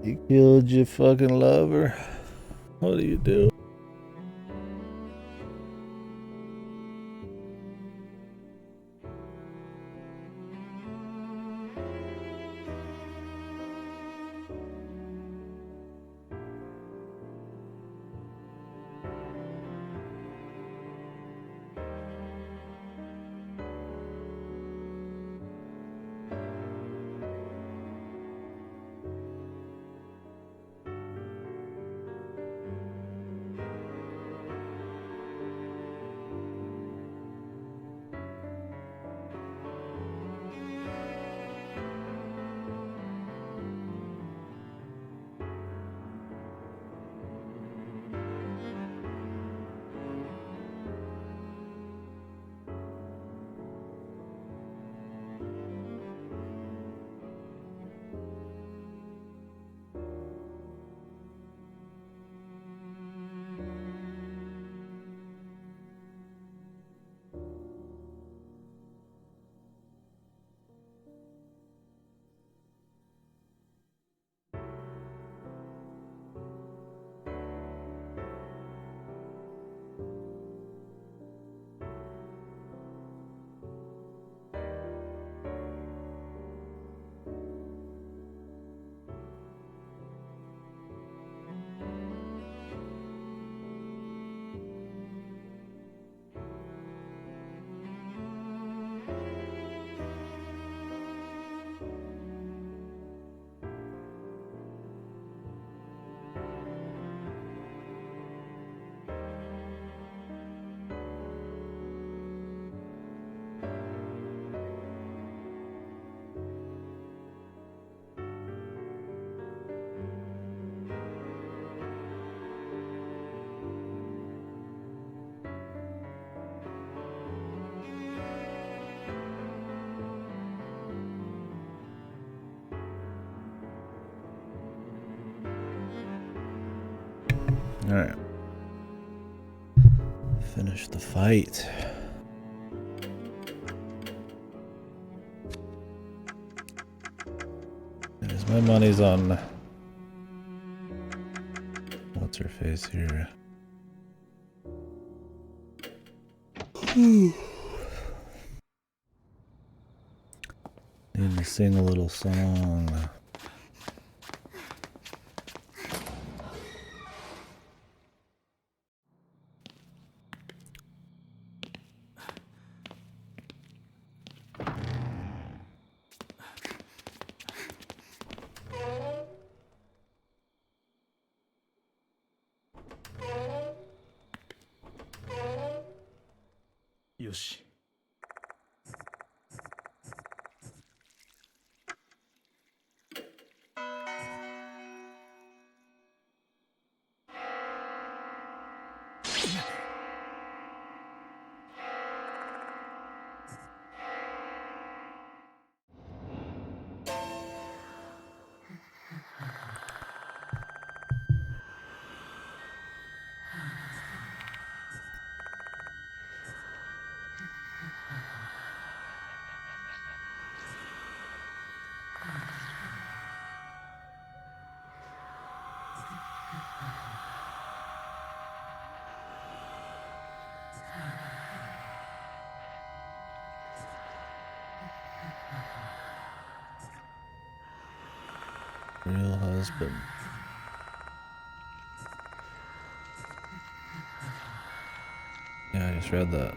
You killed your fucking lover. What do you do? Alright. Finish the fight. As my money's on what's her face here. Need to sing a little song.よし。Real husband. Yeah, I just read that.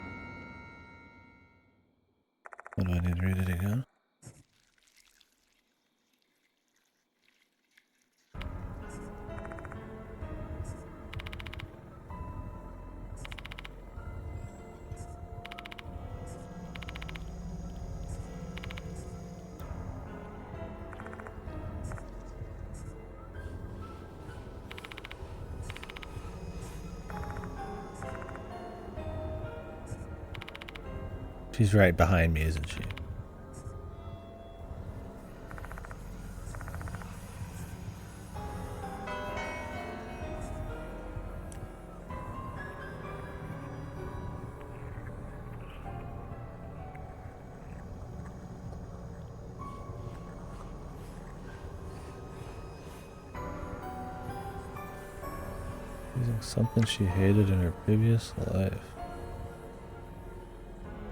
What do I need to read it again? She's right behind me, isn't she? Using something she hated in her previous life.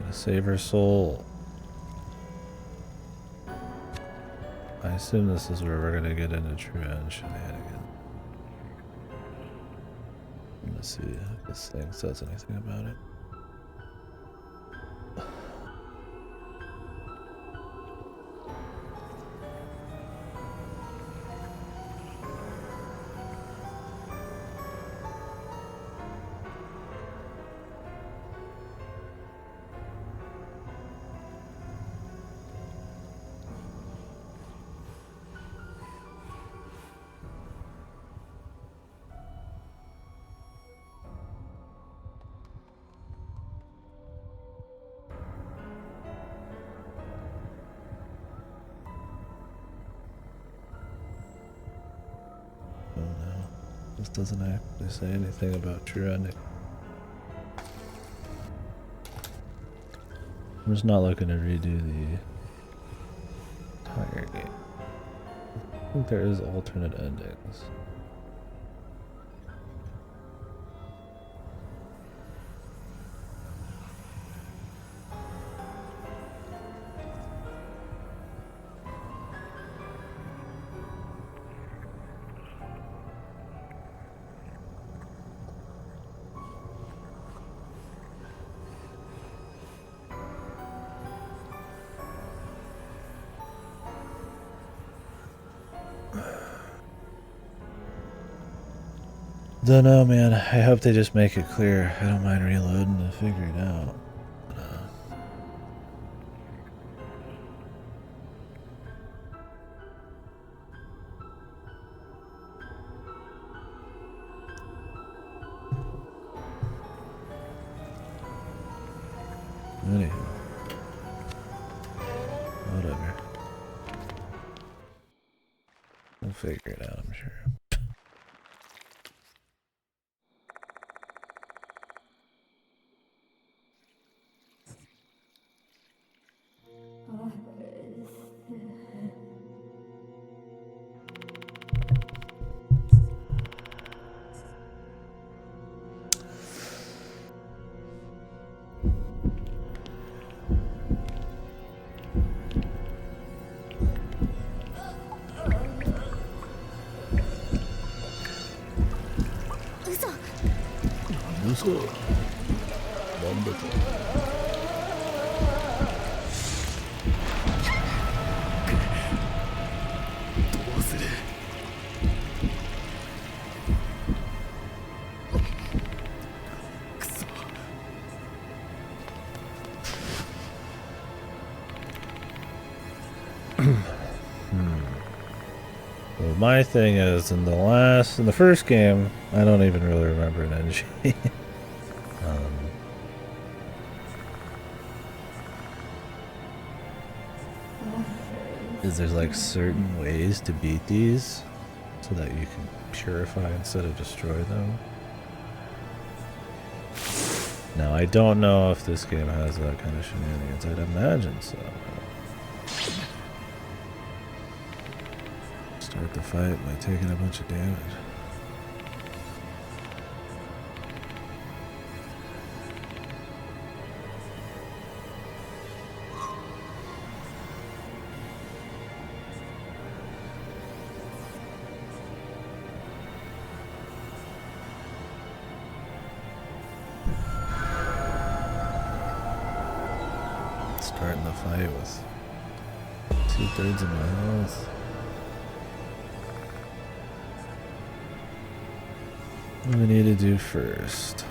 Gonna save her soul. I assume this is where we're gonna get into true end shenanigans. Let's see if this thing says anything about it. Oh no, this doesn't actually say anything about true ending. I'm just not looking to redo the entire game. I think there is alternate endings. Don't know, man. I hope they just make it clear. I don't mind reloading to figure it out. Anywho. Whatever. We'll figure it out, I'm sure. Let's go. Well, my thing is in the first game, I don't even really remember an NG. Is there's like certain ways to beat these so that you can purify instead of destroy them. Now I don't know if this game has that kind of shenanigans. I'd imagine so. Start the fight by taking a bunch of damage. Starting the fight with 2/3 of my health. What do we need to do first?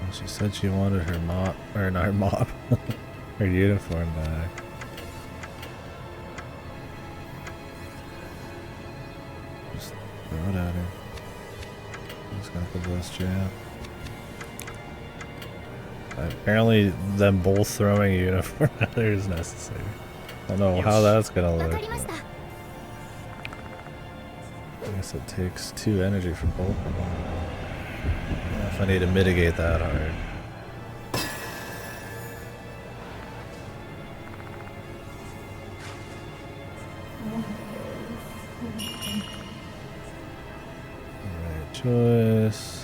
Well, she said she wanted her mop, or not her mop, her uniform back. Just throw it at her. She's got the best jab. Apparently, them both throwing a uniform at her is necessary. I don't know how that's gonna look. I guess it takes 2 energy from both of them. If I need to mitigate that hard. Right choice.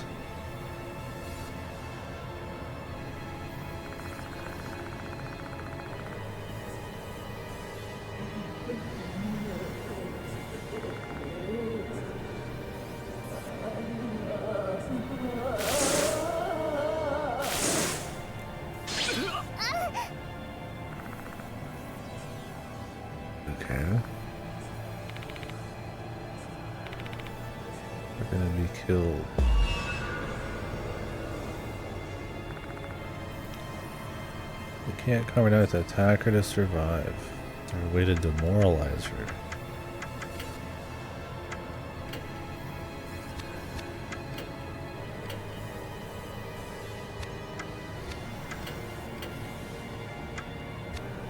Killed. We can't cover now to attack her to survive. Is there a way to demoralize her?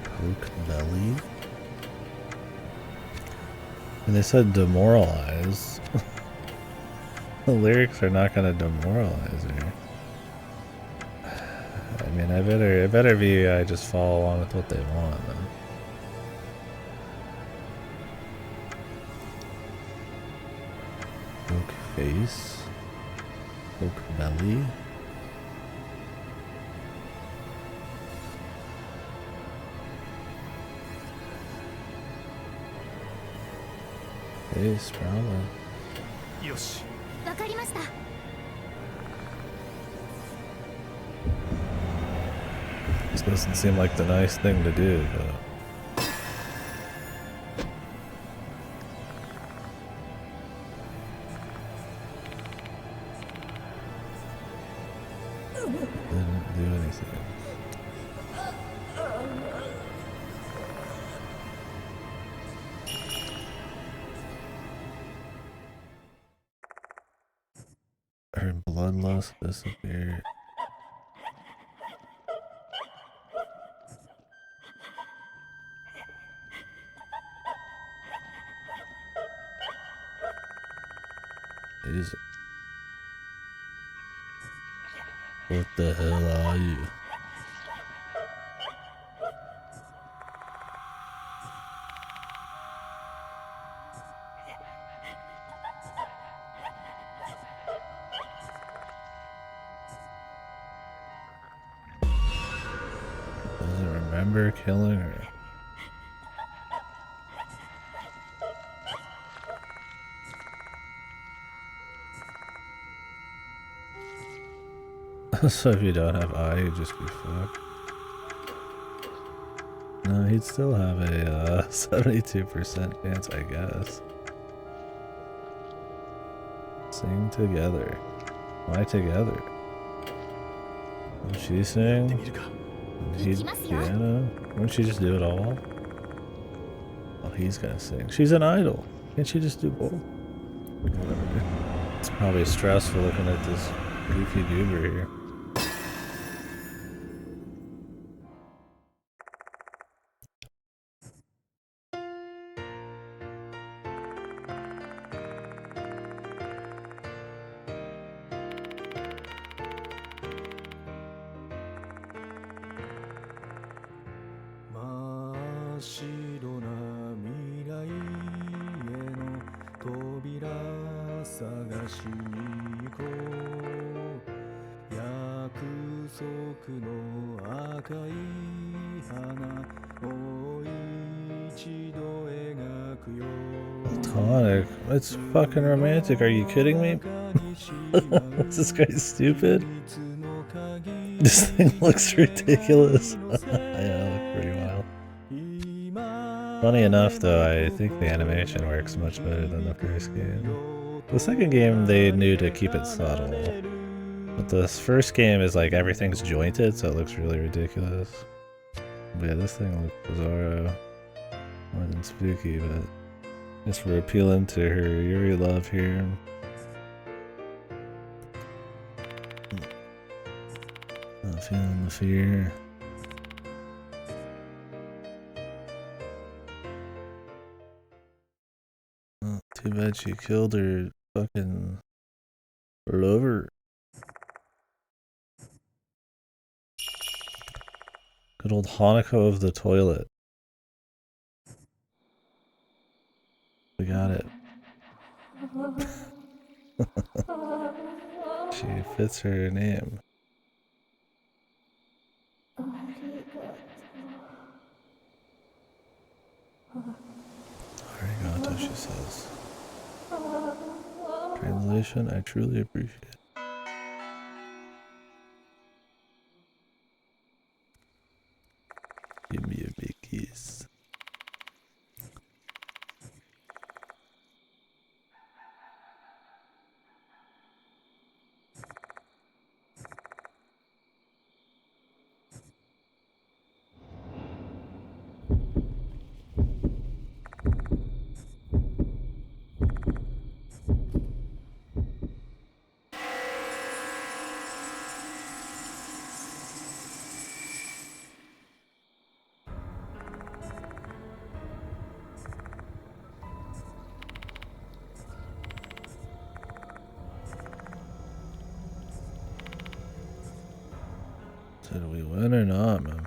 Poke belly? And they said demoralize. The lyrics are not gonna demoralize her. I mean, it better be I just follow along with what they want. Poke face. Poke belly. Face, probably. Yoshi. This doesn't seem like the nice thing to do, but... Didn't do anything. Her bloodlust disappeared. Jesus. What the hell are you? Doesn't remember killing her. So if you don't have eye, you'd just be fucked. No, he'd still have a 72% chance, I guess. Sing together. Why together? Will she sing? And he'd piano? Wouldn't she just do it all? Oh, he's gonna sing. She's an idol. Can't she just do both? Whatever. It's probably stressful looking at this goofy goober here. Platonic? It's fucking romantic. Are you kidding me? Is this guy stupid? This thing looks ridiculous. Yeah, it looks pretty wild. Funny enough, though, I think the animation works much better than the first game. The second game, they knew to keep it subtle. But this first game is like everything's jointed, so it looks really ridiculous. But yeah, this thing looks bizarro. More than spooky, but just we're appealing to her Yuri love here. Not feeling the fear. Oh, too bad she killed her fucking lover. Good old Hanako of the toilet. We got it. She fits her name. Arigato, she says. Translation, I truly appreciate it. Give me a big kiss. Did we win or not, man?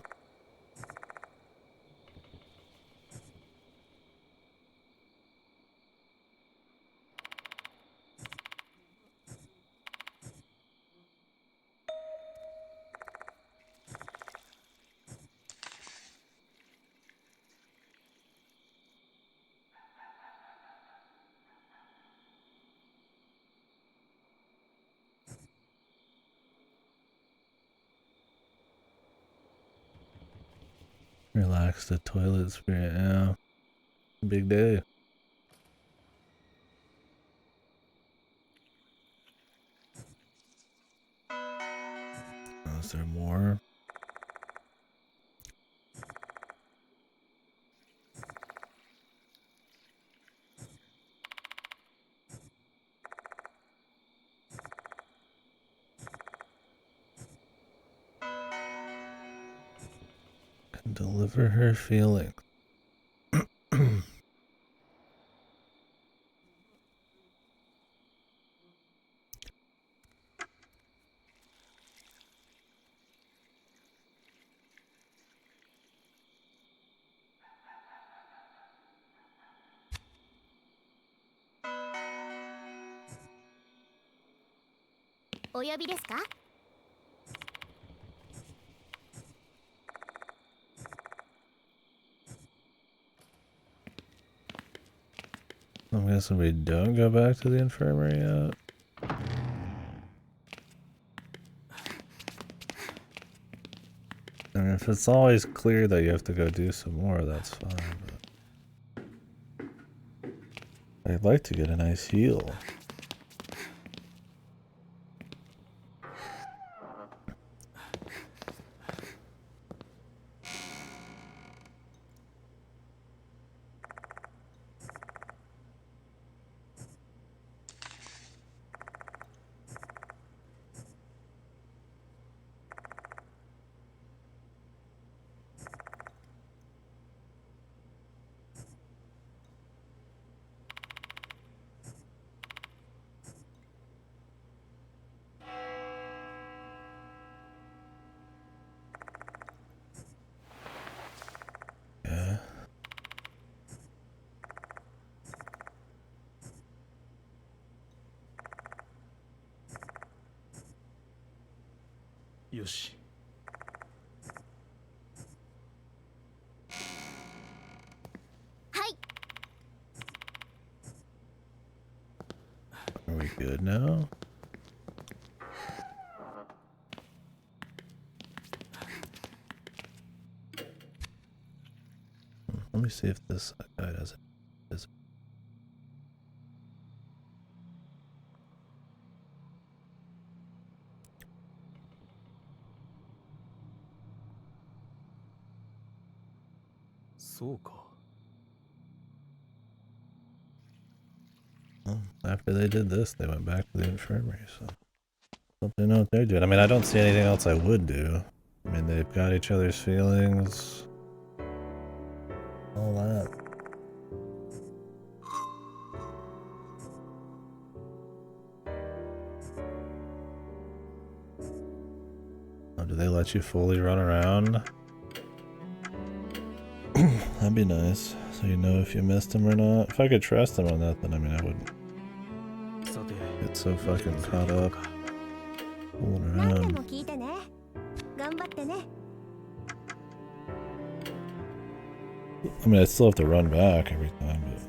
Relax the toilet spirit, yeah. Big day. Oh, is there more? Can deliver her feeling. I'm guessing we don't go back to the infirmary yet. If it's always clear that you have to go do some more, that's fine. But I'd like to get a nice heal. Yeah.よし。 Are we good now? Let me see if this guy does it.そうか。 Well, after they did this, they went back to the infirmary, so hope they know what they're doing. I mean, I don't see anything else I would do. I mean, they've got each other's feelings. All that. Oh, do they let you fully run around? That'd be nice. So you know if you missed him or not. If I could trust him on that, then I mean, I wouldn't get so fucking caught up fooling around. I mean, I still have to run back every time, but...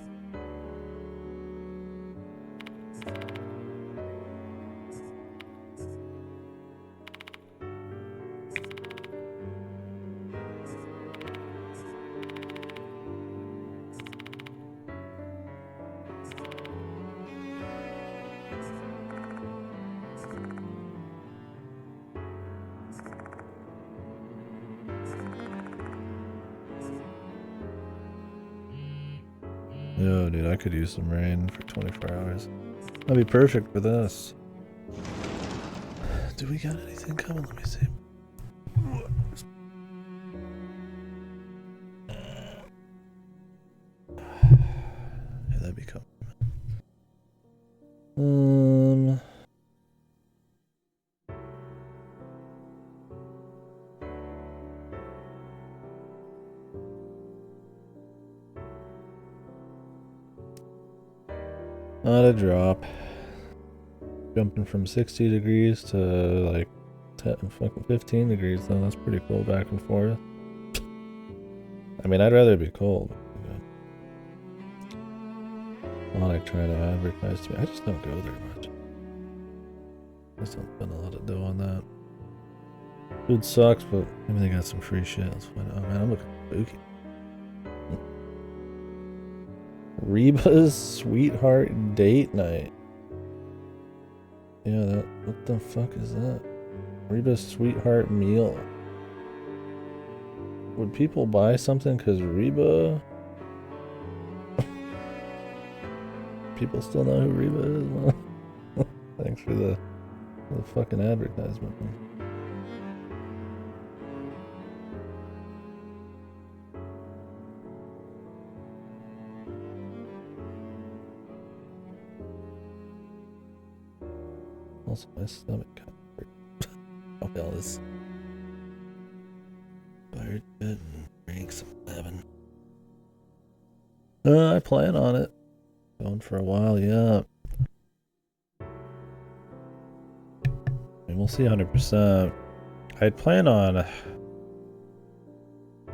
Yo, dude, I could use some rain for 24 hours. That'd be perfect for this. Do we got anything coming? Let me see. Yeah, that'd be coming. Not a drop. Jumping from 60 degrees to like 15 degrees though, that's pretty cool back and forth. I mean, I'd rather it be cold. Sonic trying to advertise to me. I just don't go there much. I just don't spend a lot of dough on that. Food sucks, but maybe they got some free shit. Let's find out. Oh man, I'm looking spooky. Reba's Sweetheart Date Night. Yeah, that. What the fuck is that? Reba's Sweetheart Meal. Would people buy something because Reba? People still know who Reba is? Thanks for the fucking advertisement. Also, my stomach kind of hurt. Oh, hell, this fired good and drank some lemon. I plan on it. Going for a while, yeah. I mean, we'll see 100%. I'd plan on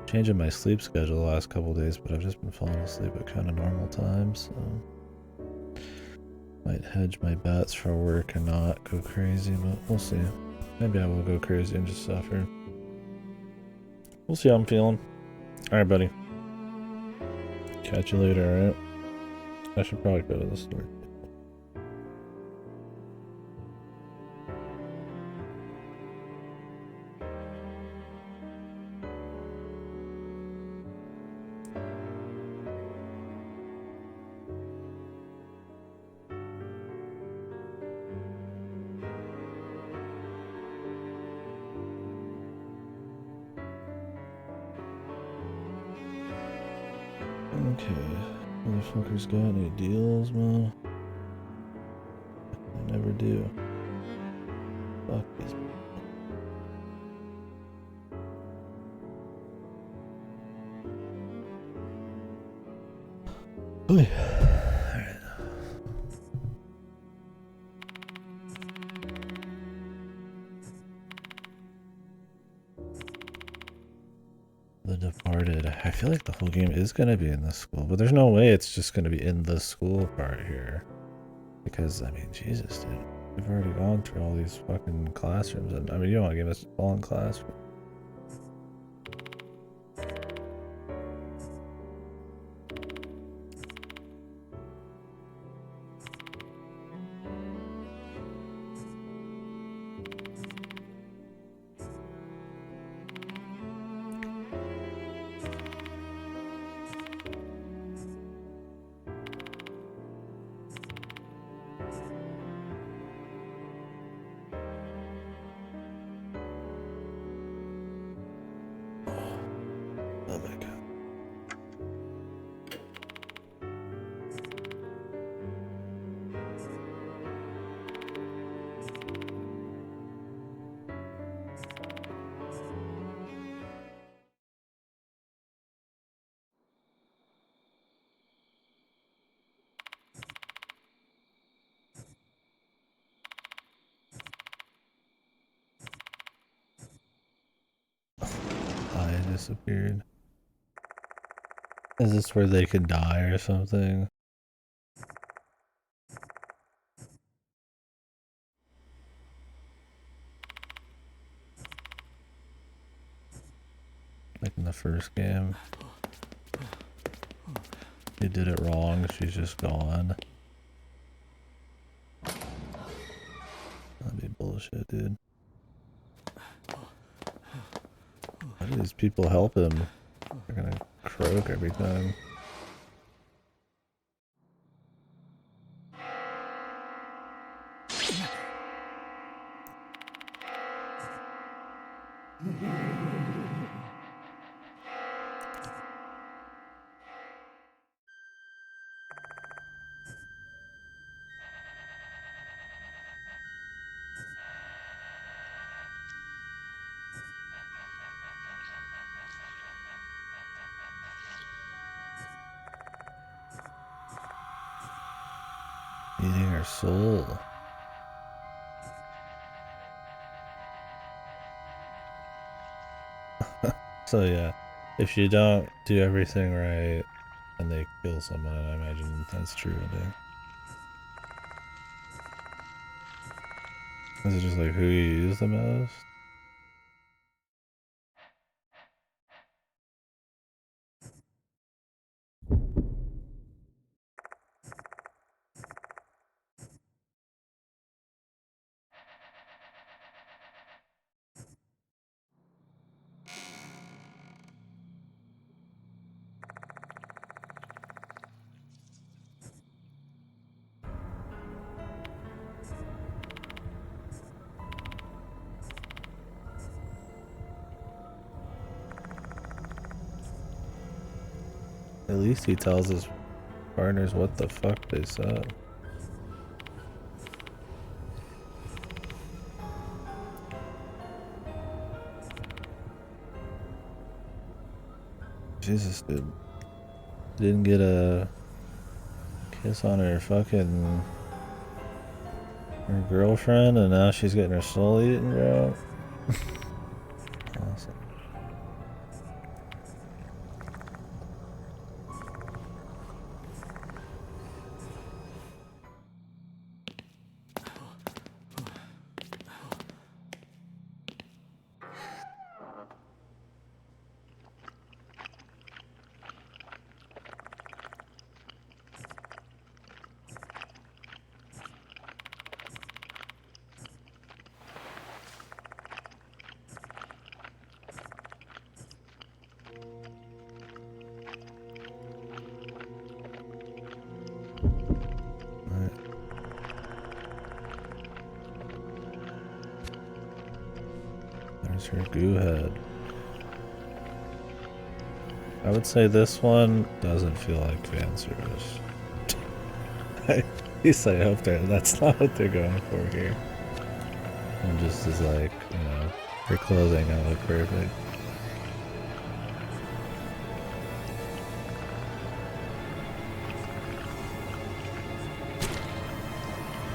changing my sleep schedule the last couple days, but I've just been falling asleep at kind of normal times, so might hedge my bets for work and not go crazy, but we'll see. Maybe I will go crazy and just suffer. We'll see how I'm feeling. Alright, buddy. Catch you later, alright? I should probably go to the store. Okay. Motherfuckers got any deals, man? I never do. Fuck these people. Alright. The Departed. I feel like the whole game is gonna be in the school, but there's no way it's just gonna be in the school part here. Because, I mean, Jesus, dude. We've already gone through all these fucking classrooms, and I mean, you don't want to give us a long classroom. Oh my god. Eye disappeared. Is this where they could die or something? Like in the first game. You did it wrong, she's just gone. That'd be bullshit, dude. How do these people help him? They're gonna croak every time. Eating her soul. So yeah, if you don't do everything right and they kill someone, I imagine that's true, I think. Is it just like who you use the most? At least he tells his partners what the fuck they said. Jesus, dude. Didn't get a kiss on her fucking her girlfriend, and now she's getting her soul eaten, bro. Awesome. There's her goo head. I would say this one doesn't feel like fan service. At least I hope that's not what they're going for here. And just is like, you know, her clothing I look perfect.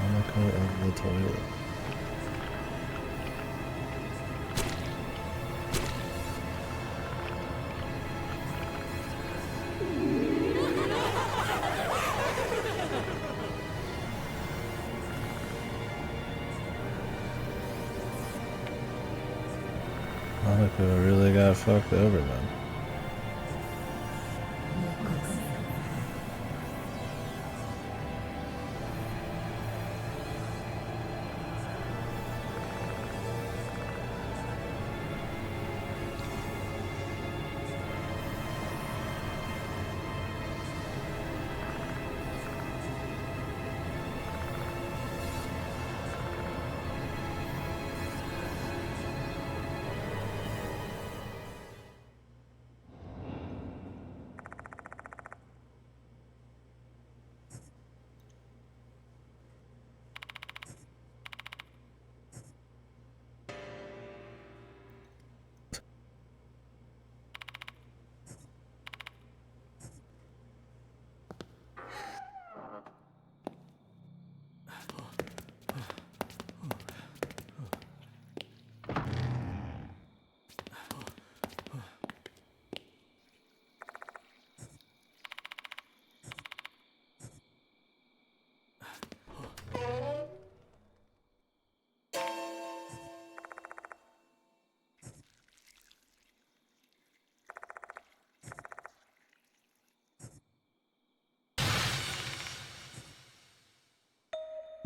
Monaco of the toilet. Monaco really got fucked over then.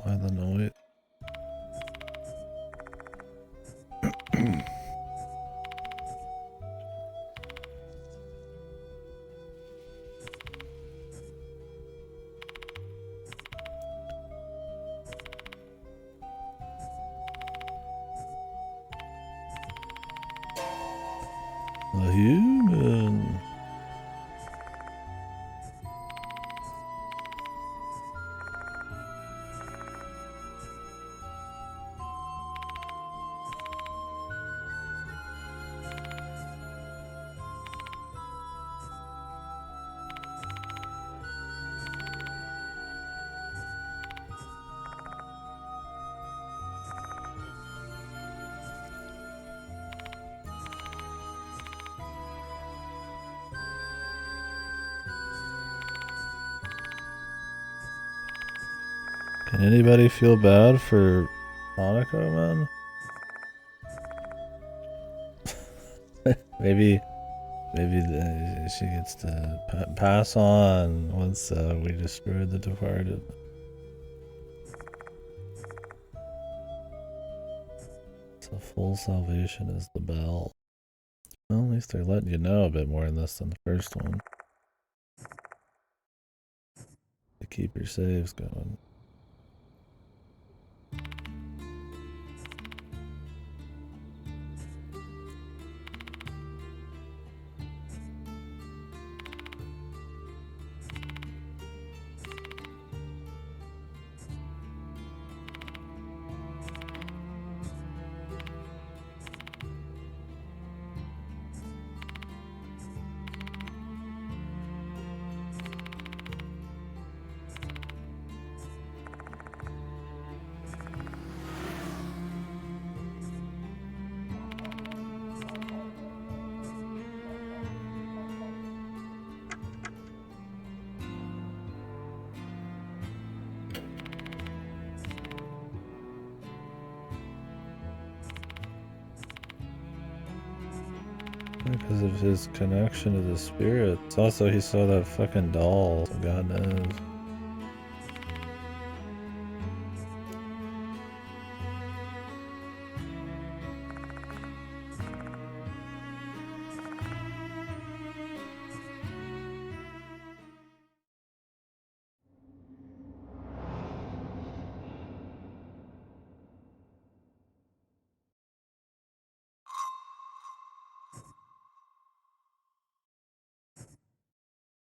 Why the noise? A human. Can anybody feel bad for Monaco, man? maybe she gets to pass on once we destroyed the Departed. So full salvation is the bell. Well, at least they're letting you know a bit more in this than the first one. To keep your saves going. Because of his connection to the spirits. Also, he saw that fucking doll. So God knows.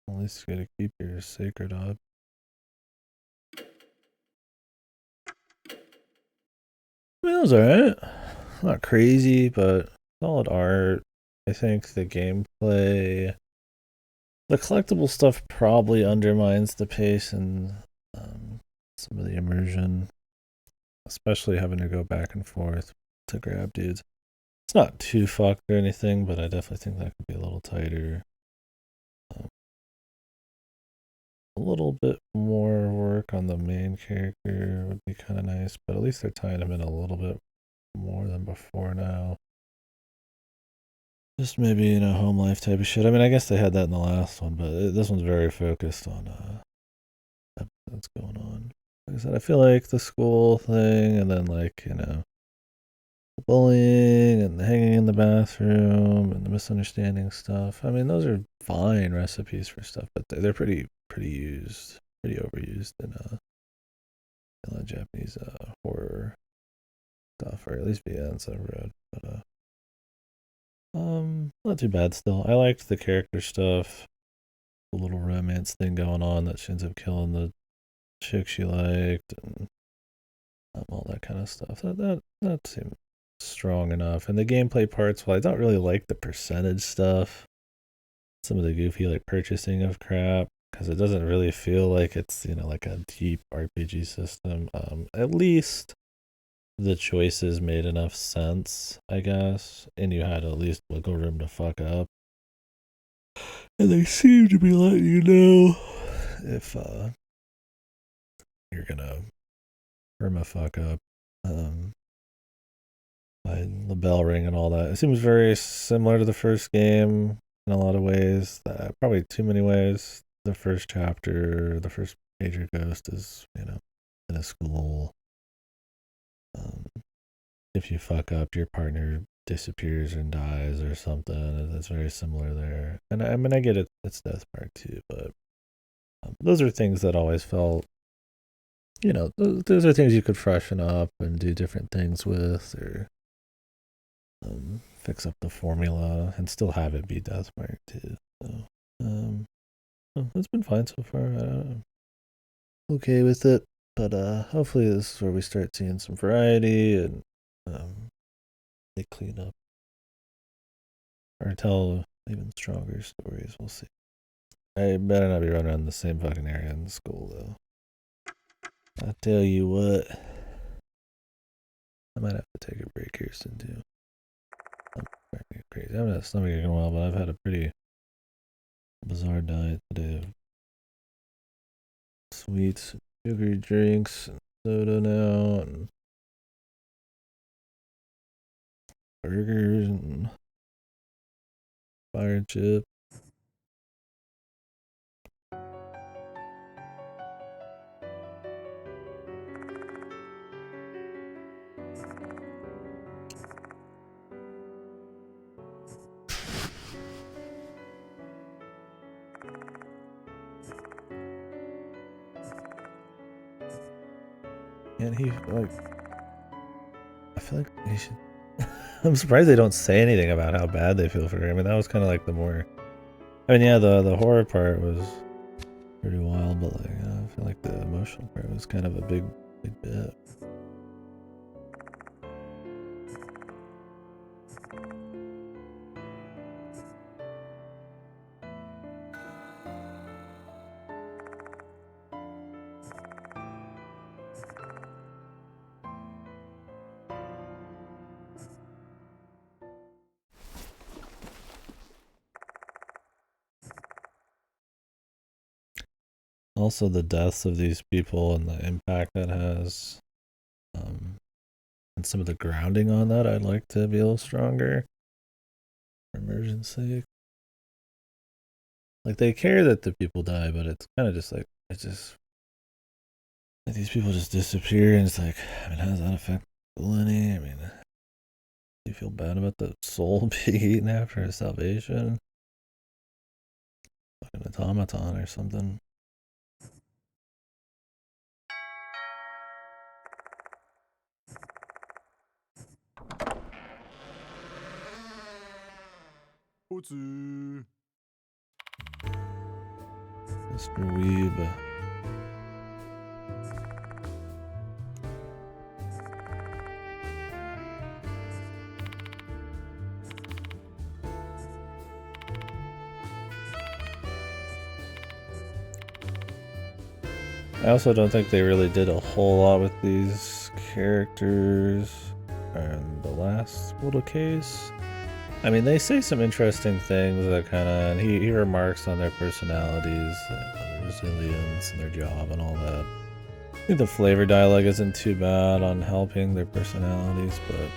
At least you gotta keep your sacred up. I mean, it was alright. Not crazy, but solid art. I think the gameplay, the collectible stuff probably undermines the pace and some of the immersion, especially having to go back and forth to grab dudes. It's not too fucked or anything, but I definitely think that could be a little tighter. A little bit more work on the main character would be kind of nice, but at least they're tying him in a little bit more than before now. Just maybe, home life type of shit. I mean, I guess they had that in the last one, but this one's very focused on that's going on. Like I said, I feel like the school thing and then the bullying and the hanging in the bathroom and the misunderstanding stuff. I mean, those are fine recipes for stuff, but they're pretty used, pretty overused in a lot of Japanese horror stuff, or at least VNs I've read. But not too bad still. I liked the character stuff, the little romance thing going on that she ends up killing the chick she liked, and all that kind of stuff. That seemed strong enough. And the gameplay parts, well, I don't really like the percentage stuff. Some of the goofy purchasing of crap, because it doesn't really feel like it's like a deep RPG system. At least the choices made enough sense, I guess, and you had at least wiggle room to fuck up. And they seem to be letting you know if you're gonna perma fuck up by the bell ring and all that. It seems very similar to the first game in a lot of ways. Probably too many ways. The first chapter, the first major ghost is in a school. If you fuck up, your partner disappears and dies or something. It's very similar there. And I mean, I get it. It's Death Park too, but those are things that always felt, those are things you could freshen up and do different things with, or fix up the formula and still have it be Death Park too. So, it's been fine so far. I'm okay with it, but hopefully this is where we start seeing some variety and they clean up or tell even stronger stories. We'll see. I better not be running around the same fucking area in school though. I tell you what, I might have to take a break here soon too. I'm crazy. I haven't had a stomach ache in a while, but I've had a pretty bizarre diet today of sweets, sugary drinks, and soda now, and burgers and fire chip. And he I feel like he should. I'm surprised they don't say anything about how bad they feel for her. I mean, that was kind of like the more. I mean, yeah, the horror part was pretty wild, but I feel like the emotional part was kind of a big bit. Also, the deaths of these people and the impact that has, and some of the grounding on that, I'd like to be a little stronger for immersion's sake. Like, they care that the people die, but it's kind of just like, these people just disappear, and it's like, I mean, how does that affect Lenny? I mean, do you feel bad about the soul being eaten after his salvation? Fucking automaton or something. Mr. Weeb. I also don't think they really did a whole lot with these characters in the last little case. I mean, they say some interesting things that kind of, and he remarks on their personalities, their resilience, and their job, and all that. I think the flavor dialogue isn't too bad on helping their personalities, but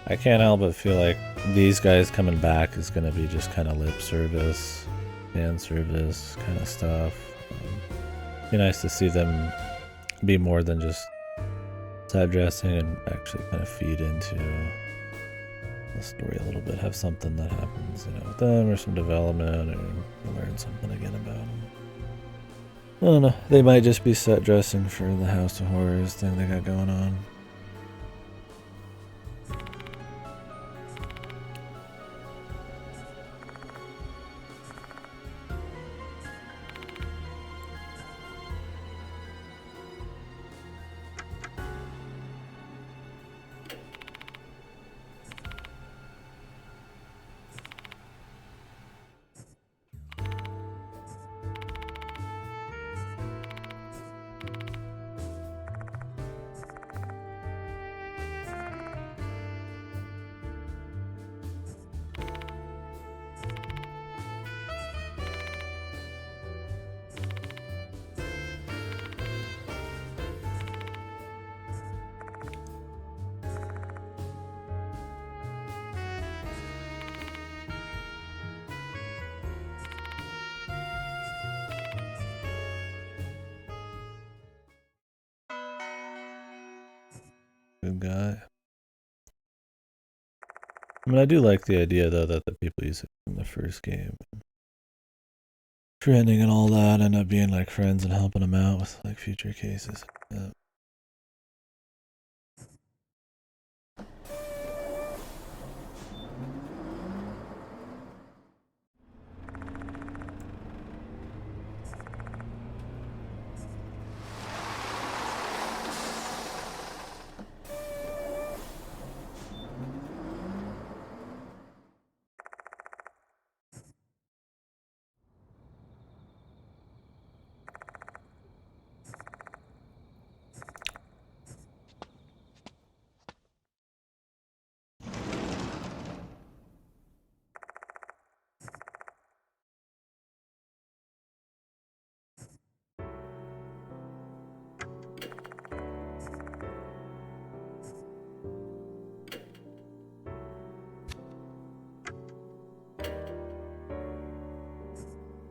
I can't help but feel like these guys coming back is going to be just kind of lip service, fan service kind of stuff. Be nice to see them be more than just side dressing and actually kind of feed into the story a little bit. Have something that happens, with them, or some development, or learn something again about them. I don't know. They might just be set dressing for the House of Horrors thing they got going on. Good guy. I mean, I do like the idea, though, that the people you see in the first game, trending and all that, end up being like friends and helping them out with like future cases. Yeah.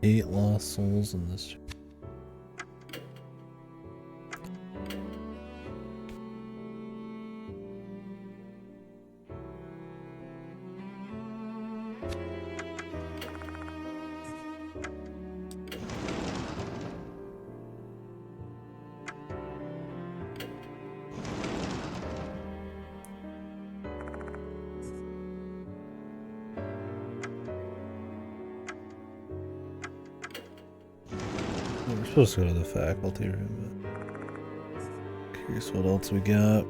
8 lost souls in this. We're supposed to go to the faculty room, but curious what else we got.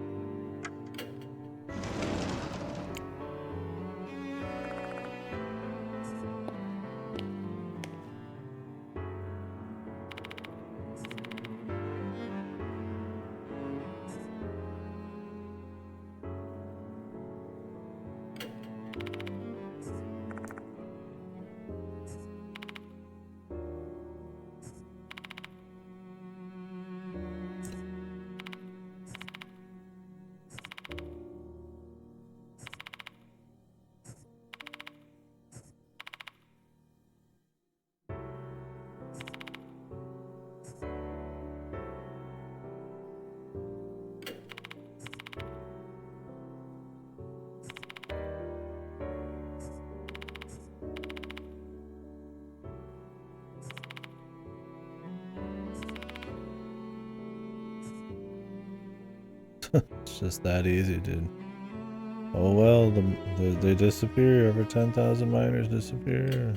It's just that easy, dude. Oh well, they disappear. Over 10,000 miners disappear.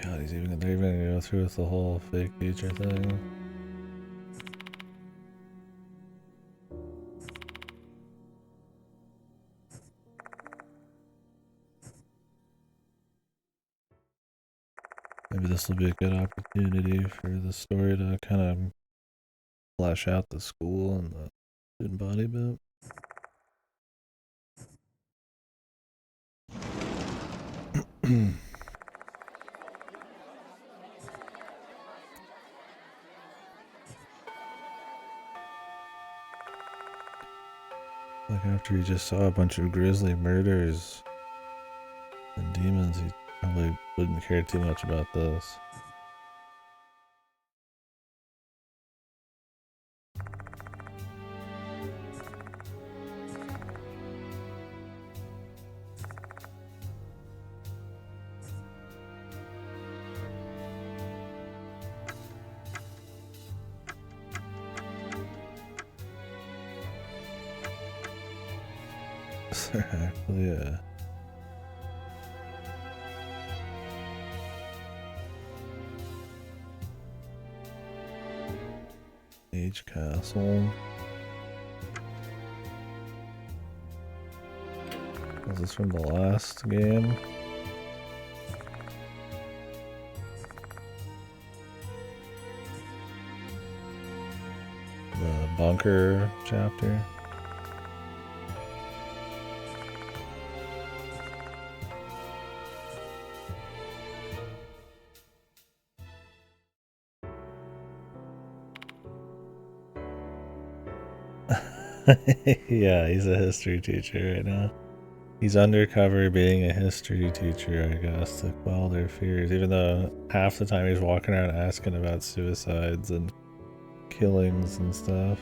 God, they're even gonna go through with the whole fake teacher thing. Maybe this will be a good opportunity for the story to kind of flesh out the school and the student body bit. Like after he just saw a bunch of grisly murders and demons, he probably wouldn't care too much about this. Actually, yeah. Age Castle. Was this from the last game? The bunker chapter? Yeah, he's a history teacher right now. He's undercover being a history teacher, I guess, to quell their fears, even though half the time he's walking around asking about suicides and killings and stuff.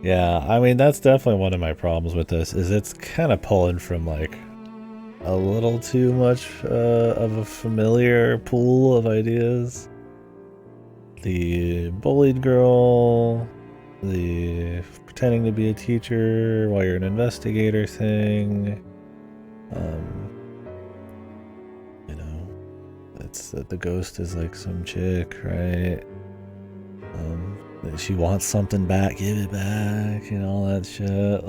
Yeah, I mean, that's definitely one of my problems with this, is it's kind of pulling from, like, a little too much of a familiar pool of ideas. The bullied girl, the pretending to be a teacher while you're an investigator thing. You know, it's that the ghost is like some chick, right? That she wants something back, give it back, and all that shit.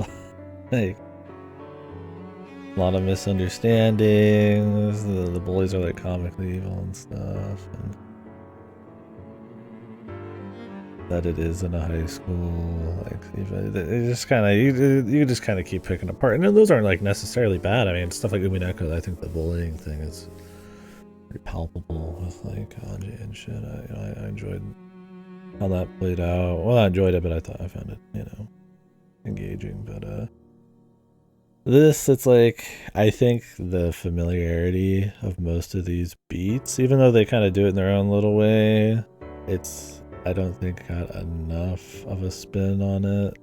Like, a lot of misunderstandings. The bullies are like comically evil and stuff, and that it is in a high school. Like, it just kind of you just kind of keep picking apart, and those aren't like necessarily bad. I mean, stuff like Umineko, I think the bullying thing is pretty palpable with like Anji and shit. I enjoyed how that played out. Well, I enjoyed it, but I found it, you know, engaging. But this, it's like, I think the familiarity of most of these beats, even though they kind of do it in their own little way, it's, I don't think, got enough of a spin on it,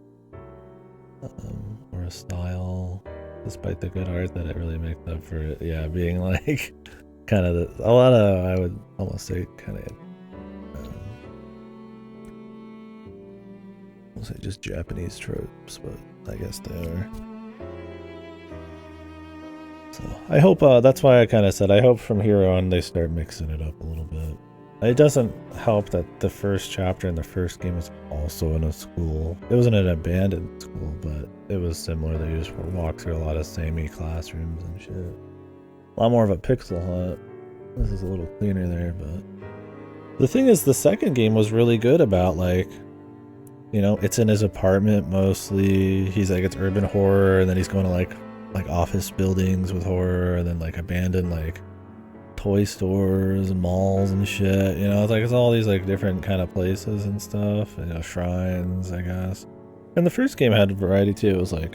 or a style, despite the good art, that it really makes up for it. Yeah, being like kind of a lot of, I would almost say, kind of I'll say just Japanese tropes, but I guess they are. So I hope, that's why I kind of said I hope from here on they start mixing it up a little bit. It doesn't help that the first chapter in the first game was also in a school. It wasn't an abandoned school, but it was similar. They just walked through a lot of samey classrooms and shit. A lot more of a pixel hunt. This is a little cleaner there, but the thing is, the second game was really good about, like, you know, it's in his apartment mostly. He's like, it's urban horror, and then he's going to like office buildings with horror, and then like abandoned like toy stores and malls and shit. You know, it's like it's all these like different kind of places and stuff. And, you know, shrines, I guess. And the first game had variety too. It was like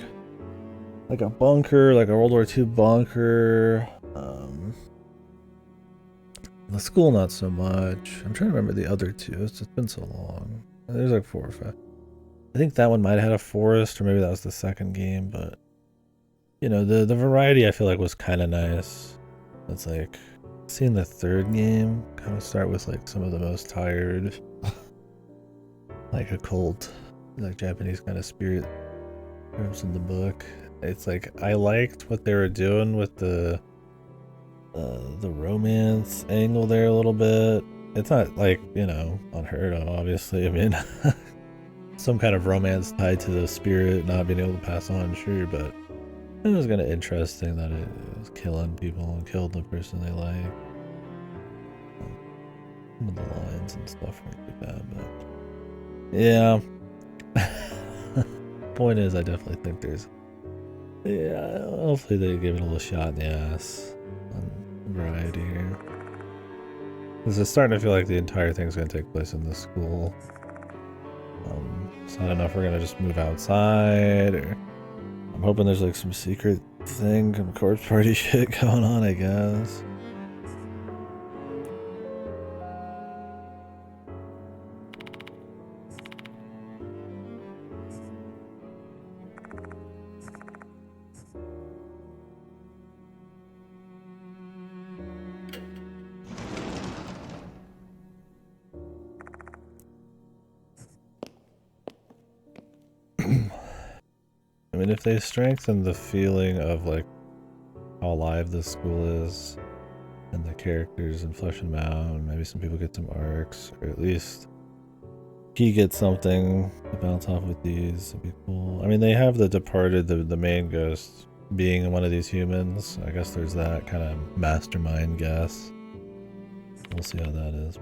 a bunker, like a World War II bunker. The school, not so much. I'm trying to remember the other two. It's just been so long. There's like 4 or 5. I think that one might have had a forest, or maybe that was the second game, but you know, the variety I feel like was kind of nice. It's like seeing the third game kind of start with like some of the most tired, like occult, like Japanese kind of spirit terms in the book. it's like I liked what they were doing with the romance angle there a little bit. It's not like, you know, unheard of, obviously. I mean, some kind of romance tied to the spirit not being able to pass on, sure, but it was kind of interesting that it was killing people and killed the person they like. Some of the lines and stuff weren't too bad, but yeah. Point is, I definitely think there's, yeah, hopefully they give it a little shot in the ass on variety here. Because it's starting to feel like the entire thing's going to take place in the school. So I don't know if we're going to just move outside, or I'm hoping there's like some secret thing, some corpse party shit going on, I guess. I mean, if they strengthen the feeling of like how alive this school is and the characters and flesh them out, and maybe some people get some arcs, or at least he gets something to bounce off with these, it'd be cool. I mean, they have the departed, the main ghost being one of these humans. I guess there's that kind of mastermind guess. We'll see how that is.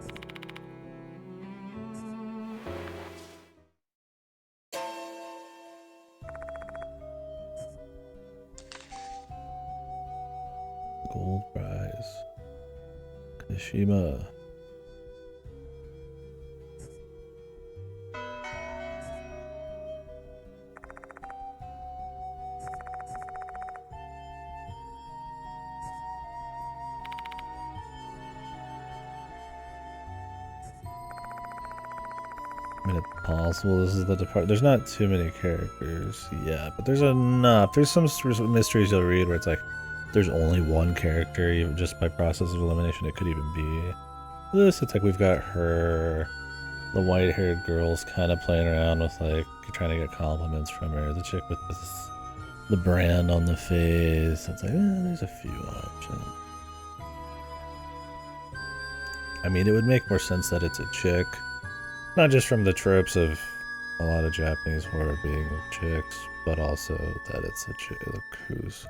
Gold prize. Kashima. I mean, it's possible this is the depart. There's not too many characters yet, but there's enough. There's some mysteries you'll read where it's like there's only one character, even just by process of elimination. It could even be this. It's like we've got her, the white-haired girl's kind of playing around with like trying to get compliments from her. The chick with the brand on the face. It's like there's a few options. I mean, it would make more sense that it's a chick. Not just from the tropes of a lot of Japanese horror being with chicks, but also that it's a chick who's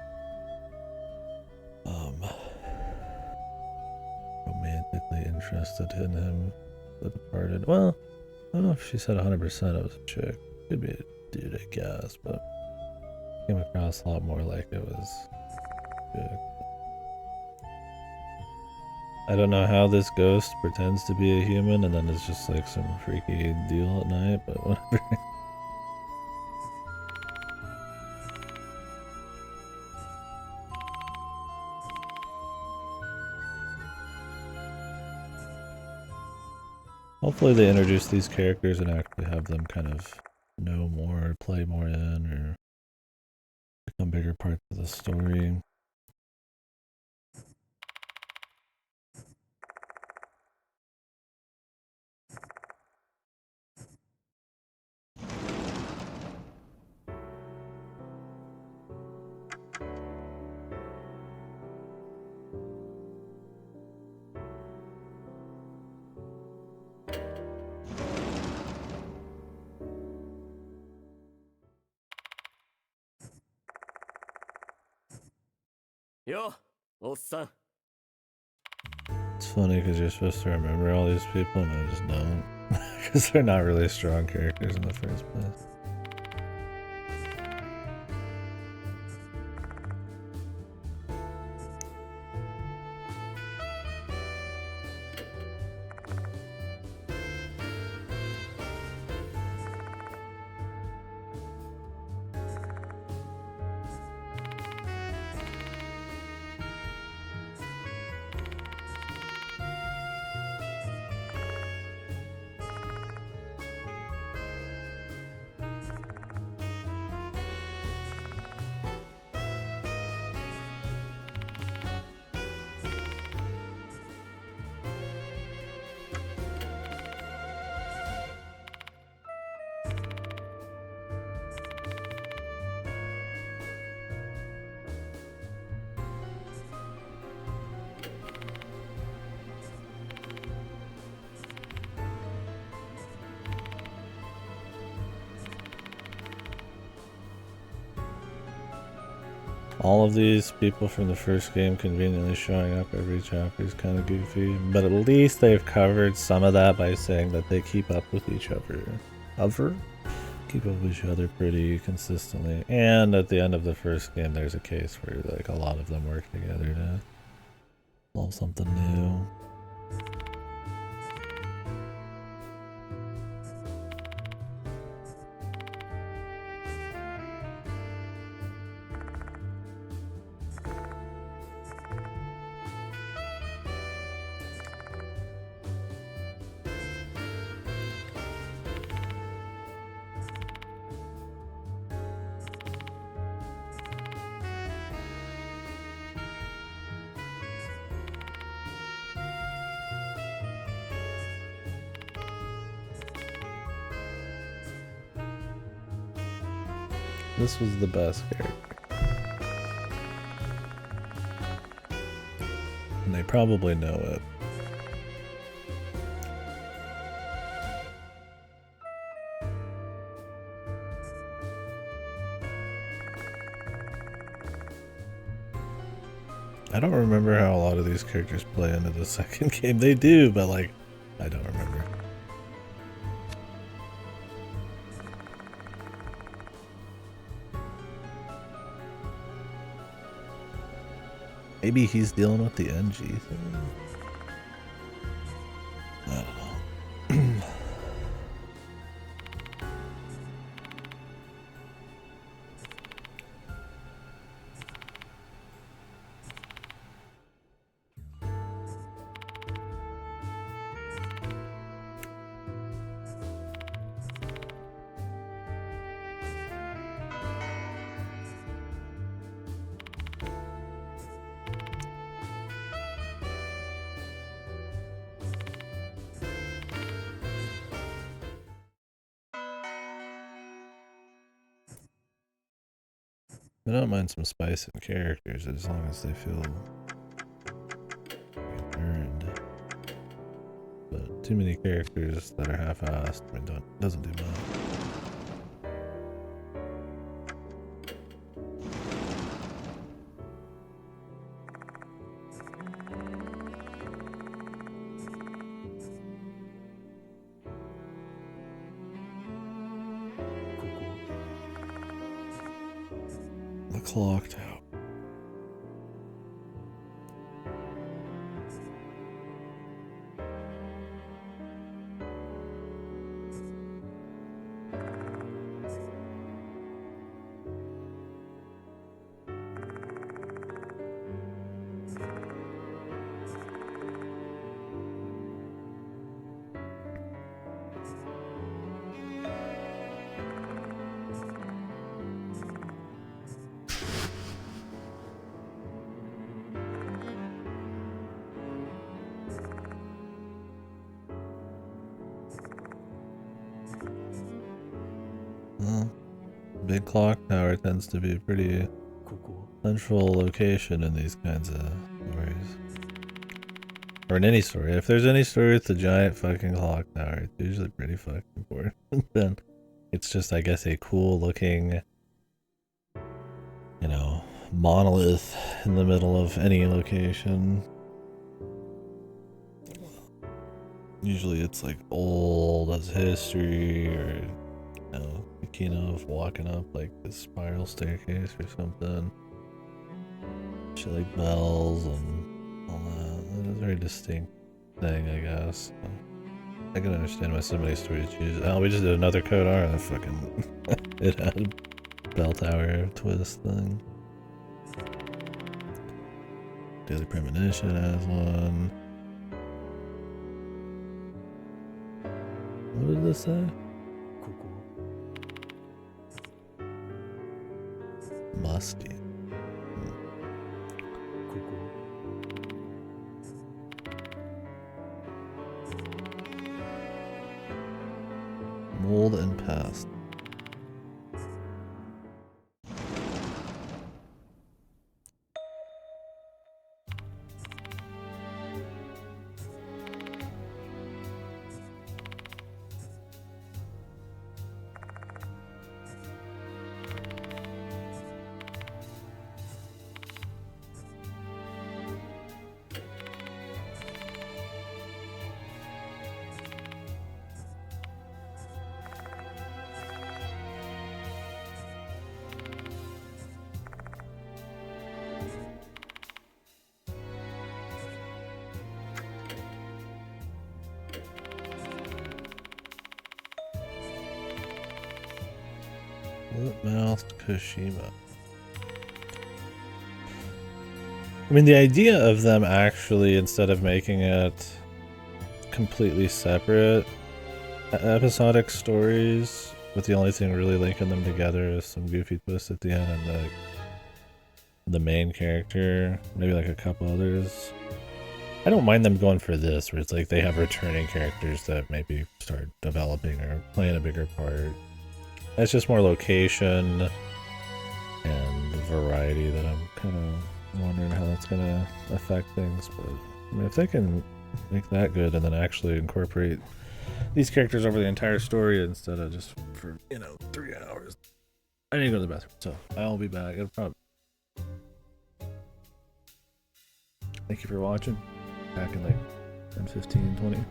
romantically interested in him, the departed. Well, I don't know if she said 100% it was a chick. Could be a dude, I guess, but came across a lot more like it was a chick. I don't know how this ghost pretends to be a human and then it's just like some freaky deal at night, but whatever. Hopefully they introduce these characters and actually have them kind of know more, play more in, or become bigger parts of the story. Yo, おっさん。 It's funny because you're supposed to remember all these people and I just don't. Because they're not really strong characters in the first place. All of these people from the first game conveniently showing up every chapter is kind of goofy, but at least they've covered some of that by saying that they keep up with each other. Keep up with each other pretty consistently. And at the end of the first game, there's a case where like a lot of them work together to solve something new. This was the best character. And they probably know it. I don't remember how a lot of these characters play into the second game. They do, but like, I don't remember. Maybe he's dealing with the NG thing. I don't know. I don't mind some spice in characters as long as they feel earned. But too many characters that are half-assed, I mean, doesn't do much. The clock tower. Well, big clock tower tends to be a pretty central location in these kinds of stories. Or in any story. If there's any story with the giant fucking clock tower, it's usually pretty fucking important. Then it's just, I guess, a cool looking, you know, monolith in the middle of any location. Usually it's like old as history, or you know, Akino of walking up like this spiral staircase or something. Shit like bells and all that. It's a very distinct thing, I guess. So I can understand why so many stories use it. Oh, we just did another code R and fucking it had bell tower twist thing. Daily Premonition has one. What did this say? Musty. Mold and past. South Kashima. I mean, the idea of them actually, instead of making it completely separate episodic stories, with the only thing really linking them together is some goofy twist at the end and the main character, maybe like a couple others. I don't mind them going for this, where it's like they have returning characters that maybe start developing or playing a bigger part. It's just more location and variety that I'm kind of wondering how that's going to affect things. But I mean, if they can make that good and then actually incorporate these characters over the entire story instead of just for, 3 hours. I need to go to the bathroom, so I'll be back. It'll probably... Thank you for watching. Back in like 10, 15, 20.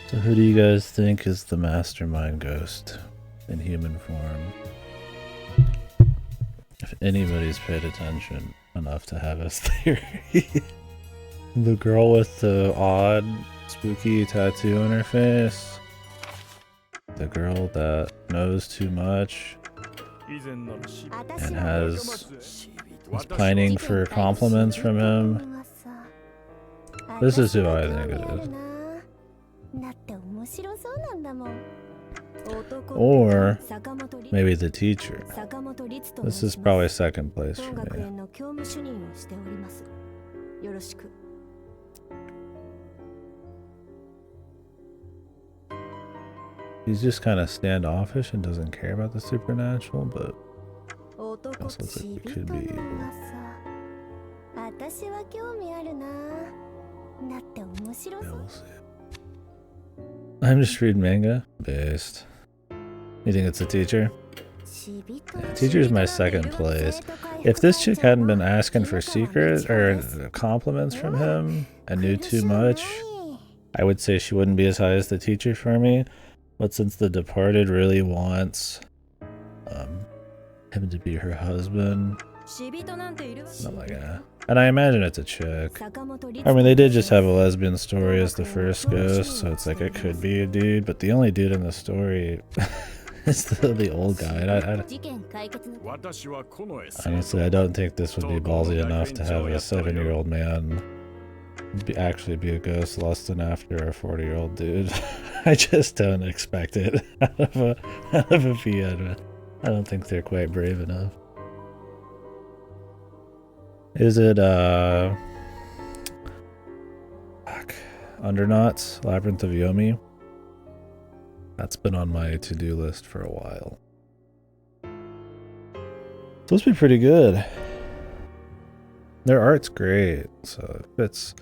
So who do you guys think is the mastermind ghost in human form? If anybody's paid attention enough to have a theory. The girl with the odd, spooky tattoo on her face. The girl that knows too much and is pining for compliments from him. This is who I think it is. Or maybe the teacher. This is probably second place for me. He's just kind of standoffish and doesn't care about the supernatural, but also looks like it could be evil. Yeah, we'll see. I'm just reading manga. Based. You think it's the teacher? Yeah, teacher's my second place. If this chick hadn't been asking for secrets or compliments from him and knew too much, I would say she wouldn't be as high as the teacher for me. But since the departed really wants him to be her husband, I'm like, and I imagine it's a chick. I mean, they did just have a lesbian story as the first ghost, so it's like it could be a dude, but the only dude in the story is the old guy. Honestly, I don't think this would be ballsy enough to have a 7-year-old man actually be a ghost lusting after a 40-year-old dude. I just don't expect it out of a PN. I don't think they're quite brave enough. Is it Underknots, Labyrinth of Yomi? That's been on my to-do list for a while. Supposed to be pretty good. Their art's great, so it's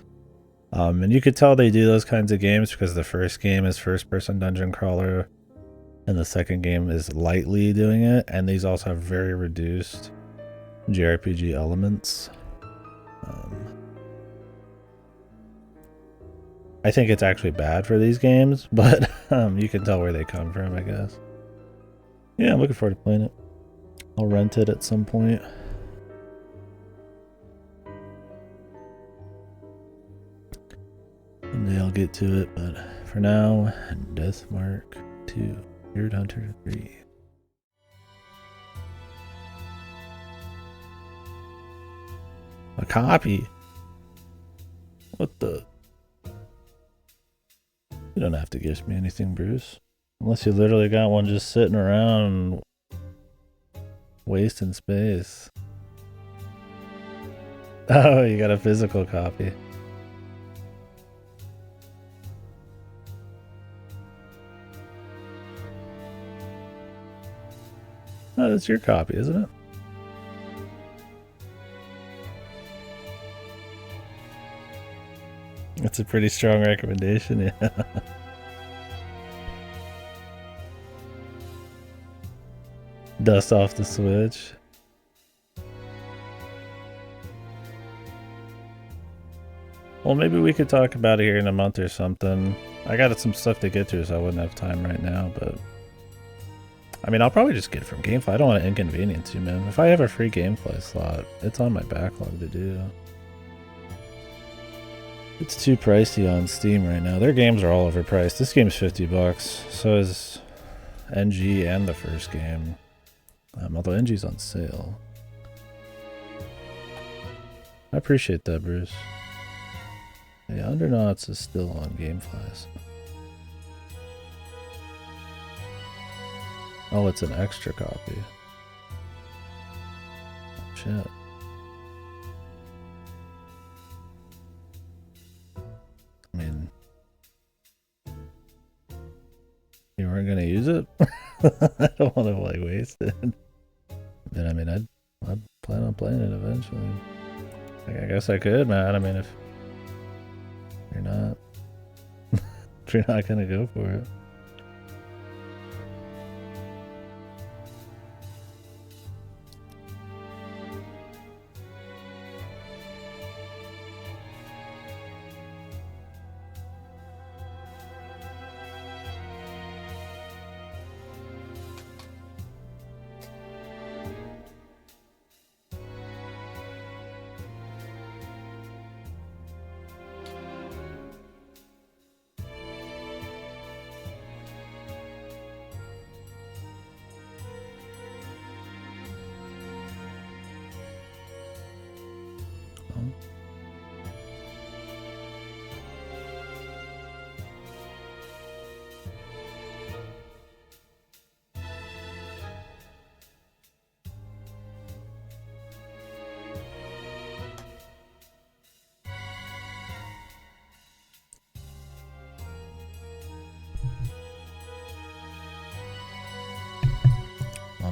and you could tell they do those kinds of games because the first game is first-person dungeon crawler, and the second game is lightly doing it, and these also have very reduced JRPG elements. I think it's actually bad for these games, but you can tell where they come from, I guess. Yeah, I'm looking forward to playing it. I'll rent it at some point. Someday I'll get to it, but for now, Deathmark 2, Weird Hunter 3. A copy? What the? You don't have to gift me anything, Bruce. Unless you literally got one just sitting around wasting space. Oh, you got a physical copy. Oh, that's your copy, isn't it? That's a pretty strong recommendation, yeah. Dust off the Switch. Well, maybe we could talk about it here in a month or something. I got some stuff to get to, so I wouldn't have time right now, but I mean, I'll probably just get it from Gamefly. I don't want to inconvenience you, man. If I have a free Gamefly slot, it's on my backlog to do. It's too pricey on Steam right now. Their games are all overpriced. This game's $50. So is NG and the first game. Although NG's on sale. I appreciate that, Bruce. Yeah, Underknots is still on Gamefly. So. Oh, it's an extra copy. Shit. I mean, you weren't gonna use it? I don't want to like waste it. But I mean, I'd plan on playing it eventually. Like, I guess I could, man. I mean, if you're not, if you're not gonna go for it.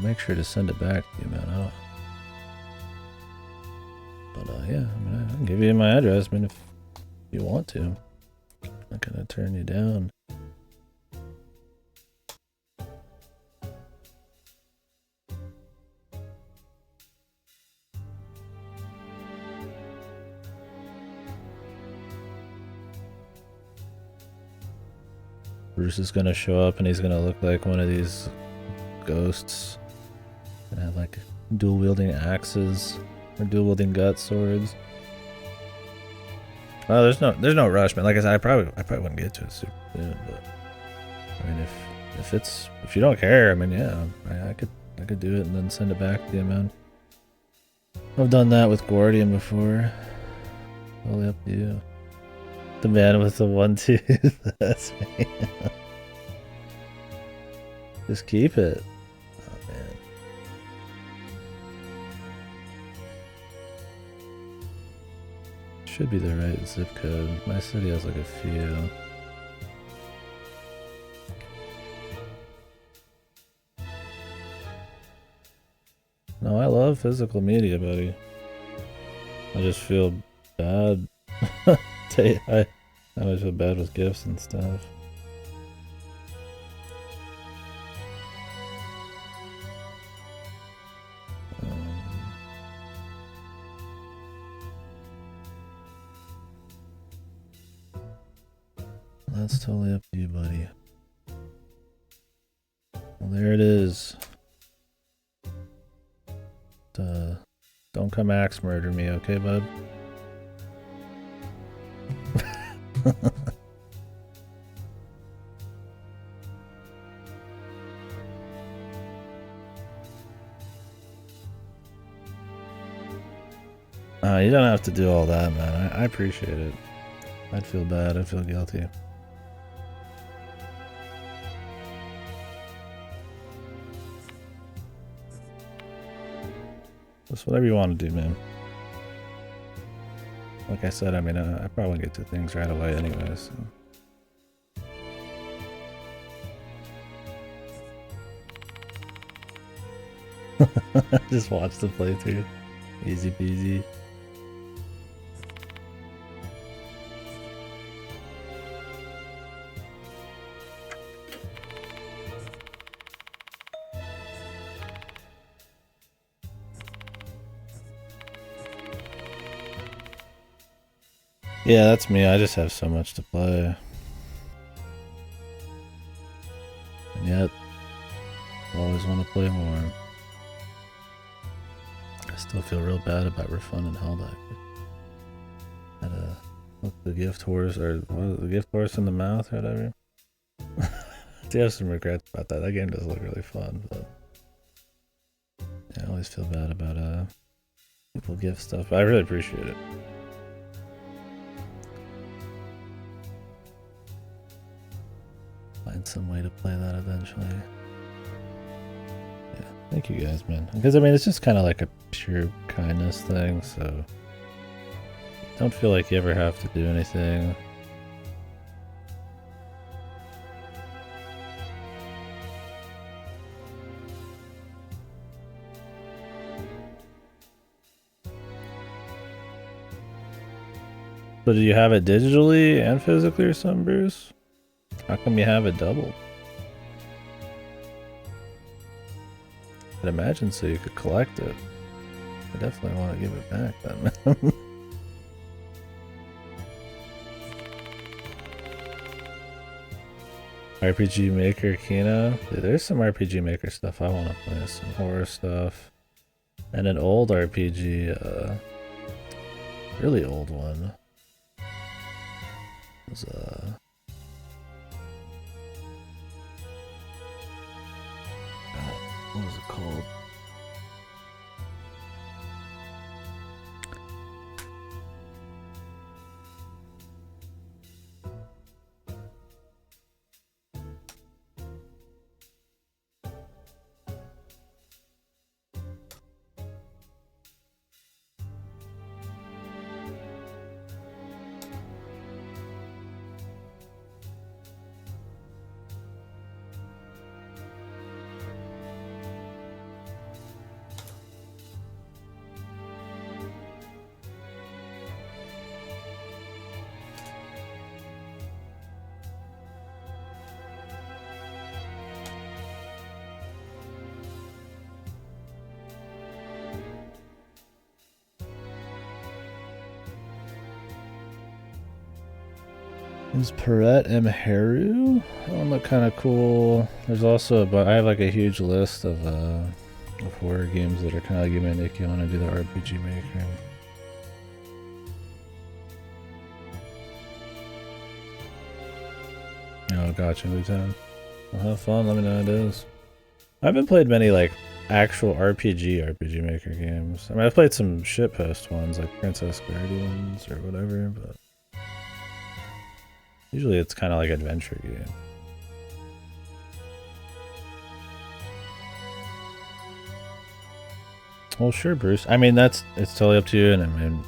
make sure to send it back to you, man. But yeah, I mean, I can give you my address, I mean, if you want to. I'm not gonna turn you down. Bruce is gonna show up and he's gonna look like one of these ghosts. Gonna have like dual wielding axes or dual wielding gut swords. Oh, there's no rush, man. Like I said, I probably wouldn't get to it super soon, but I mean, if you don't care, I mean, yeah, I could do it and then send it back to you, man. I've done that with Guardian before. Totally up to you. The man with the one tooth. That's me. Just keep it. Oh man. Should be the right zip code. My city has like a few. No, I love physical media, buddy. I just feel bad. I always feel bad with gifts and stuff. That's totally up to you, buddy. Well, there it is. Don't come axe murder me, okay, bud? You don't have to do all that, man. I appreciate it. I'd feel bad. I'd feel guilty. Just whatever you want to do, man. Like I said, I mean, I probably get to things right away anyway, so. Just watch the playthrough. Easy peasy. Yeah, that's me. I just have so much to play. And yet, I always want to play more. I still feel real bad about refunding Helldive. Had to look the gift horse, or what was it, the gift horse in the mouth or whatever. I do have some regrets about that. That game does look really fun, but yeah, I always feel bad about people give stuff. But I really appreciate it. Find some way to play that eventually. Yeah, thank you guys, man. Because I mean, it's just kind of like a pure kindness thing, so don't feel like you ever have to do anything. So do you have it digitally and physically or something, Bruce? How come you have it double? I'd imagine so you could collect it. I definitely want to give it back then. RPG Maker Kino? Dude, there's some RPG Maker stuff I want to play. Some horror stuff. And an old RPG, really old one. It was, what was it called? Is Perret M. Heru? That one look kind of cool. There's also I have like a huge list of horror games that are kind of like giving me an icky. I want to do the RPG Maker. Oh, gotcha, Lieutenant. Well, have fun. Let me know how it is. I haven't played many like actual RPG Maker games. I mean, I've played some shitpost ones like Princess Guardians or whatever, but usually it's kind of like adventure game. Well, sure, Bruce. I mean, it's totally up to you. And I mean,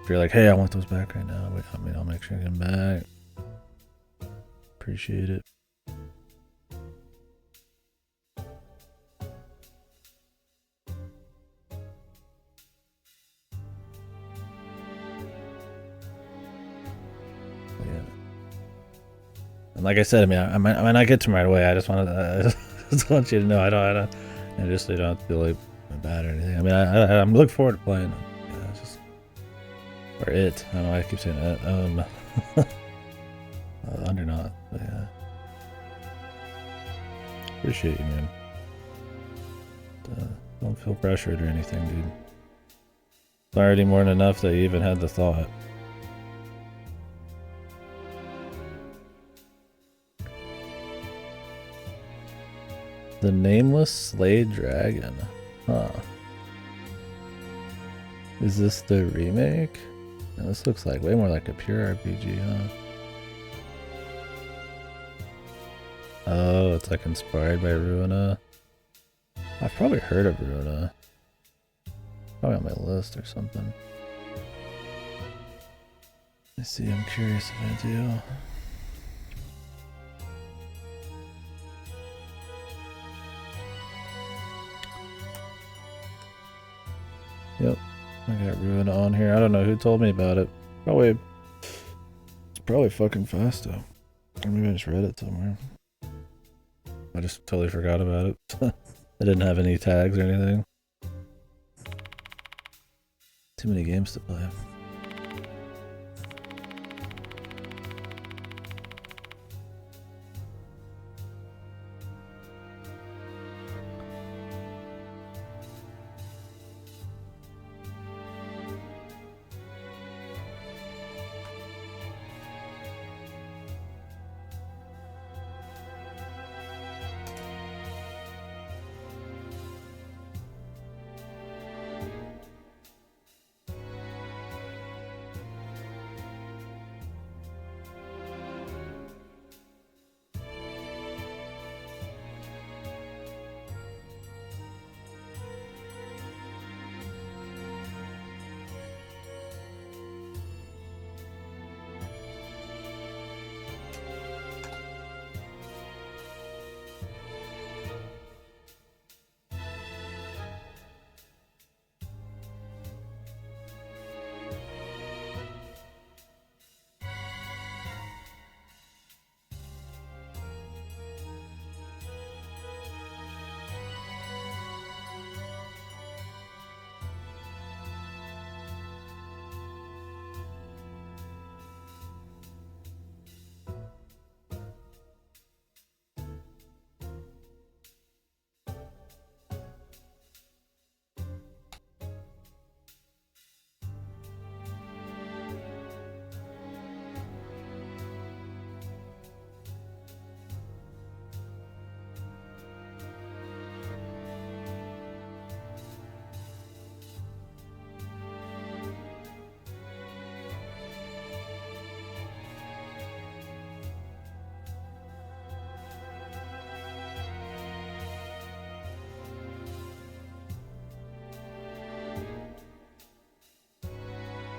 if you're like, hey, I want those back right now, I mean, I'll make sure I get them back. Appreciate it. Yeah. And like I said, I mean, I might not get to them right away. I just want to, just want you to know, I don't, just so you don't feel like bad or anything. I mean, I'm looking forward to playing them. Yeah, it's just, or it. I don't know why I keep saying it. Under not, but yeah. Appreciate you, man. Don't feel pressured or anything, dude. It's already more than enough that you even had the thought. The Nameless Slay Dragon. Huh. Is this the remake? No, this looks like way more like a pure RPG, huh? Oh, it's like inspired by Ruina. I've probably heard of Ruina. Probably on my list or something. Let's see, I'm curious if I do. Yep, I got Ruina on here. I don't know who told me about it. It's probably fucking fast though. Or maybe I just read it somewhere. I just totally forgot about it. I didn't have any tags or anything. Too many games to play.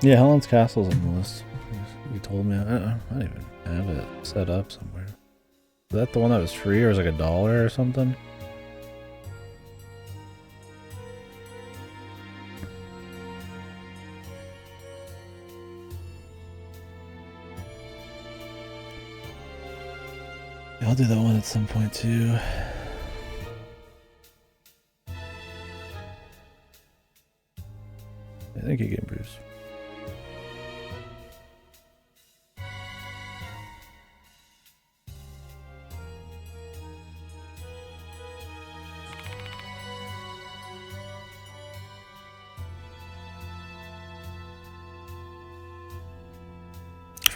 Yeah, Helen's Castle's on the list. You told me. I don't even have it set up somewhere. Is that the one that was free or was like $1 or something? Yeah, I'll do that one at some point too. Thank you again, Bruce.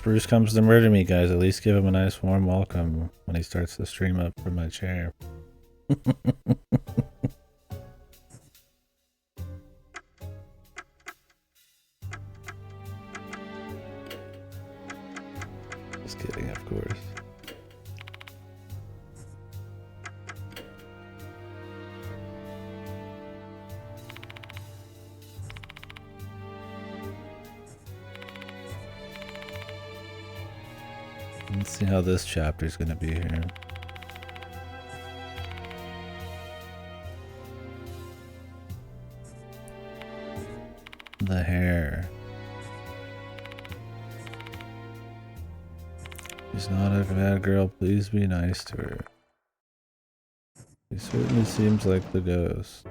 Bruce comes to murder me, guys, at least give him a nice warm welcome when he starts to stream up from my chair. Just kidding, of course. Let's see how this chapter's gonna be here. The hair. She's not a bad girl, please be nice to her. She certainly seems like the ghost.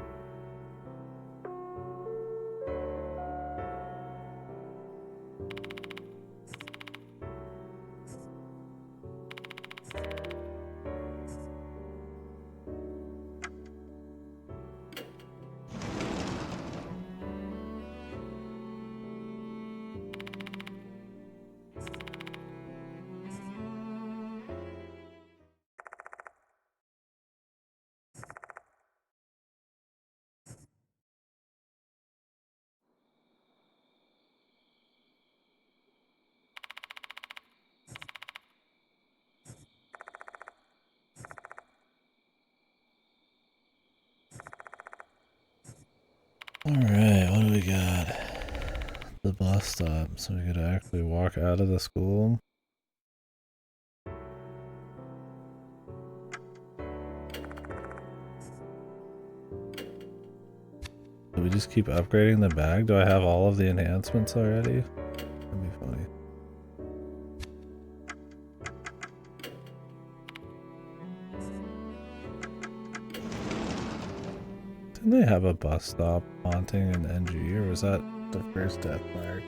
Alright, what do we got? The bus stop, so we could actually walk out of the school. Do we just keep upgrading the bag? Do I have all of the enhancements already? That'd be funny. Didn't they have a bus stop haunting in NG, or was that the first death mark?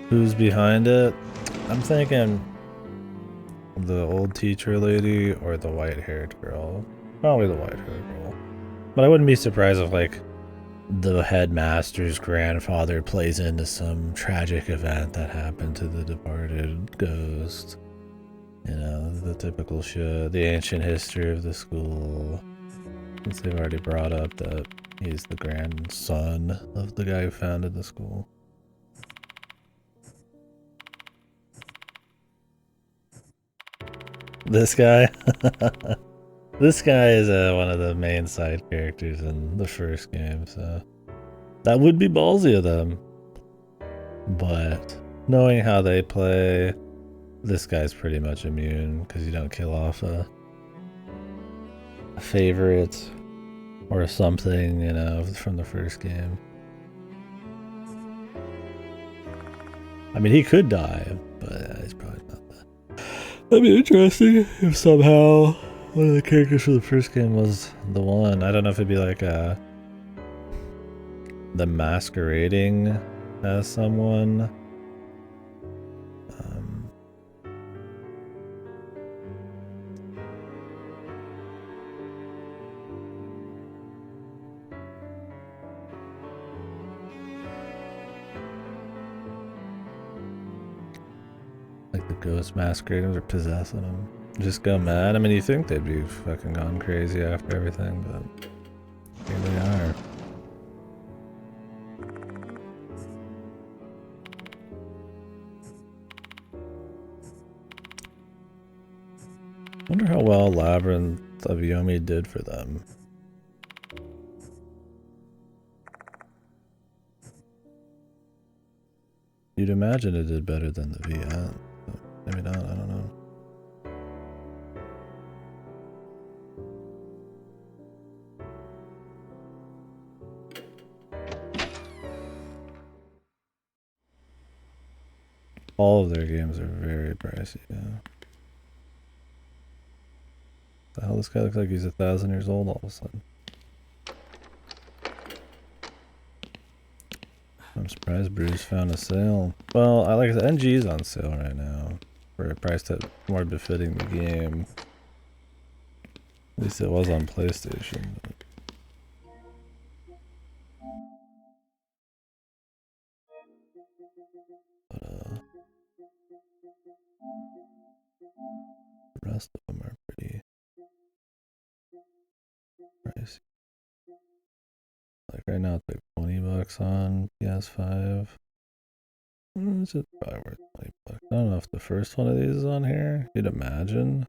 Who's behind it? I'm thinking the old teacher lady or the white-haired girl. Probably the white-haired girl. But I wouldn't be surprised if, like, the headmaster's grandfather plays into some tragic event that happened to the departed ghost. You know, the typical shit, the ancient history of the school. Since they've already brought up that he's the grandson of the guy who founded the school. This guy? This guy is one of the main side characters in the first game, so that would be ballsy of them. But knowing how they play, this guy's pretty much immune because you don't kill off a favorite or something, you know, from the first game. I mean, he could die, but he's probably not that. That'd be interesting if somehow one of the characters from the first game was the one. I don't know if it'd be like the masquerading as someone. Like the ghost masquerading or possessing them. Just go mad. I mean, you think they'd be fucking gone crazy after everything, but here they are. Wonder how well Labyrinth of Yomi did for them. You'd imagine it did better than the VN, but maybe not, I don't know. All of their games are very pricey, yeah. The hell, this guy looks like he's 1,000 years old all of a sudden. I'm surprised Bruce found a sale. Well, I like the NG's on sale right now for a price that's more befitting the game. At least it was on PlayStation. But the rest of them are pretty pricey. Like right now it's like $20 on PS5. It's just probably worth $20. I don't know if the first one of these is on here. You'd imagine.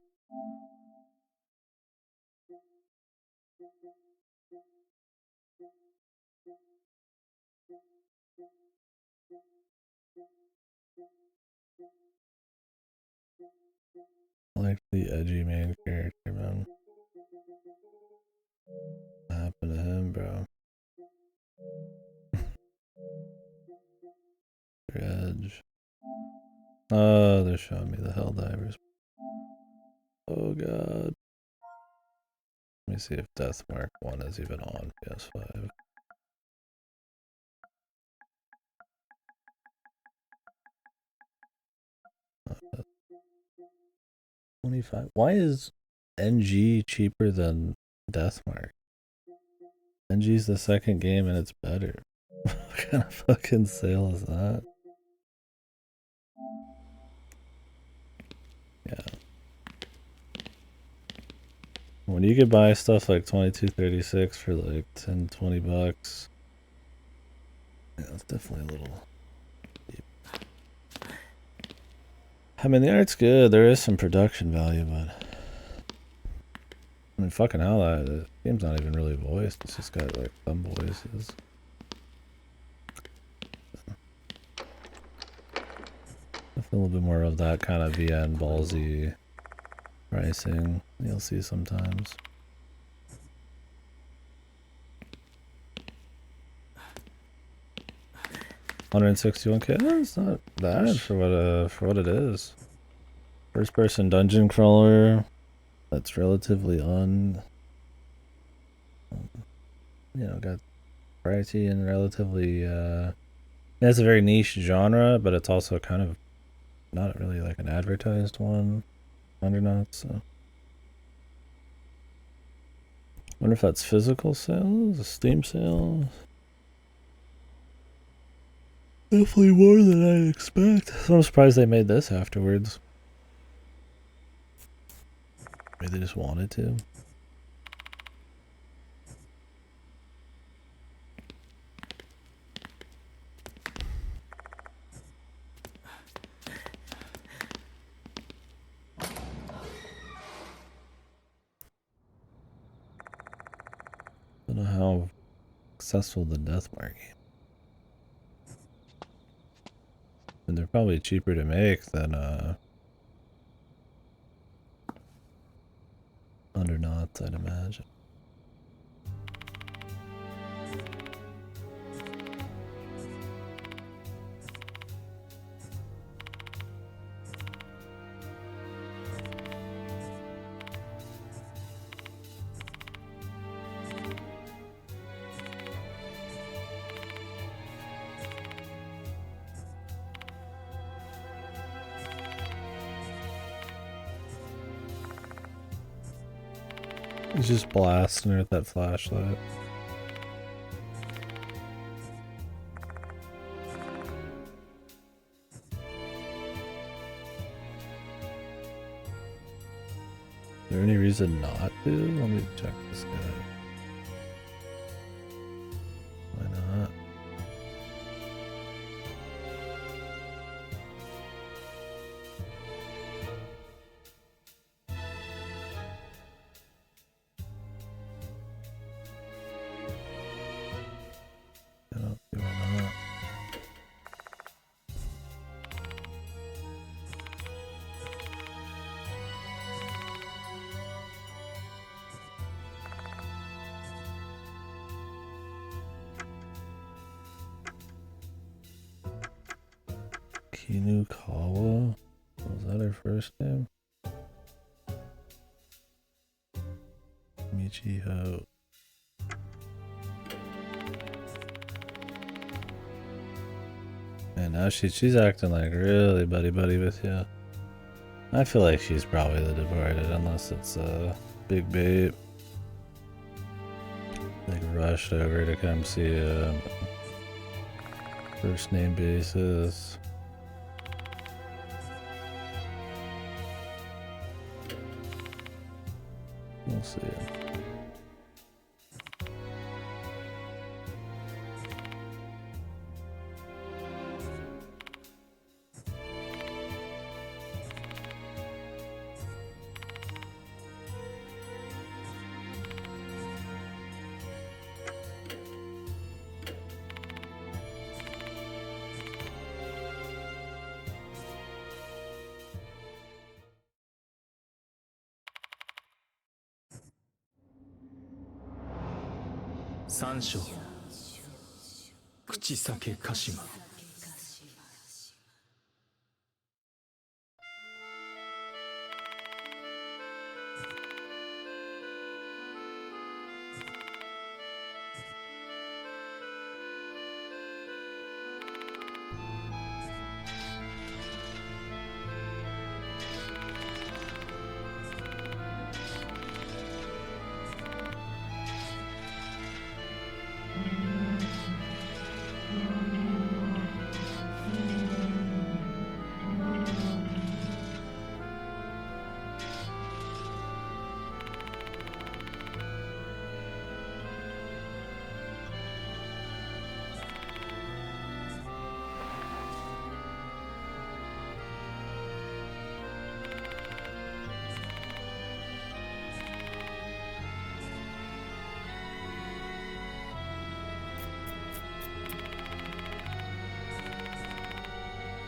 I like the edgy main character, man. What happened to him, bro? Edge. Oh, they're showing me the Helldivers. Oh god. Let me see if Deathmark 1 is even on PS5. 25. Why is NG cheaper than Deathmark? NG's the second game and it's better. What kind of fucking sale is that? Yeah. When you could buy stuff like 2236 for like 10, $20, yeah, it's definitely a little deep. I mean, the art's good. There is some production value, but I mean, fucking hell, the game's not even really voiced. It's just got like some voices. A little bit more of that kind of VN ballsy pricing you'll see sometimes. $161K. That's not bad for what it is. First person dungeon crawler that's relatively got variety and relatively it's a very niche genre, but it's also kind of not really like an advertised one. Not so. Wonder if that's physical sales, a Steam sale. Definitely more than I'd expect. So I'm surprised they made this afterwards. Maybe they just wanted to. I don't know how successful the Deathmark game. And they're probably cheaper to make than Underknots, I'd imagine. He's just blasting her with that flashlight. Is there any reason not to? Let me check this guy. Why not? I don't see why not. Kinukawa? Was that her first name? Ichiho. And now she's acting like really buddy with you. I feel like she's probably the departed, unless it's a big babe. Like rushed over to come see him. First name basis. We'll see.三章口裂鹿島。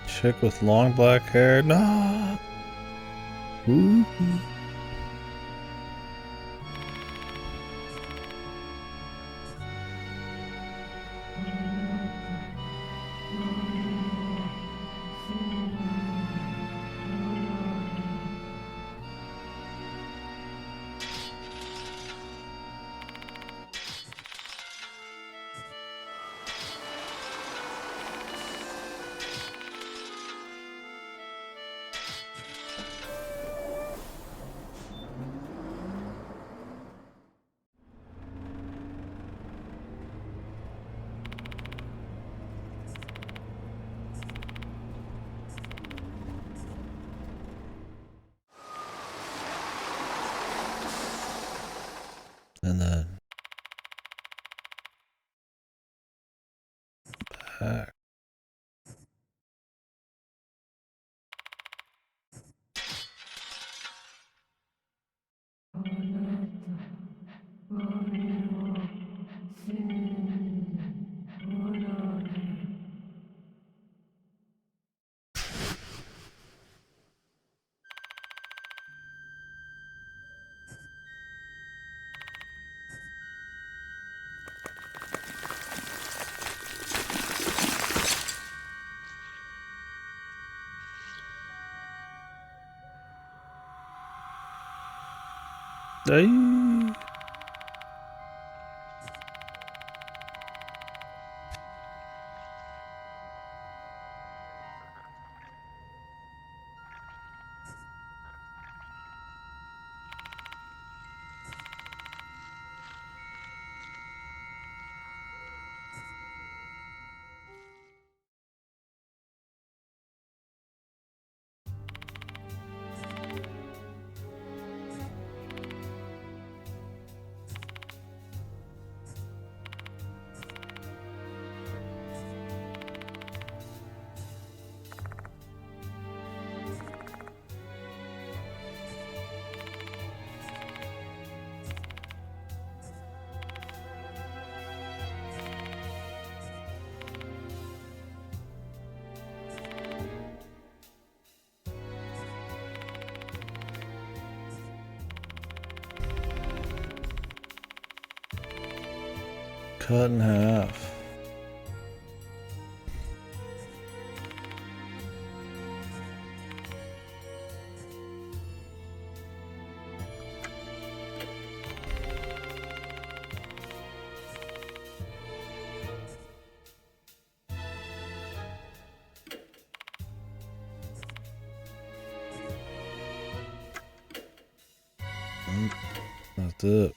Chick with long black hair. No. Ooh. And then back. Ay. Cut in half. What's up?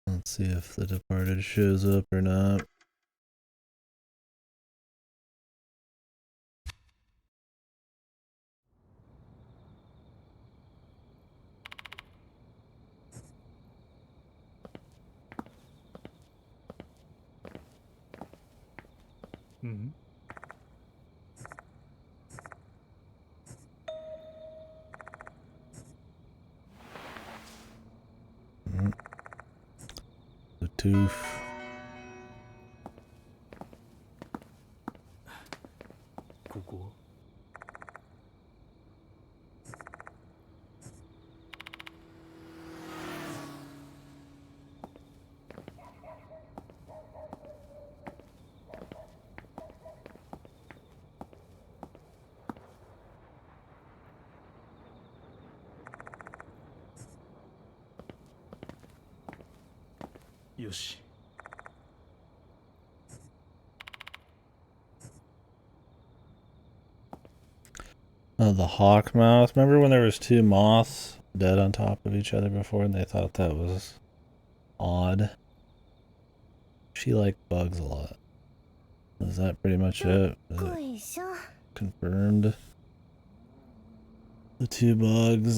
Let's see if the departed shows up or not. Mhm. The tooth. ここよし。 The hawk moth. Remember when there was two moths dead on top of each other before and they thought that was odd? She liked bugs a lot. Is that pretty much it? Is it confirmed? The two bugs,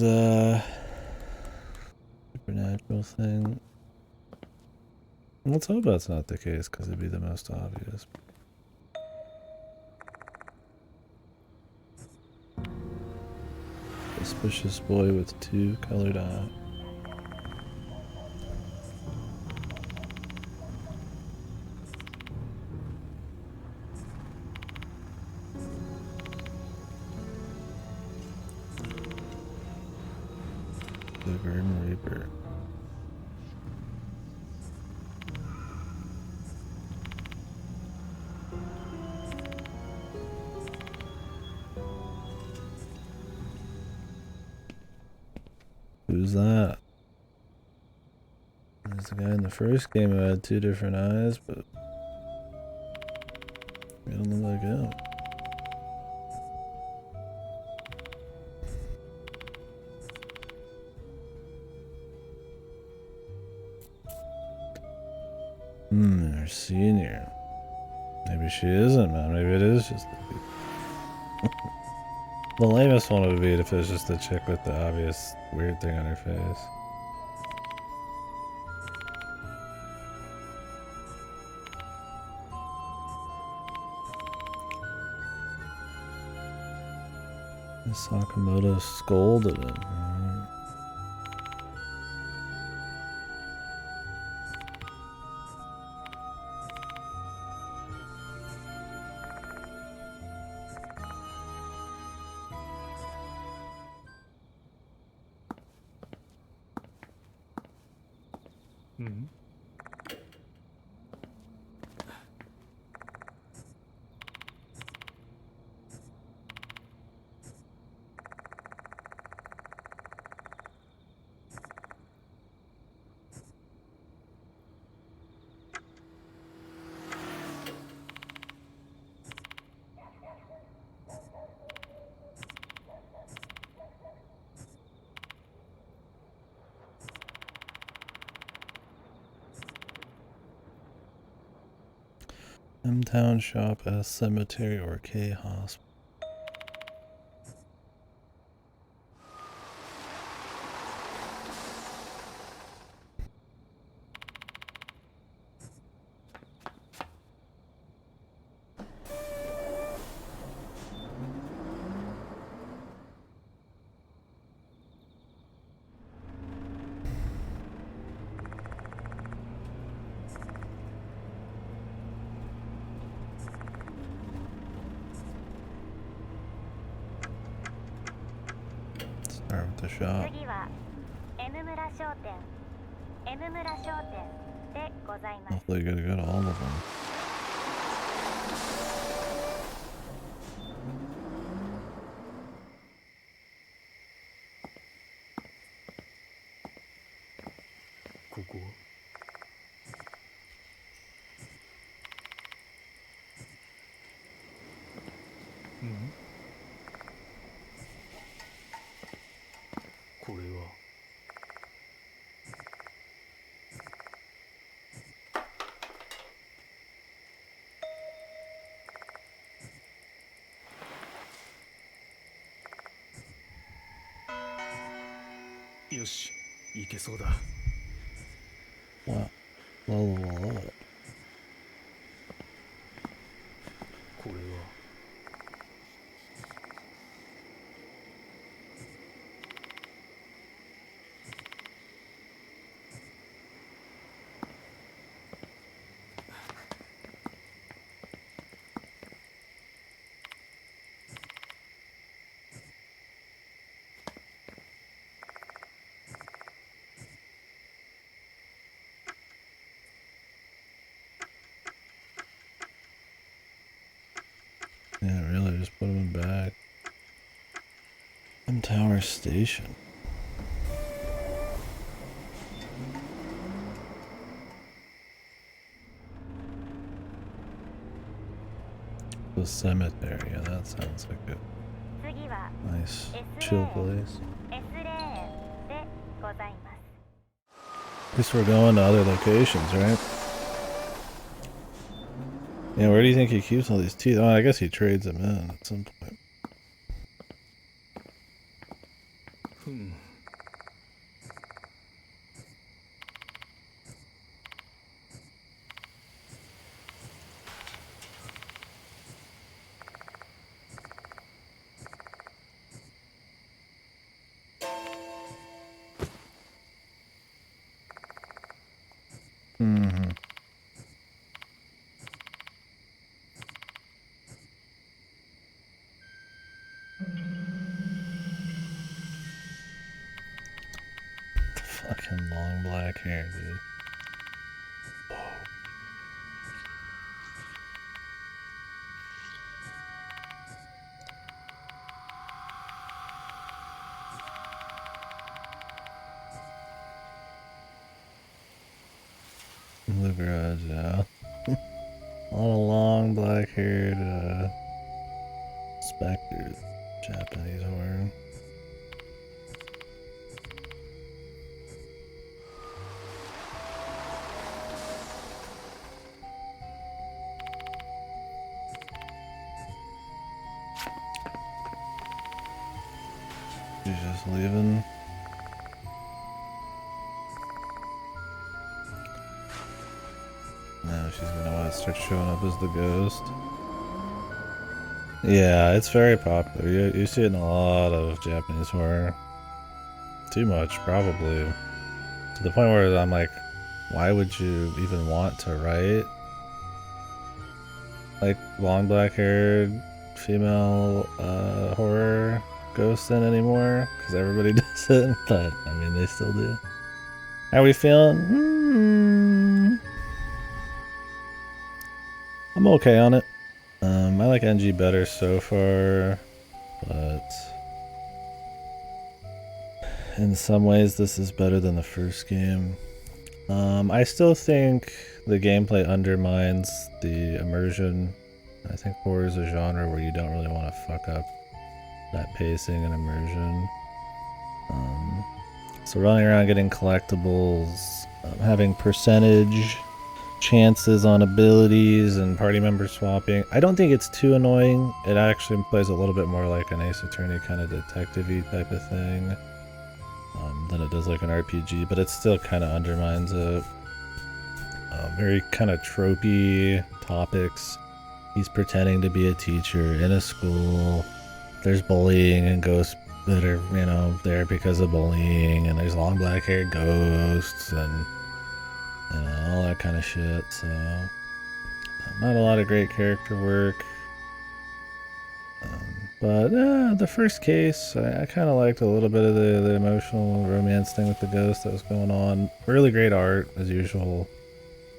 supernatural thing. Let's hope that's not the case, because it'd be the most obvious. Suspicious boy with two colored eyes. The Grim Reaper. Who's that? There's the guy in the first game who had two different eyes, but he don't look like him. Our senior. Maybe she isn't, man. Maybe it is just the lamest one would be if it was just the chick with the obvious weird thing on her face. Sakamoto scolded him. Mhm. M-Town Shop, S Cemetery, or K Hospital. Start with the shop. 次は M 村商店 M 村商店でございます。 Hopefully you gotta go to all of them. ここはんこれはよし、いけそうだ。Wow. Whoa. これはYeah, really, just put him back. Tower Station. The cemetery, yeah, that sounds like a 次は nice S chill レーン place. S レーンでございます。 Guess we're going to other locations, right? Yeah, where do you think he keeps all these teeth? Oh, I guess he trades them in at some point. ふん。Mm-hmm. Fucking long black hair, dude. The garage, yeah. A lot of long black-haired specters. Japanese horror. She's just leaving. Now she's gonna want to start showing up as the ghost. Yeah, it's very popular. You see it in a lot of Japanese horror. Too much, probably. To the point where I'm like, why would you even want to write like long black-haired female horror ghosts in anymore? Because everybody does it, but I mean, they still do. How are we feeling? I'm okay on it. I like NG better so far, but in some ways this is better than the first game. I still think the gameplay undermines the immersion. I think horror is a genre where you don't really want to fuck up that pacing and immersion. So running around getting collectibles, having percentage chances on abilities and party member swapping. I don't think it's too annoying. It actually plays a little bit more like an Ace Attorney kind of detective-y type of thing than it does like an RPG, but it still kind of undermines it. Very kind of tropey topics. He's pretending to be a teacher in a school. There's bullying and ghosts that are, you know, there because of bullying, and there's long black-haired ghosts and you know, all that kind of shit, so not a lot of great character work. But the first case, I kind of liked a little bit of the emotional romance thing with the ghost that was going on. Really great art, as usual.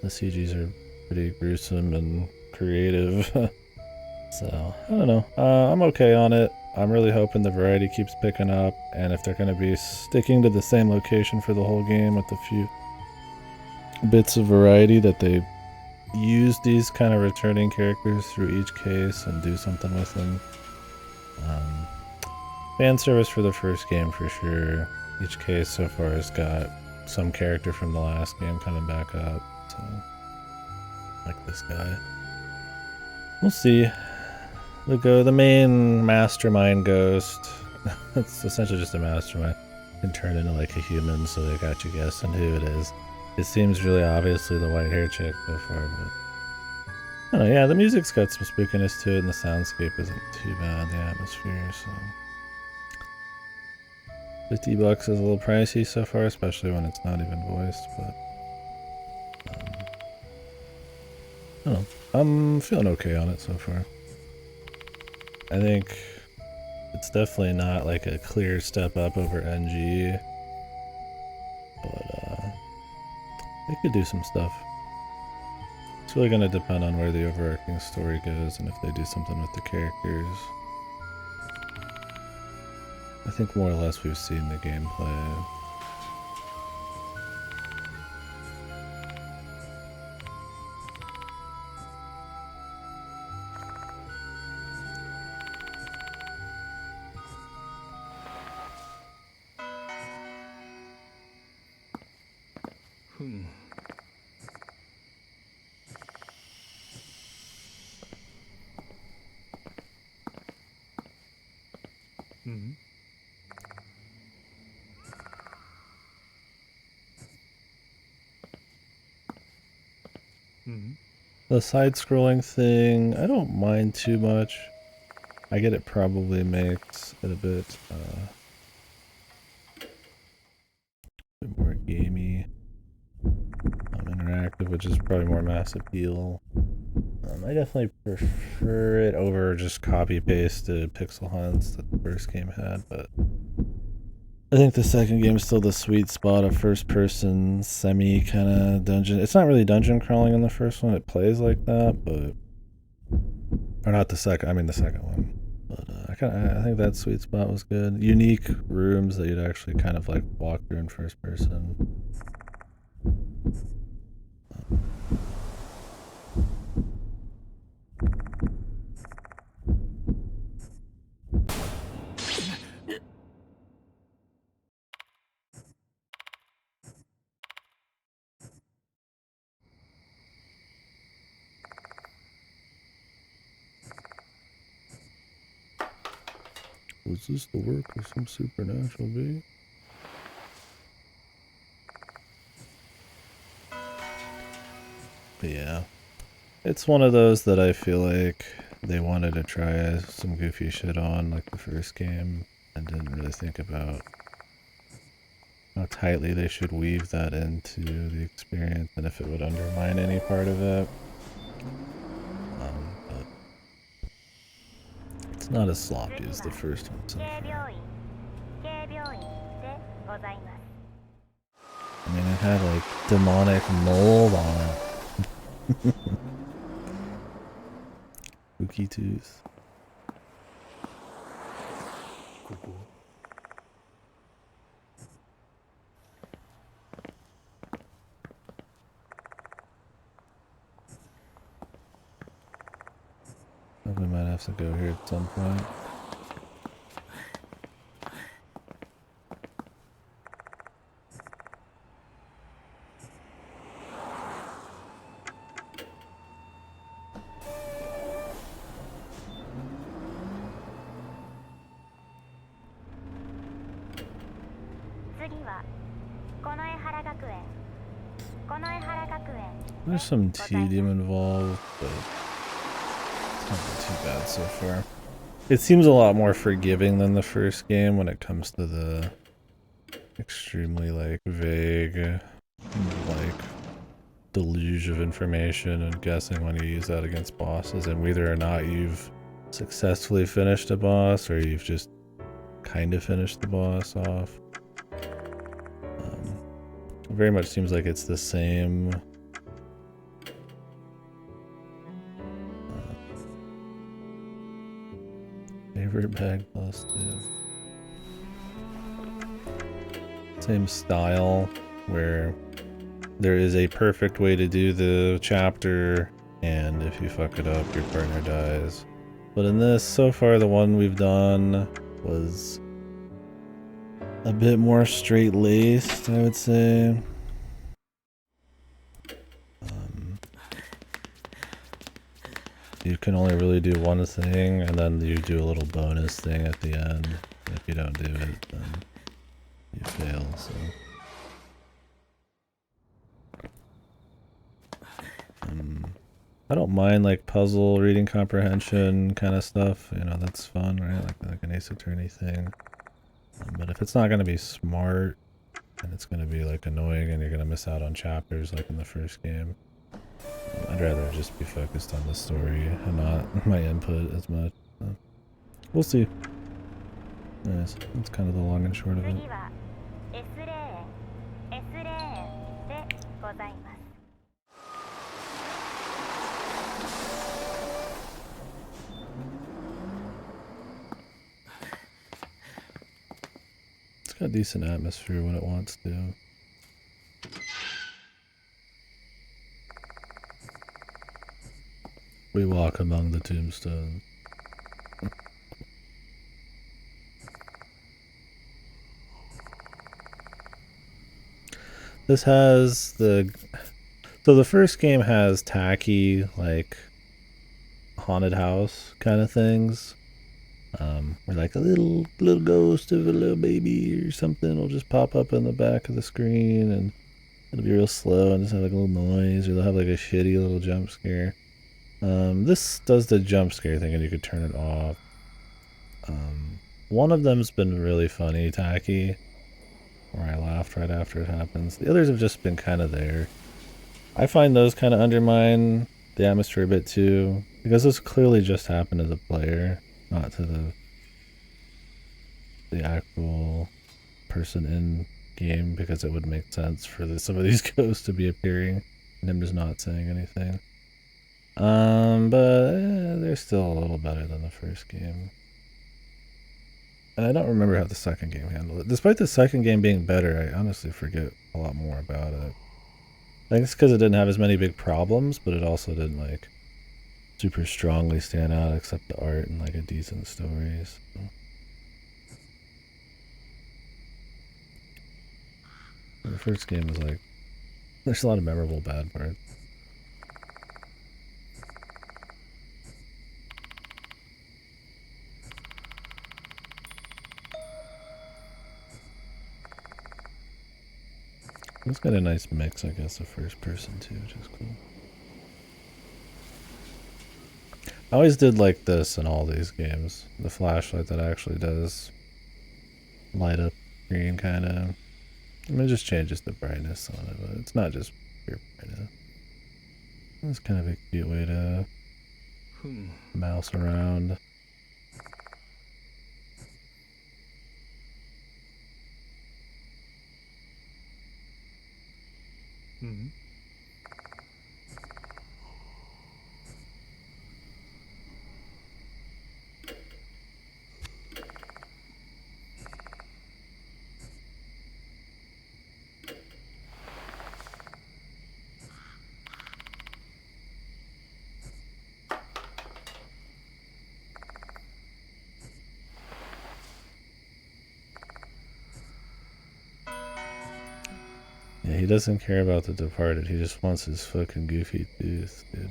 The CGs are pretty gruesome and creative. So, I don't know. I'm okay on it. I'm really hoping the variety keeps picking up, and if they're going to be sticking to the same location for the whole game with a few bits of variety, that they use these kind of returning characters through each case and do something with them. Fan service for the first game for sure. Each case so far has got some character from the last game coming back up. So, like this guy. We'll see. The main mastermind ghost. It's essentially just a mastermind. Can turn into like a human, so they got you guessing who it is. It seems really obviously the white hair chick so far, but I don't know, yeah, the music's got some spookiness to it, and the soundscape isn't too bad, the atmosphere, so $50 is a little pricey so far, especially when it's not even voiced, but I don't know. I'm feeling okay on it so far. I think it's definitely not like a clear step up over NG, but they could do some stuff. It's really going to depend on where the overarching story goes and if they do something with the characters. I think more or less we've seen the gameplay. The side-scrolling thing, I don't mind too much. I get it probably makes it a bit more gamey, interactive, which is probably more mass appeal. I definitely prefer it over just copy-pasted pixel hunts that the first game had, but I think the second game is still the sweet spot of first-person semi kind of dungeon. It's not really dungeon crawling in the first one. It plays like that, but or not the second. I mean the second one. But I think that sweet spot was good. Unique rooms that you'd actually kind of like walk through in first person. Was this the work of some supernatural being? But yeah, it's one of those that I feel like they wanted to try some goofy shit on like the first game and didn't really think about how tightly they should weave that into the experience and if it would undermine any part of it. But it's not as sloppy as the first one so far. I mean, it had like demonic mold on it. Spooky tooth. Probably might have to go here at some point. There's some tedium involved, but it's not too bad so far. It seems a lot more forgiving than the first game when it comes to the extremely like vague like deluge of information and guessing when you use that against bosses and whether or not you've successfully finished a boss or you've just kind of finished the boss off. It very much seems like it's the same Favorite bag plus 2. Same style, where there is a perfect way to do the chapter, and if you fuck it up, your partner dies. But in this, so far, the one we've done was a bit more straight-laced, I would say. You can only really do one thing, and then you do a little bonus thing at the end. If you don't do it, then you fail, so... I don't mind like puzzle, reading comprehension kind of stuff, you know, that's fun, right? Like an Ace Attorney thing. But if it's not going to be smart, and it's going to be like annoying and you're going to miss out on chapters like in the first game, I'd rather just be focused on the story and not my input as much. So, we'll see. Nice. That's kind of the long and short of it. 次は S レーン S レーンでございます。 It's got decent atmosphere when it wants to. We walk among the tombstones. This has the... So the first game has tacky, like, haunted house kind of things. Where like a little ghost of a little baby or something will just pop up in the back of the screen, and it'll be real slow and just have like a little noise, or they'll have like a shitty little jump scare. This does the jump scare thing and you could turn it off. One of them's been really funny, tacky, where I laughed right after it happens. The others have just been kind of there. I find those kind of undermine the atmosphere a bit too, because this clearly just happened as a player, not to the actual person in game, because it would make sense for some of these ghosts to be appearing and him just not saying anything. But they're still a little better than the first game. And I don't remember how the second game handled it. Despite the second game being better, I honestly forget a lot more about it. I think it's because it didn't have as many big problems, but it also didn't like super strongly stand out except the art and like a decent story. So. The first game was like, there's a lot of memorable bad parts. It's got a nice mix, I guess, of first person too, which is cool. I always did like this in all these games. The flashlight that actually does light up green, kind of. I mean, it just changes the brightness on it, but it's not just pure brightness. It's kind of a cute way to mouse around. Yeah, he doesn't care about the departed. He just wants his fucking goofy tooth, dude.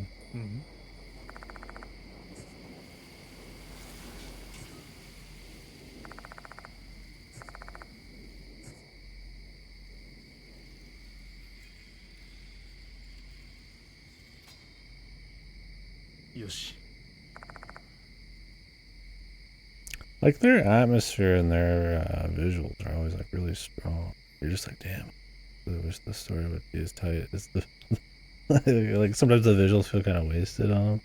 Yoshi. Like their atmosphere and their visuals are always like really strong. You're just like, damn. I wish the story would be as tight as the like sometimes the visuals feel kind of wasted on them.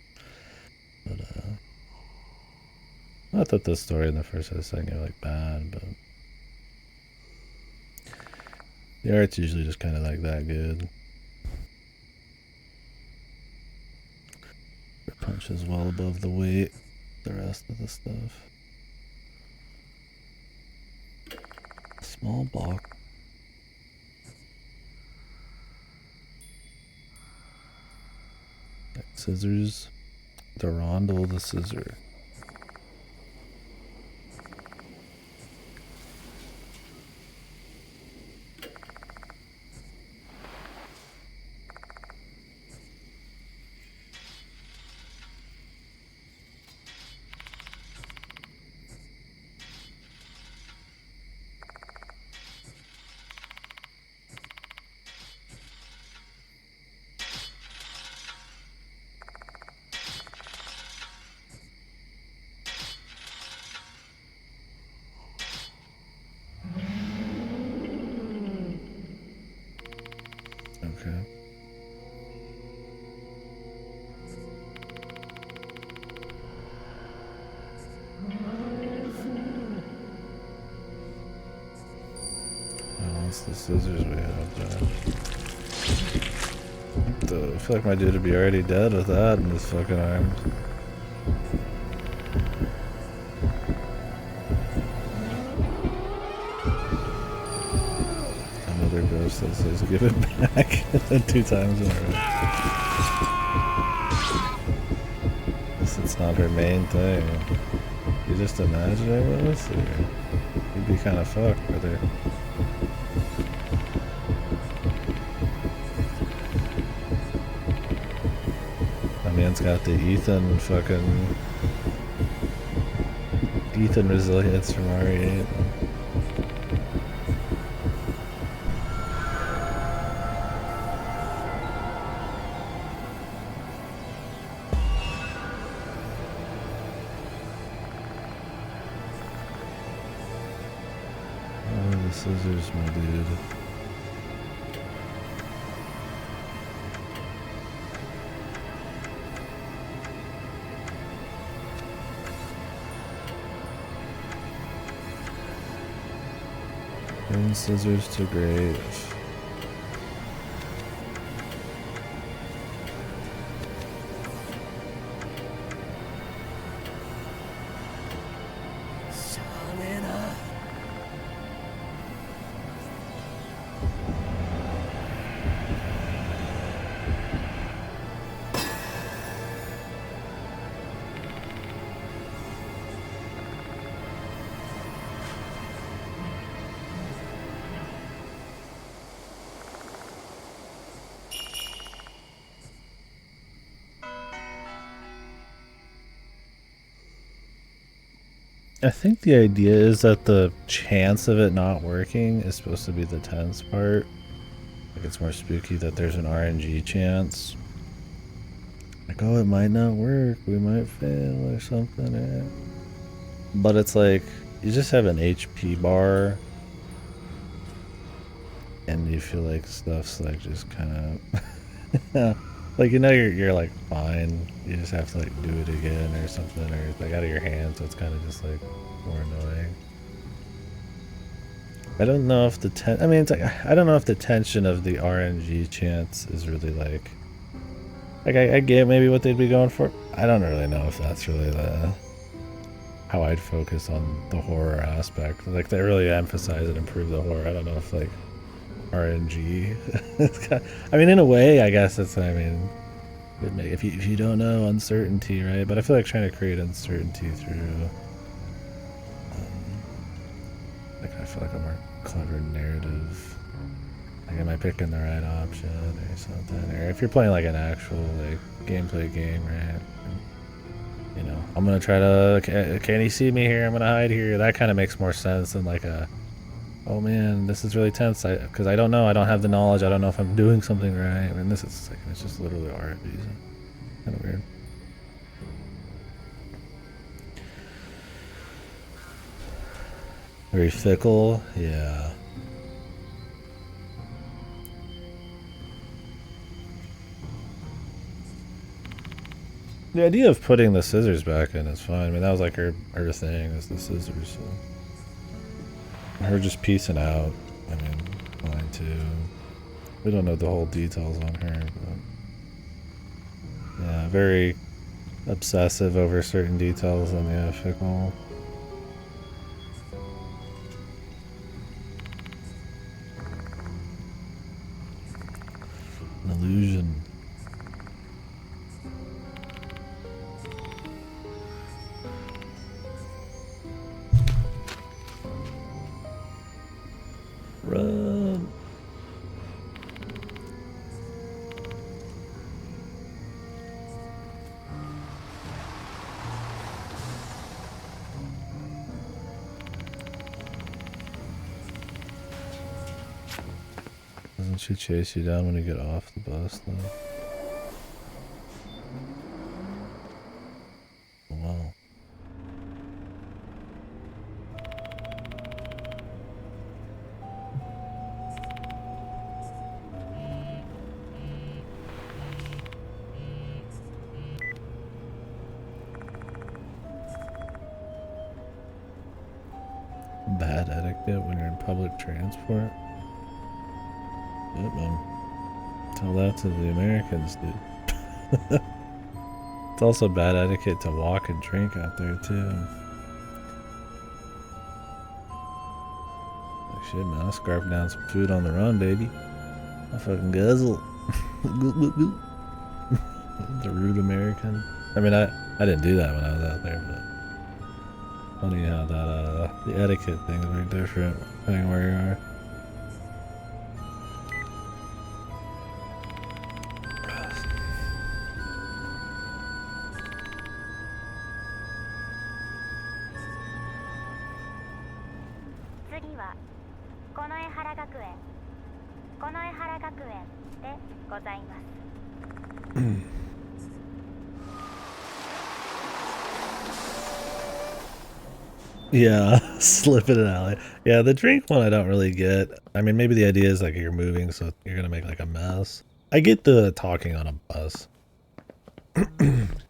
But I thought the story in the first and the second are like bad, but the art's usually just kind of like that good. It punches well above the weight, the rest of the stuff. Small block. Scissors. The rondel, the scissor. Okay. Well, that's the scissors we have there. I feel like my dude would be already dead with that in his fucking arms. Another ghost that says give it back 2 times in a row. Guess it's not her main thing. You just imagining this? Or you'd be kind of fucked with her. My man's got the Ethan resilience from RE8. The scissors, my dude. Bring scissors to grave. I think the idea is that the chance of it not working is supposed to be the tense part. Like it's more spooky that there's an RNG chance. Like, oh, it might not work. We might fail or something. Right? But it's like, you just have an HP bar. And you feel like stuff's like just kind of... like, you know you're like fine. You just have to like do it again or something. Or it's like out of your hands. So it's kind of just like more annoying. I don't know if the I mean, it's like, I don't know if the tension of the RNG chance is really like I get maybe what they'd be going for. I don't really know if that's really how I'd focus on the horror aspect. Like they really emphasize and improve the horror. I don't know if like RNG. I mean, in a way, I guess it's. I mean, if you don't know uncertainty, right? But I feel like trying to create uncertainty through. Like I feel like a more clever narrative. Like, am I picking the right option or something? Or if you're playing like an actual like gameplay game, right? You know, I'm gonna try to. Can he see me here? I'm gonna hide here. That kind of makes more sense than like a. Oh man, this is really tense. Because I don't know. I don't have the knowledge. I don't know if I'm doing something right. I mean, this is like it's just literally RFBs. Kind of weird. Very fickle, yeah. The idea of putting the scissors back in is fine. I mean, that was like her thing, is the scissors. So. Her just piecing out. I mean, fine too. We don't know the whole details on her, but yeah, very obsessive over certain details and yeah, fickle. Doesn't she chase you down when you get off the bus, though? Wow. Bad etiquette when you're in public transport. Yep, man. Tell that to the Americans, dude. It's also bad etiquette to walk and drink out there, too. Like, shit, man, I scarfed down some food on the run, baby. I fucking guzzle. Goop, goop, goop. The rude American. I mean, I didn't do that when I was out there, but funny how that, the etiquette thing is very different depending where you are. Yeah, slip in an alley. Yeah, the drink one I don't really get. I mean, maybe the idea is like you're moving, so you're gonna make like a mess. I get the talking on a bus.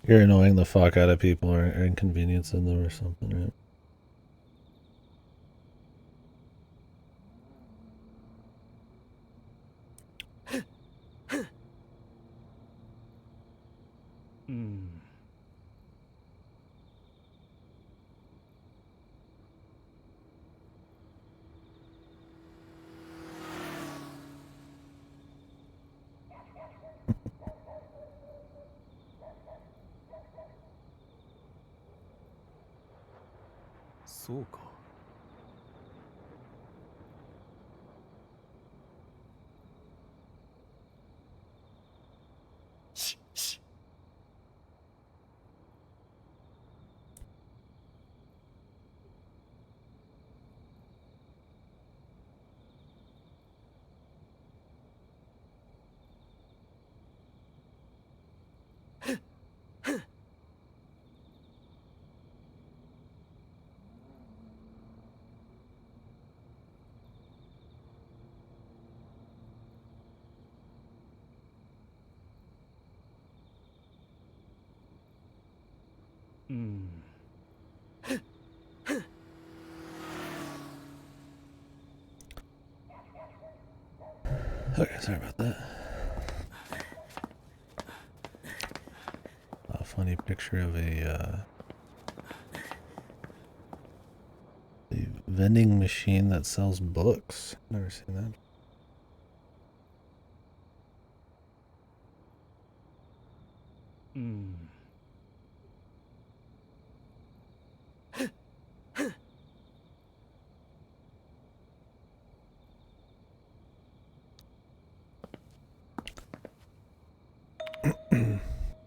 You're annoying the fuck out of people or inconveniencing them or something, right? Okay, sorry about that. A funny picture of a vending machine that sells books. Never seen that.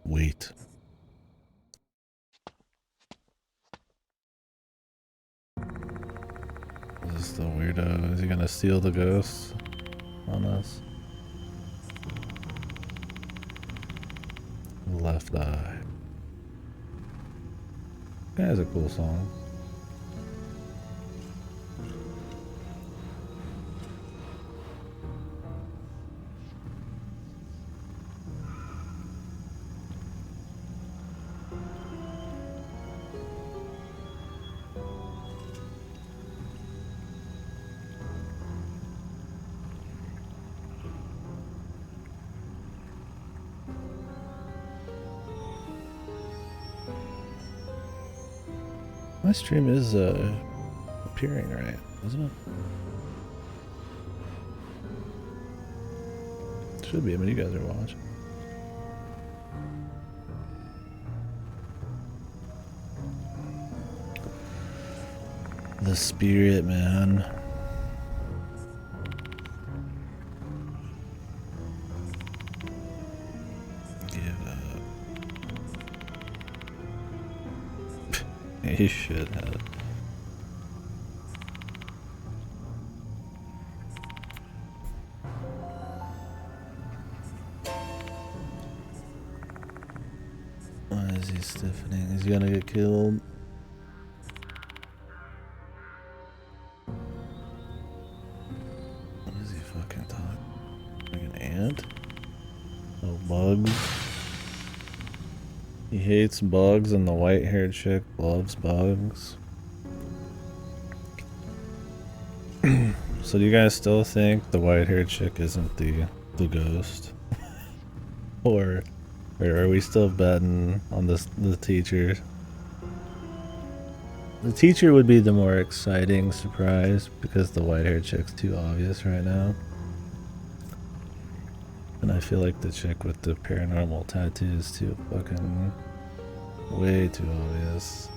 Wait. Is this the weirdo? Is he gonna steal the ghosts on us? Left Eye. That has a cool song. My stream is appearing right, isn't it? Should be. I mean, you guys are watching. The spirit, man. Give up. You should have. stiffening. He's gonna get killed. What is he fucking talking? Like an ant? Oh, bugs. He hates bugs and the white-haired chick loves bugs. So do you guys still think the white-haired chick isn't the ghost? or are we still betting on the teacher? The teacher would be the more exciting surprise because the white-haired chick's too obvious right now. And I feel like the chick with the paranormal tattoo is too fucking way too obvious.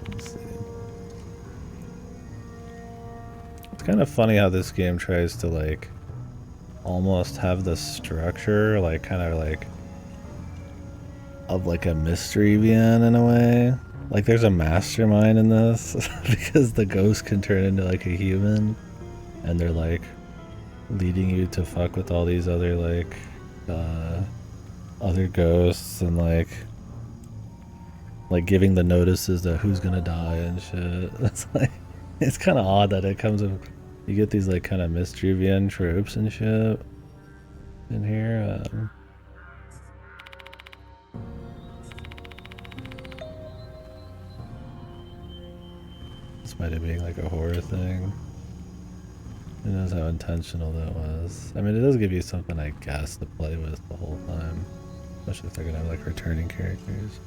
Let's see. It's kind of funny how this game tries to like almost have the structure like kind of like of like a mystery VN in a way. Like there's a mastermind in this because the ghost can turn into like a human and they're like leading you to fuck with all these other like other ghosts and like giving the notices that who's gonna die and shit. It's like it's kind of odd that it comes in. You get these like kind of mystery VN tropes and shit in here. Despite it being like a horror thing. Who knows how intentional that was. I mean, it does give you something, I guess, to play with the whole time. Especially if they're gonna have like returning characters.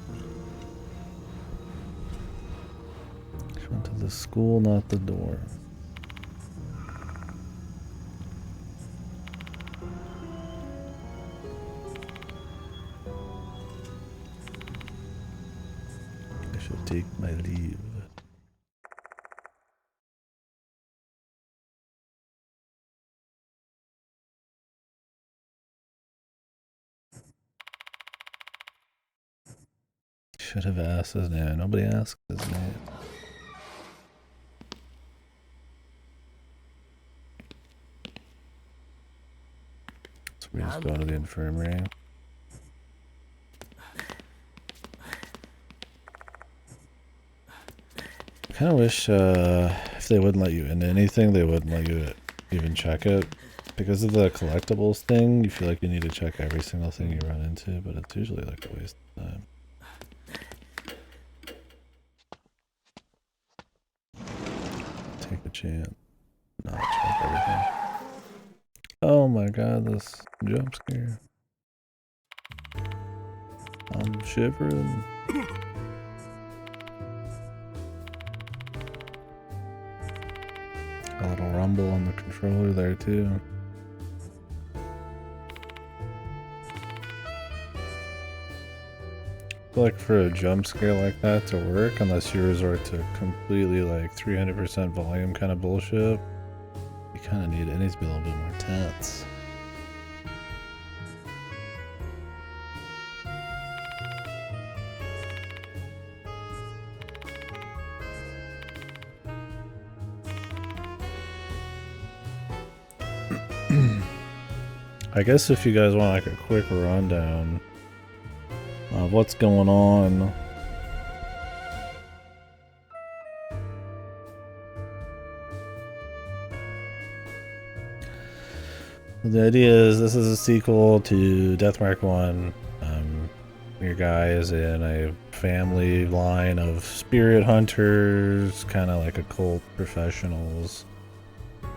She went to the school, not the door. I should take my leave. Should have asked his name. Nobody asked his name. So we just go to the infirmary. I kind of wish if they wouldn't let you into anything, they wouldn't let you even check it. Because of the collectibles thing, you feel like you need to check every single thing you run into, but it's usually like a waste of time. Take a chance. Not check everything. Oh my god, this jump scare. I'm shivering. A little rumble on the controller there too. I feel like for a jump scare like that to work, unless you resort to completely like 300% volume kind of bullshit, you kind of need it. It needs to be a little bit more tense. I guess if you guys want like a quick rundown of what's going on. The idea is this is a sequel to Deathmark 1. Your guy is in a family line of spirit hunters, kind of like occult professionals.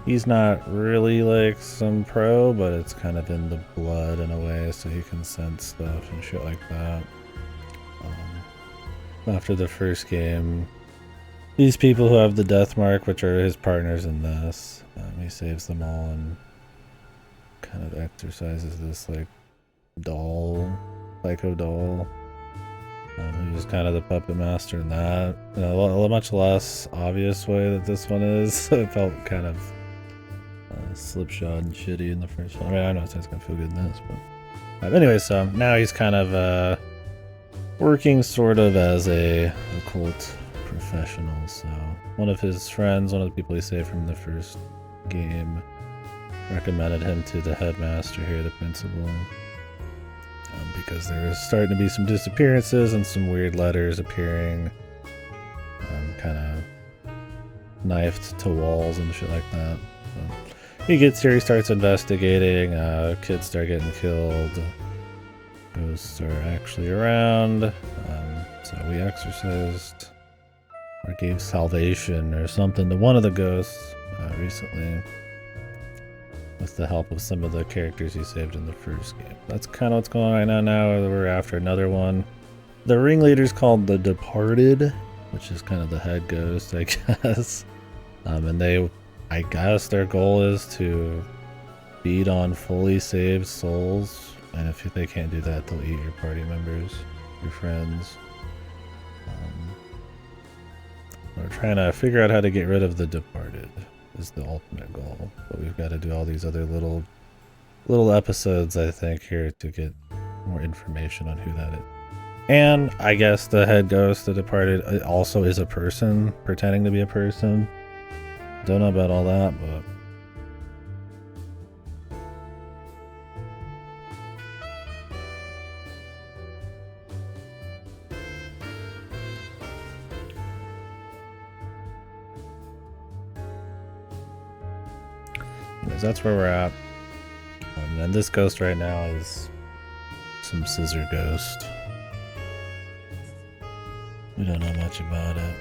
He's not really like some pro, but it's kind of in the blood in a way, so he can sense stuff and shit like that. After the first game, these people who have the death mark, which are his partners in this, he saves them all and kind of exercises this like doll, psycho doll. He was kind of the puppet master in that. In a much less obvious way that this one is, so it felt kind of slipshod and shitty in the first one. I mean, I know it's gonna feel good in this, but anyway, so now he's kind of working sort of as a occult professional. So one of his friends, one of the people he saved from the first game. Recommended him to the headmaster here, the principal, because there was starting to be some disappearances and some weird letters appearing, kind of knifed to walls and shit like that. So he gets here, he starts investigating, kids start getting killed, ghosts are actually around, so we exorcised or gave salvation or something to one of the ghosts recently with the help of some of the characters he saved in the first game. That's kind of what's going on right now. We're after another one. The ringleader's called the Departed, which is kind of the head ghost, I guess. And I guess their goal is to feed on fully saved souls, and if they can't do that, they'll eat your party members, your friends. We're trying to figure out how to get rid of the Departed is the ultimate goal, but we've got to do all these other little episodes, I think, here to get more information on who that is. And I guess the head ghost, the Departed, also is a person, pretending to be a person. Don't know about all that, but anyways, that's where we're at. And this ghost right now is some scissor ghost. We don't know much about it.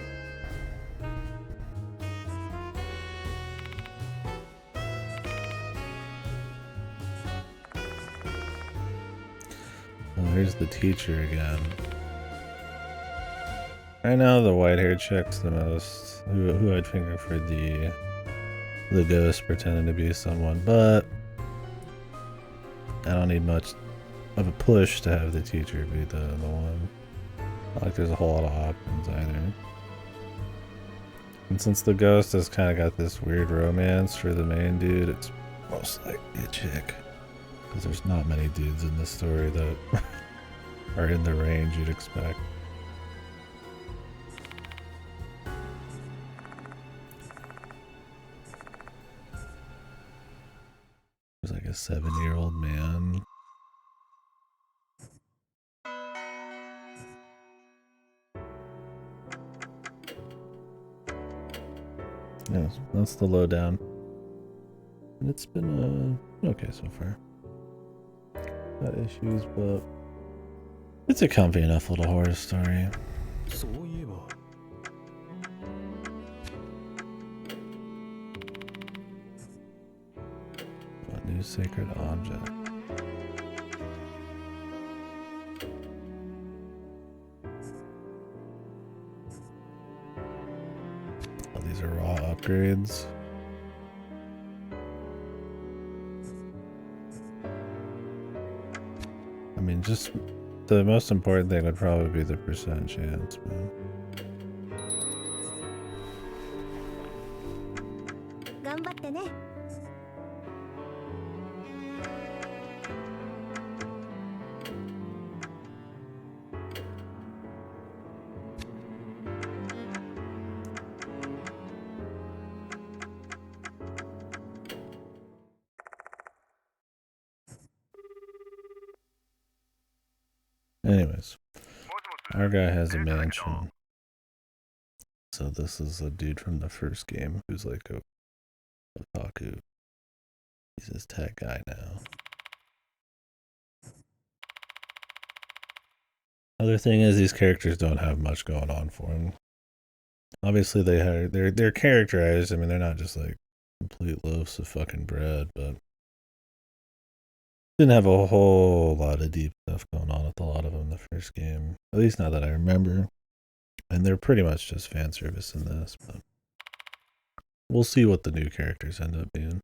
Well, here's the teacher again. I know the white-haired chick's the most who I'd finger for the ghost pretending to be someone, but I don't need much of a push to have the teacher be the one. Not like there's a whole lot of options either. And since the ghost has kind of got this weird romance for the main dude, it's most likely a chick. Because there's not many dudes in this story that are in the range you'd expect. There's like a 7-year-old man. Yes, that's the lowdown. And it's been okay so far. Got issues, but it's a comfy enough little horror story. そういえば A new sacred object. Oh, these are raw upgrades. I mean, just the most important thing would probably be the percent chance, man. 頑張ってね。Anyways, our guy has a mansion. So this is a dude from the first game who's like a otaku. He's his tech guy now. Other thing is these characters don't have much going on for them. Obviously they're characterized. I mean, they're not just like complete loaves of fucking bread, but didn't have a whole lot of deep stuff going on with a lot of them in the first game. At least not that I remember. And they're pretty much just fan service in this, but we'll see what the new characters end up being.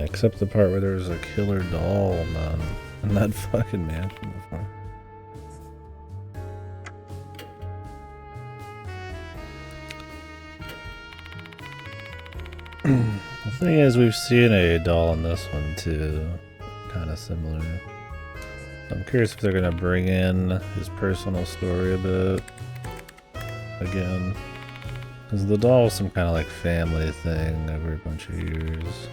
except the part where there was a killer doll in that fucking mansion before. The thing is, we've seen a doll in this one too, kind of similar. I'm curious if they're gonna bring in his personal story a bit again, because the doll was some kind of like family thing over a bunch of years.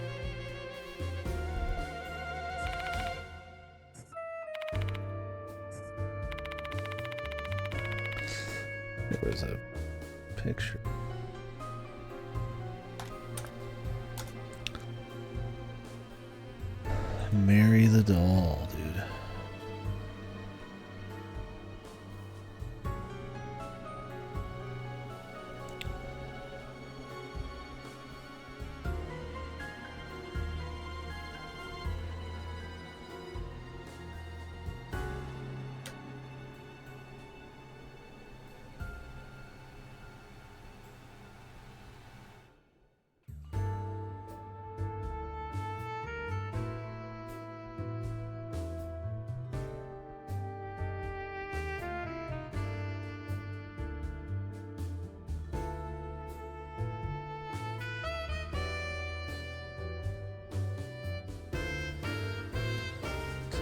There was a picture. Marry the doll, dude.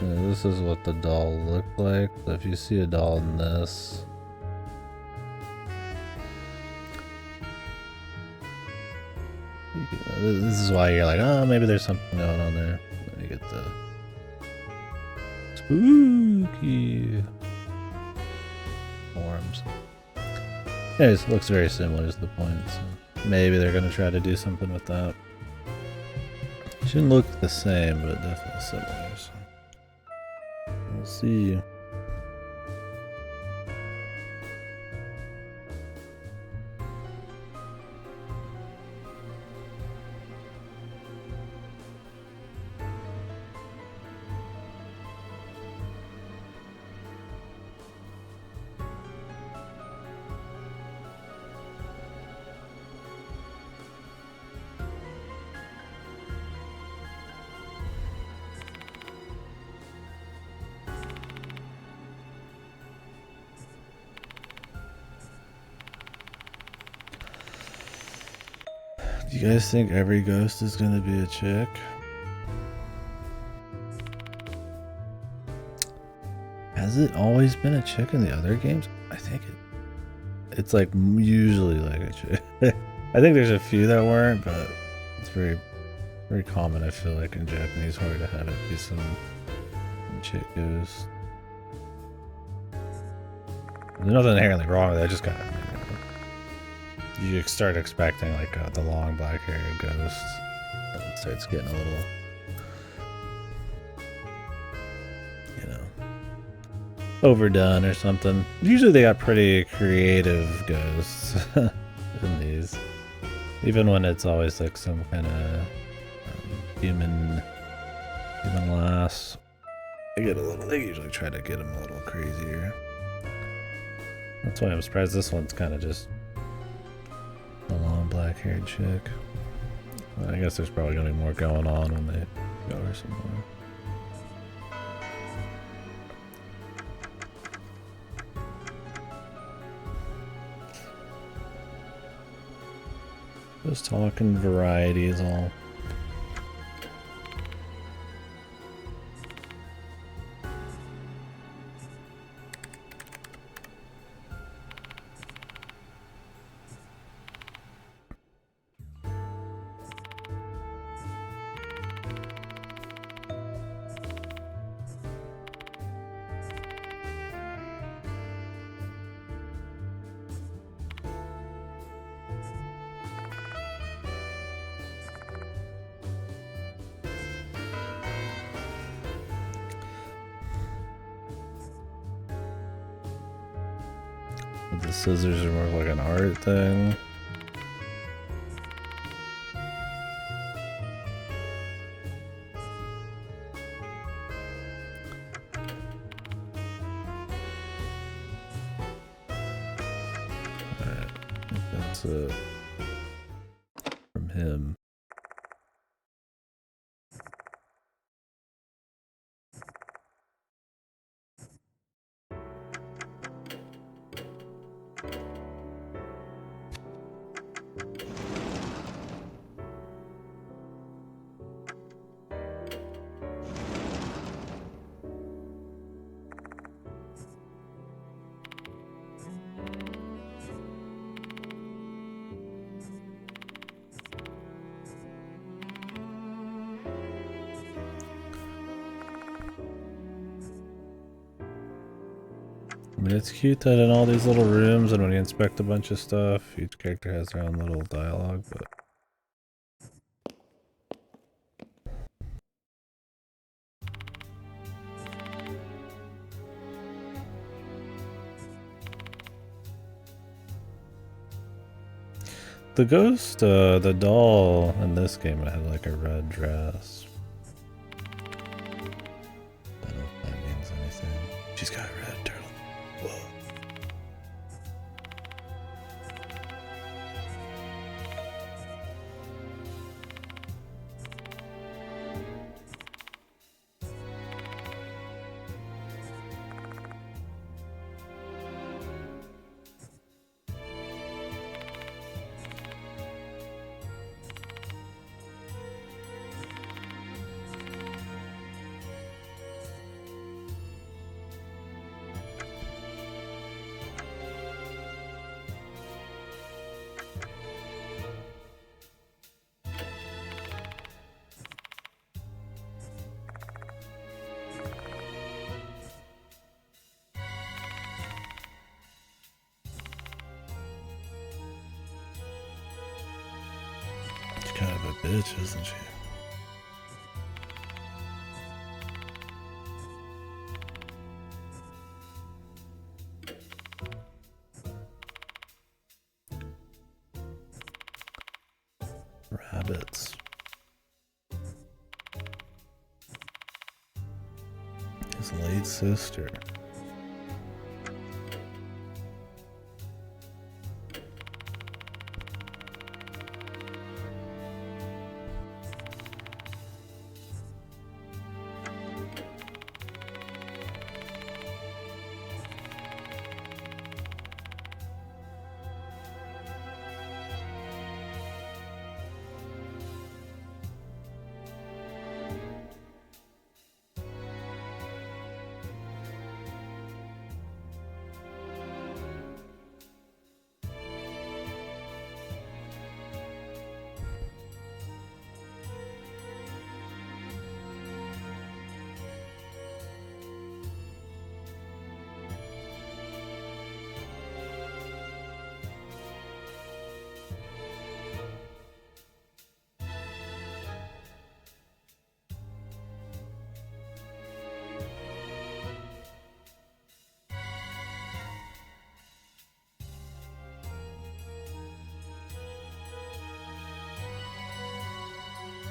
So this is what the doll looked like. So if you see a doll in this, this is why you're like, oh, maybe there's something going on there. Let me get the spooky forms. Anyways, looks very similar is the point. So maybe they're gonna try to do something with that. Shouldn't look the same, but definitely similar. So we'll see. Do you guys think every ghost is gonna be a chick? Has it always been a chick in the other games? I think it's like usually like a chick. I think there's a few that weren't, but it's very, very common. I feel like in Japanese horror to have it be some chick ghost. There's nothing inherently wrong with that. Just kind of. You start expecting like the long black hair ghost, and it starts getting a little, you know, overdone or something. Usually they got pretty creative ghosts in these, even when it's always like some kind of human lass. They usually try to get them a little crazier. That's why I'm surprised this one's kind of just a long black-haired chick. I guess there's probably gonna be more going on when they go or somewhere. Just talking variety is all. The scissors are more like an art thing. Alright, I think that's it from him. I mean, it's cute that in all these little rooms and when you inspect a bunch of stuff, each character has their own little dialogue, but... The ghost, the doll in this game had like a red dress. I don't know if that means anything. She's got a red turtle. Whoa. She's kind of a bitch, isn't she? Rabbits. His late sister.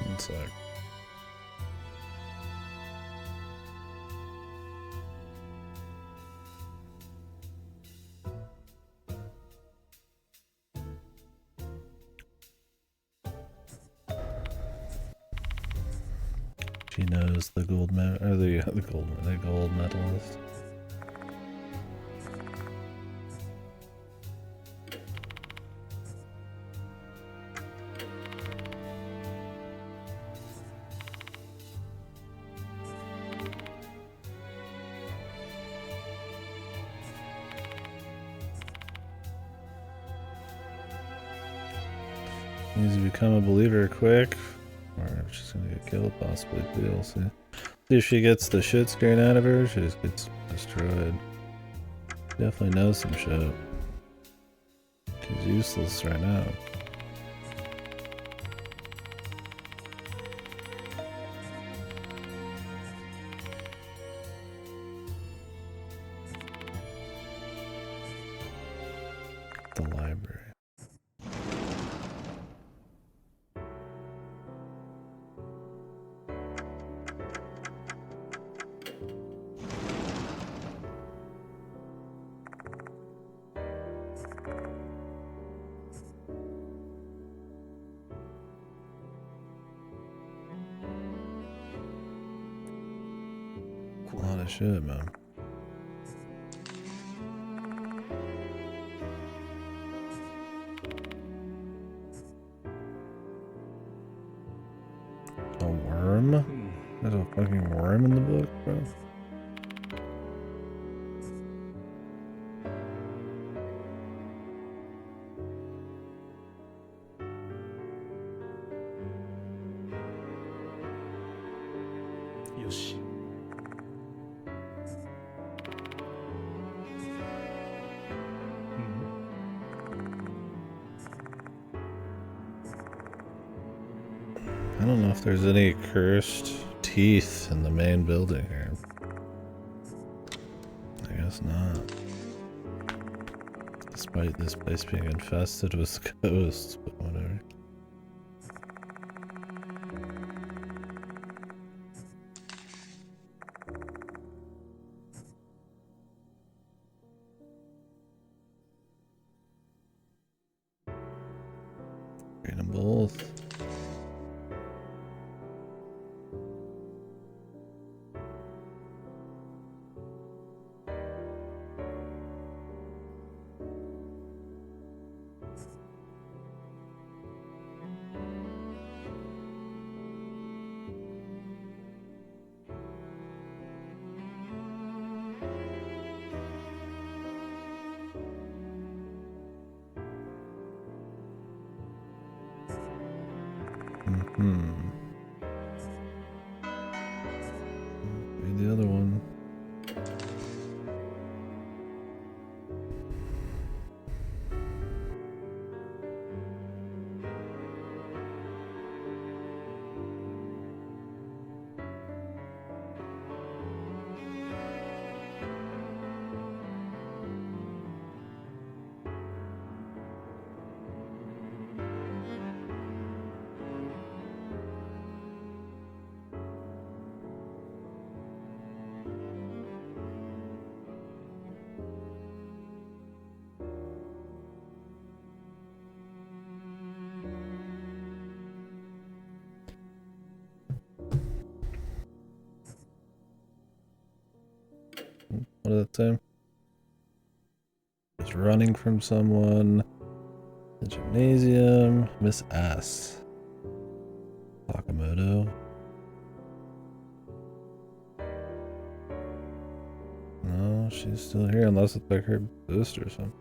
One sec. She knows the gold or the gold medalist. Needs to become a believer quick, or if she's gonna get killed, possibly DLC. See if she gets the shit scared out of her, she just gets destroyed. Definitely knows some shit. She's useless right now. The library. A lot of shit, man. A worm? There's a fucking worm in the book, bro. I don't know if there's any cursed teeth in the main building here. I guess not. Despite this place being infested with ghosts, but whatever. Read them both. Read the other one. What did that say? Just running from someone. The gymnasium. Miss S. Sakamoto. No, she's still here unless it's like her boost or something.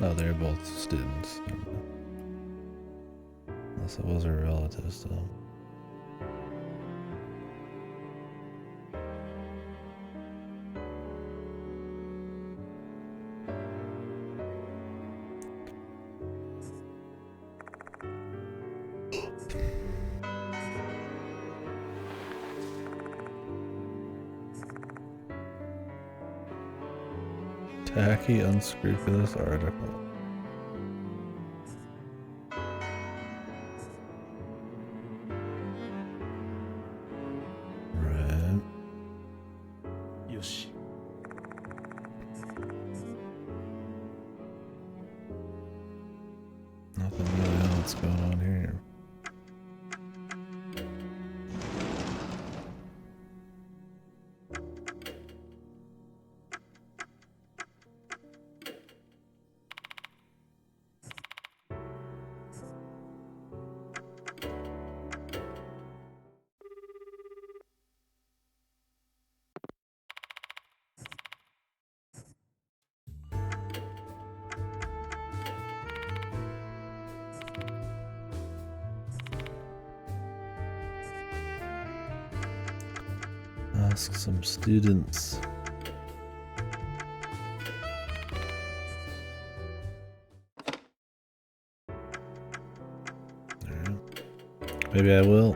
Oh, they're both students. Unless it was her relative still. Tacky, unscrupulous article. Right. よし Nothing really else going on here. Ask some students. Alright. Maybe I will.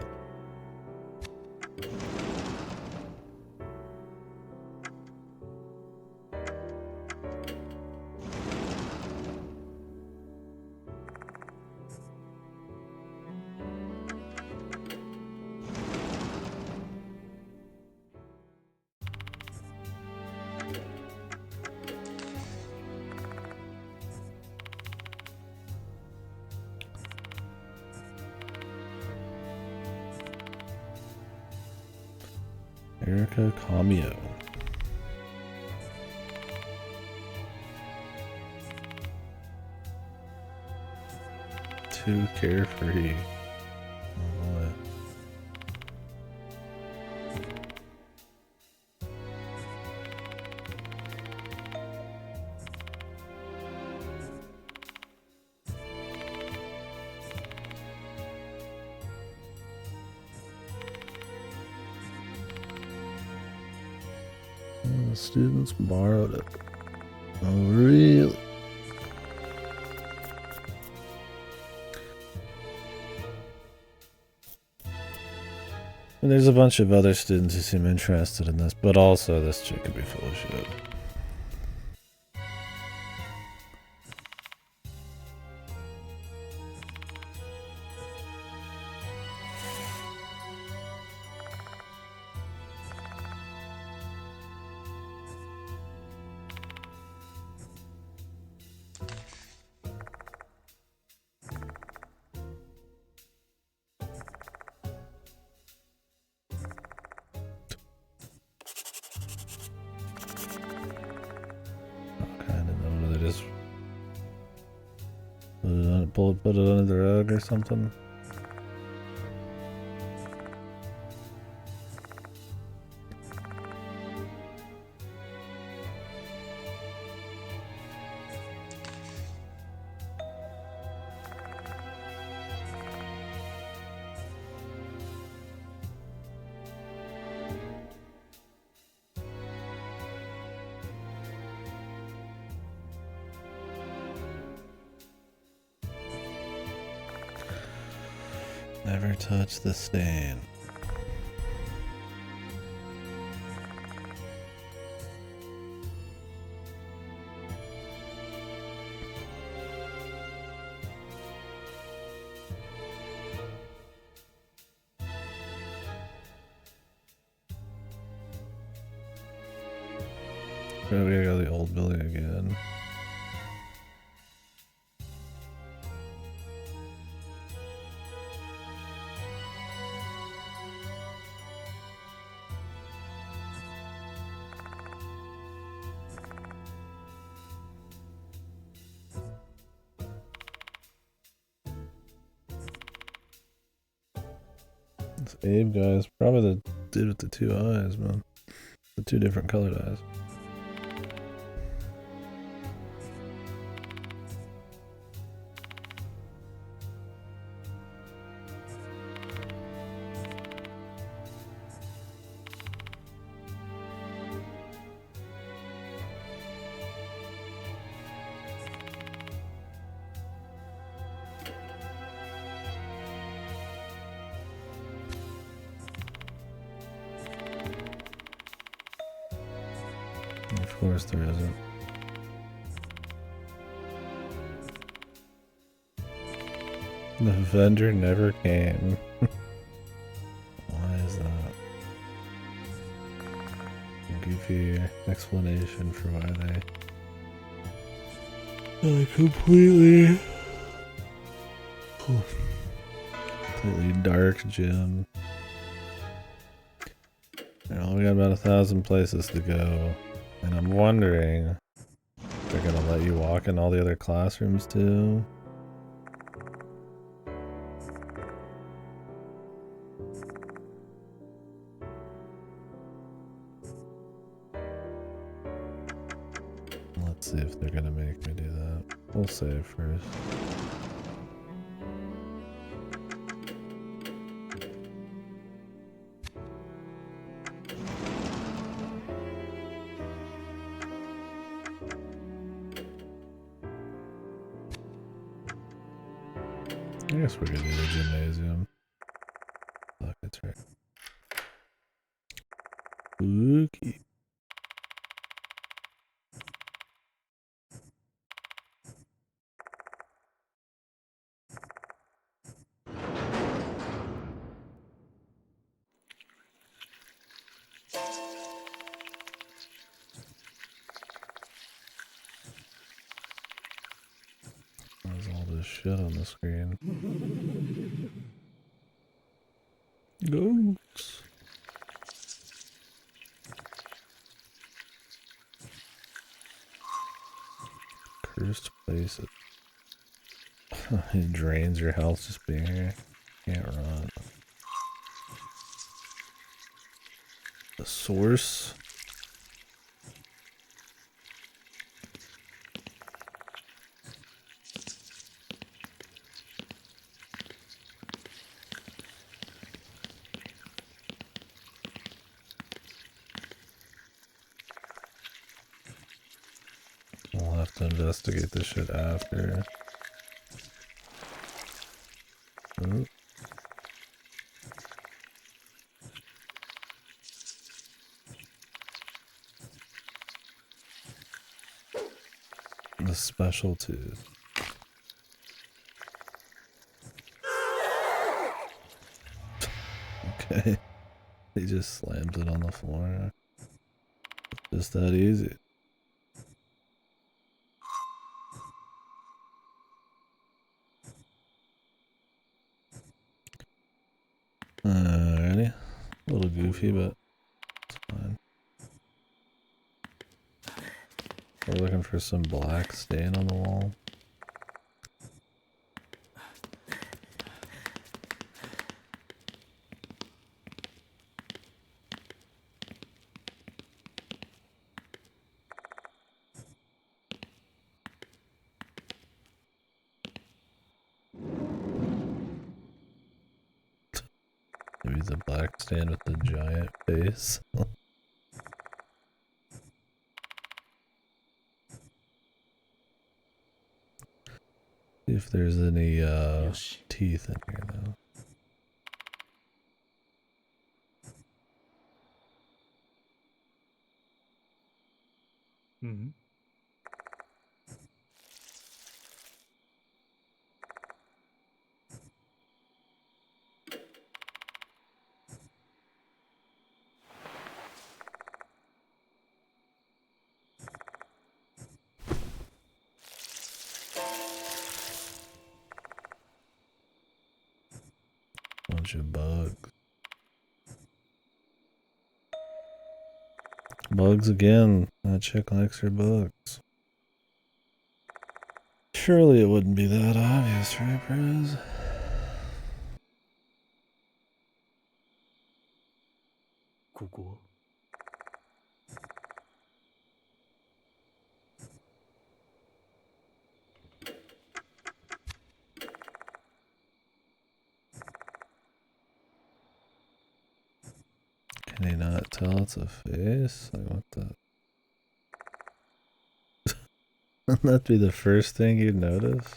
Erica Cameo. Too carefree. Oh boy. The students borrowed it. Oh, really? And there's a bunch of other students who seem interested in this, but also this chick could be full of shit. Put it under the rug or something. Never touch the stain. We gotta go to the old building again. This Abe guy is probably the dude with the two eyes, man. The two different colored eyes. Of course there isn't. The vendor never came. Why is that? Goofy explanation for why they completely dark gym. You know, we got about 1,000 places to go. And I'm wondering if they're gonna let you walk in all the other classrooms too. Let's see if they're gonna make me do that. We'll save first. I guess we're gonna do the gymnasium. Look, that's right. Spooky. There's all this shit on the screen. Goats. Cursed places. It drains your health just being here. Can't run. The source. to investigate this shit after. Ooh. The special tooth. Okay. He just slams it on the floor. Just that easy. Alrighty. A little goofy, but it's fine. We're looking for some black stain on the wall. Maybe the black stain with the giant face. See if there's any teeth in here though. Mm-hmm. Bunch of bugs. Bugs again. That chick likes her bugs. Surely it wouldn't be that obvious, right, Prez? Koko. Can he not tell it's a face? Like, what the? Wouldn't that be the first thing you'd notice?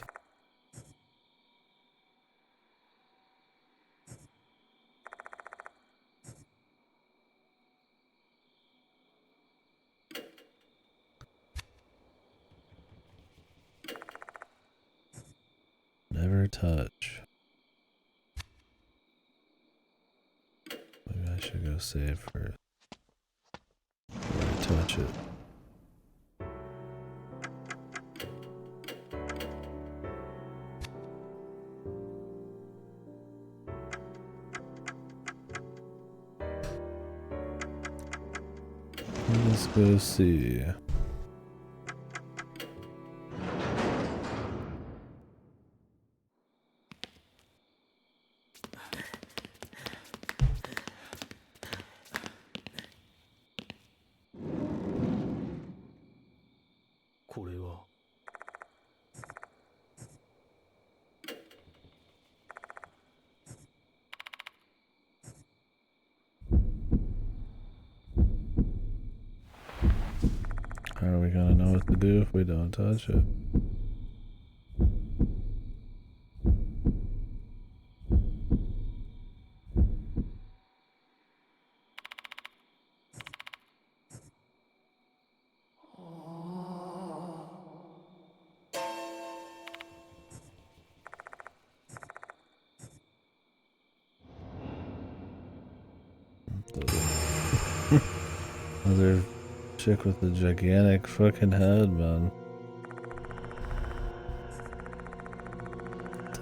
Never touch. Maybe I should go save first. Never touch it. Let's go see. How are we gonna know what to do if we don't touch it? Other chick with the gigantic fucking head, man.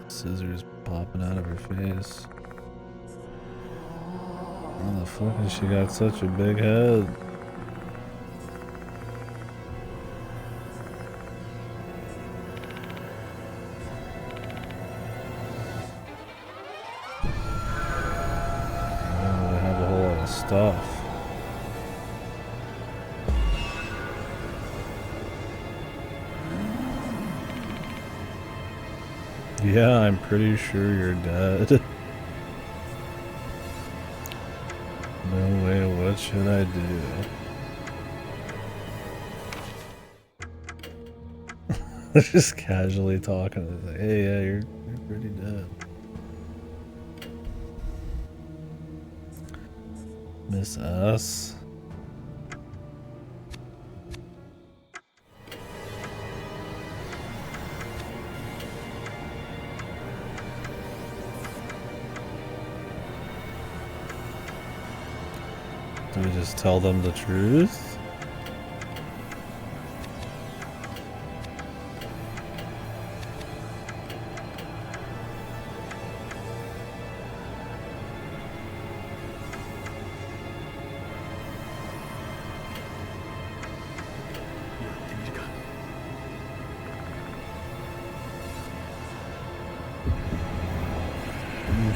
Scissors popping out of her face. How the fuck has she got such a big head? Oh, they have a whole lot of stuff. Yeah, I'm pretty sure you're dead. No way, what should I do? Just casually talking. It's like, hey, yeah, you're pretty dead. Miss us. Do we just tell them the truth?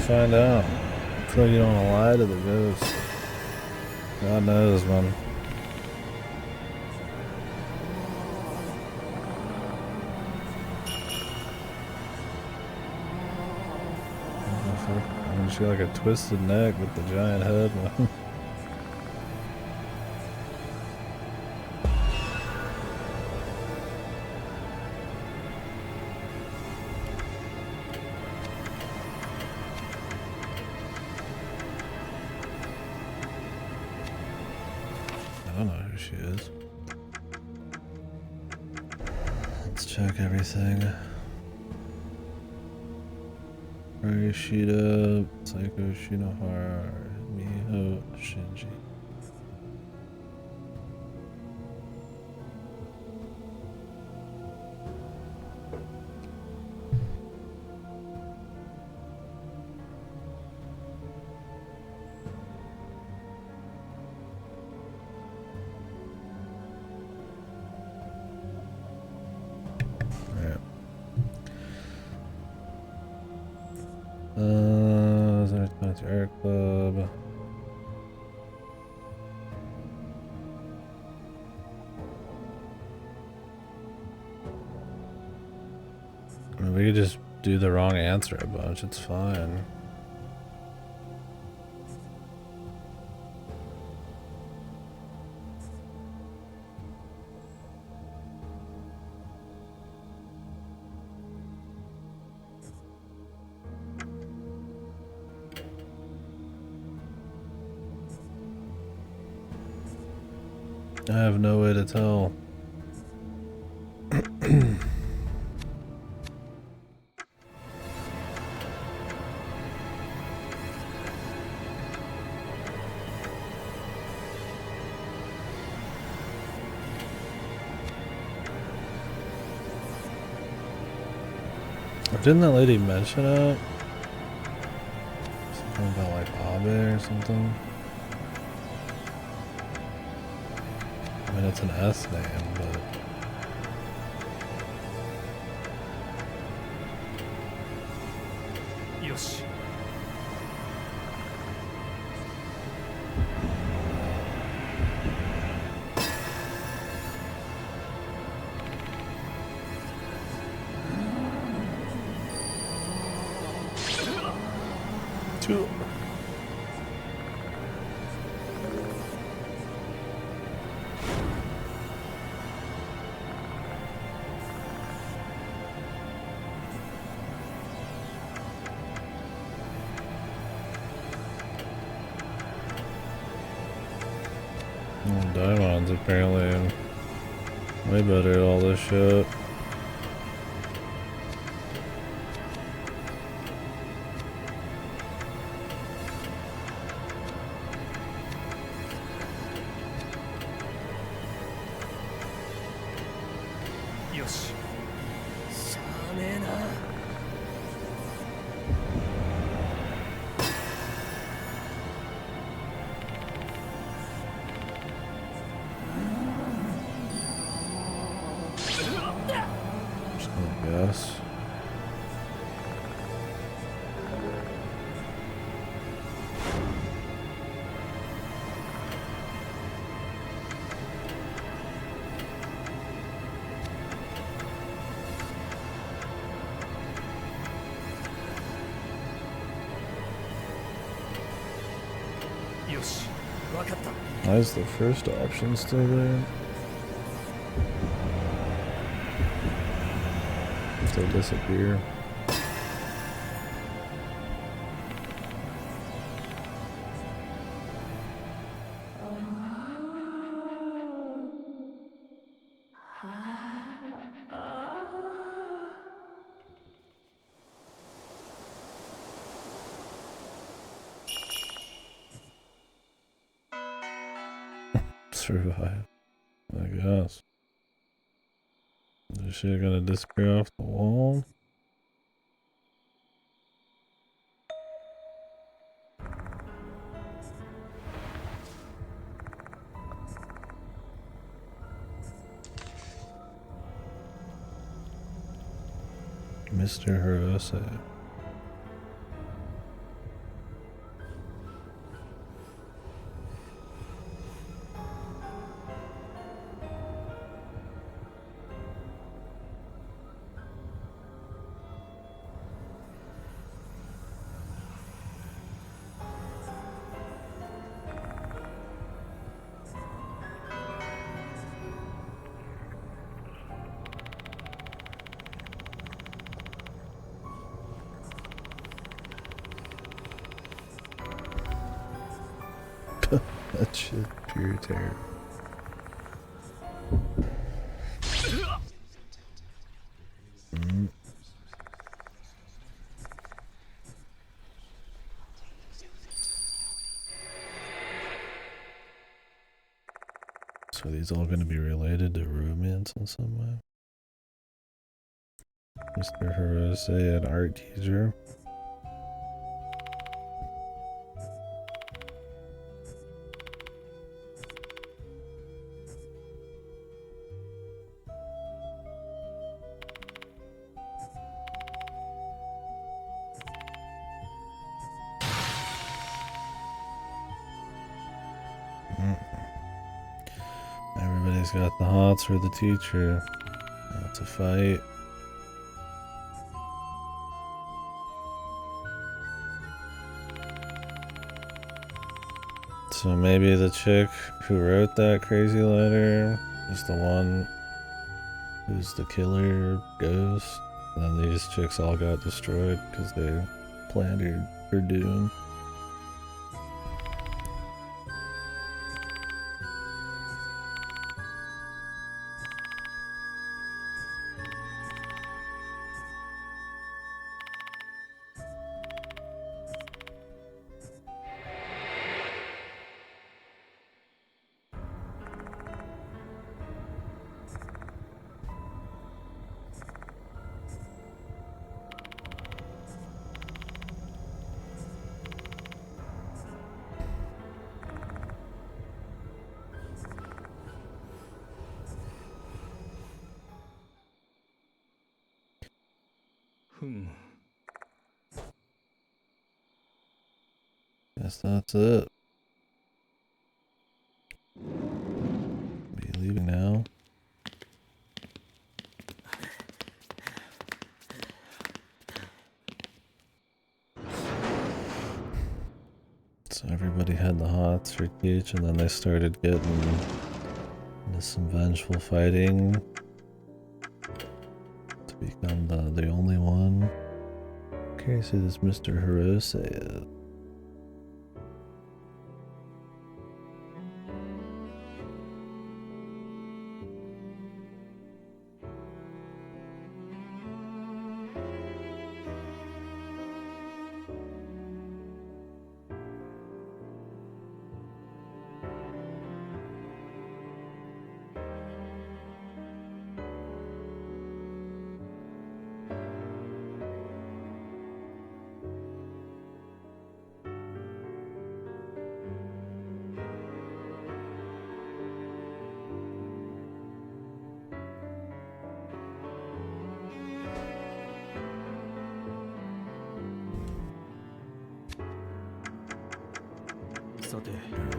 Find out. I feel like you don't want to lie to the ghost. God knows, man. I mean, she got like a twisted neck with the giant head, man. I don't know who she is. Let's check everything. Arishida, Psycho Shinohara, Miho Shinji. Air Club. I mean, we could just do the wrong answer a bunch, it's fine. I have no way to tell. Didn't that lady mention it? Something about like Abe or something? I mean, it's an S name, but... Yoshi. Two. Diamonds apparently way better at all this shit. Yoshi. しゃあねえな。Just gonna guess. Yoshi. わかった。 Why is the first option still there? they disappear. Survive. I guess. Is she gonna disappear off the wall? Mr. Hirose. That shit, pure terror. So these all going to be related to romance in some way? Mr. Hirose, an art teacher. Everybody's got the hots for the teacher. Now it's a fight. So maybe the chick who wrote that crazy letter is the one who's the killer ghost. And then these chicks all got destroyed because they planned her doom. Guess that's it. Be leaving now. So everybody had the hots for Peach, and then they started getting into some vengeful fighting to become the only one. Curious who this Mr. Hirose is.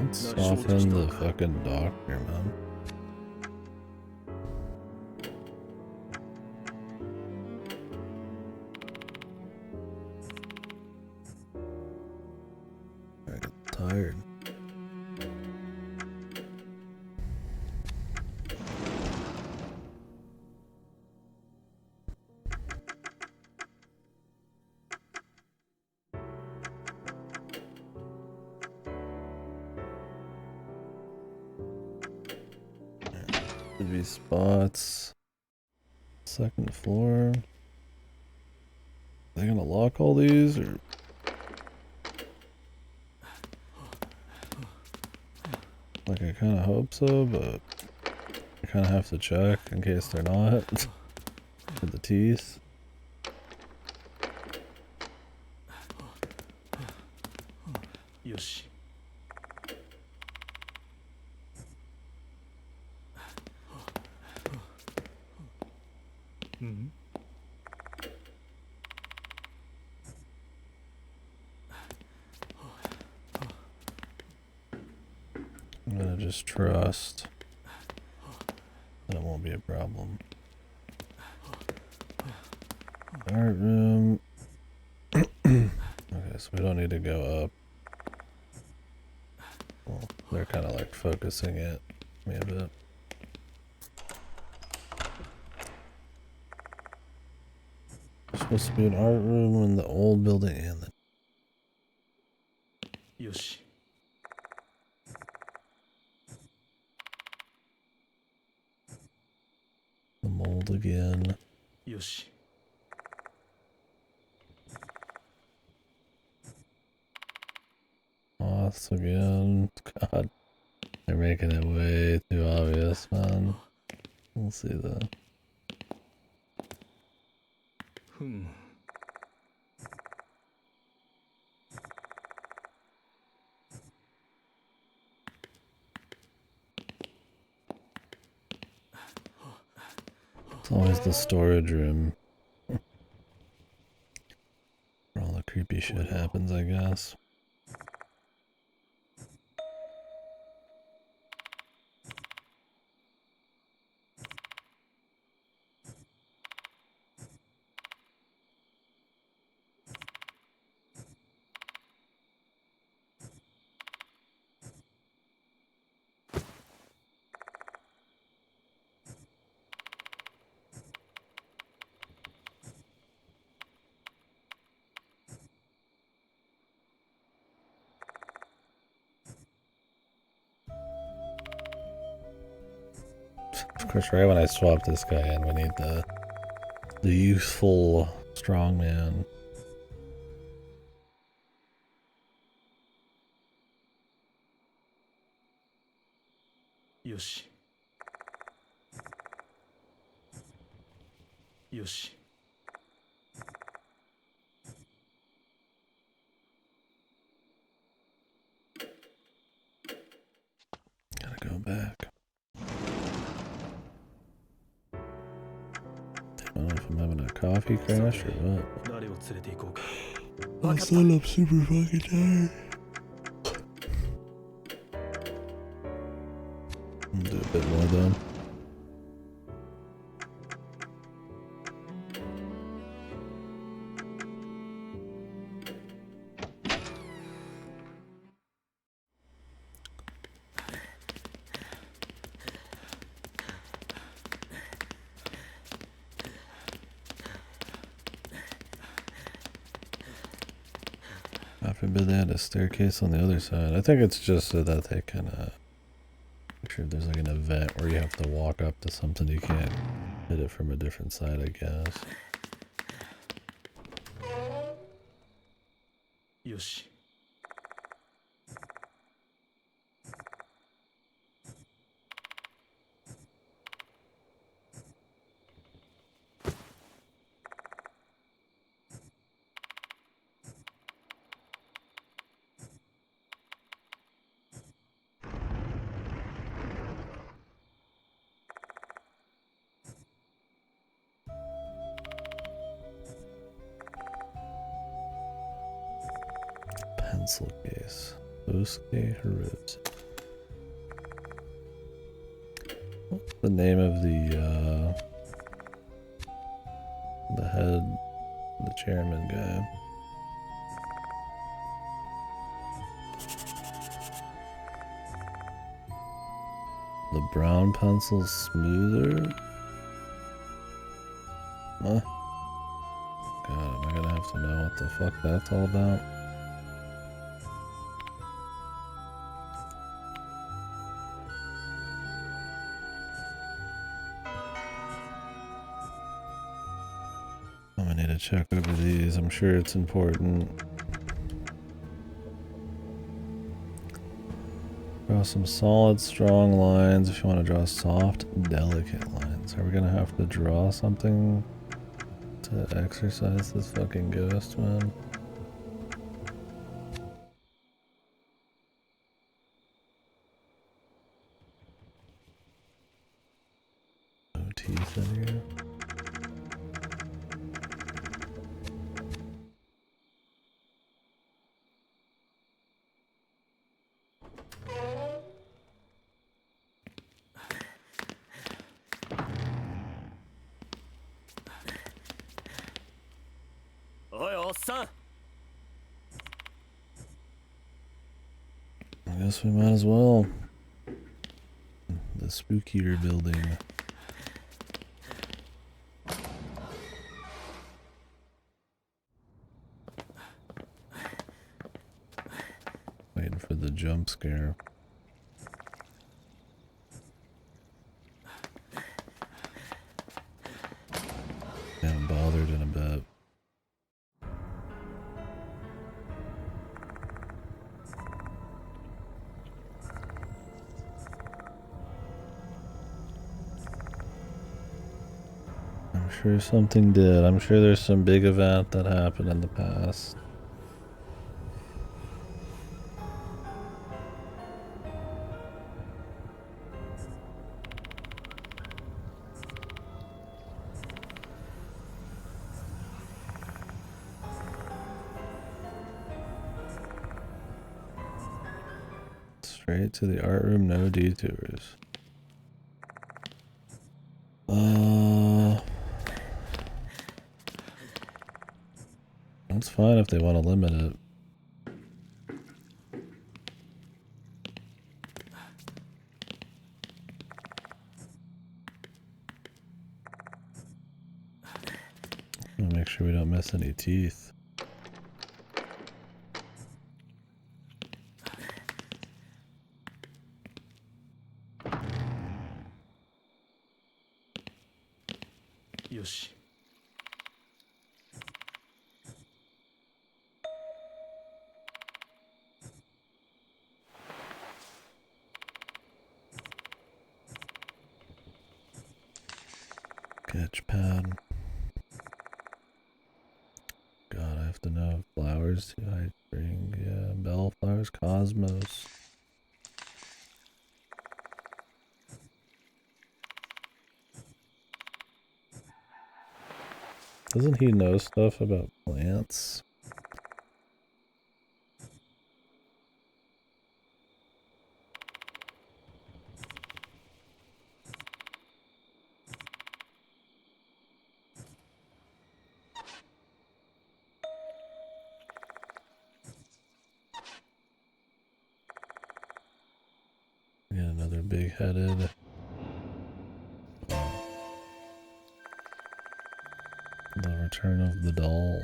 Let's soften the fucking doctor, man. I get tired. TV spots. Second floor. Are they gonna lock all these or? Like I kinda hope so, but I kinda have to check in case they're not. With the teeth. Yoshi. Mm-hmm. I'm gonna just trust that it won't be a problem. Art room. Okay, so we don't need to go up. Well, they're kind of like focusing it me a bit. There's supposed to be an art room in the old building and Yoshi. the mold again. Yoshi. Moths again. God, they're making it way too obvious, man. We'll see though. Hmm. It's always the storage room. Where all the creepy shit happens, I guess. Of course, right when I swap this guy in, we need the youthful strongman. Yoshi. Yoshi. Gotta go back. I don't know if I'm having a coffee crash or what. 誰を連れて行こうか。 I still up super fucking tired. I'll do a bit more though. God forbid they had a staircase on the other side. I think it's just so that they can make sure there's like an event where you have to walk up to something, you can't hit it from a different side, I guess. Yoshi. Pencil case. Osuke Hirose. What's the name of the head, the chairman guy? The brown pencil's smoother? Huh? God, am I gonna have to know what the fuck that's all about? check over these. I'm sure it's important. Draw some solid, strong lines if you want to draw soft, delicate lines. Are we gonna have to draw something to exercise this fucking ghost, man? No teeth in here. I guess we might as well. The spookier building. Waiting for the jump scare. Haven't bothered in a bit. I'm sure something did. I'm sure there's some big event that happened in the past. Straight to the art room, no detours. That's fine if they want to limit it. I'll make sure we don't miss any teeth. Yoshi. Sketch pad. God, I have to know flowers to I bring. Yeah, bellflowers, cosmos. Doesn't he know stuff about plants? Yeah, another big-headed. The return of the doll.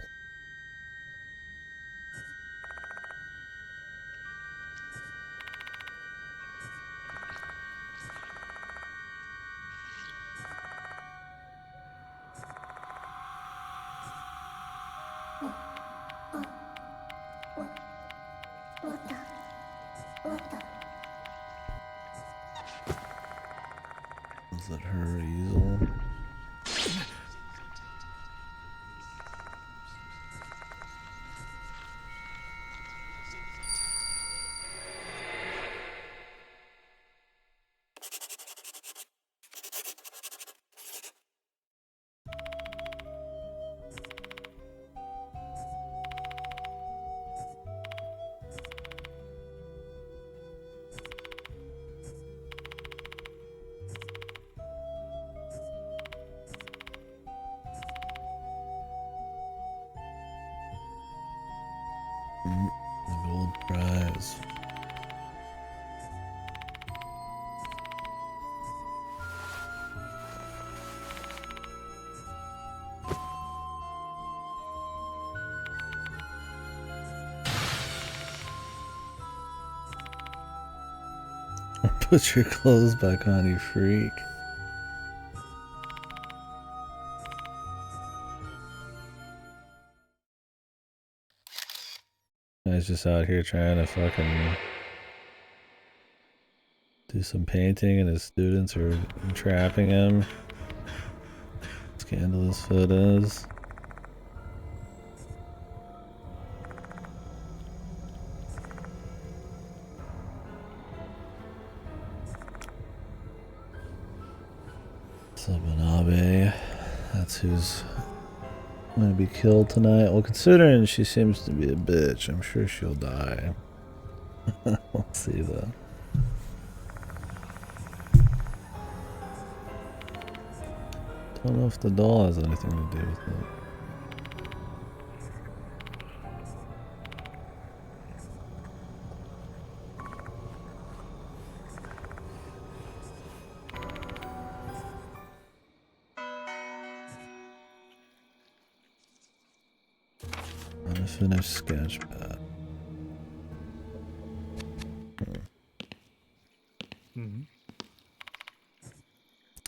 Is that her easel? The gold prize. Put your clothes back on, you freak. Guy's just out here trying to fucking do some painting, and his students are trapping him. Scandalous photos. Sabanabe. That's who's gonna be killed tonight. Well, considering she seems to be a bitch, I'm sure she'll die. We'll see though. Don't know if the doll has anything to do with it. Unfinished sketch pad.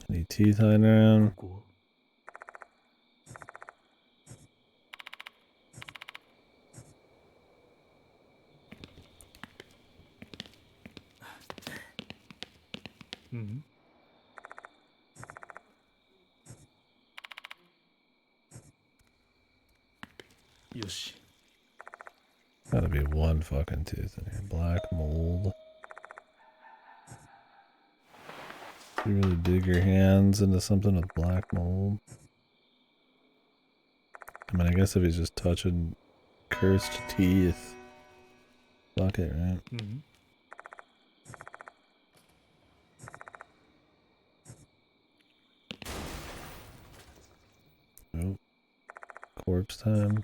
Any teeth hiding around? ここうんよし Gotta be one fucking tooth in here. Black mold. You really dig your hands into something with black mold? I mean, I guess if he's just touching cursed teeth. Fuck it, right? うん。 Nope. Corpse time.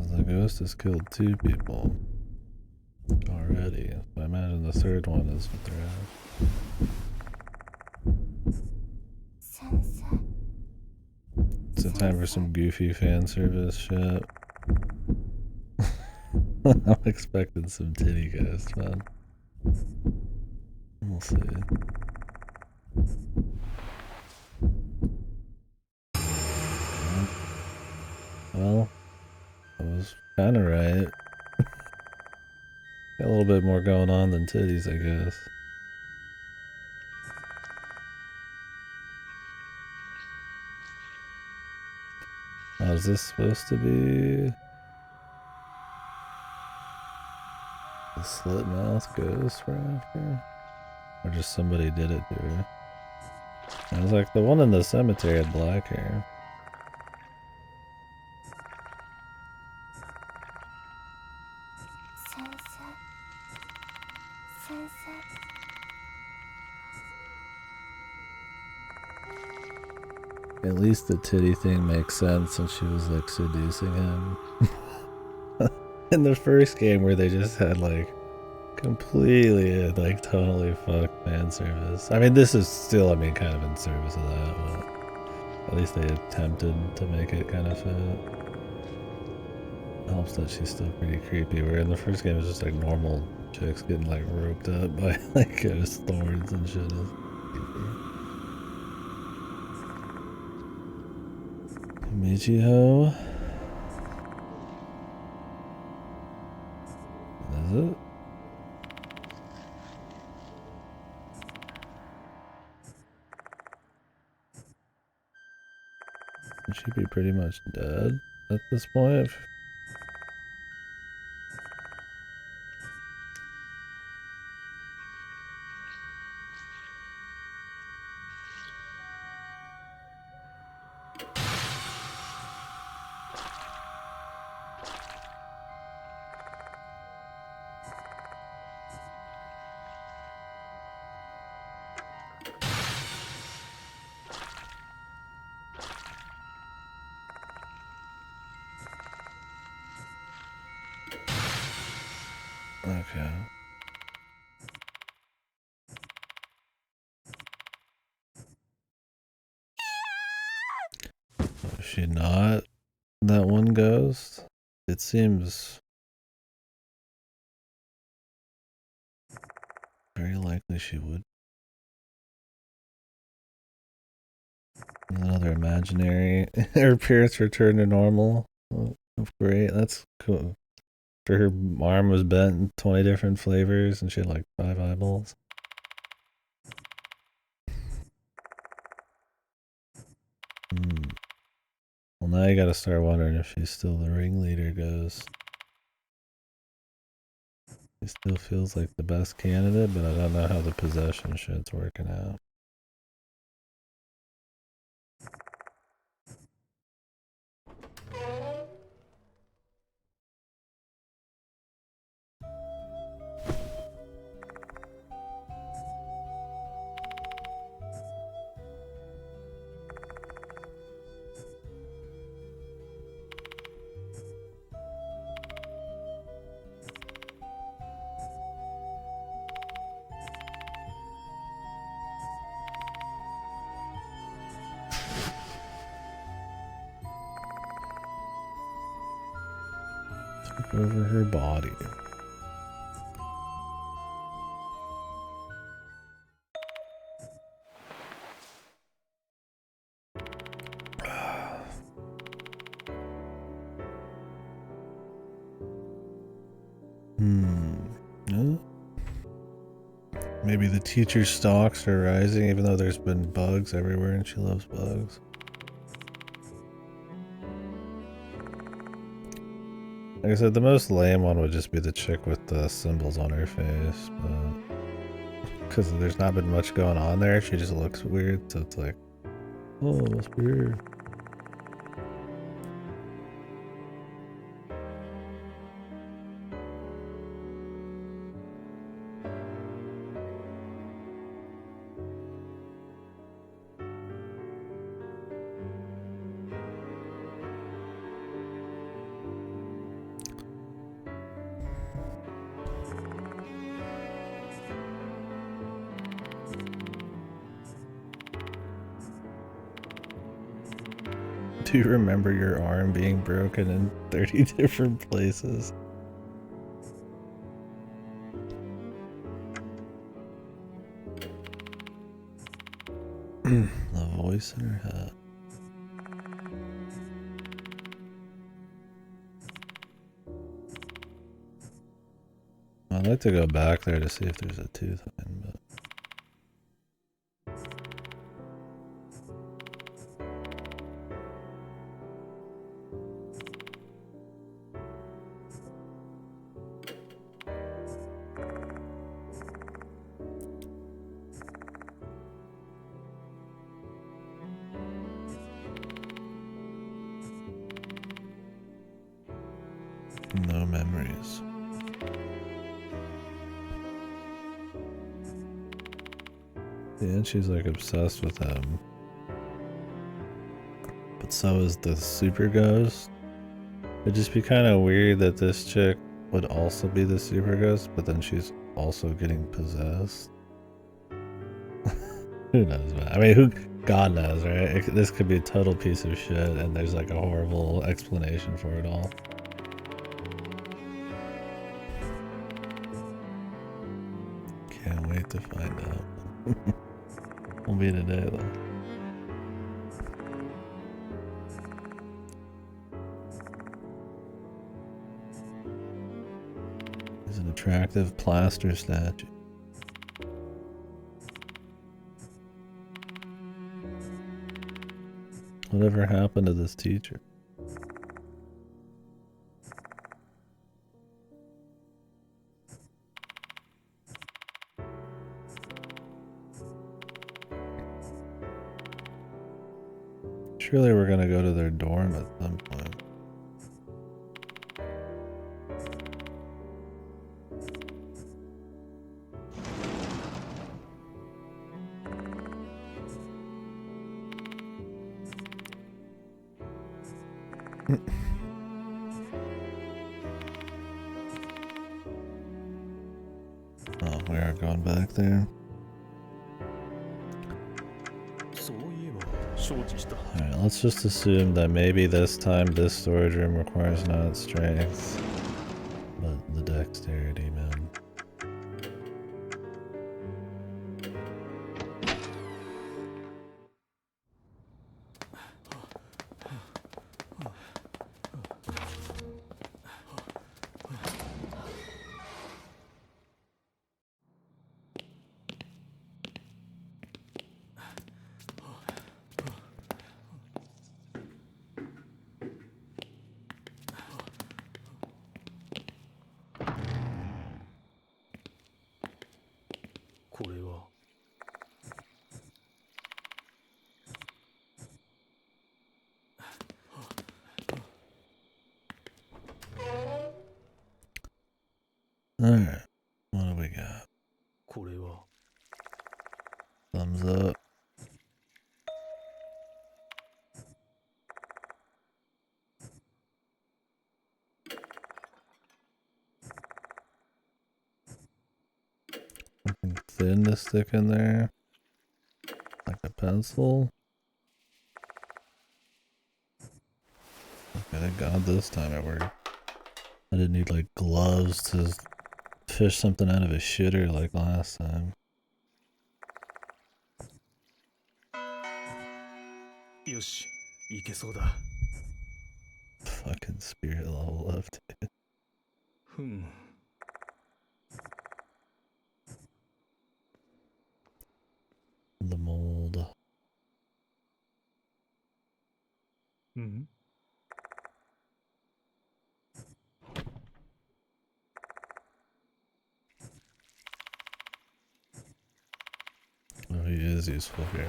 The ghost has killed 2 people already. I imagine the 3rd one is what they're at. 先生 It's a time for some goofy fan service shit. I'm expecting some titty ghost, man. We'll see. Well, I was kinda right. Got a little bit more going on than titties, I guess. Oh, is this supposed to be the slit mouth ghost we're after? Or just somebody did it to her? I was like, the one in the cemetery had black hair. At least the titty thing makes sense since she was like seducing him. In the first game where they just had like completely like totally fucked fan service. I mean, this is still, I mean, kind of in service of that, but at least they attempted to make it kind of fit. Helps that she's still pretty creepy, where in the first game it was just like normal chicks getting like roped up by like ghost thorns and shit. Michiho. Is it? She'd be pretty much dead at this point. Okay. Is she not that one ghost? It seems Very likely she would. Another imaginary. Her appearance returned to normal. Oh, great, that's cool. After her arm was bent in 20 different flavors and she had like 5 eyeballs. Well, now you gotta start wondering if she's still the ringleader ghost. He still feels like the best candidate, but I don't know how the possession shit's working out. Took over her body. No? Maybe the teacher's stocks are rising even though there's been bugs everywhere and she loves bugs. Like I said, the most lame one would just be the chick with the symbols on her face, but because there's not been much going on there, she just looks weird, so it's like, oh, it must be weird. Do you remember your arm being broken in 30 different places? The voice in her head. I'd like to go back there to see if there's a tooth in, but no memories. Yeah, and she's like obsessed with him. But so is the super ghost. It'd just be kind of weird that this chick would also be the super ghost, but then she's also getting possessed. Who knows, man? I mean, God knows, right? This could be a total piece of shit, and there's like a horrible explanation for it all. Can't wait to find out. Won't be today, though. He's an attractive plaster statue. Whatever happened to this teacher? Surely we're gonna go to their dorm at some point. Oh, we are going back there. Alright, let's just assume that maybe this time this storage room requires not strength, but the dexterity, man. これは Alright, what do we got? これは Thumbs up. Something thin to stick in there. Like a pencil. Okay, thank God this time it worked. I didn't need like gloves to fish something out of a shitter like last time. よし、いけそうだ。 Fucking spirit level left. ふん。 The mold. うん。 Oh, he is useful here.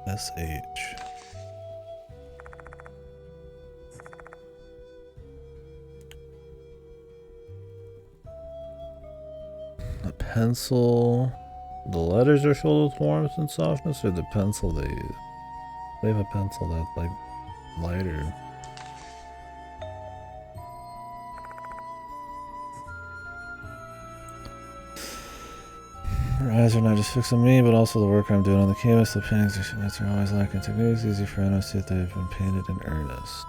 SH. A pencil. The letters are filled with warmth and softness, or the pencil they use? They have a pencil that's like lighter. Her eyes are not just fixed on me, but also the work I'm doing on the canvas. The paintings are always lacking techniques. Easy for anyone to see that they've been painted in earnest.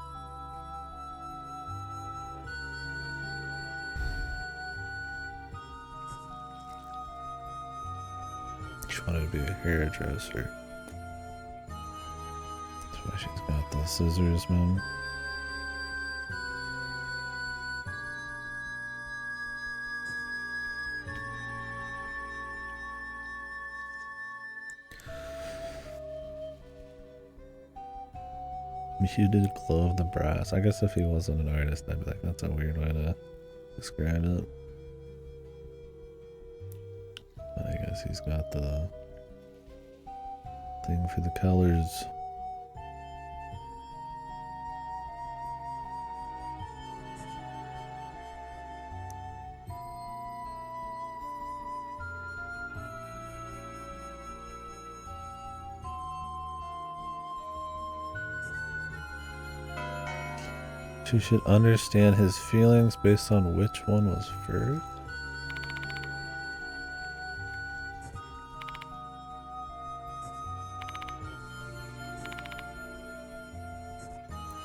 She wanted to be a hairdresser. That's why she's got the scissors, man. Muted glow of the brass. I guess if he wasn't an artist, I'd be like, that's a weird way to describe it. But I guess he's got the thing for the colors. She should understand his feelings based on which one was first.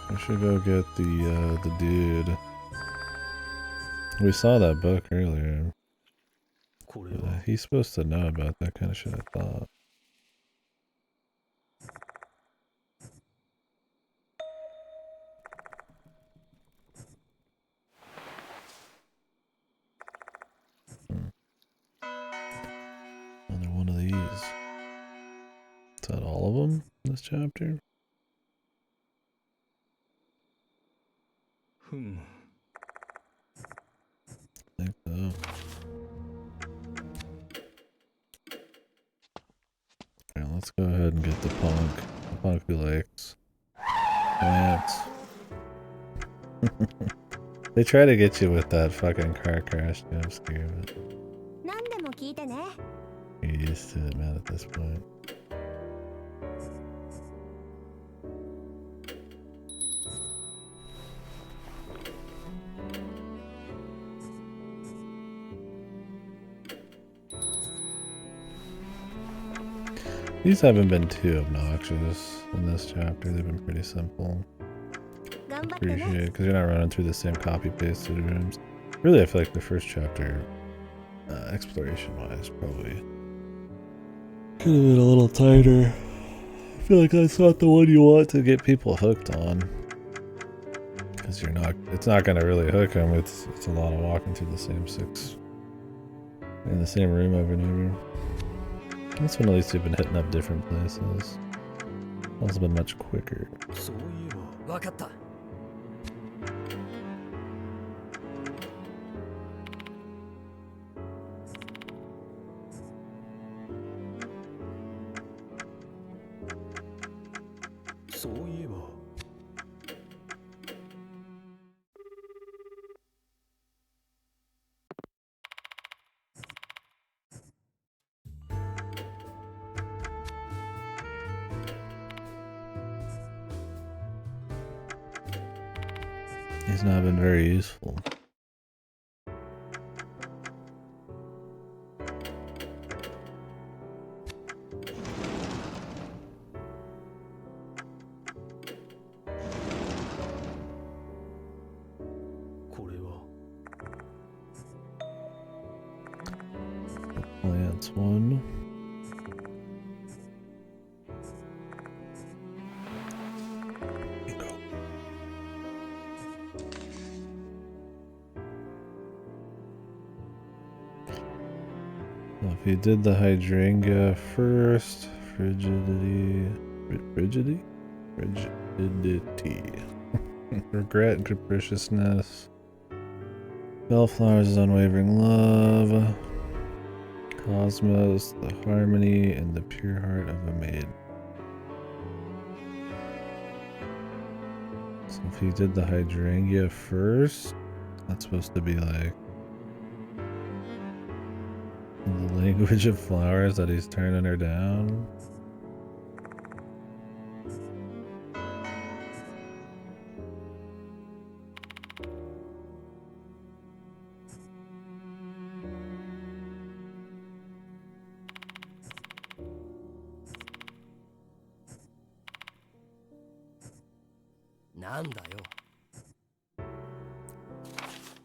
I should go get the dude. We saw that book earlier. これは He's supposed to know about that kind of shit, I thought. Another one of these. Is that all of them in this chapter? ふん。 I think so. Alright, let's go ahead and get the punk. The punk who likes plants. They try to get you with that fucking car crash jump scare, but 何でも聞いてね。 you're used to it, man, at this point. These haven't been too obnoxious in this chapter. They've been pretty simple. 頑張ってね。 Appreciate it, because you're not running through the same copy-pasted rooms. Really, I feel like the first chapter, exploration-wise, probably could have been a little tighter. I feel like that's not the one you want to get people hooked on. Because it's not going to really hook them. It's a lot of walking through the same in the same room over and over. This one at least we've been hitting up different places. Also been much quicker. そういえばわかった。そういえば He's not been very useful. これは Plants one. Well, if you did the hydrangea first, frigidity. Regret and capriciousness. Bellflower's unwavering love. Cosmos, the harmony, and the pure heart of a maid. So if you did the hydrangea first, that's supposed to be like the language of flowers that he's turning her down.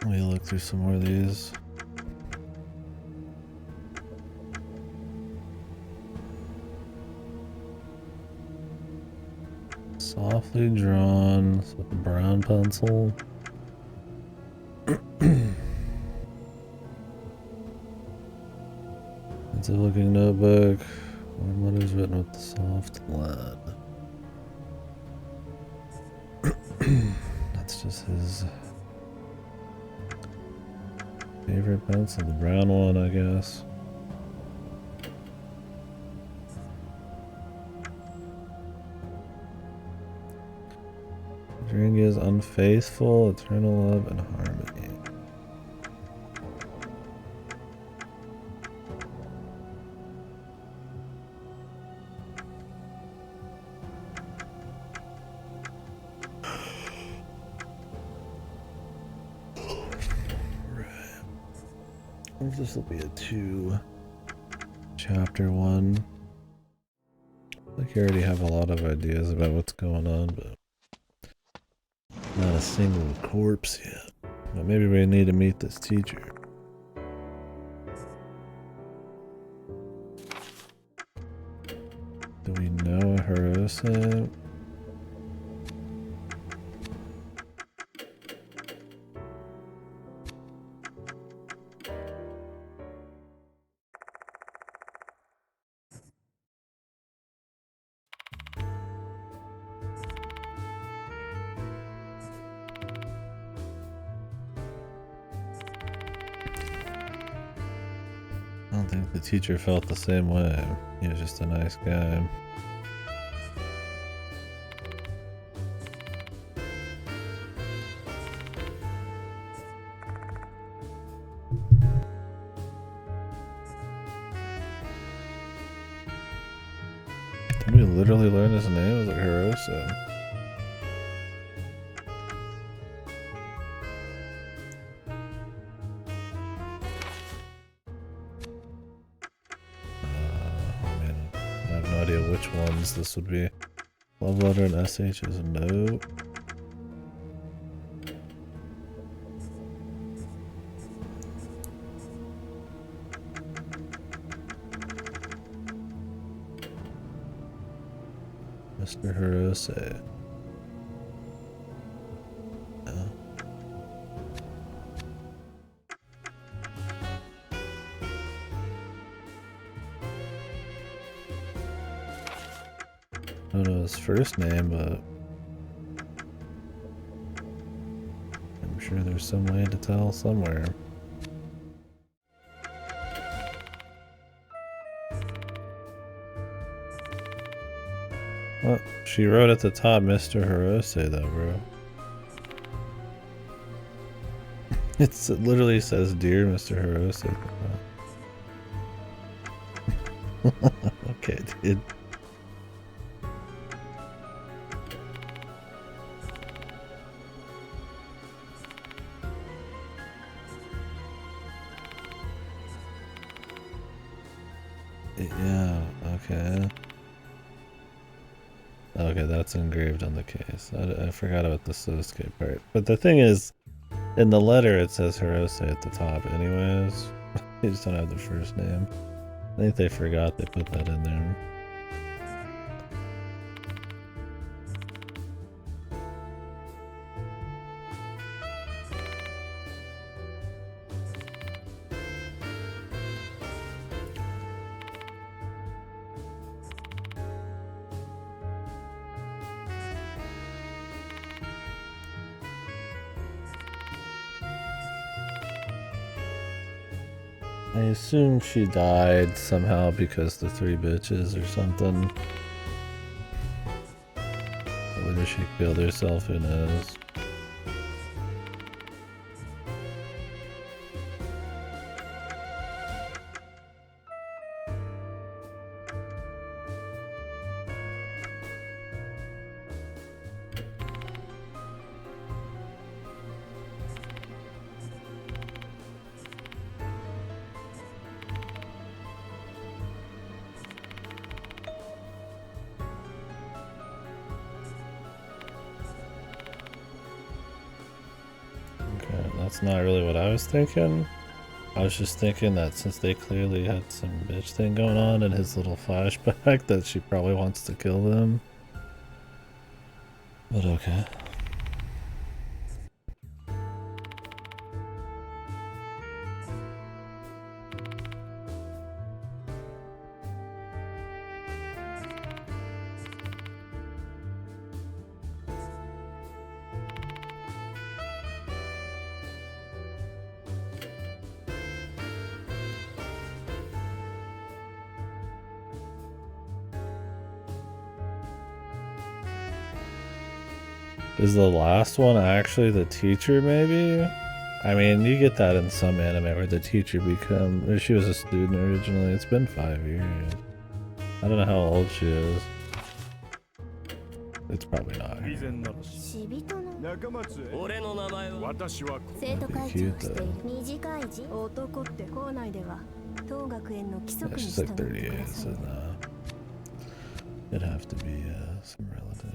Let me look through some more of these. Softly drawn with a brown pencil. It's a looking notebook. Warm letters written with the soft lead. That's just his favorite pencil, the brown one, I guess. Drink is unfaithful, eternal love, and harmony. This will be a 2. Chapter 1. I think you already have a lot of ideas about what's going on, but not a single corpse yet. But maybe we need to meet this teacher. Do we know Harusa? I don't think the teacher felt the same way. He was just a nice guy. Did we literally learn his name? Was it Harusa? Oh man, I have no idea which ones this would be. Love letter and SH is no. Mr. Hirose. No. don't know his first name, but I'm sure there's some way to tell somewhere. Well, she wrote at the top Mr. Hirose though, bro. It literally says Dear Mr. Hirose at the top. Okay, dude. Yeah, okay. Okay, that's engraved on the case. I forgot about the Sosuke part. But the thing is, in the letter it says Hirose at the top anyways. You just don't have the first name. I think they forgot they put that in there. I assume she died somehow because the three bitches or something. Whether she killed herself, who knows. That's not really what I was thinking. I was just thinking that since they clearly had some bitch thing going on in his little flashback, that she probably wants to kill them. But okay. Is the last one actually the teacher, maybe? I mean, you get that in some anime where the teacher or she was a student originally. It's been 5 years. I don't know how old she is. It's probably not her. 死人の中松へ俺の名前は私は生徒会長をしている Cute, 短い字男って校内では当学園の規 Yeah, 則に she's 従 like ってくだ 38, さ so い it'd have to be some relative.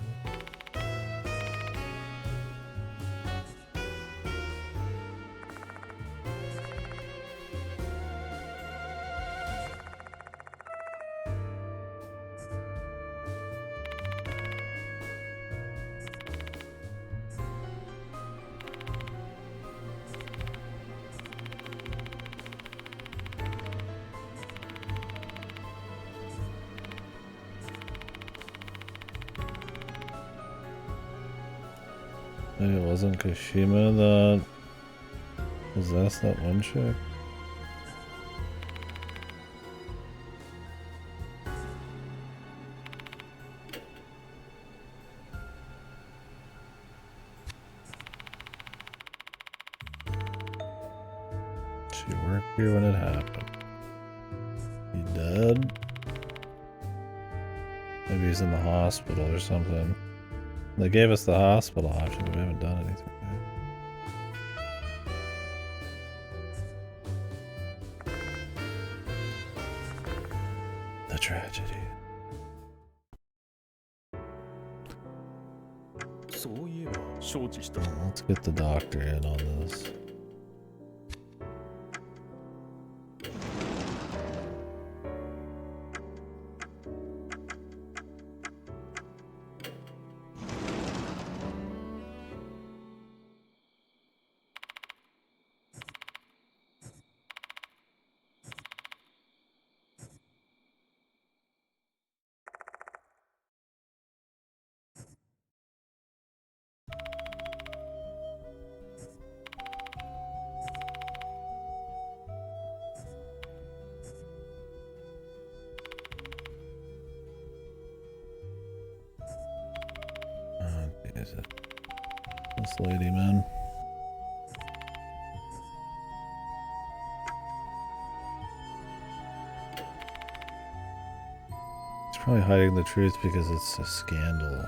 Maybe it wasn't Kashima that possessed that one chick? She worked here when it happened. He dead? Maybe he's in the hospital or something. They gave us the hospital option, but we haven't done anything yet. The tragedy. そういえば承知した Let's get the doctor in on this. Is it this lady, man? He's probably hiding the truth because it's a scandal.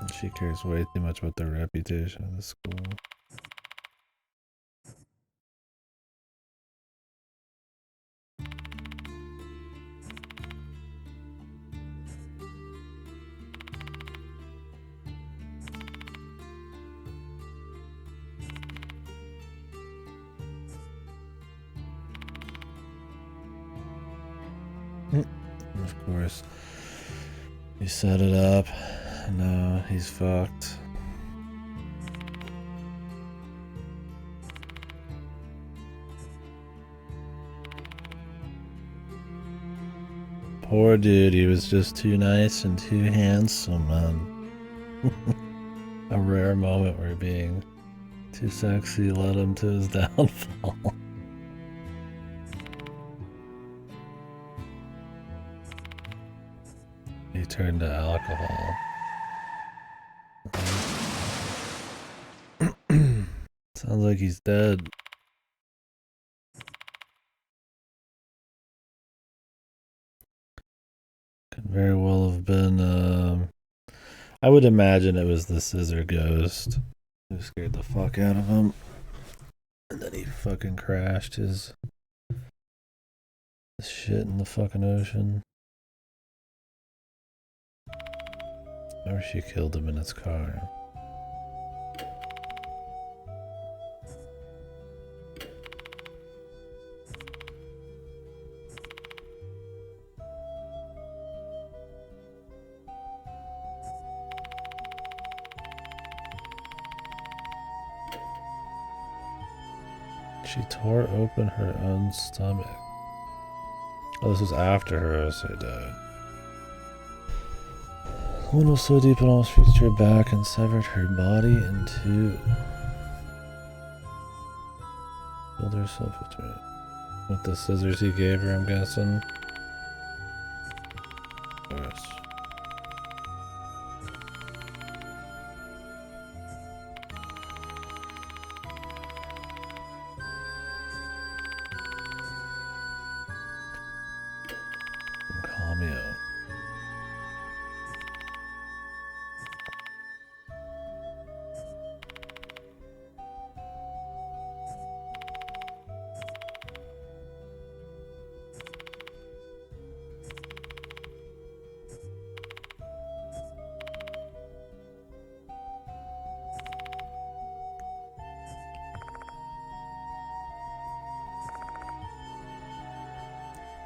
And she cares way too much about their reputation in the school. Of course, he set it up. No, he's fucked. Poor dude, he was just too nice and too handsome, man. A rare moment where being too sexy led him to his downfall. He turned to alcohol. Sounds like he's dead. Could very well have been, I would imagine it was the scissor ghost who scared the fuck out of him. And then he fucking crashed his shit in the fucking ocean. Or she killed him in his car. She tore open her own stomach. Oh, this was after her essay died. The wound was so deep it almost reached her back and severed her body in two. Killed herself with the scissors he gave her, I'm guessing. Of course. Call me out.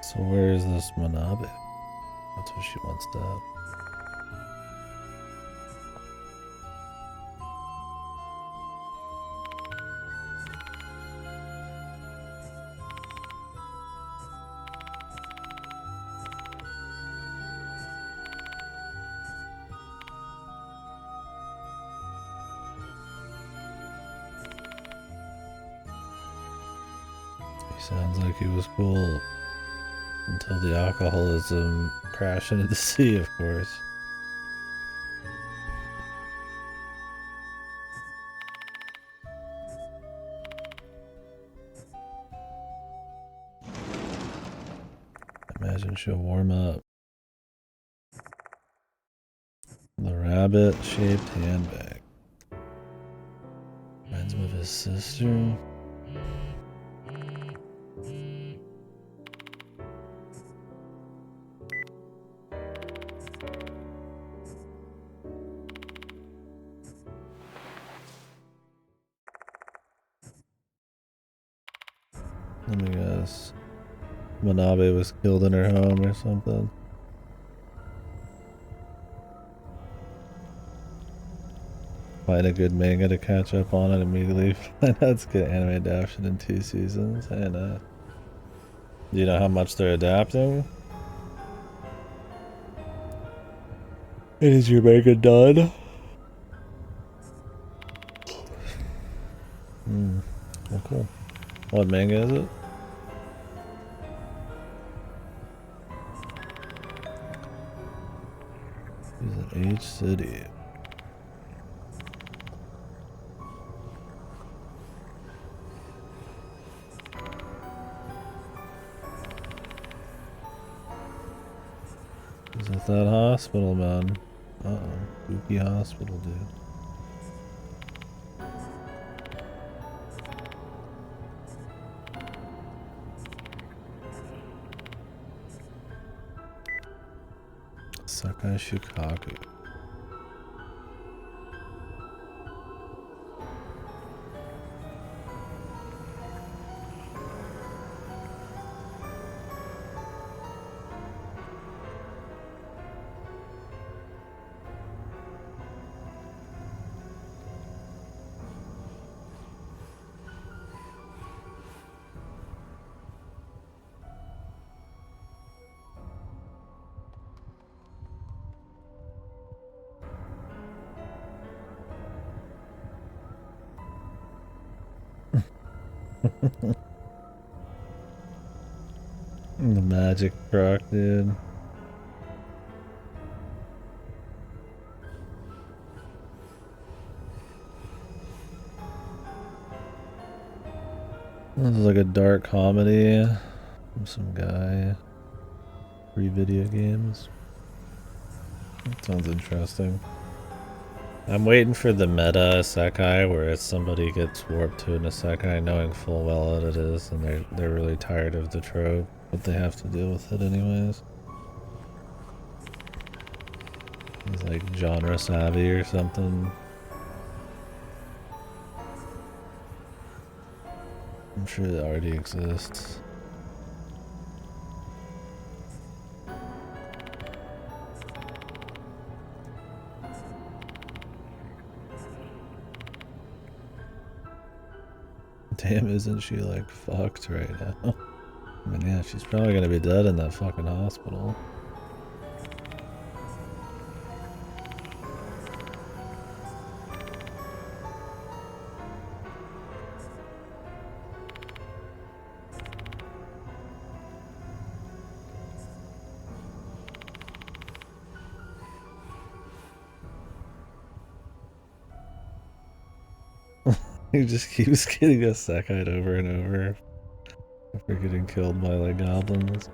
So where is this Manabe? That's what she wants to have. He sounds like he was cool. Until the alcoholism crashed into the sea, of course. Imagine she'll warm up. The rabbit-shaped handbag. Reminds him of his sister. Let me guess. Manabe was killed in her home or something. Find a good manga to catch up on and immediately find out it's good anime adaptation in 2 seasons. And do you know how much they're adapting? Is your manga done? Well, cool. What manga is it? He's in H City. Is it that hospital, man? Uh-oh. Spooky hospital, dude. Sakai Shukaku. The magic truck, dude. This is like a dark comedy from some guy. Free video games. That sounds interesting. I'm waiting for the meta isekai where it's somebody gets warped to an isekai knowing full well what it is, and they're really tired of the trope, but they have to deal with it anyways. He's like genre savvy or something. I'm sure it already exists. Damn, isn't she like fucked right now? I mean, yeah, she's probably gonna be dead in that fucking hospital. He just keeps getting isekai'd over and over after getting killed by like goblins.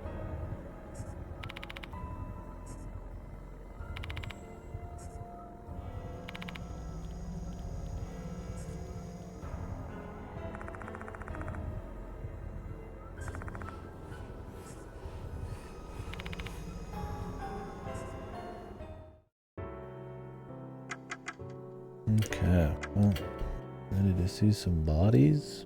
Okay, well, ready to see some bodies?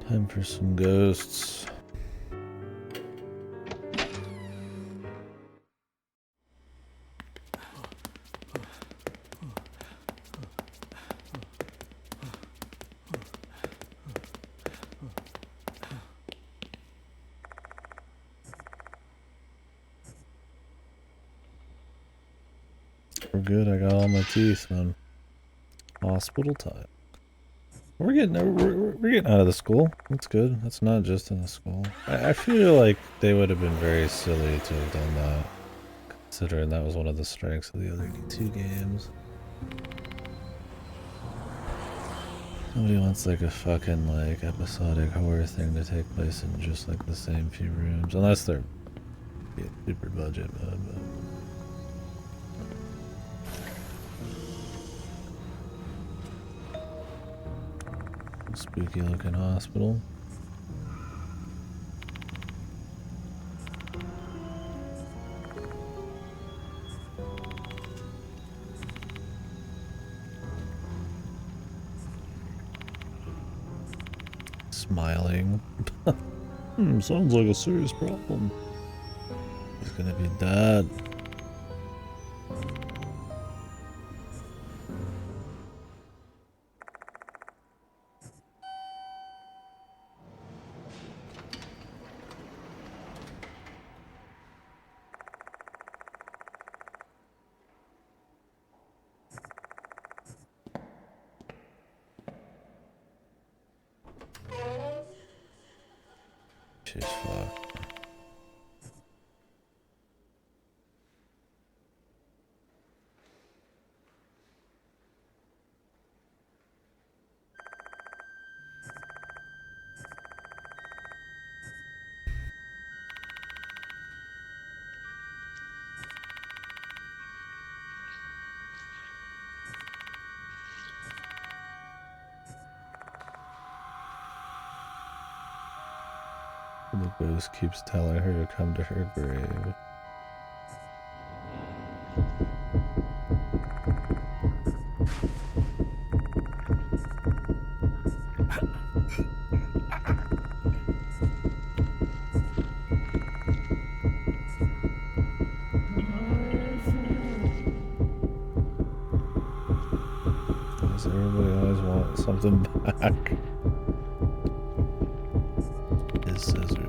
Time for some ghosts. We're good, I got all my teeth, man. Hospital time. We're getting out of the school. That's good. That's not just in the school. I feel like they would have been very silly to have done that, considering that was one of the strengths of the other two games. Nobody wants like a fucking like episodic horror thing to take place in just like the same few rooms, unless they're super budget mode. But spooky looking hospital. Smiling. Sounds like a serious problem. He's gonna be dead. Jeez, fuck. The ghost keeps telling her to come to her grave. Does everybody always want something back? His scissors.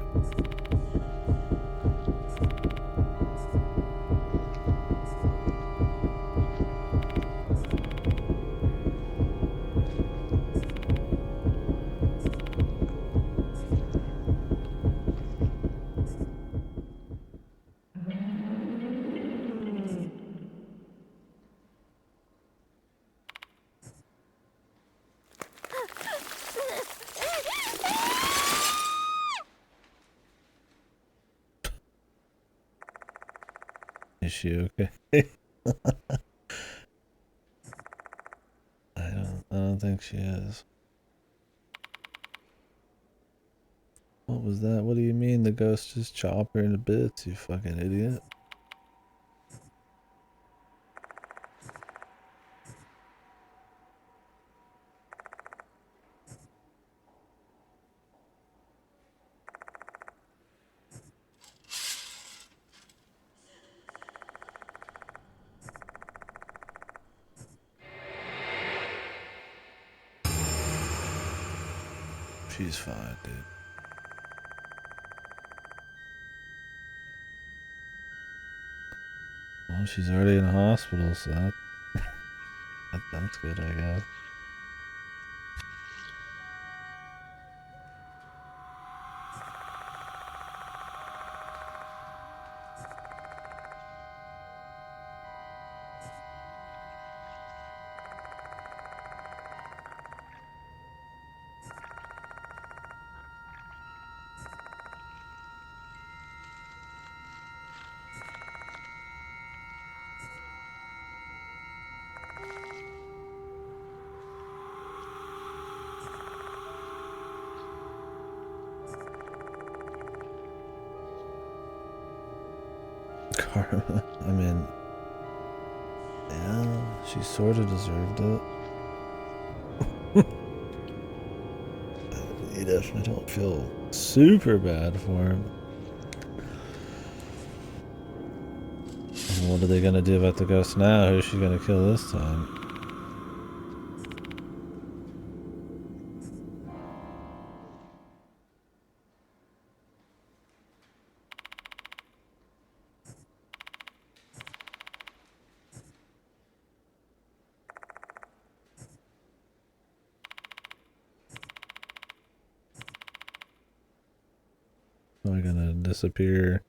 Is she okay? I don't think she is. What was that? What do you mean the ghost just chopped her into bits, you fucking idiot? She's fine, dude. Well, she's already in a hospital, so that's good, I guess. Karma. I mean, yeah, she sort of deserved it. You definitely don't feel super bad for him. What are they gonna do about the ghost now? Who's she gonna kill this time? Am I gonna disappear?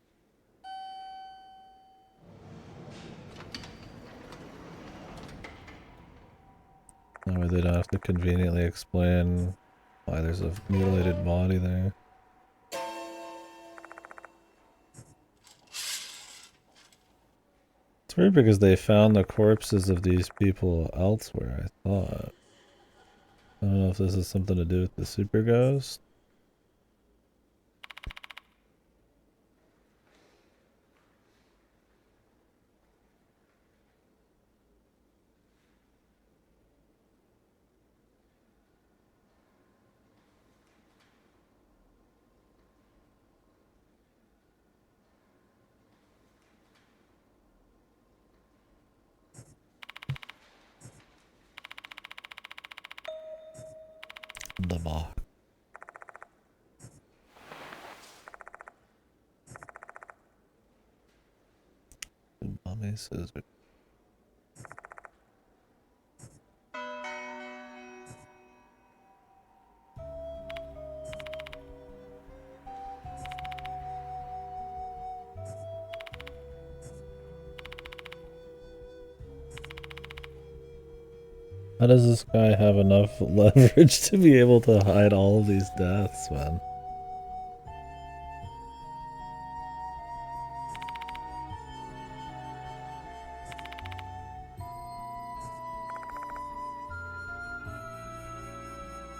That way they don't have to conveniently explain why there's a mutilated body there. It's weird because they found the corpses of these people elsewhere, I thought. I don't know if this has something to do with the super ghost. The box. Mommy scissors. How does this guy have enough leverage to be able to hide all of these deaths, man?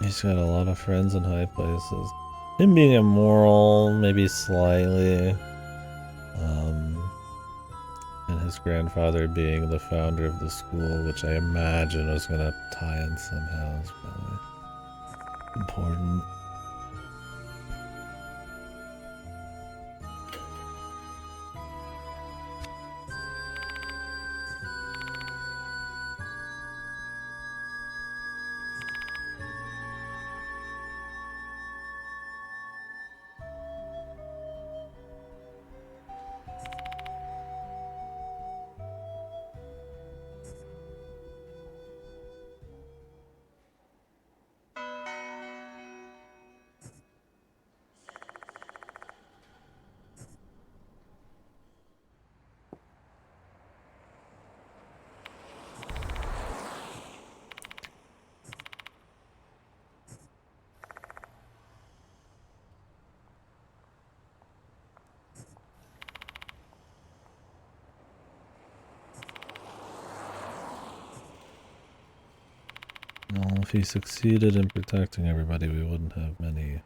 He's got a lot of friends in high places. Him being immoral, maybe slightly. And his grandfather being the founder of the school, which I imagine was gonna tie in somehow, is probably important. Well, if he succeeded in protecting everybody, we wouldn't have many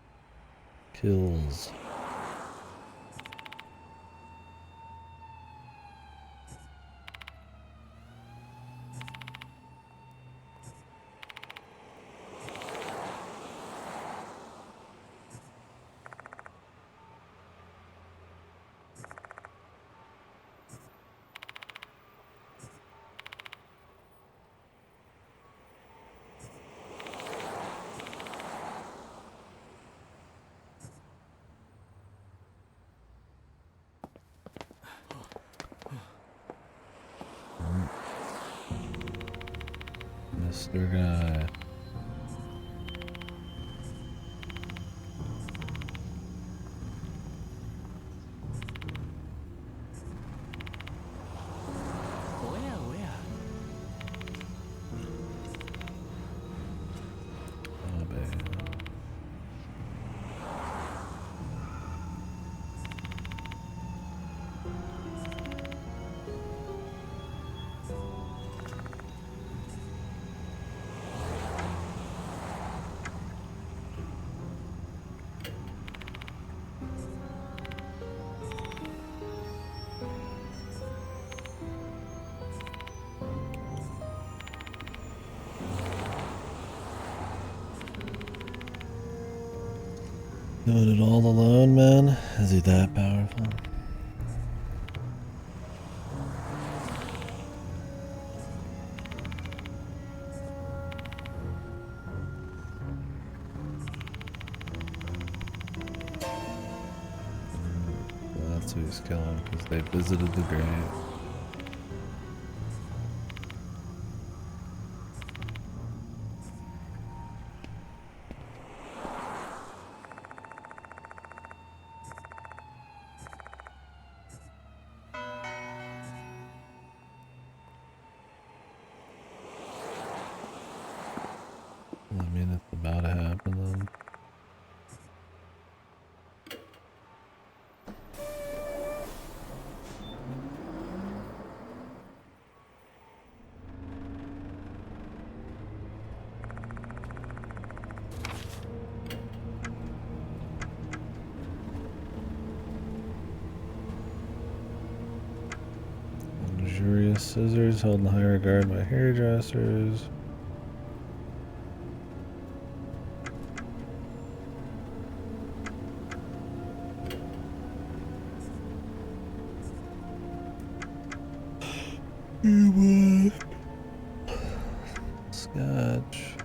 kills. Mr. Guy. Oh, baby. Doing it all alone, man? Is he that powerful? That's who he's killing, because they visited the grave. I mean, it's about to happen then. Luxurious scissors held in high regard by hairdressers. Scotch.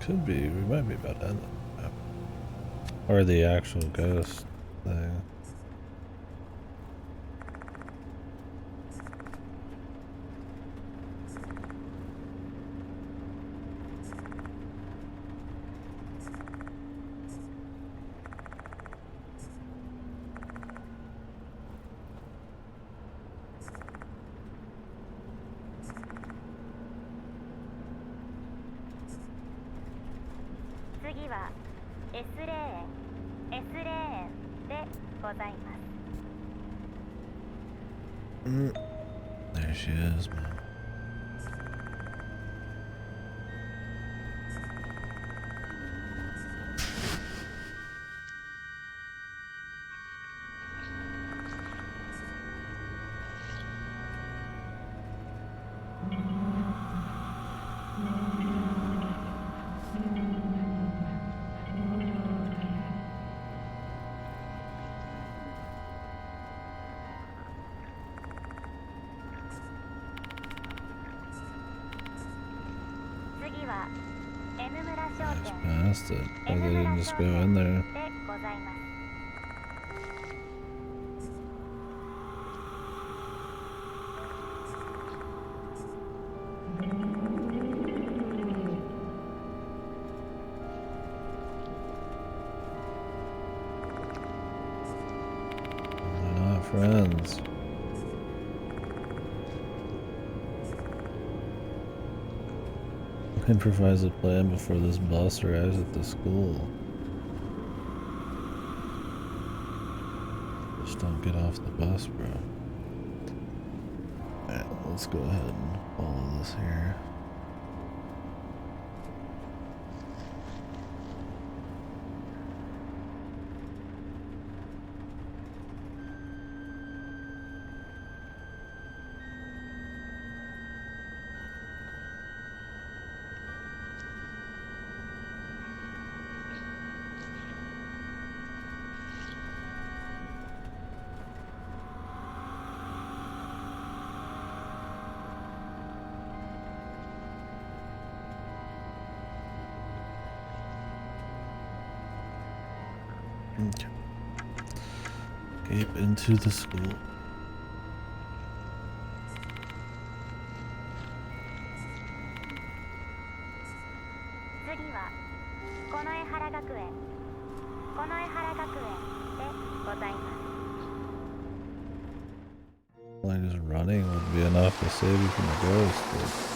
Could be. We might be about to end the map. Or the actual ghost thing.次は S レーン S レーンでございます。There she is, man. Just past it. Or they didn't just go in there. They're not friends. Improvise a plan before this bus arrives at the school. Just don't get off the bus, bro. Alright, let's go ahead and follow this here. Okay. Escape into the school. 次はこの江原学園この江原学園でございます。 Like just running would be enough to save you from the ghost, but...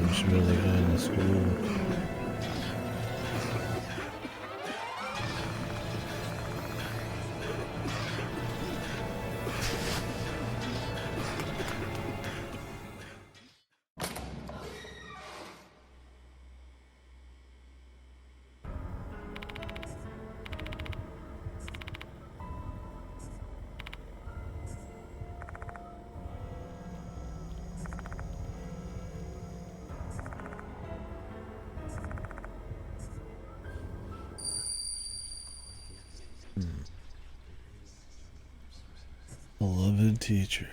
I should really go in the school. Beloved teacher.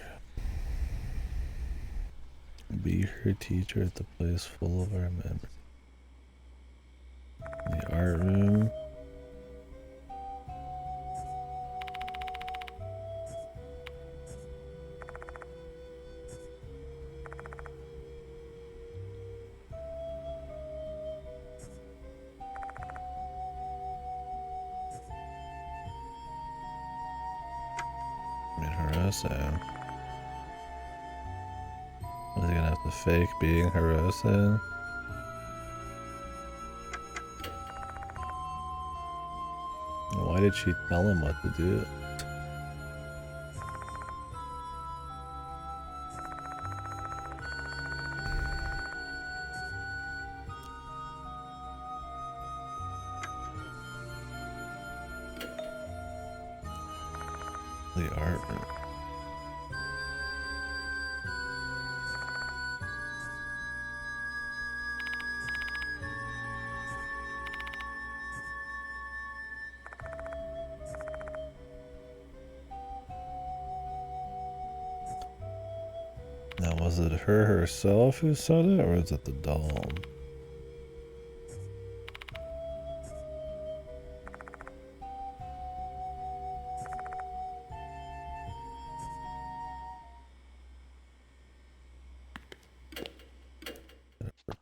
Be her teacher at the place full of our memories. The art room. Hirose. Was he gonna have to fake being Hirose? Why did she tell him what to do? The art room. Now, was it her herself who said it, or was it the doll?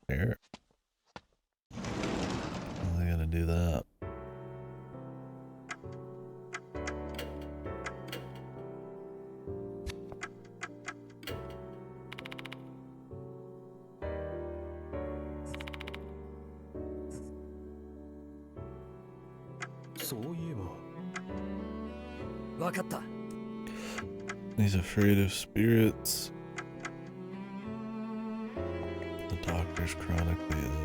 Prepare. How are they gonna do that? He's afraid of spirits. The doctor's chronically ill.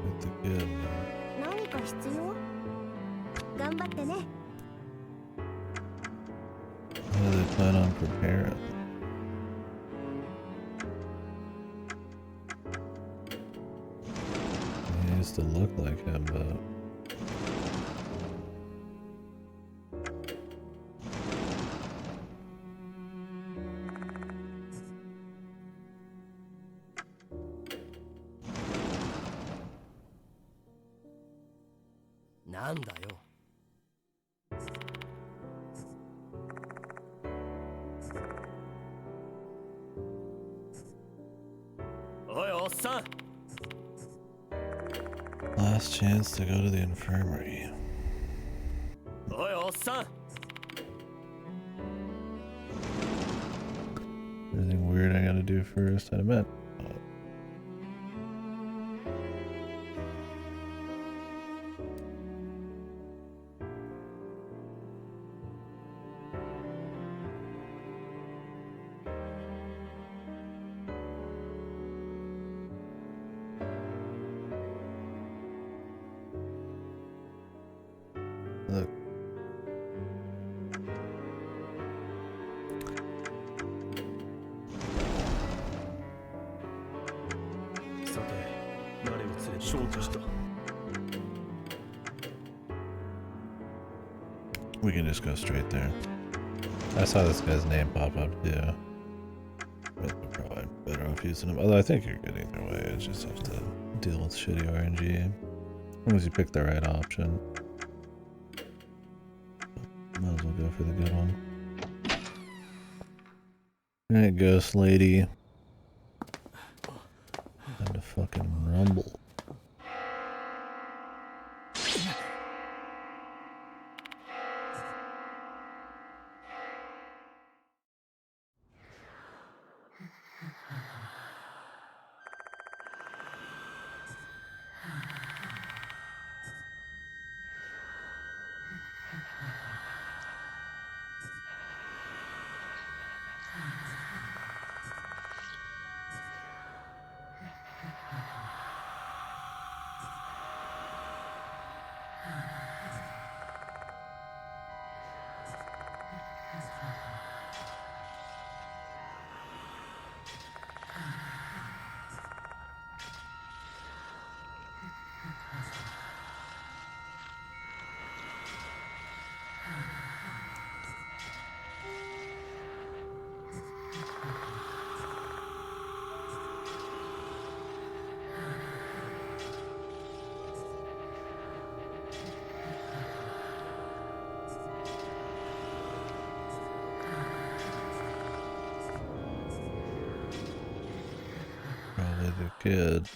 With the kid. 何か必要？頑張ってね。 How do they plan on preparing? He used to look like him, butなんだよ。おい、おっさん。 last chance to go to the infirmary. おい、おっさん。 Anything weird I gotta do first? I met. Look. We can just go straight there. I saw this guy's name pop up too. But we're probably better off using him. Although I think you're good either way. You just have to deal with shitty RNG. As long as you pick the right option. Might as well go for the good one. Alright, ghost lady. Time to fucking rumble. Probably the kid.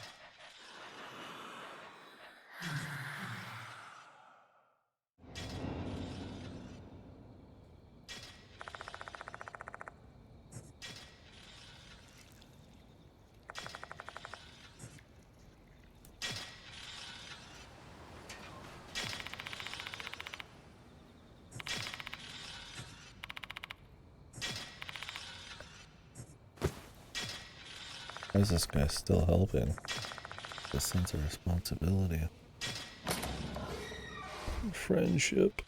Why is this guy still helping? A sense of responsibility. Friendship.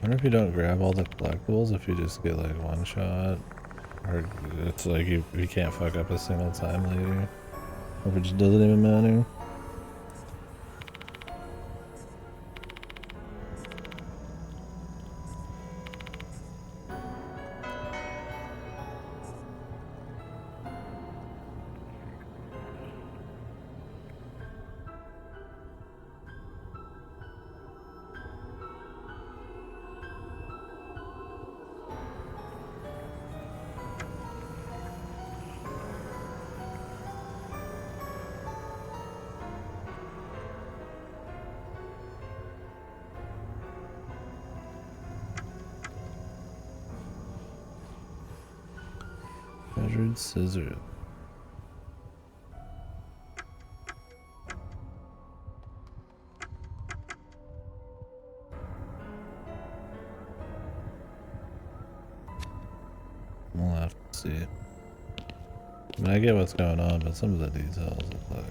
I wonder if you don't grab all the collectibles, if you just get like one shot, or it's like you can't fuck up a single time later, or if it just doesn't even matter. Measured scissors. We'll have to see. I mean, I get what's going on, but some of the details look like.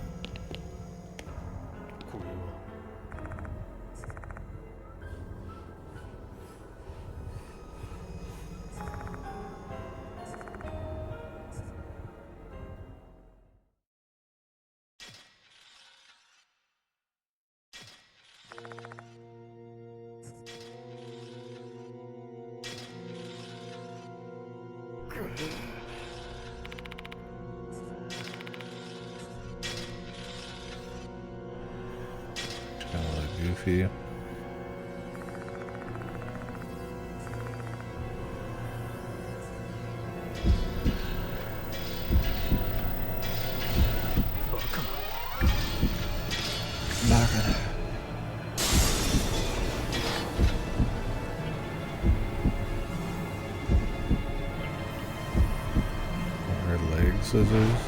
これは Kind of like goofy. Her leg scissors.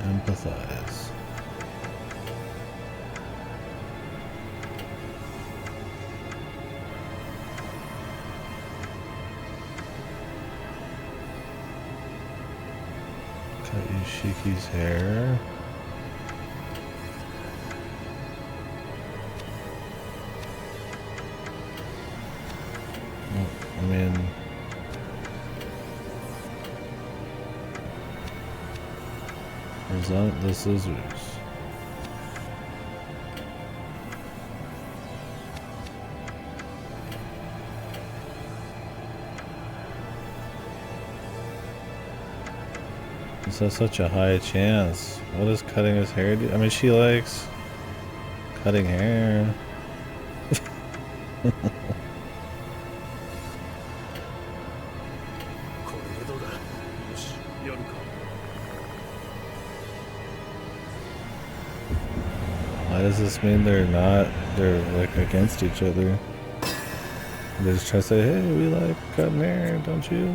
Empathize. Cut Yoshiki's hair. Well, I mean, present the scissors. This has such a high chance. What does cutting his hair do? I mean, she likes cutting hair. これでどうだよしやるか Why does this mean they're like against each other? They just try to say, hey, we like cutting hair, don't you?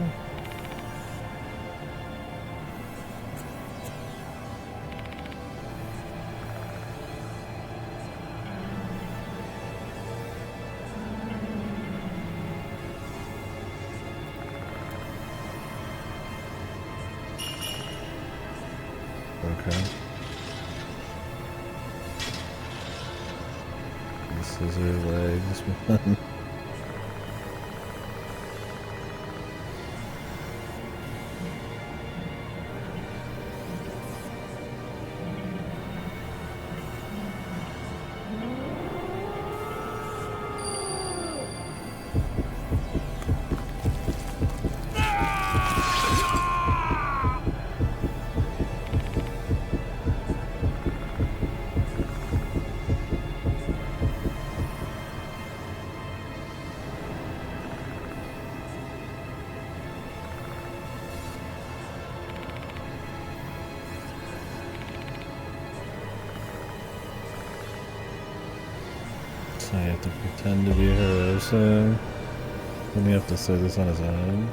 Okay. This is her legs, man. So you have to pretend to be Hirosa. Then you have to say this on his own.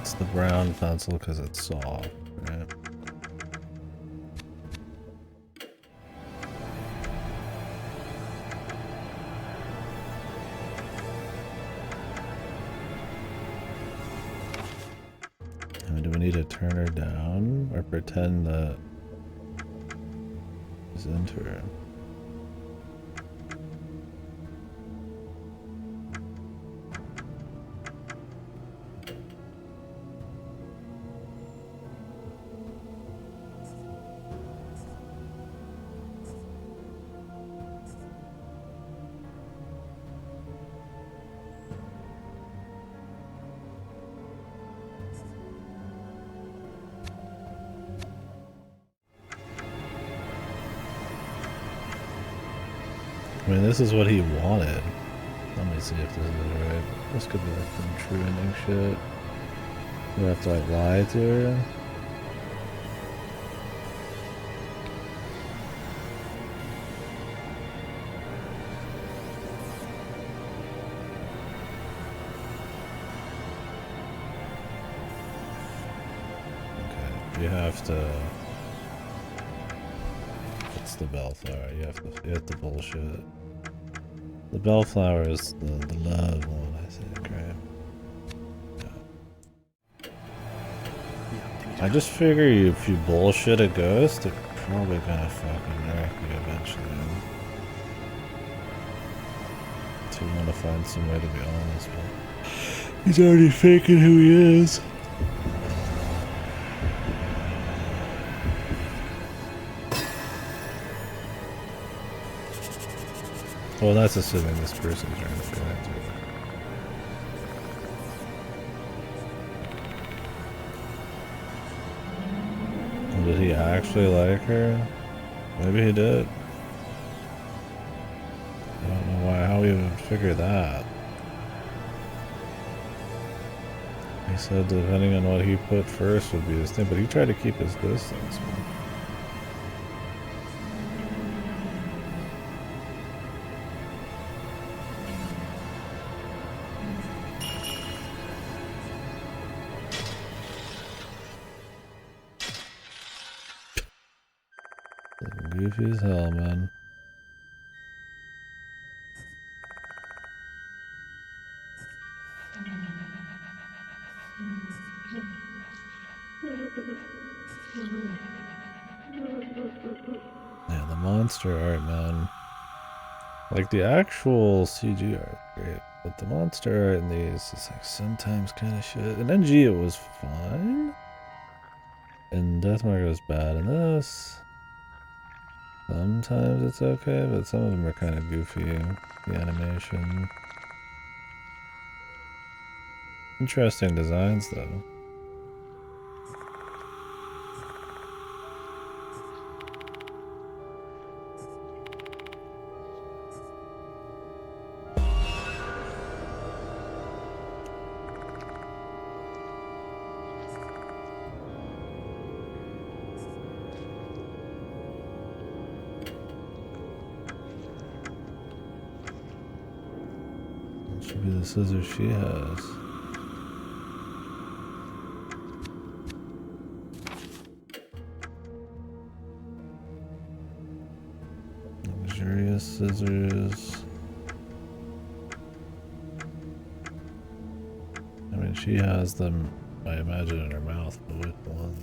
It's the brown pencil because it's soft, right? Do we need to turn her down or pretend that she's into her? I mean, this is what he wanted. Let me see if this is right. This could be like some true ending shit. We have to like lie to her. Okay, you have to. It's the bellflower. You have to bullshit. The bellflower is the love one, I think, right? Yeah. I just figure if you bullshit a ghost, they're probably gonna fucking wreck you eventually. So you want to find some way to be honest, but he's already faking who he is. Well, that's assuming this person's trying to feel into it. Did he actually like her? Maybe he did. I don't know how he would figure that. He said depending on what he put first would be his thing, but he tried to keep his distance. Goofy as hell, man. Yeah, the monster art, man. Like the actual CG art, great. But the monster art in these is like sometimes kind of shit. In NG it was fine. And Deathmark was bad in this. Sometimes it's okay, but some of them are kind of goofy. The animation. Interesting designs, though. Should be the scissors she has. Luxurious scissors. I mean, she has them, I imagine, in her mouth, but which one?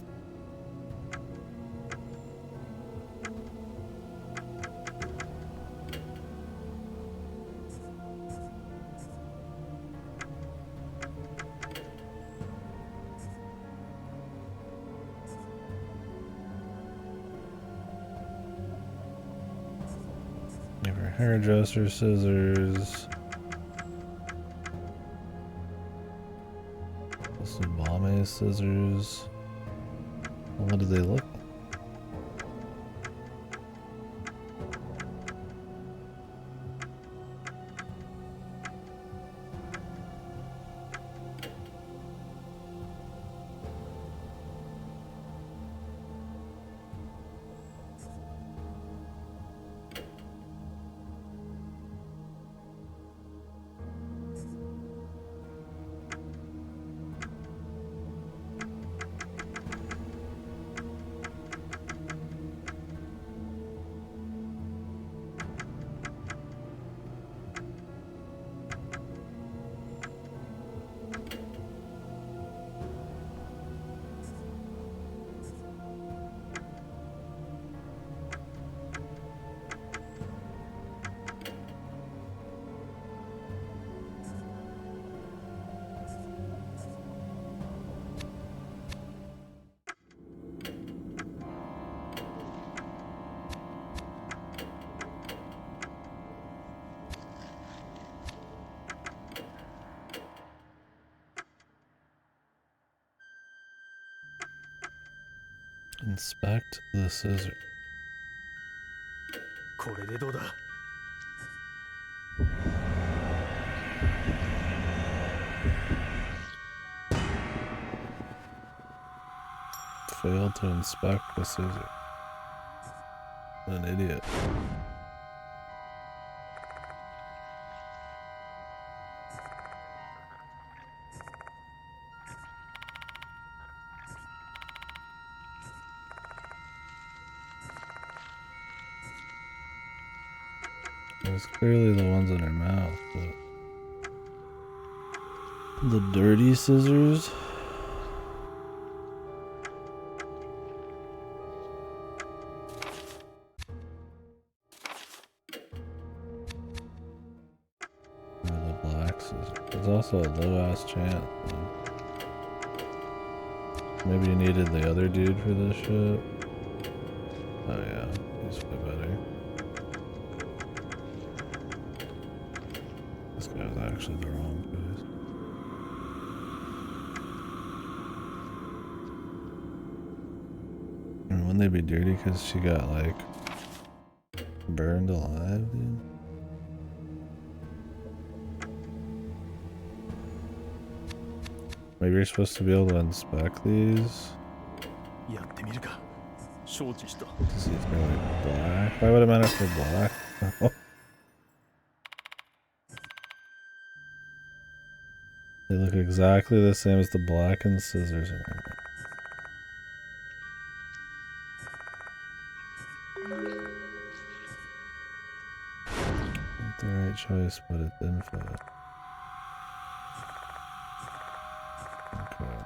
Give her hairdresser scissors. Some Balmain scissors. What do they look like? Inspect the scissor. これでどうだ Failed to inspect the scissor. What an idiot. It's clearly the ones in her mouth, but the dirty scissors. Or the black scissors. There's also a low ass chance. Maybe you needed the other dude for this shit. Oh yeah, he's way better. This guy was actually the wrong choice. And wouldn't they be dirty because she got like burned alive, dude? Maybe you're supposed to be able to inspect these. やってみるか承知した This is really black. Why would it matter if they're black? They look exactly the same as the blackened scissors in her mouth. Not the right choice, but it didn't fit. Okay.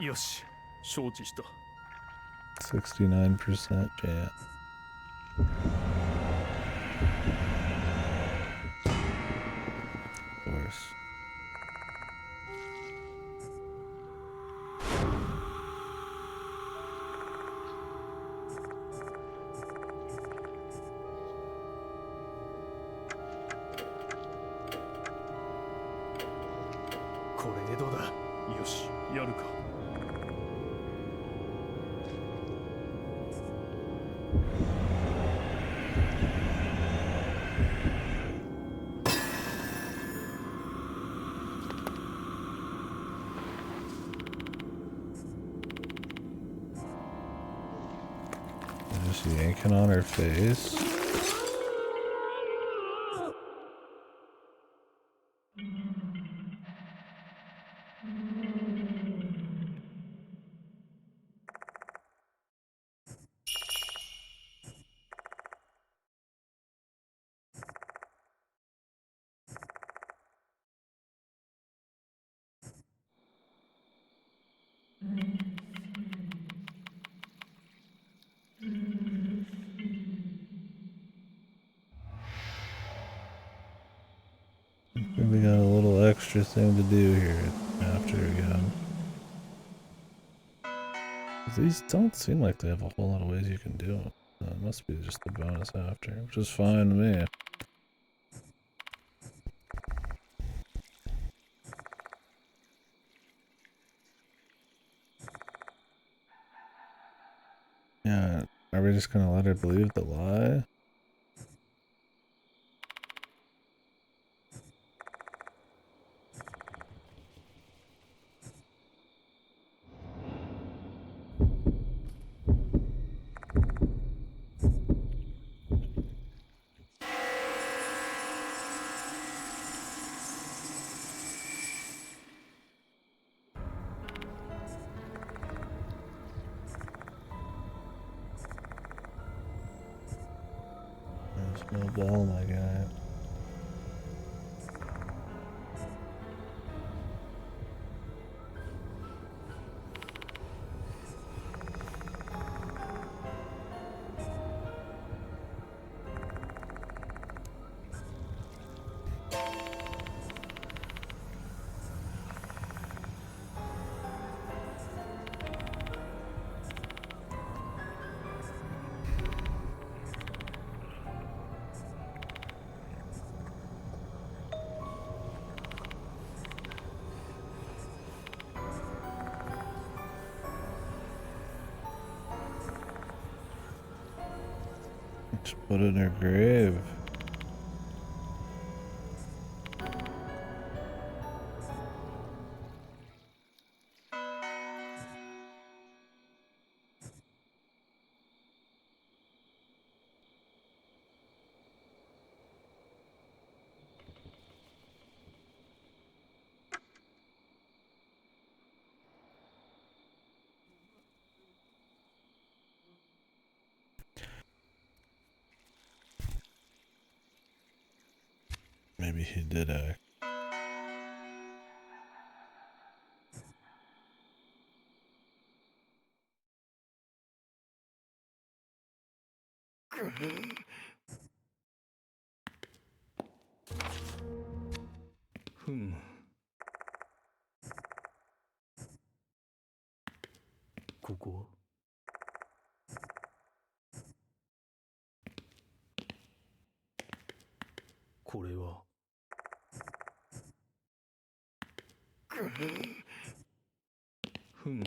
よし承知した 69% chance. Of course. Just yanking on her face. We got a little extra thing to do here after again. These don't seem like they have a whole lot of ways you can do them. It must be just the bonus after, which is fine to me. Yeah, are we just gonna let her believe the lie? There's no bell, my guy. Just put it in her grave. Maybe he did act. Hmm. こここれはふん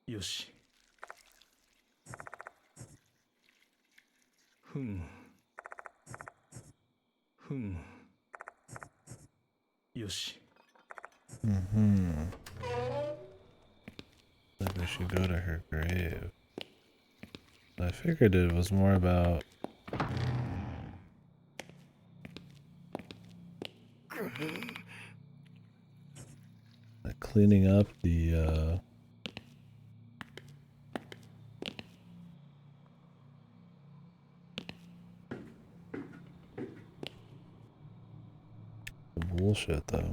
よしふんふんよし Mm-hmm. Like we should go to her grave. I figured it was more about like cleaning up the bullshit though.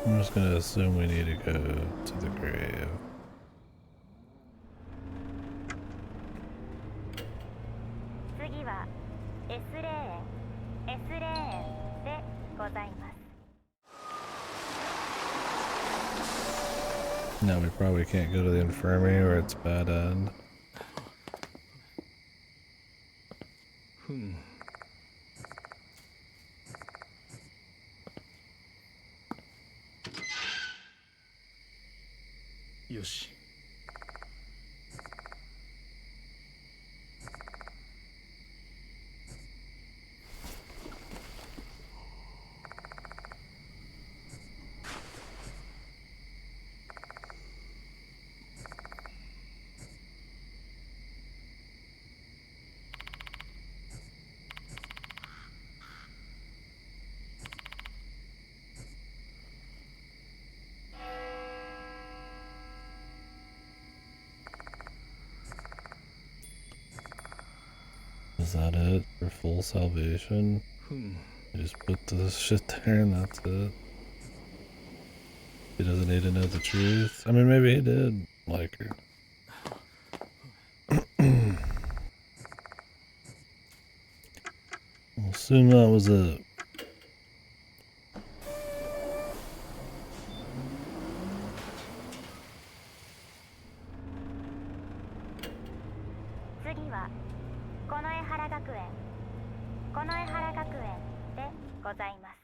I'm just gonna assume we need to go to the grave. 次は S レーン S レーンでございます。 Now we probably can't go to the infirmary or it's bad end. ふん。よし。Is that it for full salvation? ふん。 You just put the shit there and that's it. He doesn't need to know the truth. I mean, maybe he did like her. We'll assume that was it. 次はこの江原学園この江原学園でございます。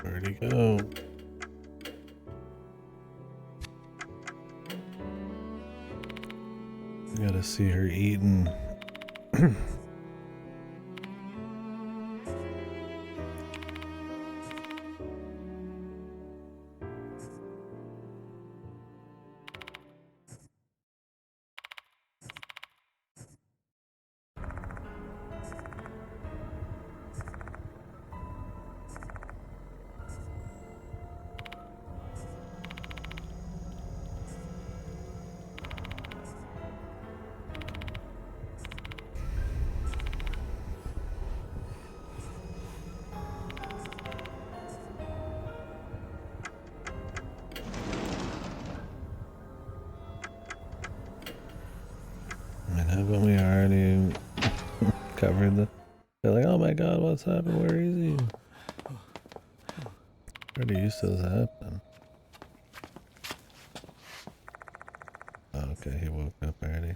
Where'd he go? I gotta see her eating. Haven't we already covered the... They're like, oh my god, what's happened? Where is he? Already used to this happen. Oh, okay, he woke up already.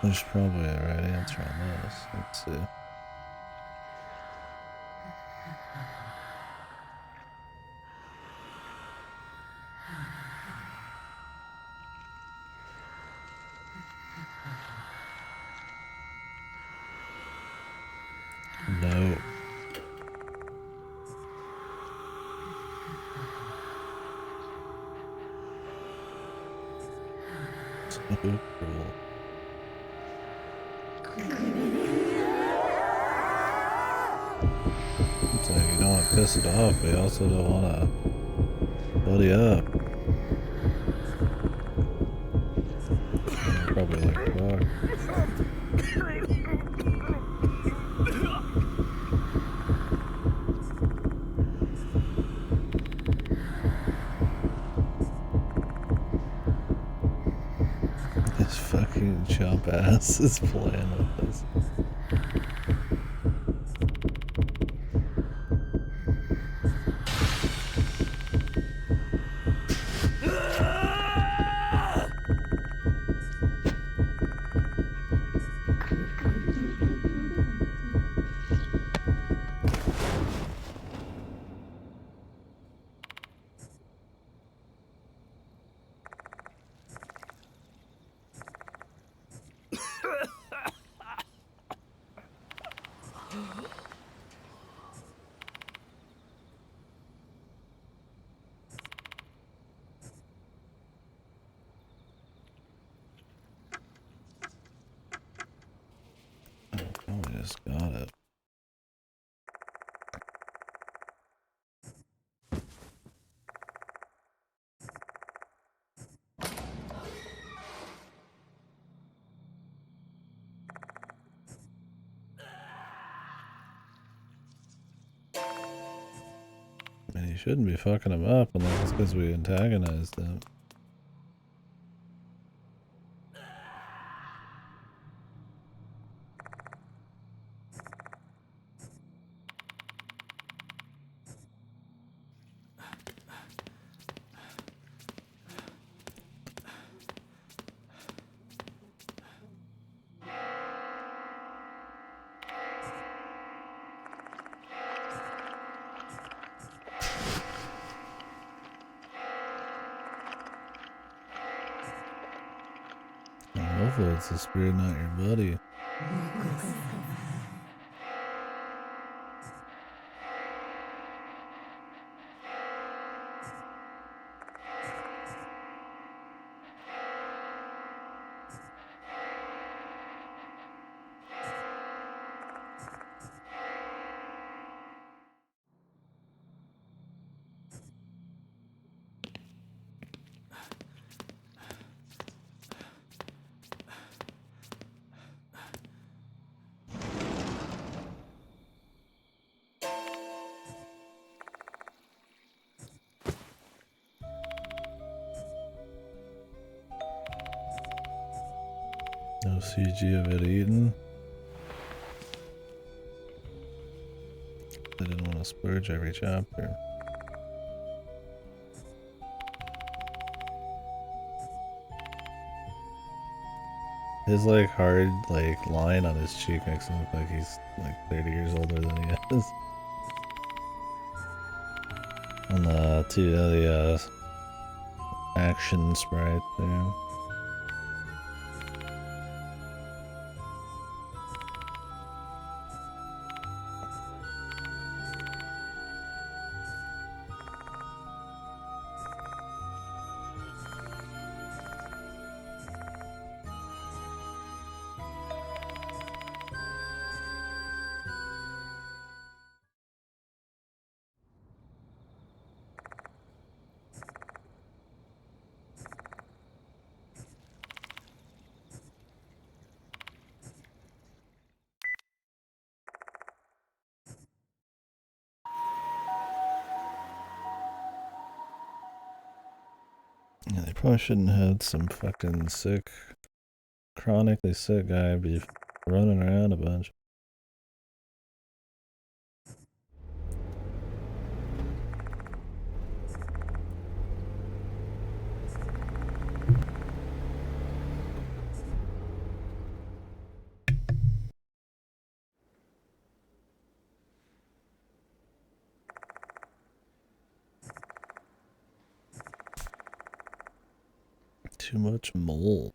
There's probably a right answer on this. Let's see. No. So cool. It's like you don't want to piss it off, but you also don't want to buddy up. Probably like the dog. Bass is playing with this. Oh, I just got it. I mean, you shouldn't be fucking him up unless it's because we antagonized him. Hopefully it's the spirit, not your buddy. No CG of it eaten. I didn't want to splurge every chapter. His like hard like line on his cheek makes him look like he's like 30 years older than he is. On the action sprite there. Yeah, they probably shouldn't have had some fucking sick, chronically sick guy be running around a bunch. Too much mold.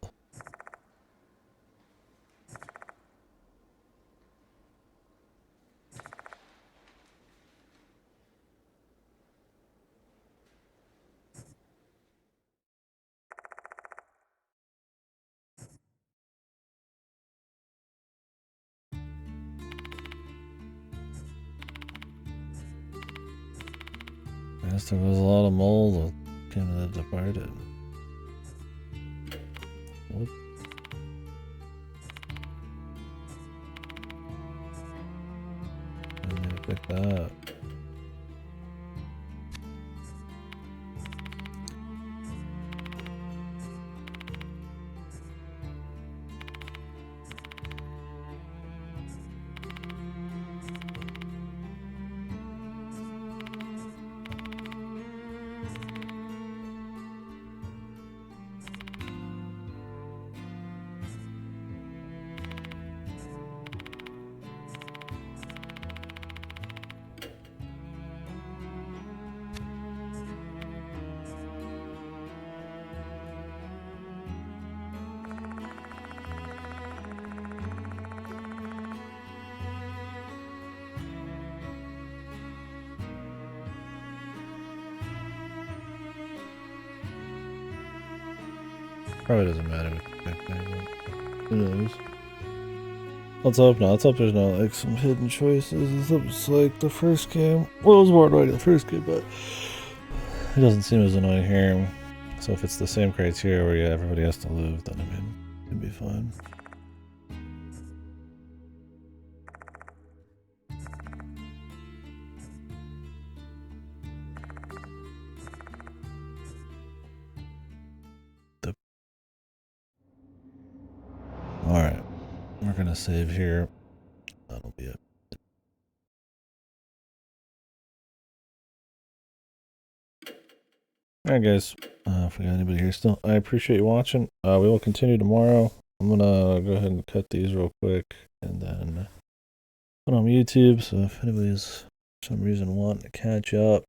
I guess there was a lot of mold that came to the departed. What? I need to pick that. Probably doesn't matter. Who knows? Let's hope not. Let's hope there's no like some hidden choices. It's like the first game. Well, it was more annoying in the first game, but it doesn't seem as annoying here. So if it's the same criteria where everybody has to live, then I mean, it'd be fine. Alright, we're gonna save here. That'll be it. Alright guys, if we got anybody here still, I appreciate you watching. We will continue tomorrow. I'm gonna go ahead and cut these real quick and then put on YouTube, so if anybody's for some reason wanting to catch up,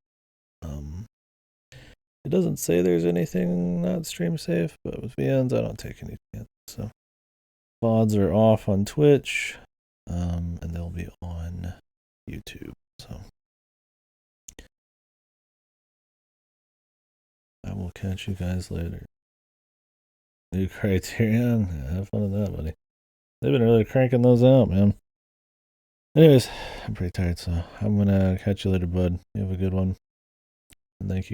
it doesn't say there's anything not stream safe, but with VNs I don't take any chances. So VODs are off on Twitch, and they'll be on YouTube. So I will catch you guys later. New Criterion, yeah, have fun with that, buddy. They've been really cranking those out, man. Anyways, I'm pretty tired, so I'm gonna catch you later, bud. You have a good one. And thank you.